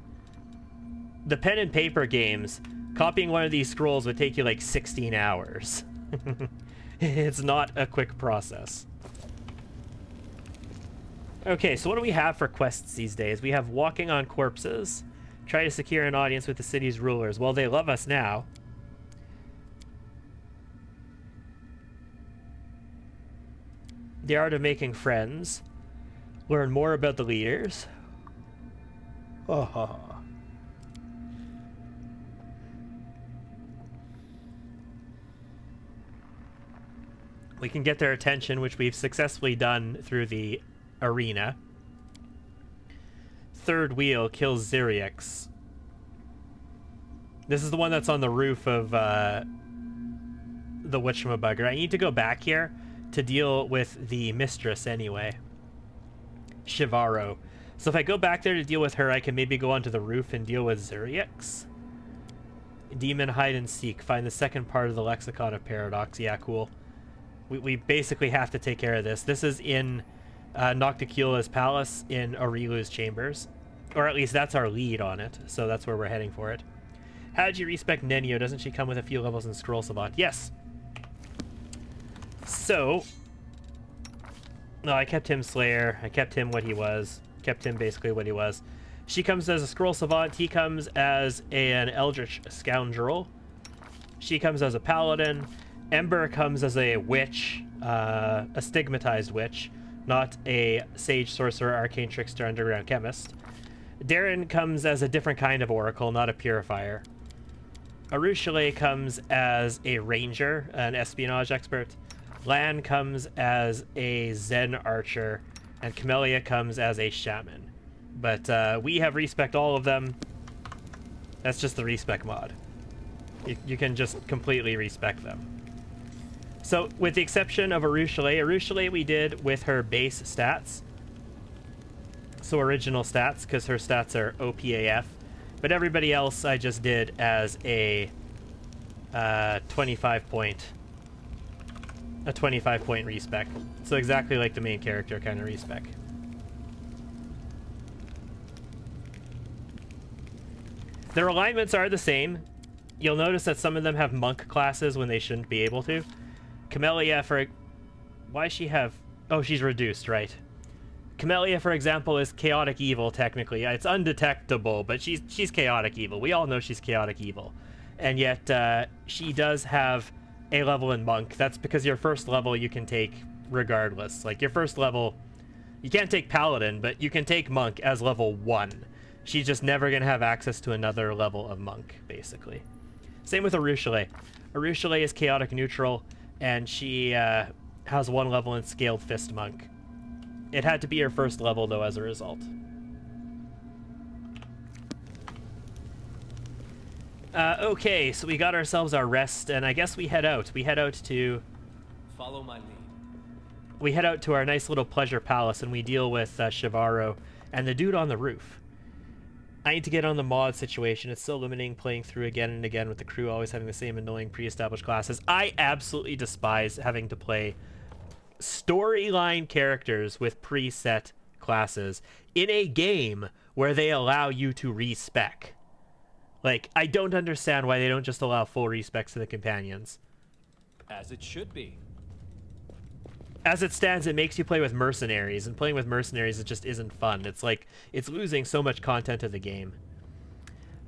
the pen and paper games, copying one of these scrolls would take you like 16 hours. It's not a quick process. Okay, so what do we have for quests these days? We have Walking on Corpses. Try to secure an audience with the city's rulers. Well, they love us now. The Art of Making Friends. Learn more about the leaders. Oh. We can get their attention, which we've successfully done through the arena. Third wheel kills Zyrix. This is the one that's on the roof of the whatchamabugger. I need to go back here to deal with the mistress anyway. Shivaro. So if I go back there to deal with her, I can maybe go onto the roof and deal with Zyrix. Demon hide and seek. Find the second part of the Lexicon of Paradox. Yeah, cool. We basically have to take care of this. This is in Nocticula's palace in Aurilu's chambers. Or at least that's our lead on it. So that's where we're heading for it. How did you respect Nenio? Doesn't she come with a few levels in Scroll Savant? Yes. So... no, I kept him Slayer. I kept him what he was. Kept him basically what he was. She comes as a Scroll Savant. He comes as an Eldritch Scoundrel. She comes as a Paladin. Ember comes as a witch. A stigmatized witch. Not a Sage Sorcerer, Arcane Trickster, Underground Chemist. Darren comes as a different kind of Oracle, not a Purifier. Arushale comes as a Ranger, an Espionage Expert. Lan comes as a Zen Archer, and Camellia comes as a Shaman. But we have respect all of them. That's just the respec mod. You can just completely respect them. So, with the exception of Arushale we did with her base stats. So original stats, because her stats are OPAF. But everybody else I just did as a 25 point respec. So exactly like the main character kind of respec. Their alignments are the same. You'll notice that some of them have monk classes when they shouldn't be able to. Camellia, why does she have... oh, she's reduced, right. Camellia, for example, is chaotic evil, technically. It's undetectable, but she's chaotic evil. We all know she's chaotic evil. And yet, she does have a level in monk. That's because your first level you can take regardless. Like, your first level... you can't take paladin, but you can take monk as level 1. She's just never going to have access to another level of monk, basically. Same with Arushale. Arushale is chaotic neutral, and she has 1 level in Scaled Fist Monk. It had to be her first level, though, as a result. Okay, so we got ourselves our rest, and I guess we head out. We head out to... follow my lead. We head out to our nice little pleasure palace, and we deal with Shivaro and the dude on the roof. I need to get on the mod situation. It's so limiting playing through again and again with the crew always having the same annoying pre-established classes. I absolutely despise having to play storyline characters with preset classes in a game where they allow you to respec. Like, I don't understand why they don't just allow full respecs to the companions. As it should be. As it stands, it makes you play with mercenaries, and playing with mercenaries, it just isn't fun. It's like, it's losing so much content of the game.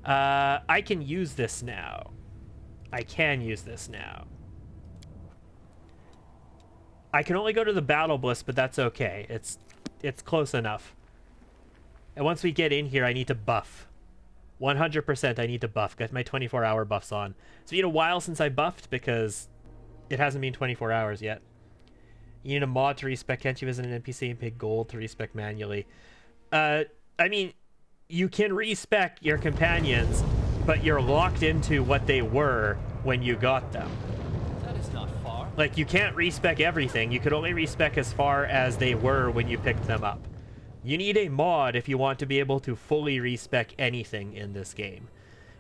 I can use this now. I can use this now. I can only go to the Battle Bliss, but that's okay. It's close enough. And once we get in here, I need to buff. 100% I need to buff. Got my 24-hour buffs on. It's been a while since I buffed, because it hasn't been 24 hours yet. You need a mod to respec. Can't you visit an NPC and pay gold to respec manually? I mean, you can respec your companions, but you're locked into what they were when you got them. That is not far. Like, you can't respec everything. You could only respec as far as they were when you picked them up. You need a mod if you want to be able to fully respec anything in this game.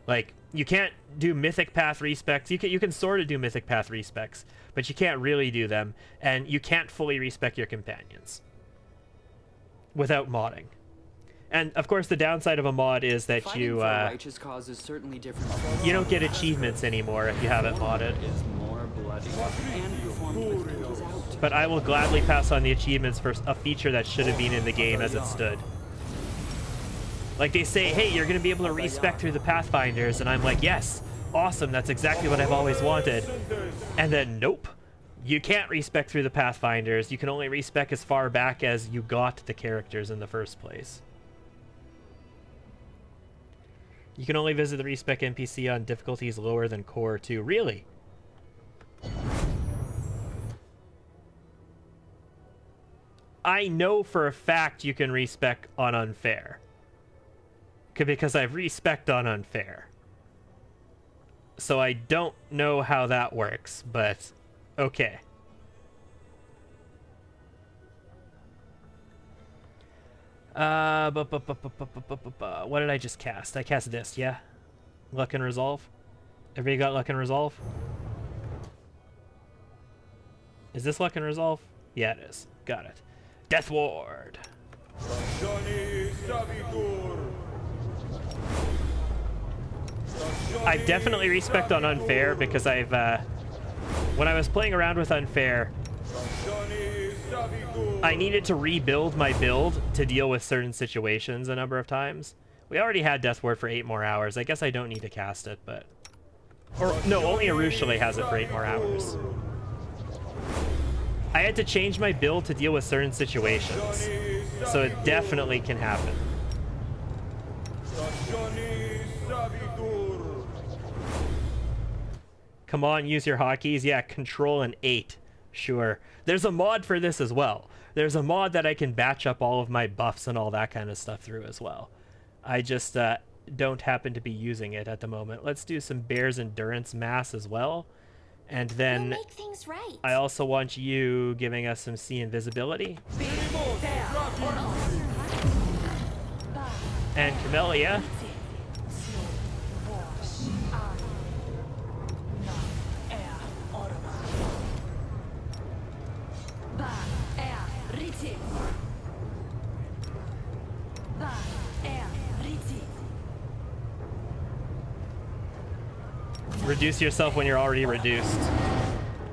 Like, you can't do Mythic Path respecs. You can sort of do Mythic Path respecs, but you can't really do them, and you can't fully respec your companions without modding. And of course, the downside of a mod is that you you don't get achievements anymore if you haven't modded. But I will gladly pass on the achievements for a feature that should have been in the game as it stood. Like, they say, hey, you're going to be able to respec through the Pathfinders, and I'm like, yes, awesome, that's exactly what I've always wanted. And then, nope. You can't respec through the Pathfinders. You can only respec as far back as you got the characters in the first place. You can only visit the respec NPC on difficulties lower than Core 2. Really? I know for a fact you can respec on Unfair. Because I've respec'd on Unfair. So I don't know how that works, but okay. What did I just cast? I cast this, yeah? Luck and Resolve? Everybody got Luck and Resolve? Is this Luck and Resolve? Yeah, it is. Got it. Death Ward! I've definitely respec'd on Unfair because I've, when I was playing around with Unfair, I needed to rebuild my build to deal with certain situations a number of times. We already had Death Ward for 8 more hours. I guess I don't need to cast it, but... Or, no, only Arushale has it for 8 more hours. I had to change my build to deal with certain situations. So it definitely can happen. Come on, use your hotkeys. Yeah, Control and 8. Sure. There's a mod for this as well. There's a mod that I can batch up all of my buffs and all that kind of stuff through as well. I just don't happen to be using it at the moment. Let's do some Bear's Endurance Mass as well. And then We'll make things right. I also want you giving us some Sea Invisibility. And Camellia. Reduce yourself when you're already reduced.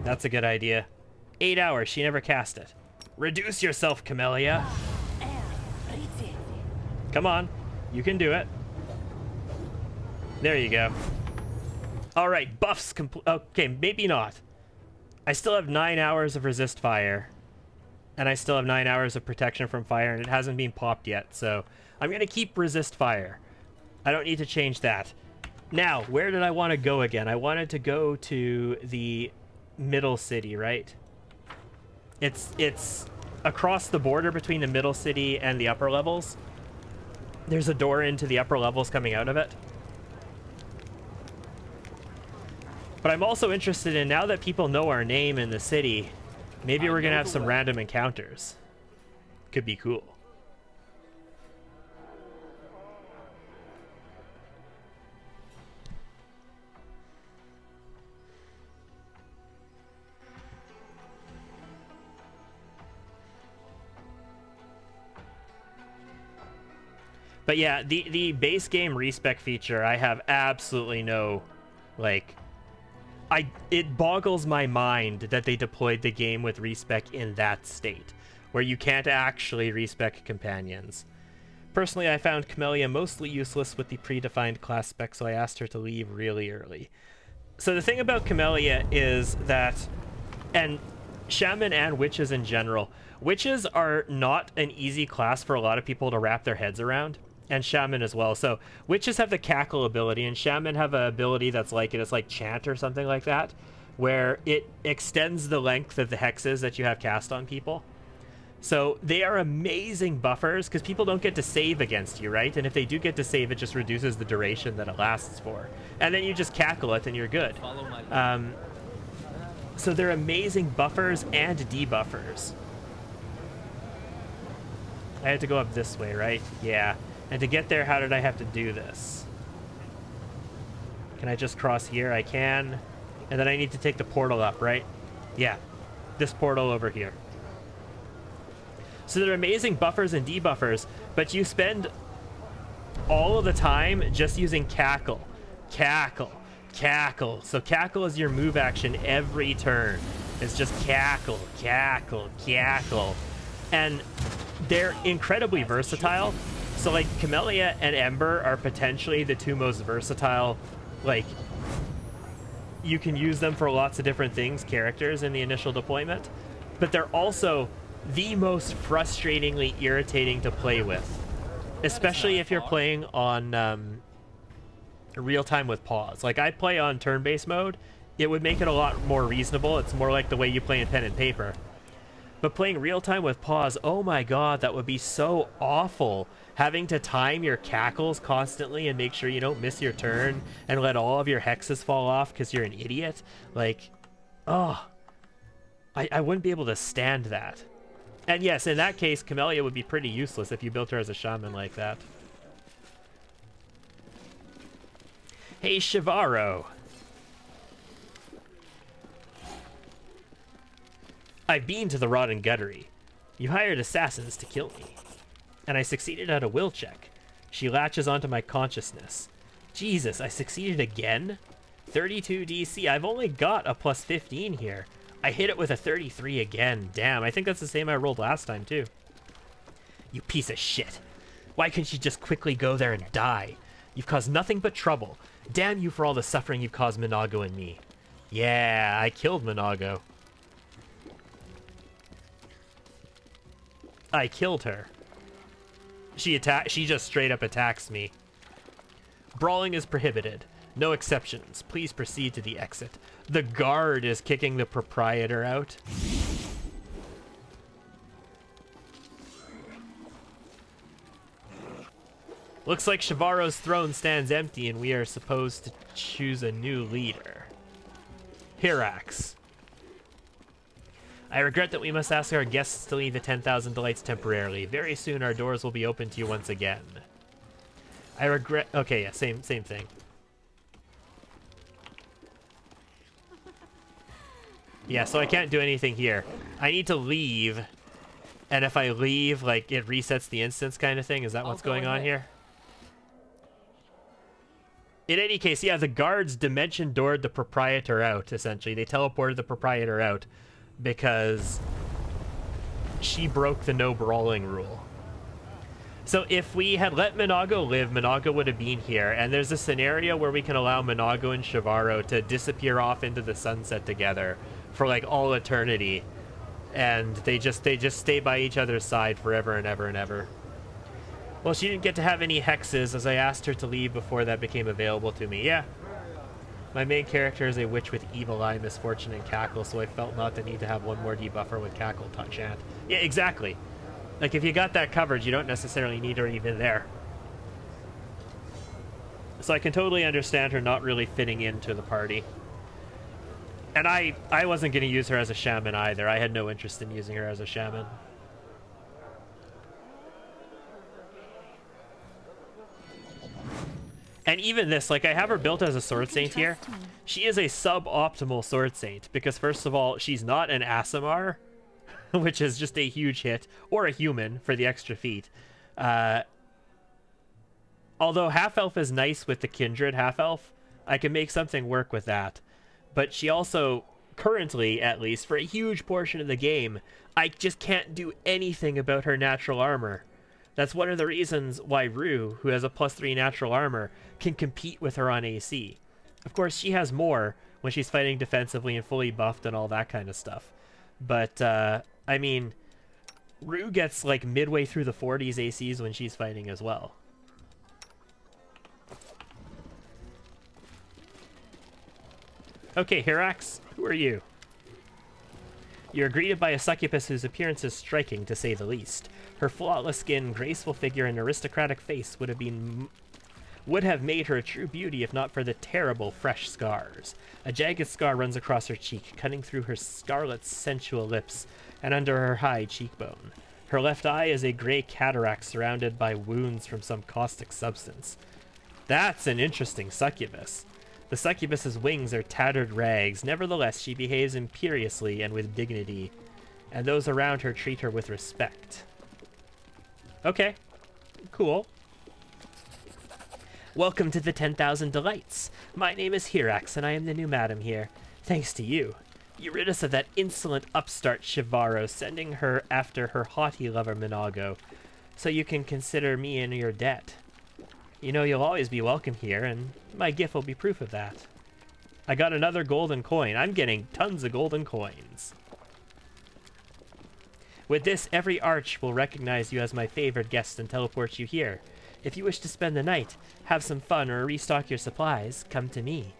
That's a good idea. 8 hours, she never cast it. Reduce yourself, Camellia. Come on, you can do it. There you go. Alright, buffs complete. Okay, maybe not. I still have 9 hours of resist fire. And I still have 9 hours of protection from fire, and it hasn't been popped yet, so I'm gonna keep resist fire. I don't need to change that. Now, where did I want to go again? I wanted to go to the middle city, right? It's across the border between the middle city and the upper levels. There's a door into the upper levels coming out of it. But I'm also interested in, now that people know our name in the city, maybe we're gonna have some random encounters. Could be cool. But yeah, the base game respec feature, I have absolutely no, like, it boggles my mind that they deployed the game with respec in that state, where you can't actually respec companions. Personally, I found Camellia mostly useless with the predefined class spec, so I asked her to leave really early. So the thing about Camellia is that, and Shaman and Witches in general, Witches are not an easy class for a lot of people to wrap their heads around. And Shaman as well. So Witches have the Cackle ability, and Shaman have an ability that's like it. It's like Chant or something like that, where it extends the length of the hexes that you have cast on people. So they are amazing buffers, because people don't get to save against you, right? And if they do get to save, it just reduces the duration that it lasts for. And then you just Cackle it, and you're good. So they're amazing buffers and debuffers. I had to go up this way, right? Yeah. And to get there, how did I have to do this? Can I just cross here? I can. And then I need to take the portal up, right? Yeah. This portal over here. So they're amazing buffers and debuffers, but you spend all of the time just using Cackle. Cackle. Cackle. So Cackle is your move action every turn. It's just Cackle, Cackle, Cackle. And they're incredibly versatile. So like Camellia and Ember are potentially the two most versatile, like, you can use them for lots of different things, characters in the initial deployment, but they're also the most frustratingly irritating to play with, especially if you're playing on real time with pause. Like, I play on turn-based mode. It would make it a lot more reasonable. It's more like the way you play in pen and paper. But playing real time with pause, oh my god, that would be so awful. Having to time your cackles constantly and make sure you don't miss your turn and let all of your hexes fall off because you're an idiot. Like, oh, I wouldn't be able to stand that. And yes, in that case, Camellia would be pretty useless if you built her as a shaman like that. Hey, Shivaro. I've been to the Rotten Guttery. You hired assassins to kill me. And I succeeded at a will check. She latches onto my consciousness. Jesus, I succeeded again? 32 DC. I've only got a plus 15 here. I hit it with a 33 again. Damn, I think that's the same I rolled last time, too. You piece of shit. Why couldn't you just quickly go there and die? You've caused nothing but trouble. Damn you for all the suffering you've caused Minago and me. Yeah, I killed Minago. I killed her. She just straight up attacks me. Brawling is prohibited. No exceptions. Please proceed to the exit. The guard is kicking the proprietor out. Looks like Shivaro's throne stands empty and we are supposed to choose a new leader. Hirax. I regret that we must ask our guests to leave the 10,000 Delights temporarily. Very soon our doors will be open to you once again. I regret... Okay, yeah, same thing. Yeah, so I can't do anything here. I need to leave. And if I leave, like, it resets the instance kind of thing. Is that what's going on here? In any case, yeah, the guards dimension doored the proprietor out, essentially. They teleported the proprietor out because she broke the no brawling rule. So if we had let Minago live, Minago would have been here. And there's a scenario where we can allow Minago and Shivaro to disappear off into the sunset together for like all eternity. And they just stay by each other's side forever and ever and ever. Well, she didn't get to have any hexes as I asked her to leave before that became available to me. Yeah. My main character is a witch with evil eye, misfortune, and cackle, so I felt not the need to have one more debuffer with cackle chant. Yeah, exactly. Like, if you got that covered, you don't necessarily need her even there. So I can totally understand her not really fitting into the party. And I wasn't going to use her as a shaman either. I had no interest in using her as a shaman. And even this, like, I have her built as a sword saint here. She is a suboptimal sword saint because, first of all, she's not an Aasimar, which is just a huge hit, or a human for the extra feat. Although half-elf is nice with the kindred half-elf, I can make something work with that. But she also, currently at least, for a huge portion of the game, I just can't do anything about her natural armor. That's one of the reasons why Rue, who has a +3 natural armor, can compete with her on AC. Of course, she has more when she's fighting defensively and fully buffed and all that kind of stuff. But, I mean, Rue gets like midway through the 40s ACs when she's fighting as well. Okay, Hirax, who are you? You're greeted by a succubus whose appearance is striking, to say the least. Her flawless skin, graceful figure, and aristocratic face would Would have made her a true beauty if not for the terrible fresh scars. A jagged scar runs across her cheek, cutting through her scarlet sensual lips and under her high cheekbone. Her left eye is a gray cataract surrounded by wounds from some caustic substance. That's an interesting succubus. The succubus's wings are tattered rags. Nevertheless, she behaves imperiously and with dignity, and those around her treat her with respect. Okay, cool. Welcome to the 10,000 Delights. My name is Hirax, and I am the new madam here. Thanks to you. You rid us of that insolent upstart Shivaro, sending her after her haughty lover Minago, so you can consider me in your debt. You know you'll always be welcome here, and my gift will be proof of that. I got another golden coin. I'm getting tons of golden coins. With this, every arch will recognize you as my favored guest and teleport you here. If you wish to spend the night, have some fun, or restock your supplies, come to me.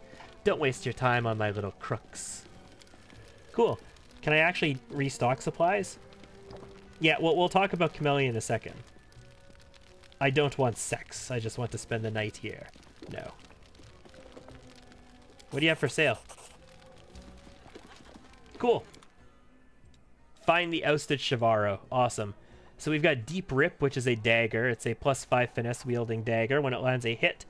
Don't waste your time on my little crooks. Cool. Can I actually restock supplies? Yeah, well, we'll talk about Camellia in a second. I don't want sex. I just want to spend the night here. No. What do you have for sale? Cool. Find the ousted Shivaro. Awesome. So we've got Deep Rip, which is a dagger. It's a +5 finesse wielding dagger. When it lands a hit,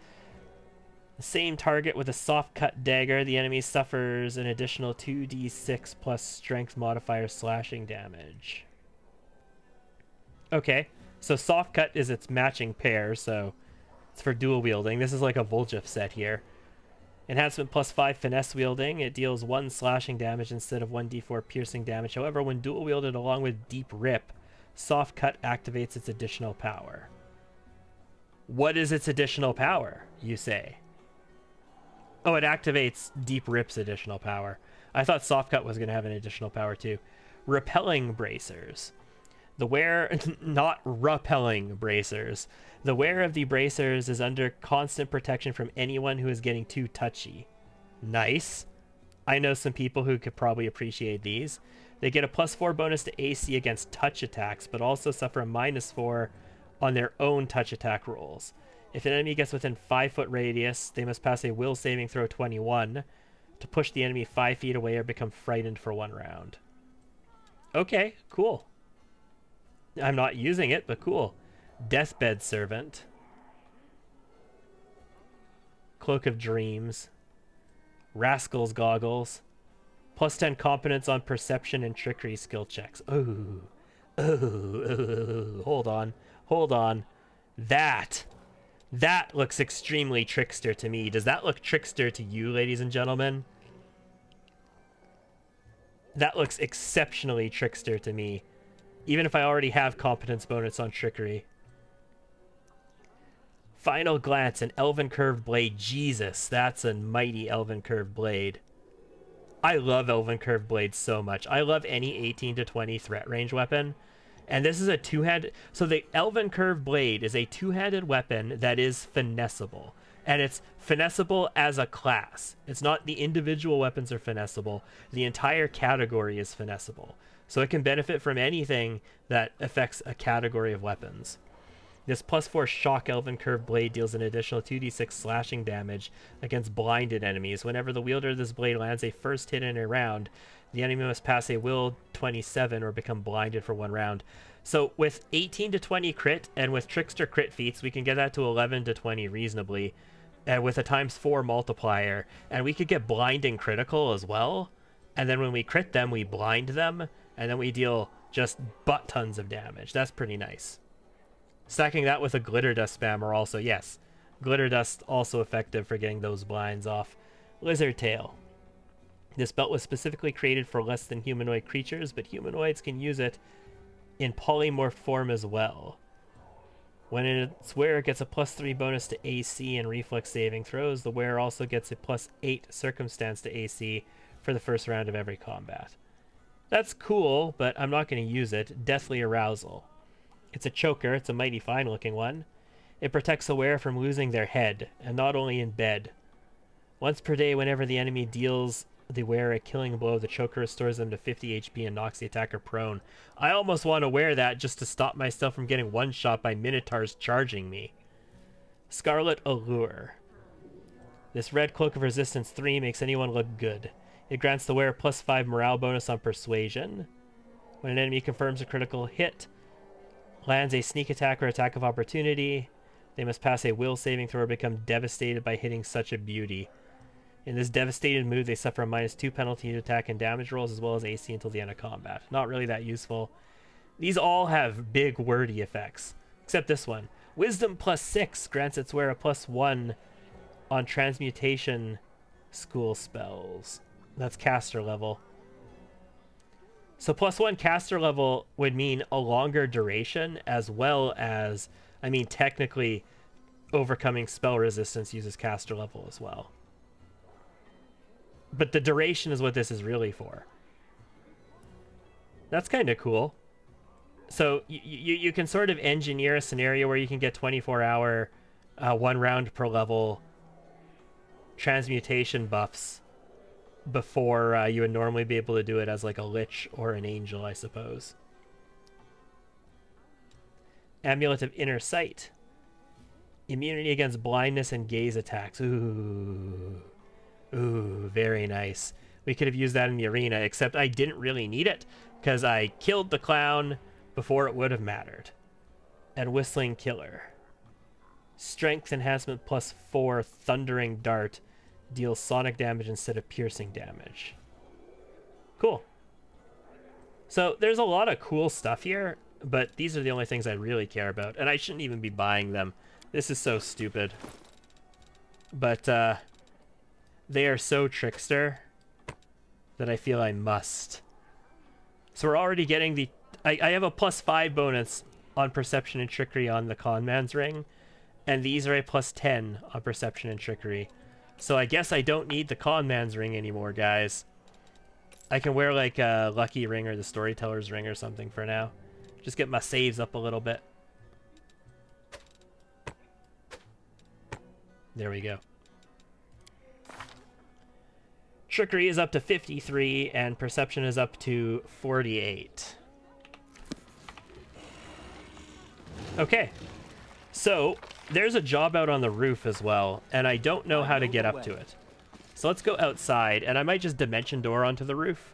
the same target with a soft cut dagger, the enemy suffers an additional 2d6 plus strength modifier slashing damage. Okay, so soft cut is its matching pair, so it's for dual wielding. This is like a Voljeff set here. Enhancement +5 finesse wielding. It deals 1 slashing damage instead of 1d4 piercing damage. However, when dual wielded along with Deep Rip, soft cut activates its additional power. What is its additional power, you say? Oh, it activates Deep Rip's additional power. I thought soft cut was going to have an additional power too. Repelling bracers. The wearer, not repelling bracers. The wearer of the bracers is under constant protection from anyone who is getting too touchy. Nice. I know some people who could probably appreciate these. They get a +4 bonus to AC against touch attacks, but also suffer a -4 on their own touch attack rolls. If an enemy gets within 5-foot radius, they must pass a will saving throw 21 to push the enemy 5 feet away or become frightened for 1 round. Okay, cool. I'm not using it, but cool. Deathbed Servant. Cloak of Dreams. Rascal's Goggles. +10 competence on perception and trickery skill checks. Ooh. Ooh. Hold on. Hold on. That looks extremely Trickster to me. Does that look Trickster to you, ladies and gentlemen? That looks exceptionally Trickster to me. Even if I already have competence bonus on trickery. Final Glance, an Elven Curved Blade. Jesus, that's a mighty Elven Curved Blade. I love Elven Curved Blades so much. I love any 18 to 20 threat range weapon. And this is a two-handed... So the Elven Curved Blade is a two-handed weapon that is finessable. And it's finessable as a class. It's not the individual weapons are finessable. The entire category is finessable. So it can benefit from anything that affects a category of weapons. This +4 Shock Elven Curved Blade deals an additional 2d6 slashing damage against blinded enemies. Whenever the wielder of this blade lands a first hit in a round, the enemy must pass a will 27 or become blinded for 1 round. So with 18 to 20 crit and with Trickster crit feats, we can get that to 11 to 20 reasonably. And with a ×4 multiplier. And we could get blinding critical as well. And then when we crit them, we blind them. And then we deal just butt tons of damage. That's pretty nice. Stacking that with a Glitter Dust spammer also, yes. Glitter Dust also effective for getting those blinds off. Lizard Tail. This belt was specifically created for less than humanoid creatures, but humanoids can use it in polymorph form as well. When its wearer gets a +3 bonus to AC and reflex saving throws, the wearer also gets a +8 circumstance to AC for the first round of every combat. That's cool, but I'm not going to use it. Deathly Arousal. It's a choker. It's a mighty fine-looking one. It protects the wearer from losing their head, and not only in bed. Once per day, whenever the enemy deals the wearer a killing blow, the choker restores them to 50 HP and knocks the attacker prone. I almost want to wear that just to stop myself from getting one-shot by Minotaurs charging me. Scarlet Allure. This red cloak of resistance 3 makes anyone look good. It grants the wearer +5 morale bonus on persuasion. When an enemy confirms a critical hit, lands a sneak attack or attack of opportunity, they must pass a will saving throw or become devastated by hitting such a beauty. In this devastated mood, they suffer a -2 penalty to attack and damage rolls as well as AC until the end of combat. Not really that useful. These all have big wordy effects, except this one. Wisdom +6 grants its wearer +1 on transmutation school spells. That's caster level. So +1 caster level would mean a longer duration, as well as, I mean, technically overcoming spell resistance uses caster level as well. But the duration is what this is really for. That's kind of cool. So you can sort of engineer a scenario where you can get 24-hour, 1 round per level transmutation buffs before you would normally be able to do it as like a lich or an angel, I suppose. Amulet of Inner Sight. Immunity against blindness and gaze attacks. Ooh. Ooh, very nice. We could have used that in the arena, except I didn't really need it because I killed the clown before it would have mattered. And Whistling Killer. Strength enhancement +4 Thundering Dart deals sonic damage instead of piercing damage. Cool. So there's a lot of cool stuff here, but these are the only things I really care about, and I shouldn't even be buying them. This is so stupid. But they are so Trickster that I feel I must. So we're already getting the... I have a +5 bonus on Perception and Trickery on the Conman's Ring, and these are a +10 on Perception and Trickery. So I guess I don't need the Conman's Ring anymore, guys. I can wear like a Lucky Ring or the Storyteller's Ring or something for now. Just get my saves up a little bit. There we go. Trickery is up to 53, and Perception is up to 48. Okay. So, there's a job out on the roof as well, and I don't know how to get up to it. So let's go outside, and I might just dimension door onto the roof,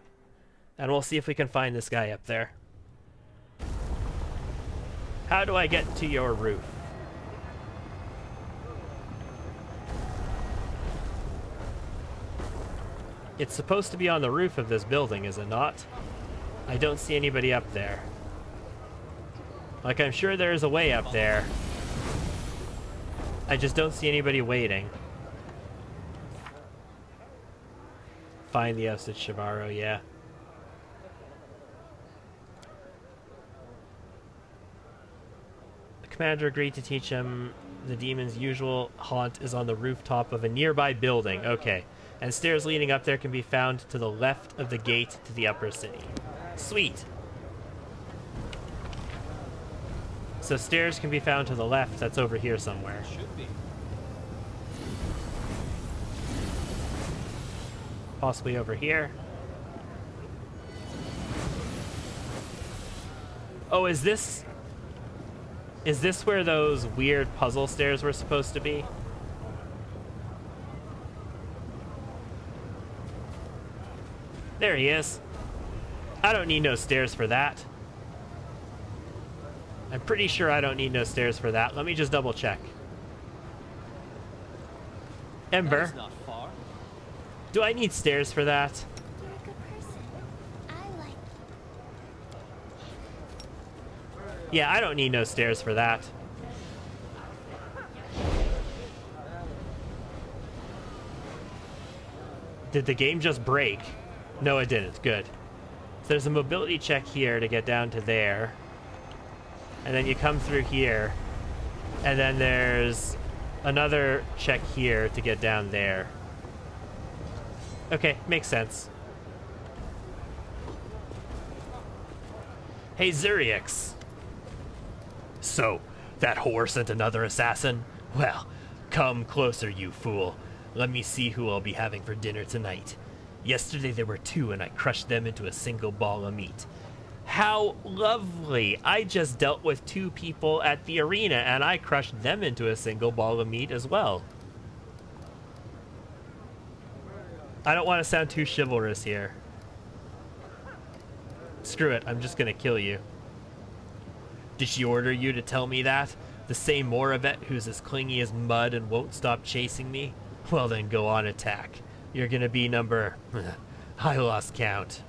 and we'll see if we can find this guy up there. How do I get to your roof? It's supposed to be on the roof of this building, is it not? I don't see anybody up there. Like, I'm sure there's a way up there. I just don't see anybody waiting. Find the ousted Shibaro, yeah. The commander agreed to teach him the demon's usual haunt is on the rooftop of a nearby building. Okay. And stairs leading up there can be found to the left of the gate to the upper city. Sweet. So stairs can be found to the left. That's over here somewhere. Should be. Possibly over here. Oh, is this where those weird puzzle stairs were supposed to be? There he is. I don't need no stairs for that. I'm pretty sure I don't need no stairs for that. Let me just double check. Ember. That's not far. Do I need stairs for that? You're a good person. I like you. Yeah, I don't need no stairs for that. Did the game just break? No, it didn't. Good. So there's a mobility check here to get down to there. And then you come through here. And then there's another check here to get down there. Okay, makes sense. Hey, Zuriix. So, that whore sent another assassin? Well, come closer, you fool. Let me see who I'll be having for dinner tonight. Yesterday there were 2 and I crushed them into a single ball of meat. How lovely! I just dealt with 2 people at the arena, and I crushed them into a single ball of meat as well. I don't want to sound too chivalrous here. Screw it, I'm just gonna kill you. Did she order you to tell me that? The same Moravet who's as clingy as mud and won't stop chasing me? Well then, go on attack. You're gonna be number... I lost count.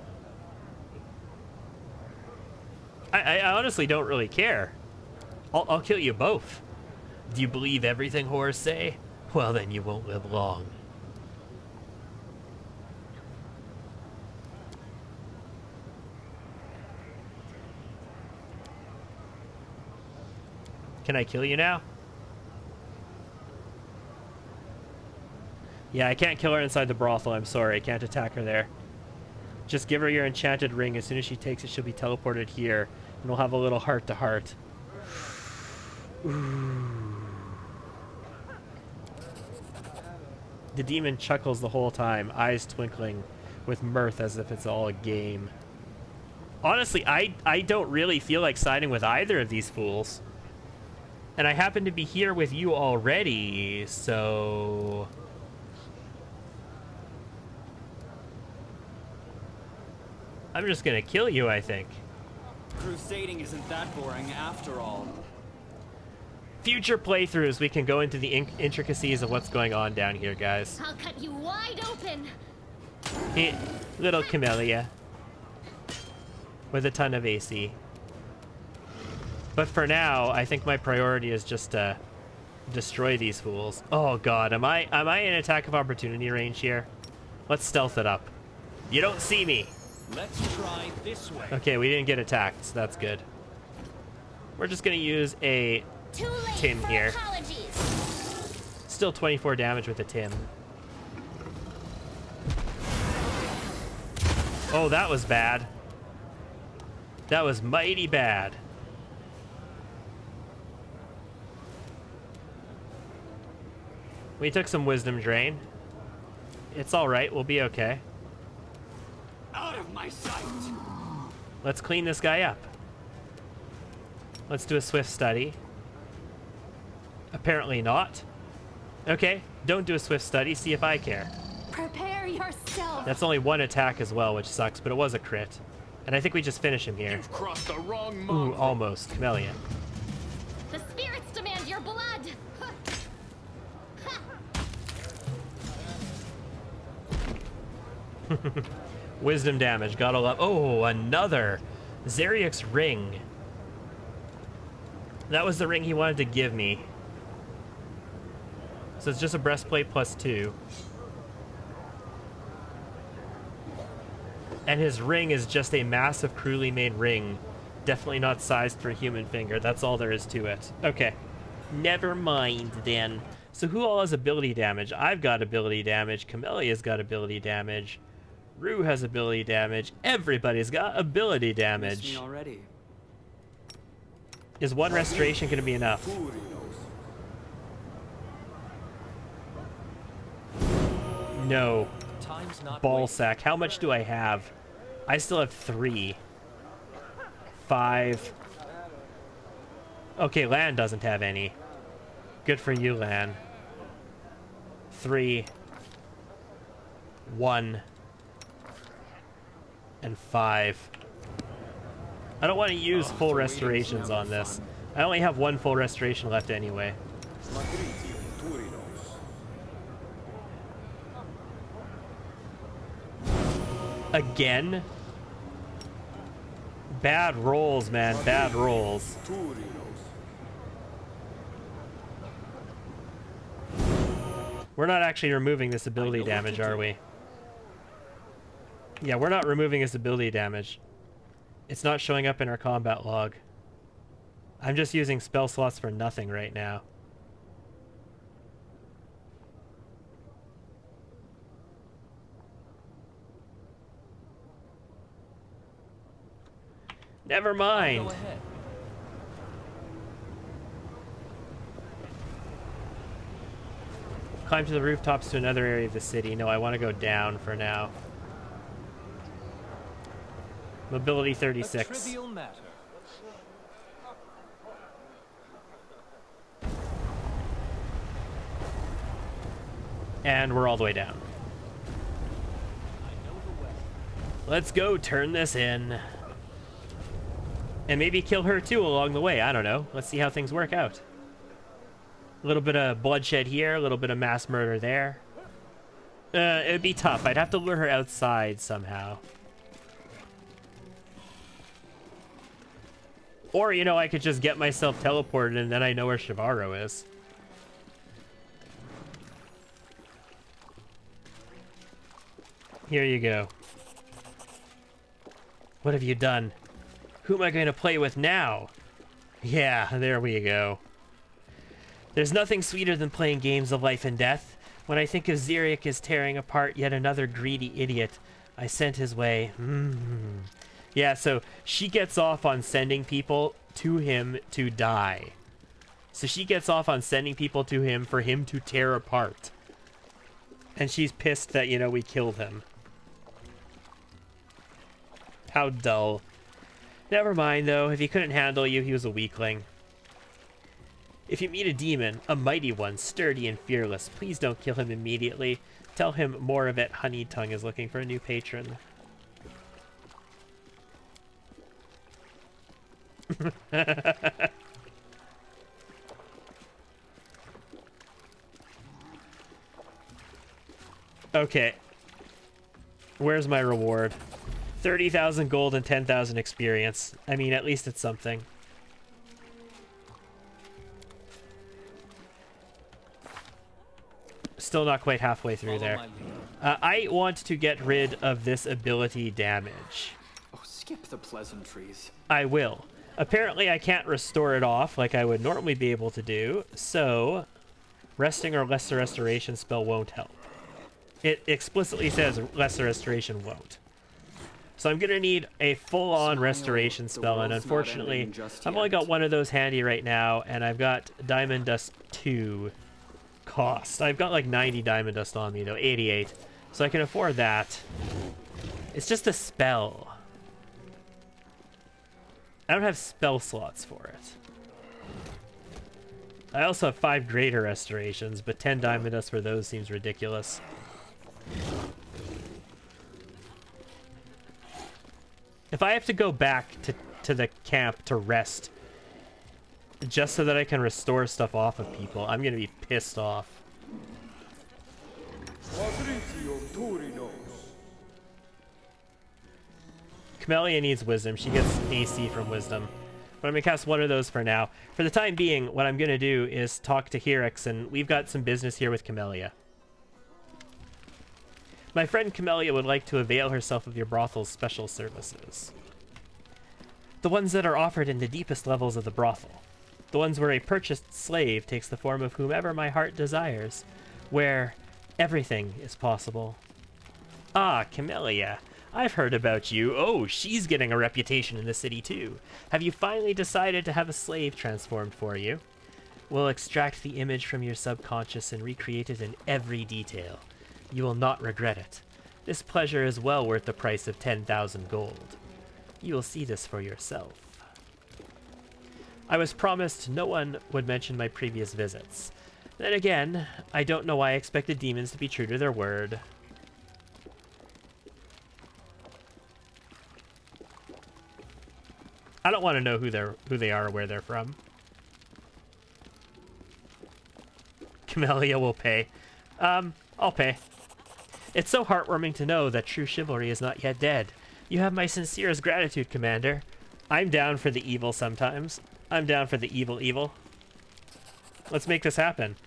I honestly don't really care. I'll kill you both. Do you believe everything whores say? Well then, you won't live long. Can I kill you now? Yeah, I can't kill her inside the brothel. I'm sorry. I can't attack her there. Just give her your enchanted ring. As soon as she takes it, she'll be teleported here. And we'll have a little heart-to-heart. The demon chuckles the whole time, eyes twinkling with mirth as if it's all a game. Honestly, I don't really feel like siding with either of these fools. And I happen to be here with you already, so... I'm just gonna kill you, I think. Crusading isn't that boring after all. Future playthroughs, we can go into the intricacies of what's going on down here, guys. I'll cut you wide open. Little Camellia. With a ton of AC. But for now, I think my priority is just to destroy these fools. Oh god, am I in attack of opportunity range here? Let's stealth it up. You don't see me! Let's try this way. Okay, we didn't get attacked, so that's good. We're just gonna use a Too late Tim for here. apologies. Still 24 damage with a Tim. Oh, that was bad. That was mighty bad. We took some wisdom drain. It's alright, we'll be okay. Out of my sight! Let's clean this guy up. Let's do a swift study. Apparently not. Okay, don't do a swift study, see if I care. Prepare yourself. That's only 1 attack as well, which sucks, but it was a crit. And I think we just finish him here. You've crossed the wrong Ooh, mongrel. almost. Camellia. The spirits demand your blood. Wisdom damage, gotta love. Oh, another Zeriak's ring. That was the ring he wanted to give me. So it's just a breastplate plus 2. And his ring is just a massive, cruelly made ring. Definitely not sized for a human finger. That's all there is to it. Okay. Never mind, then. So who all has ability damage? I've got ability damage. Camelia's got ability damage. Rue has ability damage. Everybody's got ability Missed damage. me already. Is 1 restoration going to be enough? No. Time's not Ball waiting. sack. How much do I have? I still have 3. 5. Okay, Lan doesn't have any. Good for you, Lan. 3. 1. And 5. I don't want to use full restorations on this. I only have 1 full restoration left anyway. Again? Bad rolls, man. Bad rolls. We're not actually removing this ability damage, are we? Yeah, we're not removing his ability damage. It's not showing up in our combat log. I'm just using spell slots for nothing right now. Never mind. Go ahead. Climb to the rooftops to another area of the city. No, I want to go down for now. Mobility A 36. trivial matter. And we're all the way down. I know the way. Let's go turn this in. And maybe kill her too along the way. I don't know. Let's see how things work out. A little bit of bloodshed here, a little bit of mass murder there. It would be tough. I'd have to lure her outside somehow. Or, you know, I could just get myself teleported and then I know where Shivaro is. Here you go. What have you done? Who am I going to play with now? Yeah, there we go. There's nothing sweeter than playing games of life and death. When I think of Xeric as tearing apart yet another greedy idiot I sent his way. Yeah, so she gets off on sending people to him to die. So she gets off on sending people to him for him to tear apart. And she's pissed that, you know, we killed him. How dull. Never mind, though. If he couldn't handle you, he was a weakling. If you meet a demon, a mighty one, sturdy and fearless, please don't kill him immediately. Tell him more of it. Honeytongue is looking for a new patron. Okay. Where's my reward? 30,000 gold and 10,000 experience. I mean, at least it's something. Still not quite halfway through there. I want to get rid of this ability damage. Oh, skip the pleasantries. I will. Apparently, I can't restore it off like I would normally be able to do, so resting or lesser restoration spell won't help. It explicitly says lesser restoration won't. So I'm going to need a full-on restoration spell, and unfortunately, I've only got one of those handy right now, and I've got Diamond Dust 2 cost. I've got like 90 Diamond Dust on me, though, 88. So I can afford that. It's just a spell. I don't have spell slots for it. I also have 5 greater restorations, but 10 Diamond Dust for those seems ridiculous. If I have to go back to the camp to rest just so that I can restore stuff off of people, I'm gonna be pissed off. Camellia needs wisdom. She gets AC from wisdom. But I'm gonna cast one of those for now. For the time being, what I'm gonna do is talk to Hirix, and we've got some business here with Camellia. My friend Camellia would like to avail herself of your brothel's special services. The ones that are offered in the deepest levels of the brothel. The ones where a purchased slave takes the form of whomever my heart desires. Where everything is possible. Ah, Camellia. I've heard about you. Oh, she's getting a reputation in the city too. Have you finally decided to have a slave transformed for you? We'll extract the image from your subconscious and recreate it in every detail. You will not regret it. This pleasure is well worth the price of 10,000 gold. You will see this for yourself. I was promised no one would mention my previous visits. Then again, I don't know why I expected demons to be true to their word. I don't want to know who they are or where they're from. Camellia will pay. I'll pay. It's so heartwarming to know that true chivalry is not yet dead. You have my sincerest gratitude, Commander. I'm down for the evil sometimes. I'm down for the evil. Let's make this happen.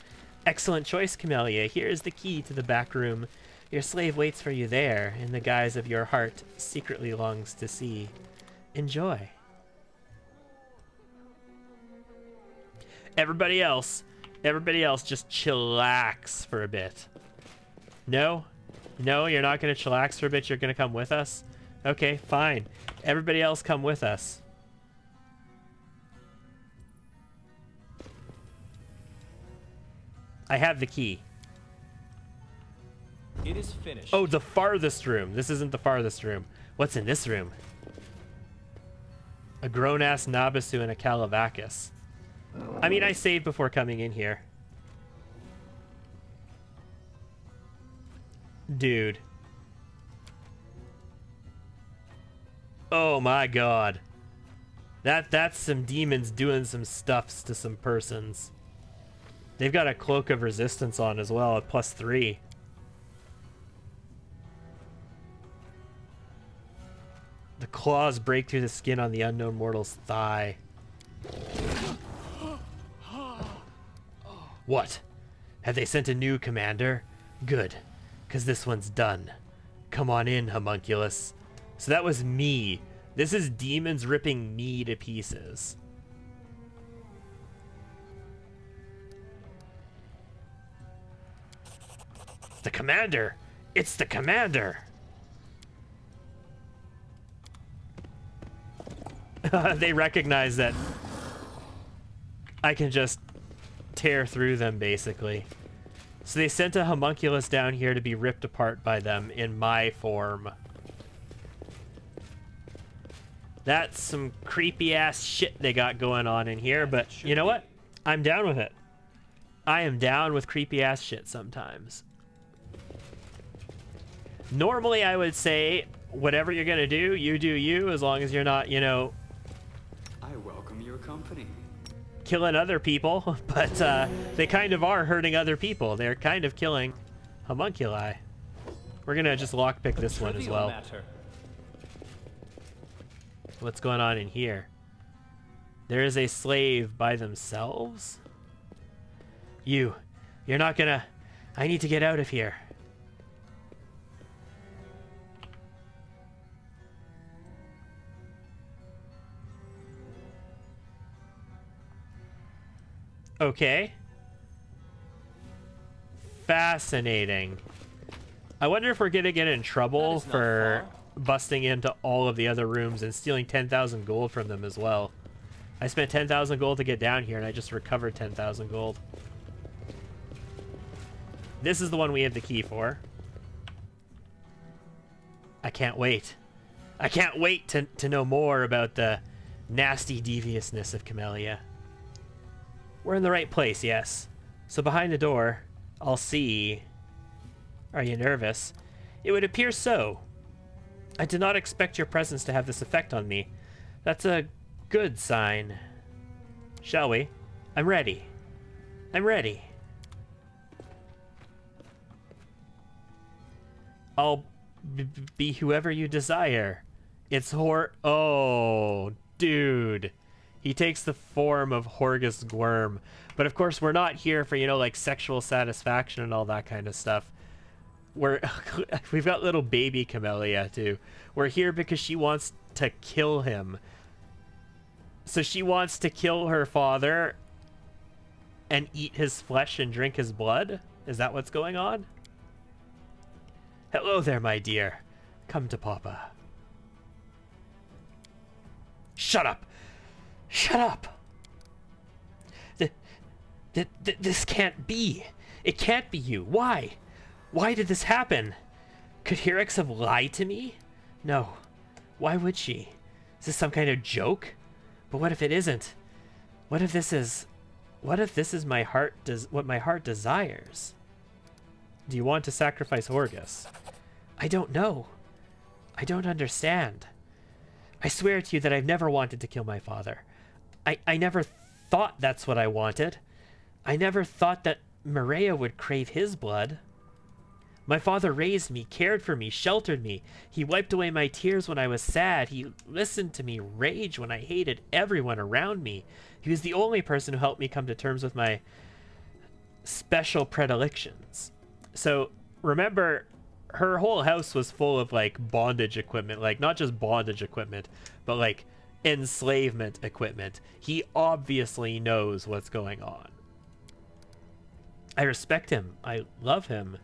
Excellent choice, Camellia. Here is the key to the back room. Your slave waits for you there, in the guise of your heart secretly longs to see. Enjoy. Everybody else just chillax for a bit. No? No, you're not going to chillax for a bit? You're going to come with us? Okay, fine. Everybody else come with us. I have the key. It is finished. Oh, the farthest room. This isn't the farthest room. What's in this room? A grown-ass Nabasu and a Calavacus. I mean, I saved before coming in here. Dude. Oh my god. That's some demons doing some stuffs to some persons. They've got a Cloak of Resistance on as well at +3. The claws break through the skin on the unknown mortal's thigh. What? Have they sent a new commander? Good, because this one's done. Come on in, homunculus. So that was me. This is demons ripping me to pieces. The commander! It's the commander! They recognize that I can just tear through them, basically. So they sent a homunculus down here to be ripped apart by them in my form. That's some creepy-ass shit they got going on in here, but you know what? I'm down with it. I am down with creepy-ass shit sometimes. Normally, I would say, whatever you're gonna do, you do you, as long as you're not, you know... I welcome your company. Killing other people, but they kind of are hurting other people. They're kind of killing homunculi. We're gonna just lockpick this one as well. Matter. What's going on in here? There is a slave by themselves? You're not gonna... I need to get out of here. Okay. Fascinating. I wonder if we're gonna get in trouble for busting into all of the other rooms and stealing 10,000 gold from them as well. I spent 10,000 gold to get down here and I just recovered 10,000 gold. This is the one we have the key for. I can't wait. I can't wait to know more about the nasty deviousness of Camellia. We're in the right place, yes. So behind the door, I'll see... Are you nervous? It would appear so. I did not expect your presence to have this effect on me. That's a good sign. Shall we? I'm ready. I'm ready. I'll be whoever you desire. It's Oh, dude. He takes the form of Horgus Gwyrm. But of course, we're not here for, you know, like sexual satisfaction and all that kind of stuff. We've got little baby Camellia, too. We're here because she wants to kill him. So she wants to kill her father and eat his flesh and drink his blood? Is that what's going on? Hello there, my dear. Come to Papa. Shut up! Shut up! This can't be. It can't be you. Why? Why did this happen? Could Hirix have lied to me? No. Why would she? Is this some kind of joke? But what if it isn't? What if this is what my heart what my heart desires? Do you want to sacrifice Horgus? I don't know. I don't understand. I swear to you that I've never wanted to kill my father. I never thought that's what I wanted. I never thought that Maria would crave his blood. My father raised me, cared for me, sheltered me. He wiped away my tears when I was sad. He listened to me rage when I hated everyone around me. He was the only person who helped me come to terms with my special predilections. So remember, her whole house was full of like bondage equipment, like not just bondage equipment, but like enslavement equipment. He obviously knows what's going on. I respect him. I love him.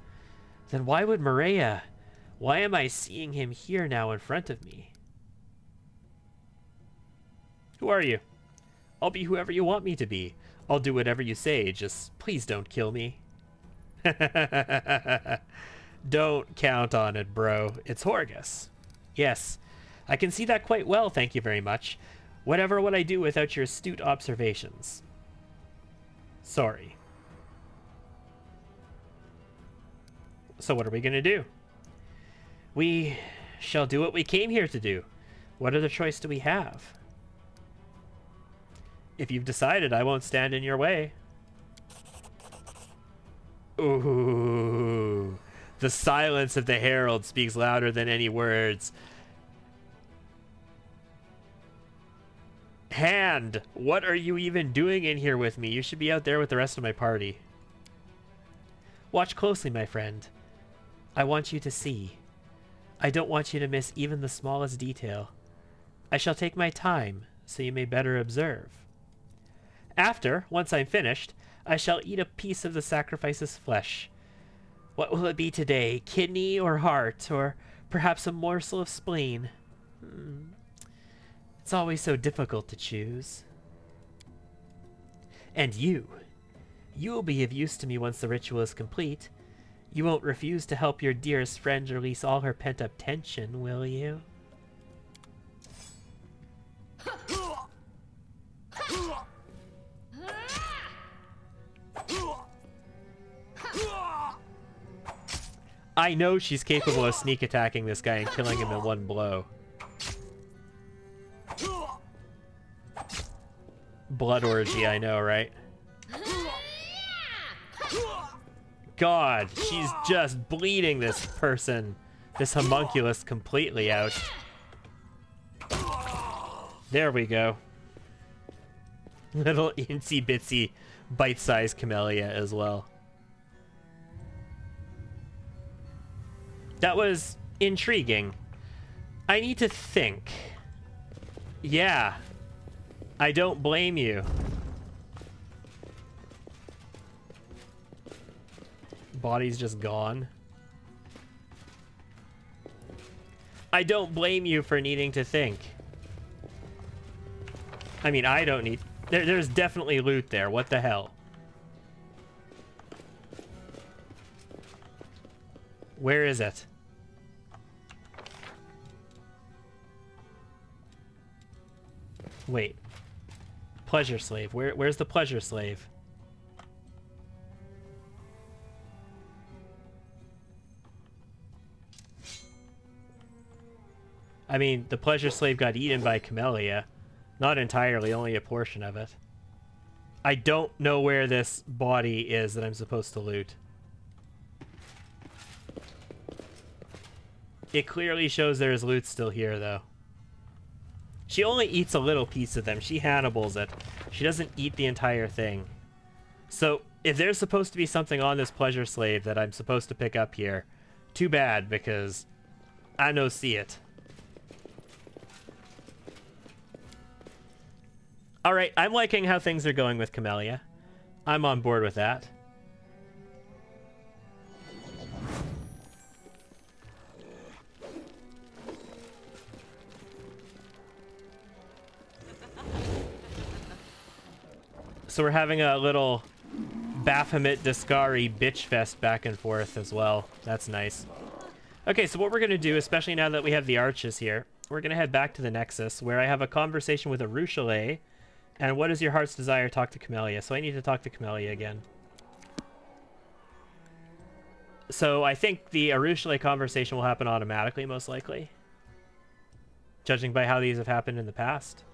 Then why would Maria? Why am I seeing him here now in front of me? Who are you? I'll be whoever you want me to be. I'll do whatever you say. Just please don't kill me. Don't count on it, bro. It's Horgus. Yes, I can see that quite well, thank you very much. Whatever would I do without your astute observations? Sorry. So what are we going to do? We shall do what we came here to do. What other choice do we have? If you've decided, I won't stand in your way. Ooh. The silence of the herald speaks louder than any words. Hand, what are you even doing in here with me? You should be out there with the rest of my party. Watch closely, my friend. I want you to see. I don't want you to miss even the smallest detail. I shall take my time, so you may better observe. After, once I'm finished, I shall eat a piece of the sacrifice's flesh. What will it be today? Kidney or heart, or perhaps a morsel of spleen? It's always so difficult to choose. And you will be of use to me once the ritual is complete. You won't refuse to help your dearest friend release all her pent-up tension, will you? I know she's capable of sneak attacking this guy and killing him in one blow. Blood orgy, I know, right? God, she's just bleeding this person, this homunculus, completely out. There we go. Little itsy bitsy bite-sized camellia as well. That was intriguing. I need to think. Yeah. I don't blame you. Body's just gone. I don't blame you for needing to think. I mean, I don't need... There's definitely loot there. What the hell? Where is it? Wait. Pleasure slave. Where's the pleasure slave? I mean, the pleasure slave got eaten by camellia. Not entirely, only a portion of it. I don't know where this body is that I'm supposed to loot. It clearly shows there's loot still here, though. She only eats a little piece of them. She Hannibals it. She doesn't eat the entire thing. So, if there's supposed to be something on this pleasure slave that I'm supposed to pick up here, too bad, because I no see it. Alright, I'm liking how things are going with Camellia. I'm on board with that. So we're having a little Baphomet Discari bitch fest back and forth as well. That's nice. Okay, so what we're going to do, especially now that we have the arches here, we're going to head back to the Nexus, where I have a conversation with a Ruchelet. And what is your heart's desire? Talk to Camellia. So I need to talk to Camellia again. So I think the Arushale conversation will happen automatically, most likely. Judging by how these have happened in the past.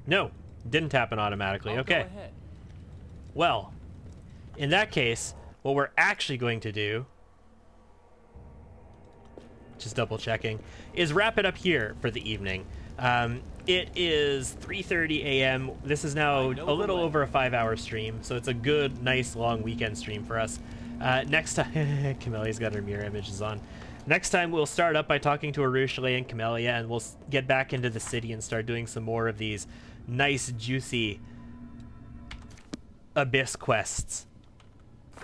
No, didn't happen automatically. Okay. Well, in that case, what we're actually going to do, just double checking, is wrap it up here for the evening. It is 3:30 a.m. This is now a little over a 5-hour stream, so it's a good, nice, long weekend stream for us. Next time, Camellia's got her mirror images on. Next time, we'll start up by talking to Arushale and Camellia, and we'll get back into the city and start doing some more of these nice, juicy Abyss quests.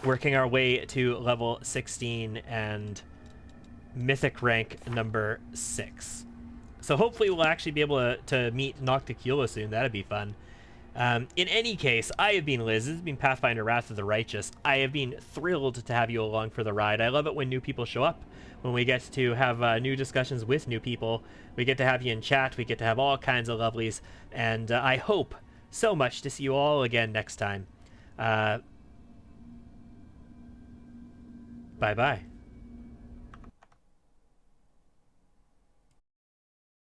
Working our way to level 16 and Mythic rank number 6. So hopefully we'll actually be able to meet Nocticula soon. That'd be fun. In any case, I have been Liz. This has been Pathfinder Wrath of the Righteous. I have been thrilled to have you along for the ride. I love it when new people show up, when we get to have new discussions with new people. We get to have you in chat. We get to have all kinds of lovelies. And I hope so much to see you all again next time. Bye-bye.